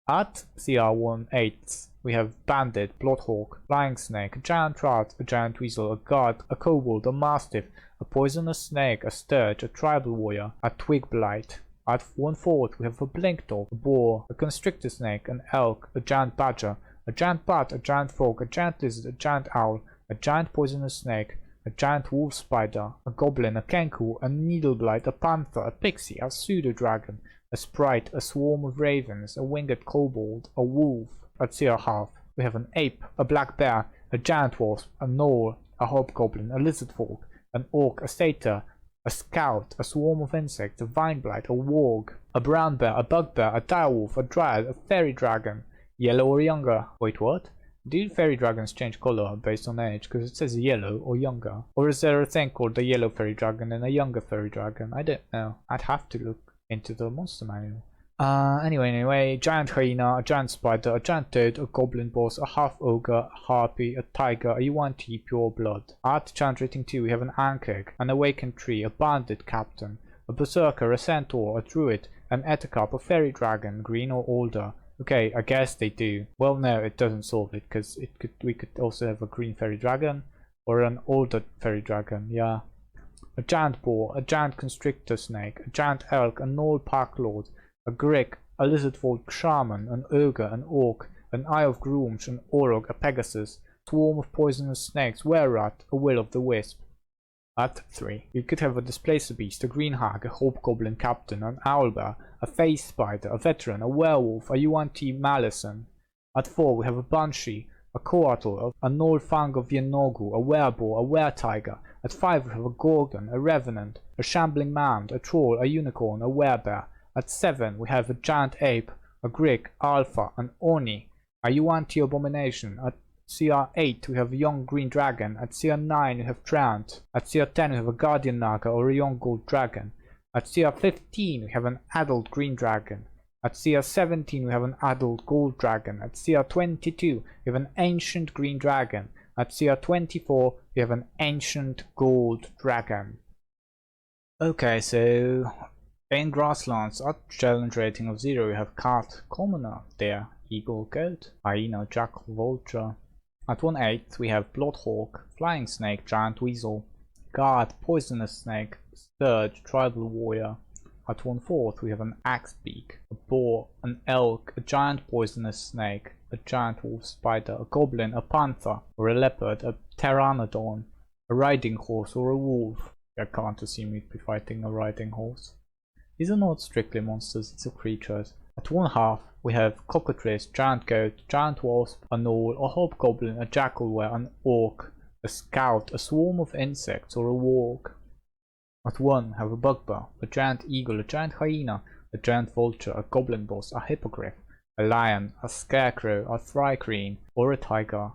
At CR 1/8 we have bandit, bloodhawk, flying snake, a giant rat, a giant weasel, a guard, a kobold, a mastiff, a poisonous snake, a sturge, a tribal warrior, a twig blight. At 1/4 we have a blink dog, a boar, a constrictor snake, an elk, a giant badger, a giant bat, a giant frog, a giant lizard, a giant owl, a giant poisonous snake, a giant wolf spider, a goblin, a kenku, a needle blight, a panther, a pixie, a pseudo dragon, a sprite, a swarm of ravens, a winged kobold, a wolf. At CR half we have an ape, a black bear, a giant wasp, a gnoll, a hobgoblin, a lizard folk, an orc, a satyr, a scout, a swarm of insects, a vine blight, a warg, a brown bear, a bugbear, a direwolf, a dryad, a fairy dragon, yellow or younger. Wait, what? Do fairy dragons change color based on age? Because it says yellow or younger. Or is there a thing called a yellow fairy dragon and a younger fairy dragon? I don't know. I'd have to look into the monster manual. Anyway, giant hyena, a giant spider, a giant toad, a goblin boss, a half ogre, a harpy, a tiger, a yuan-ti pure blood. At challenge rating 2 we have an ankeg, an awakened tree, a bandit captain, a berserker, a centaur, a druid, an ettercup, a fairy dragon, green or older. Okay, I guess they do. Well, no, it doesn't solve it, because we could also have a green fairy dragon or an older fairy dragon. Yeah. A giant boar, a giant constrictor snake, a giant elk, a gnoll pack lord, a grick, a lizard folk shaman, an ogre, an orc, an eye of Groomsh, an orog, a pegasus, swarm of poisonous snakes, were-rat, a will of the wisp. At 3 you could have a displacer beast, a green hag, a hobgoblin captain, an owlbear, a face spider, a veteran, a werewolf, a yuan-ti malison. At 4 we have a banshee, a coatl, a gnoll fang of Yenogu, a wereboar, a were-tiger. At 5 we have a gorgon, a revenant, a shambling mound, a troll, a unicorn, a werebear. At 7 we have a giant ape, a grick, alpha, an oni, a yuan-ti abomination. At CR 8 we have a young green dragon. At CR 9 we have Trant. At CR 10 we have a guardian naga or a young gold dragon. At CR 15 we have an adult green dragon. At CR 17 we have an adult gold dragon. At CR 22 we have an ancient green dragon. At CR 24 we have an ancient gold dragon. Okay, so in grasslands at challenge rating of 0 we have cat, commoner, deer, eagle, goat, hyena, jackal, vulture. At 1/8 we have bloodhawk, flying snake, giant weasel, guard, poisonous snake, sturge, tribal warrior. At 1/4 we have an axebeak, a boar, an elk, a giant poisonous snake, a giant wolf spider, a goblin, a panther or a leopard, a pteranodon, a riding horse or a wolf. I can't assume you'd be fighting a riding horse. These are not strictly monsters, these are creatures. At 1/2 we have cockatrice, giant goat, giant wasp, a gnoll, a hobgoblin, a jackalware, an orc, a scout, a swarm of insects or a warg. At 1 we have a bugbear, a giant eagle, a giant hyena, a giant vulture, a goblin boss, a hippogriff, a lion, a scarecrow, a thri-kreen or a tiger.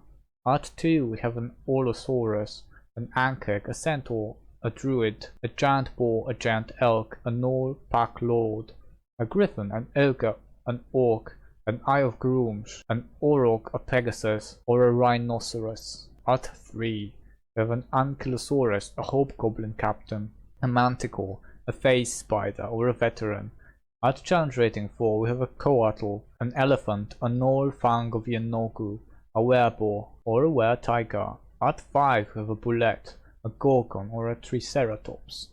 At 2 we have an allosaurus, an ankeg, a centaur, a druid, a giant boar, a giant elk, a gnoll pack lord, a griffin, an ogre, an orc, an eye of Groomsh, an orog, a pegasus or a rhinoceros. At 3 we have an ankylosaurus, a hobgoblin captain, a manticore, a phase spider or a veteran. At challenge rating 4 we have a coatl, an elephant, a gnoll fang of Yenogu, a wereboar or a were-tiger. At 5 we have a bullet, a gorgon or a triceratops.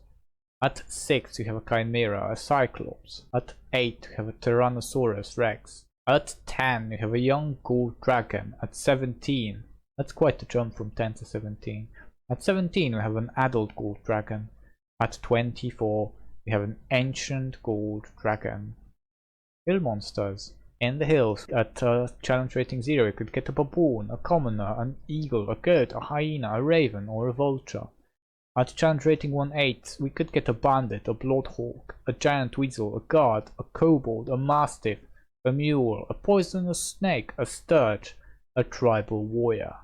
At 6 you have a chimera, a cyclops. At 8 you have a Tyrannosaurus rex, At 10 we have a young gold dragon. At 17, that's quite a jump from 10 to 17. At 17 we have an adult gold dragon. At 24 we have an ancient gold dragon. Hill monsters. In the hills, at challenge rating 0, you could get a baboon, a commoner, an eagle, a goat, a hyena, a raven, or a vulture. At challenge rating 1/8, we could get a bandit, a bloodhawk, a giant weasel, a guard, a kobold, a mastiff, a mule, a poisonous snake, a sturge, a tribal warrior.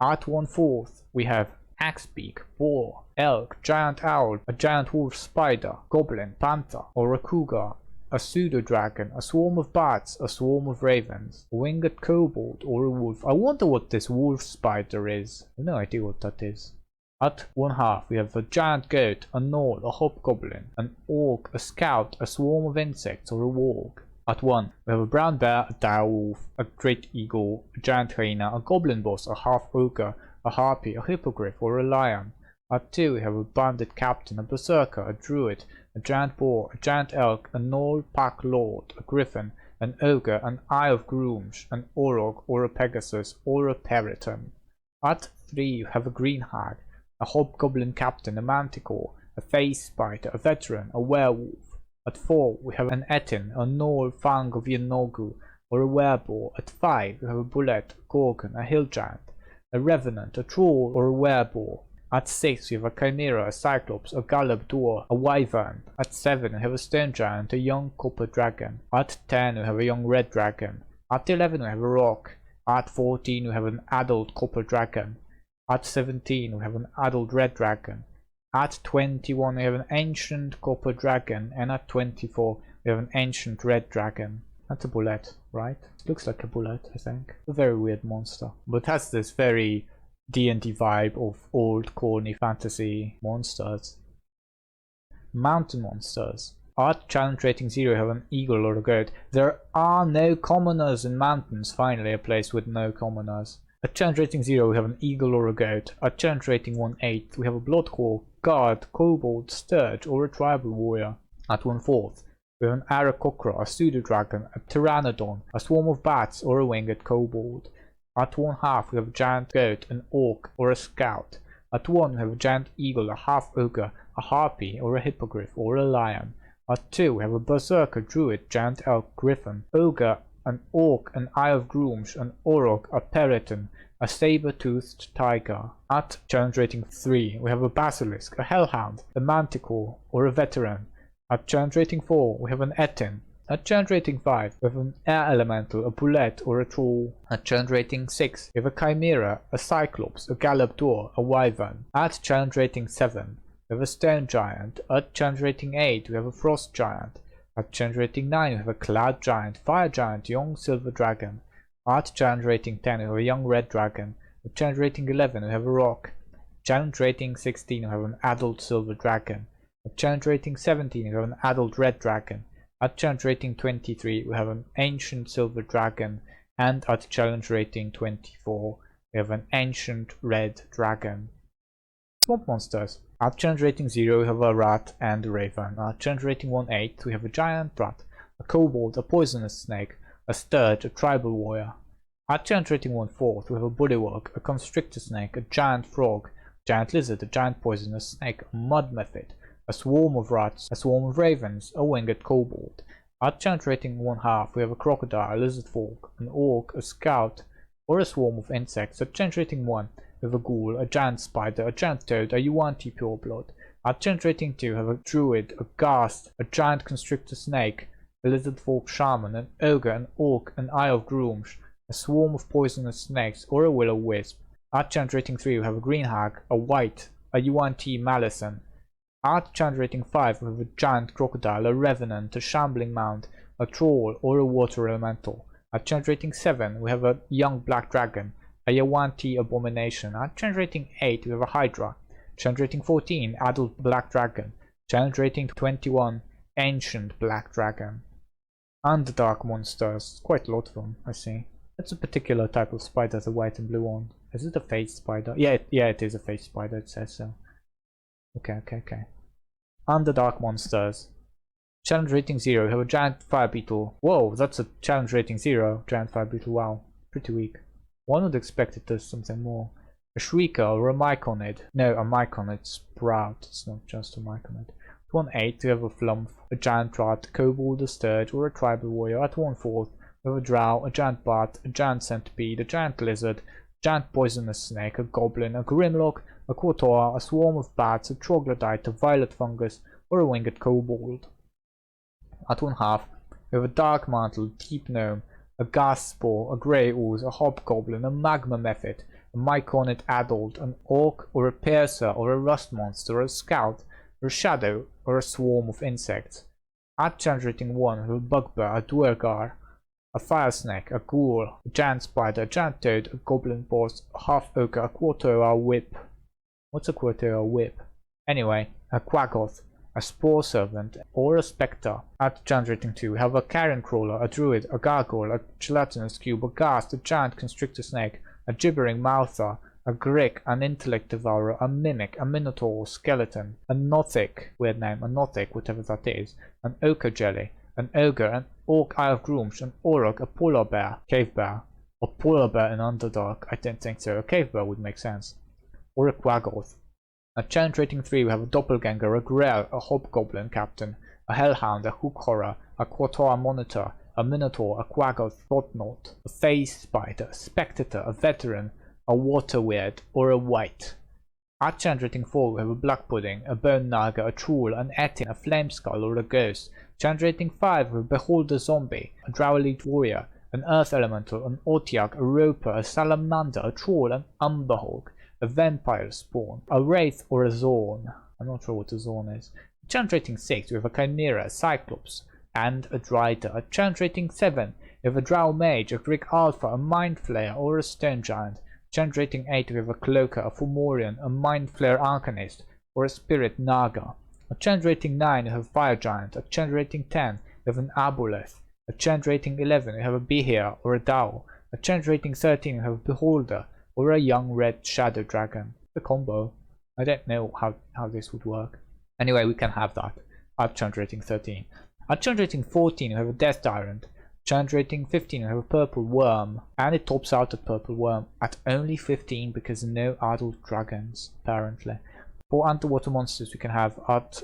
At 1/4, we have axebeak, boar, elk, giant owl, a giant wolf spider, goblin, panther, or a cougar, a pseudo-dragon, a swarm of bats, a swarm of ravens, a winged kobold, or a wolf. I wonder what this wolf spider is. I have no idea what that is. At 1/2 we have a giant goat, a gnoll, a hobgoblin, an orc, a scout, a swarm of insects, or a warg. At 1 we have a brown bear, a dire wolf, a great eagle, a giant hyena, a goblin boss, a half ogre, a harpy, a hippogriff, or a lion. At 2 we have a bandit captain, a berserker, a druid, a giant boar, a giant elk, a gnoll pack lord, a griffin, an ogre, an eye of Groomsh, an orog, or a pegasus, or a periton. At 3 you have a green hag, a hobgoblin captain, a manticore, a face spider, a veteran, a werewolf. At 4 we have an etin, a gnoll fang of Yanogu, or a wereboar. At 5 we have a bullet, a gorgon, a hill giant, a revenant, a troll, or a wereboar. At 6 we have a chimera, a cyclops, a gallop dwarf, a wyvern. At 7 we have a stone giant, a young copper dragon. At 10 we have a young red dragon. At 11 we have a rock. At 14 we have an adult copper dragon. At 17 we have an adult red dragon. At 21 we have an ancient copper dragon, and at 24 we have an ancient red dragon. That's a bullet, right? It looks like a bullet, I think. A very weird monster, but has this very D&D vibe of old corny fantasy monsters. Mountain monsters. At challenge rating 0 you have an eagle or a goat. There are no commoners in mountains. Finally a place with no commoners. At challenge rating 0 we have an eagle or a goat. At challenge rating 1/8 we have a bloodhawk, guard, kobold, sturge, or a tribal warrior. At 1/4 we have an aarakocra, a pseudo-dragon, a pteranodon, a swarm of bats, or a winged kobold. At 1/2 we have a giant goat, an orc, or a scout. At 1 we have a giant eagle, a half ogre, a harpy, or a hippogriff, or a lion. At 2 we have a berserker, druid, giant elk, griffin, ogre, an orc, an eye of Groomsh, an orog, a periton, a saber-toothed tiger. At challenge rating 3 we have a basilisk, a hellhound, a manticore, or a veteran. At challenge rating 4 we have an etin. At challenge rating 5 we have an air elemental, a bullet, or a troll. At challenge rating 6 we have a chimera, a cyclops, a gallop dwarf, a wyvern. At challenge rating 7 we have a stone giant. At challenge rating 8 we have a frost giant. At challenge rating 9 we have a cloud giant, fire giant, young silver dragon. At challenge rating 10 we have a young red dragon. At challenge rating 11 we have a rock. Challenge rating 16 we have an adult silver dragon. At challenge rating 17 we have an adult red dragon. At challenge rating 23 we have an ancient silver dragon, and at challenge rating 24 we have an ancient red dragon. Swamp monsters. At challenge rating 0 we have a rat and a raven. At challenge rating 1/8 we have a giant rat, a kobold, a poisonous snake, a sturge, a tribal warrior. At challenge rating 1/4 we have a bullywug, a constrictor snake, a giant frog, a giant lizard, a giant poisonous snake, a mud mephit, a swarm of rats, a swarm of ravens, a winged kobold. At challenge rating 1/2 we have a crocodile, a lizard folk, an orc, a scout, or a swarm of insects. At challenge rating 1 we have a ghoul, a giant spider, a giant toad, a yuan-ti pureblood. At challenge rating 2 we have a druid, a ghast, a giant constrictor snake, a lizard folk shaman, an ogre, an orc, an eye of Groomsh, a swarm of poisonous snakes, or a will-o-wisp. At challenge rating 3 we have a green hag, a white, a yuan-ti malison. At challenge rating 5 we have a giant crocodile, a revenant, a shambling mound, a troll, or a water elemental. At challenge rating 7 we have a young black dragon, a yuan-ti abomination. At challenge rating 8 we have a hydra. Challenge rating 14 adult black dragon. Challenge rating 21 ancient black dragon. Underdark monsters, quite a lot of them, I see. That's a particular type of spider, the white and blue one. Is it a face spider? Yeah, it is a face spider, it says so. Okay. Underdark monsters. Challenge rating 0, we have a giant fire beetle. Whoa, that's a challenge rating 0, giant fire beetle, wow, pretty weak. One would expect it does something more. A shrieker or a myconid. No, a myconid sprout, it's not just a myconid. At 1/8, we have a flump, a giant rat, a kobold, a sturge, or a tribal warrior. At 1/4, we have a drow, a giant bat, a giant centipede, a giant lizard, a giant poisonous snake, a goblin, a grimlock, a quatora, a swarm of bats, a troglodyte, a violet fungus, or a winged kobold. At 1/2, we have a dark mantle, deep gnome, a gas spore, a grey ooze, a hobgoblin, a magma mephit, a myconid adult, an orc, or a piercer, or a rust monster, or a scout, or a shadow, or a swarm of insects. At challenge rating 1, we have a bugbear, a duergar, a fire snake, a ghoul, a giant spider, a giant toad, a goblin boss, a half ogre, a quatora whip. What's a quatora whip? Anyway, a quaggoth, a spore servant, or a spectre. At challenge rating 2, we have a carrion crawler, a druid, a gargoyle, a gelatinous cube, a ghast, a giant constrictor snake, a gibbering mouther, a grick, an intellect devourer, a mimic, a minotaur skeleton, a nothic, weird name, a nothic, whatever that is, an ochre jelly, an ogre, an orc eye of Groomsh, an auroch, a polar bear, cave bear, a polar bear in Underdark, I don't think so, a cave bear would make sense, or a quaggoth. At challenge rating 3, we have a doppelganger, a grell, a hobgoblin captain, a hellhound, a hook horror, a quatora monitor, a minotaur, a quaggoth thoughtnaut, a phase spider, a spectator, a veteran, a water weird, or a wight. At challenge rating 4, we have a black pudding, a bone naga, a troll, an etin, a flame skull, or a ghost. Challenge rating 5, we have beholder zombie, a drow elite warrior, an earth elemental, an ortiak, a roper, a salamander, a troll, an umberhog, a vampire spawn, a wraith, or a zorn. I'm not sure what a zorn is. Challenge rating 6, we have a chimera, a cyclops, and a dryder. At challenge rating 7, we have a drow mage, a Grick alpha, a mind flayer, or a stone giant. Challenge rating 8, we have a cloaker, a fomorian, a mind flayer arcanist, or a spirit naga. At challenge rating 9, we have a fire giant. At challenge rating 10, we have an aboleth. At challenge rating 11, we have a behir, or a dao. At challenge rating 13, we have a beholder, or a young red shadow dragon. The combo. I don't know how this would work. Anyway, we can have that. At challenge rating 13. At challenge rating 14, we have a death tyrant. Challenge rating 15, we have a purple worm. And it tops out at purple worm at only 15 because no adult dragons, apparently. For underwater monsters, we can have at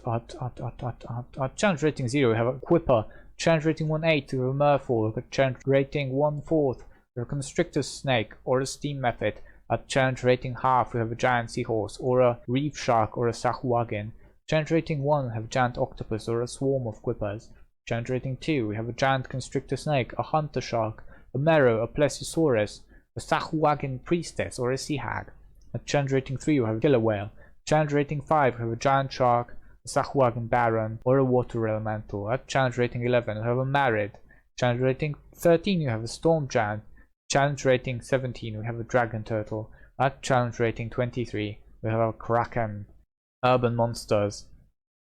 challenge rating 0, we have a quipper. Challenge rating 1/8, we have a merfolk. At challenge rating 1/4, we have a constrictor snake or a steam method. At challenge rating half, we have a giant seahorse or a reef shark or a sahuagin. Challenge rating 1, we have a giant octopus or a swarm of quippers. Challenge rating 2, we have a giant constrictor snake, a hunter shark, a mero, a plesiosaurus, a sahuagin priestess or a sea hag. At challenge rating 3, we have a killer whale. Challenge rating 5, we have a giant shark, a sahuagin baron, or a water elemental. At challenge rating 11, we have a marid. Challenge rating 13, you have a storm giant. Challenge rating 17, we have a dragon turtle. At challenge rating 23, we have a kraken. Urban monsters.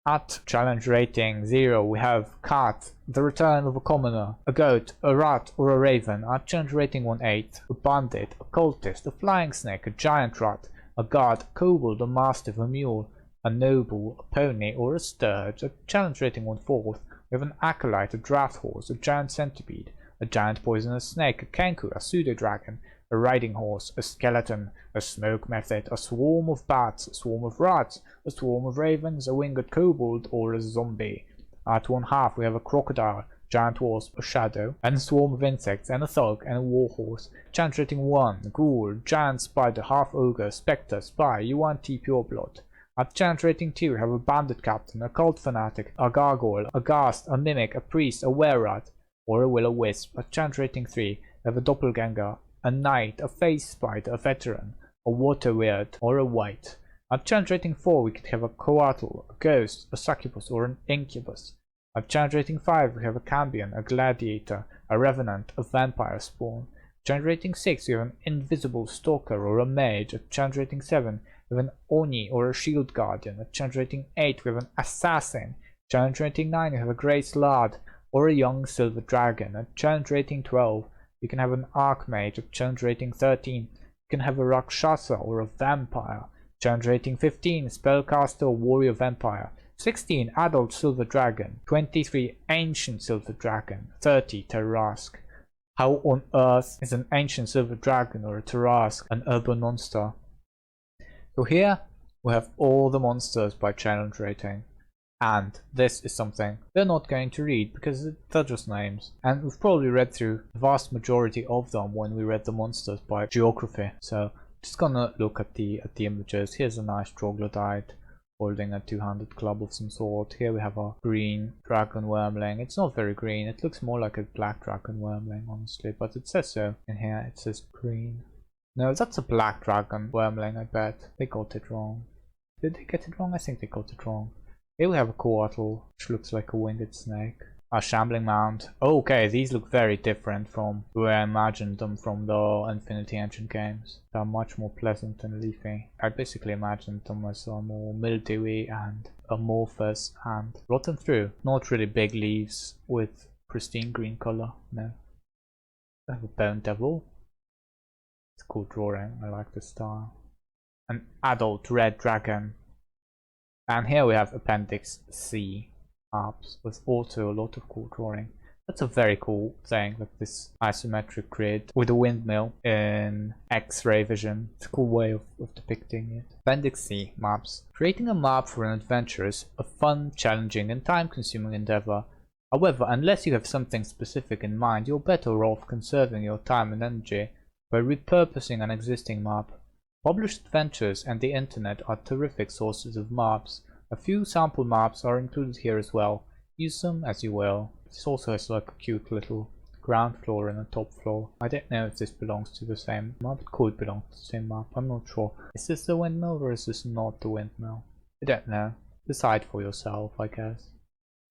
At challenge rating 0, we have cat, the return of a commoner, a goat, a rat, or a raven. At challenge rating 1/8, a bandit, a cultist, a flying snake, a giant rat, a guard, a kobold, a mastiff, a mule, a noble, a pony, or a sturge. At challenge rating 1/4, we have an acolyte, a draft horse, a giant centipede, a giant poisonous snake, a kenku, a pseudo-dragon, a riding horse, a skeleton, a smoke method, a swarm of bats, a swarm of rats, a swarm of ravens, a winged kobold, or a zombie. At 1/2, we have a crocodile, giant wasp, a shadow, and a swarm of insects, and a thug, and a warhorse. Challenge rating 1, ghoul, giant spider, half ogre, spectre, spy, UNT pureblood. At challenge rating 2, we have a bandit captain, a cult fanatic, a gargoyle, a ghast, a mimic, a priest, a were-rat, or a will-o-wisp. At challenge rating 3, we have a doppelganger, a knight, a face spider, a veteran, a water weird, or a wight. At challenge rating 4, we could have a coatl, a ghost, a succubus, or an incubus. At challenge rating 5, we have a cambion, a gladiator, a revenant, a vampire spawn. Challenge rating 6, we have an invisible stalker or a mage. At challenge rating 7, we have an oni or a shield guardian. At challenge rating 8, we have an assassin. Challenge rating 9, we have a grey slard or a young silver dragon. At challenge rating 12, you can have an archmage. At challenge rating 13, you can have a rakshasa or a vampire. Challenge rating 15, spellcaster or warrior vampire. 16 Adult Silver Dragon, 23 Ancient Silver Dragon, 30 Tarrasque. How on earth is an Ancient Silver Dragon or a Tarrasque an urban monster? So here we have all the monsters by challenge rating. And this is something we're not going to read because they're just names. And we've probably read through the vast majority of them when we read the monsters by geography. So just gonna look at the images. Here's a nice troglodyte holding a two-handed club of some sort. Here we have a green dragon wormling. It's not very green. It looks more like a black dragon wormling, honestly, but it says so. In here it says green. No, that's a black dragon wormling, I bet. They got it wrong. Did they get it wrong? I think they got it wrong. Here we have a coatl, which looks like a winged snake. A shambling mound. Okay, these look very different from where I imagined them from the Infinity Engine games. They're much more pleasant and leafy. I basically imagined them as more mildewy and amorphous and rotten through. Not really big leaves with pristine green color, no. I have a bone devil. It's a cool drawing, I like the style. An adult red dragon. And here we have Appendix C maps with also a lot of cool drawing. That's a very cool thing, like this isometric grid with a windmill in X-ray vision. It's a cool way of depicting it. Appendix C maps. Creating a map for an adventure is a fun, challenging and time-consuming endeavor. However, unless you have something specific in mind, you're better off conserving your time and energy by repurposing an existing map. Published adventures and the internet are terrific sources of maps. A few sample maps are included here as well. Use them as you will. This also has like a cute little ground floor and a top floor. I don't know if this belongs to the same map. It could belong to the same map. I'm not sure. Is this the windmill or is this not the windmill? I don't know. Decide for yourself, I guess.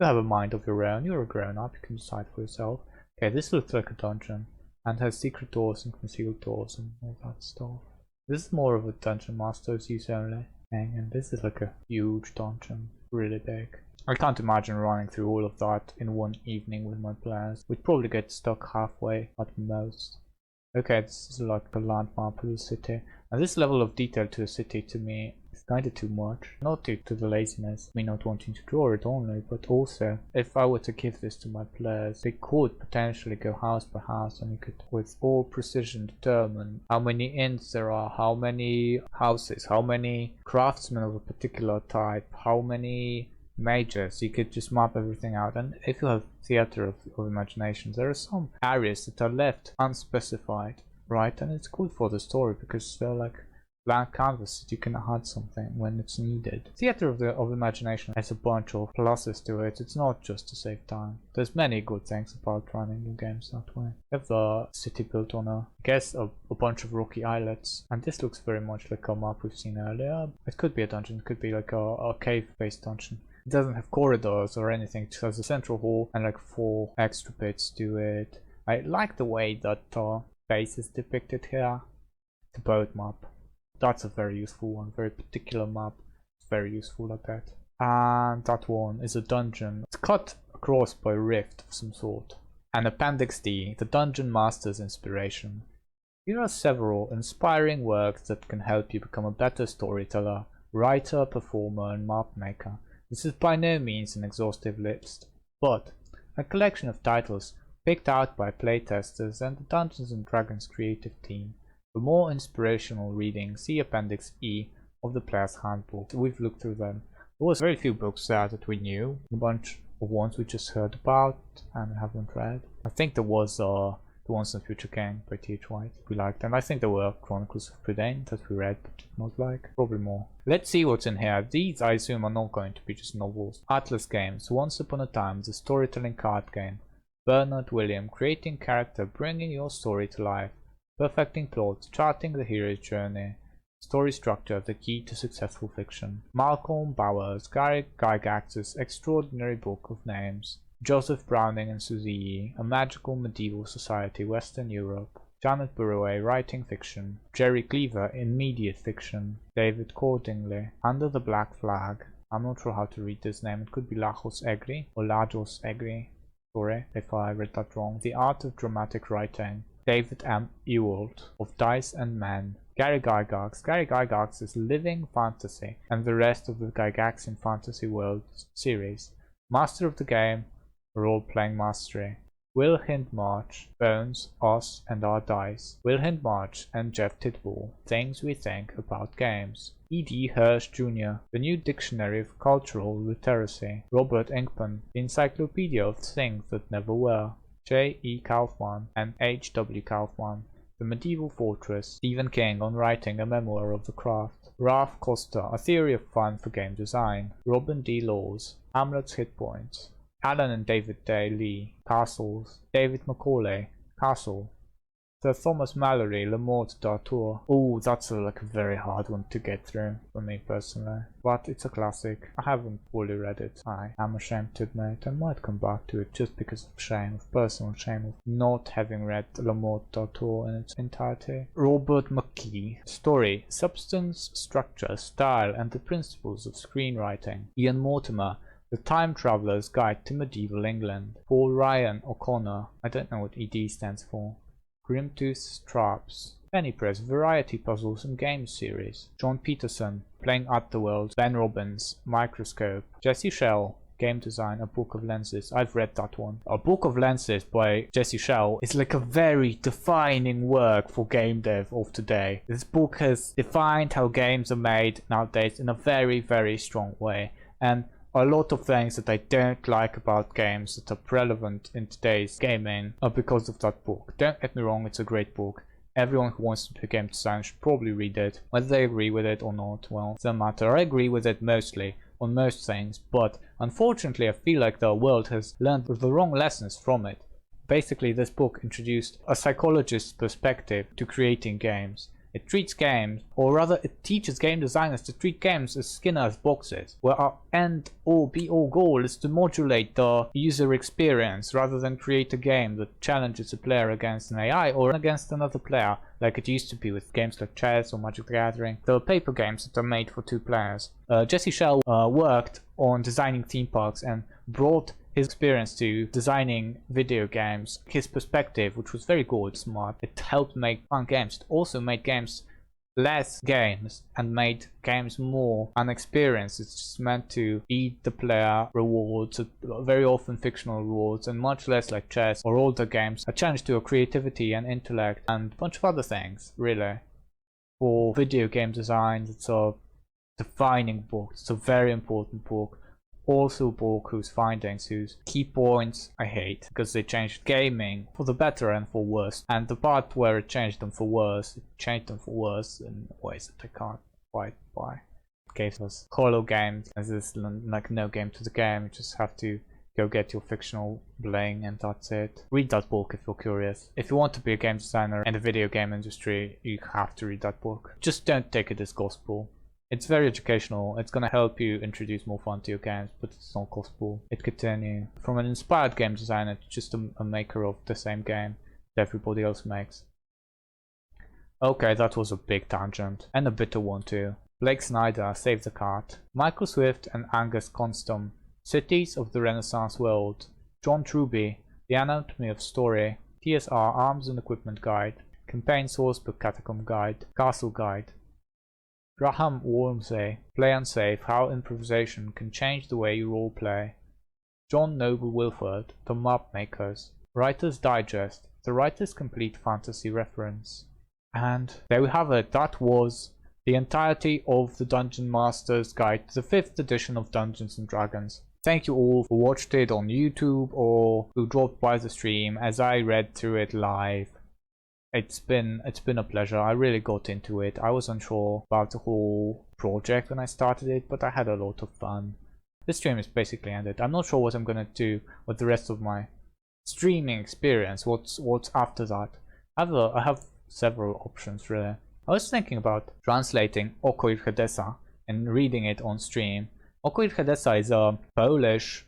You have a mind of your own. You're a grown up. You can decide for yourself. Okay, this looks like a dungeon and has secret doors and concealed doors and all that stuff. This is more of a dungeon master's use only. And this is like a huge dungeon, really big. I can't imagine running through all of that in one evening with my players. We'd probably get stuck halfway at most. Okay, this is like a landmap of the city. And this level of detail to a city to me is kinda too much. Not due to the laziness, me not wanting to draw it only, but also if I were to give this to my players, they could potentially go house by house and you could with all precision determine how many inns there are, how many houses, how many craftsmen of a particular type, how many majors. You could just map everything out. And if you have theater of imagination, there are some areas that are left unspecified, right? And it's cool for the story because they're like blank canvas that you can add something when it's needed. Theater of imagination has a bunch of pluses to it. It's not just to save time. There's many good things about running your games that way. You have the city built on I guess a bunch of rocky islets, and this looks very much like a map we've seen earlier. It could be a dungeon, it could be like a cave-based dungeon. It doesn't have corridors or anything, it just has a central hall and like 4 extra bits to it. I like the way that base is depicted here. The boat map. That's a very useful one, very particular map. It's very useful, I bet. And that one is a dungeon. It's cut across by a rift of some sort. And Appendix D, the Dungeon Master's Inspiration. Here are several inspiring works that can help you become a better storyteller, writer, performer, and map maker. This is by no means an exhaustive list, but a collection of titles picked out by playtesters and the Dungeons & Dragons creative team. For more inspirational reading, see Appendix E of the Player's Handbook. We've looked through them. There was very few books there that we knew, a bunch of ones we just heard about and haven't read. I think there was The Once and Future King by T.H. White we liked, and I think there were Chronicles of Prydain that we read but did not like. Probably more. Let's see what's in here. These I assume are not going to be just novels. Atlas Games, Once Upon a Time, the storytelling card game. Bernard William, creating character, bringing your story to life. Perfecting plot, charting the hero's journey. Story structure, the key to successful fiction. Malcolm Bowers, Gary Gygax's Extraordinary Book of Names. Joseph Browning and Suzy, A Magical Medieval Society, Western Europe. Janet Burrow, Writing Fiction. Jerry Cleaver, Immediate Fiction. David Cordingley, Under the Black Flag. I'm not sure how to read this name. It could be Lajos Egri or Lajos Egri. Sorry if I read that wrong. The Art of Dramatic Writing. David M. Ewald, of Dice and Men. Gary Gygax. Gary Gygax is Living Fantasy and the rest of the Gygaxian Fantasy World series. Master of the game, role-playing mastery. Will Hindmarch, Bones, Us and Our Dice. Will Hindmarch and Jeff Tidball, Things We Think About Games. E.D. Hirsch Jr., The New Dictionary of Cultural Literacy. Robert Inkpen, The Encyclopedia of Things That Never Were. J. E. Kaufman and H. W. Kaufman, The Medieval Fortress. Stephen King on writing a memoir of the craft. Ralph Costa, A Theory of Fun for Game Design. Robin D. Laws, Hamlet's Hit Points. Alan and David Day Lee, Castles. David Macaulay, Castle. Sir Thomas Mallory, Le Morte d'Arthur. Oh, that's a very hard one to get through for me personally, but it's a classic. I haven't fully read it. I am ashamed to admit. I might come back to it just because of shame, of personal shame of not having read Le Morte d'Arthur in its entirety. Robert McKee. Story, Substance, Structure, Style and the Principles of Screenwriting. Ian Mortimer, The Time Traveller's Guide to Medieval England. Paul Ryan O'Connor. I don't know what ED stands for. Grimtooth's Traps. Penny Press, Variety Puzzles and Games Series. John Peterson, Playing at the World. Ben Robbins, Microscope. Jesse Schell, Game Design, A Book of Lenses. I've read that one. A Book of Lenses by Jesse Schell is like a very defining work for game dev of today. This book has defined how games are made nowadays in a very, very strong way. And a lot of things that I don't like about games that are relevant in today's gaming are because of that book. Don't get me wrong, it's a great book. Everyone who wants to be a game designer should probably read it. Whether they agree with it or not, well, it doesn't matter. I agree with it mostly, on most things, but unfortunately I feel like the world has learned the wrong lessons from it. Basically, this book introduced a psychologist's perspective to creating games. It treats games, or rather it teaches game designers to treat games as Skinner's boxes, where our end or be all goal is to modulate the user experience rather than create a game that challenges a player against an AI or against another player, like it used to be with games like chess or Magic the Gathering. There are paper games that are made for 2 players. Jesse Schell worked on designing theme parks and brought his experience to designing video games, his perspective, which was very good, smart. It helped make fun games. It also made games less games and made games more an experience. It's just meant to feed the player rewards, very often fictional rewards, and much less like chess or older games, a challenge to your creativity and intellect and a bunch of other things, really. For video game design, it's a defining book. It's a very important book. Also a book whose findings, whose key points I hate, because they changed gaming for the better and for worse. And the part where it changed them for worse, in ways that I can't quite buy. It gave us hollow games, as there's like no game to the game. You just have to go get your fictional bling and that's it. Read that book if you're curious. If you want to be a game designer in the video game industry, you have to read that book. Just don't take it as gospel. It's very educational. It's gonna help you introduce more fun to your games, but it's not gospel. It could turn you from an inspired game designer to just a maker of the same game that everybody else makes. Okay, that was a big tangent, and a bitter one too. Blake Snyder, Save the Cat. Michael Swift and Angus Constom, Cities of the Renaissance World. John Truby, The Anatomy of Story. TSR Arms and Equipment Guide. Campaign Sourcebook Catacomb Guide. Castle Guide. Graham Wormsey, Play Unsafe, How Improvisation Can Change the Way You Roleplay. John Noble Wilford, The Map Makers. Writer's Digest, The Writer's Complete Fantasy Reference. And there we have it. That was the entirety of the Dungeon Master's Guide to the 5th edition of Dungeons & Dragons. Thank you all who watched it on YouTube or who dropped by the stream as I read through it live. It's been a pleasure. I really got into it. I was unsure about the whole project when I started it, but I had a lot of fun. This stream is basically ended. I'm not sure what I'm gonna do with the rest of my streaming experience. What's after that? I have several options really. I was thinking about translating Oko i Hedesa and reading it on stream. Oko i Hedesa is a Polish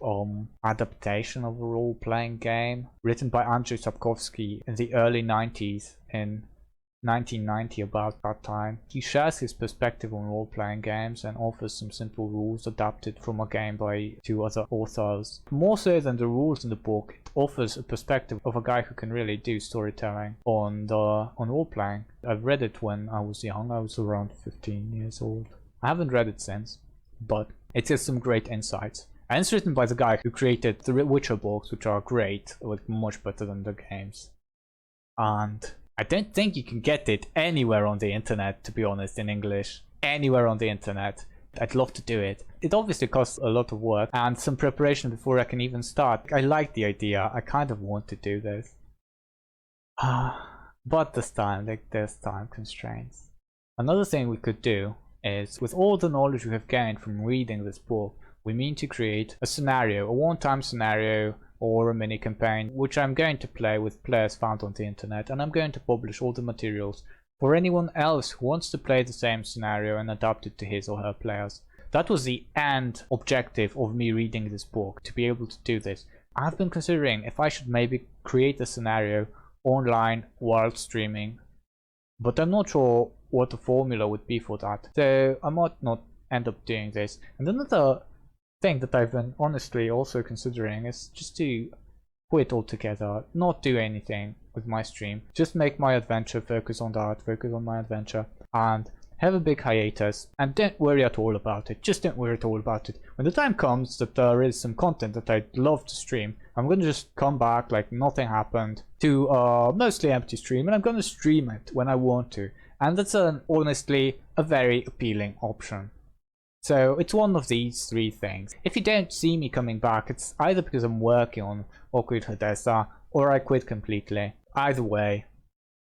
adaptation of a role-playing game written by Andrzej Sapkowski in the early 90s in 1990, about that time. He shares his perspective on role-playing games and offers some simple rules adapted from a game by two other authors. More so than the rules in the book, it offers a perspective of a guy who can really do storytelling on role-playing. I've read it when I was young. I was around 15 years old. I haven't read it since, but it has some great insights. And it's written by the guy who created the Witcher books, which are great, like much better than the games. And I don't think you can get it anywhere on the internet, to be honest, in English. Anywhere on the internet. I'd love to do it. It obviously costs a lot of work and some preparation before I can even start. I like the idea. I kind of want to do this. But there's time constraints. Another thing we could do is, with all the knowledge we have gained from reading this book, we mean to create a scenario, a one-time scenario, or a mini campaign, which I'm going to play with players found on the internet, and I'm going to publish all the materials for anyone else who wants to play the same scenario and adapt it to his or her players. That was the end objective of me reading this book, to be able to do this. I've been considering if I should maybe create a scenario online while streaming, but I'm not sure what the formula would be for that, so I might not end up doing this. And another thing that I've been honestly also considering is just to quit altogether, not do anything with my stream, just make my adventure, focus on that, focus on my adventure, and have a big hiatus, and don't worry at all about it. Just don't worry at all about it. When the time comes that there is some content that I'd love to stream, I'm gonna just come back like nothing happened to a mostly empty stream, and I'm gonna stream it when I want to, and that's honestly a very appealing option. So it's one of these three things. If you don't see me coming back, it's either because I'm working on Awkward Hadessa or I quit completely. Either way,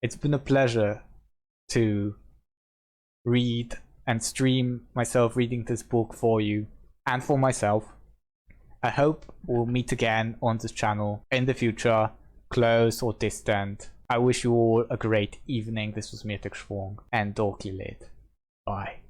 it's been a pleasure to read and stream myself reading this book for you and for myself. I hope we'll meet again on this channel in the future, close or distant. I wish you all a great evening. This was Mirtek Schwung and Dorky Lid. Bye.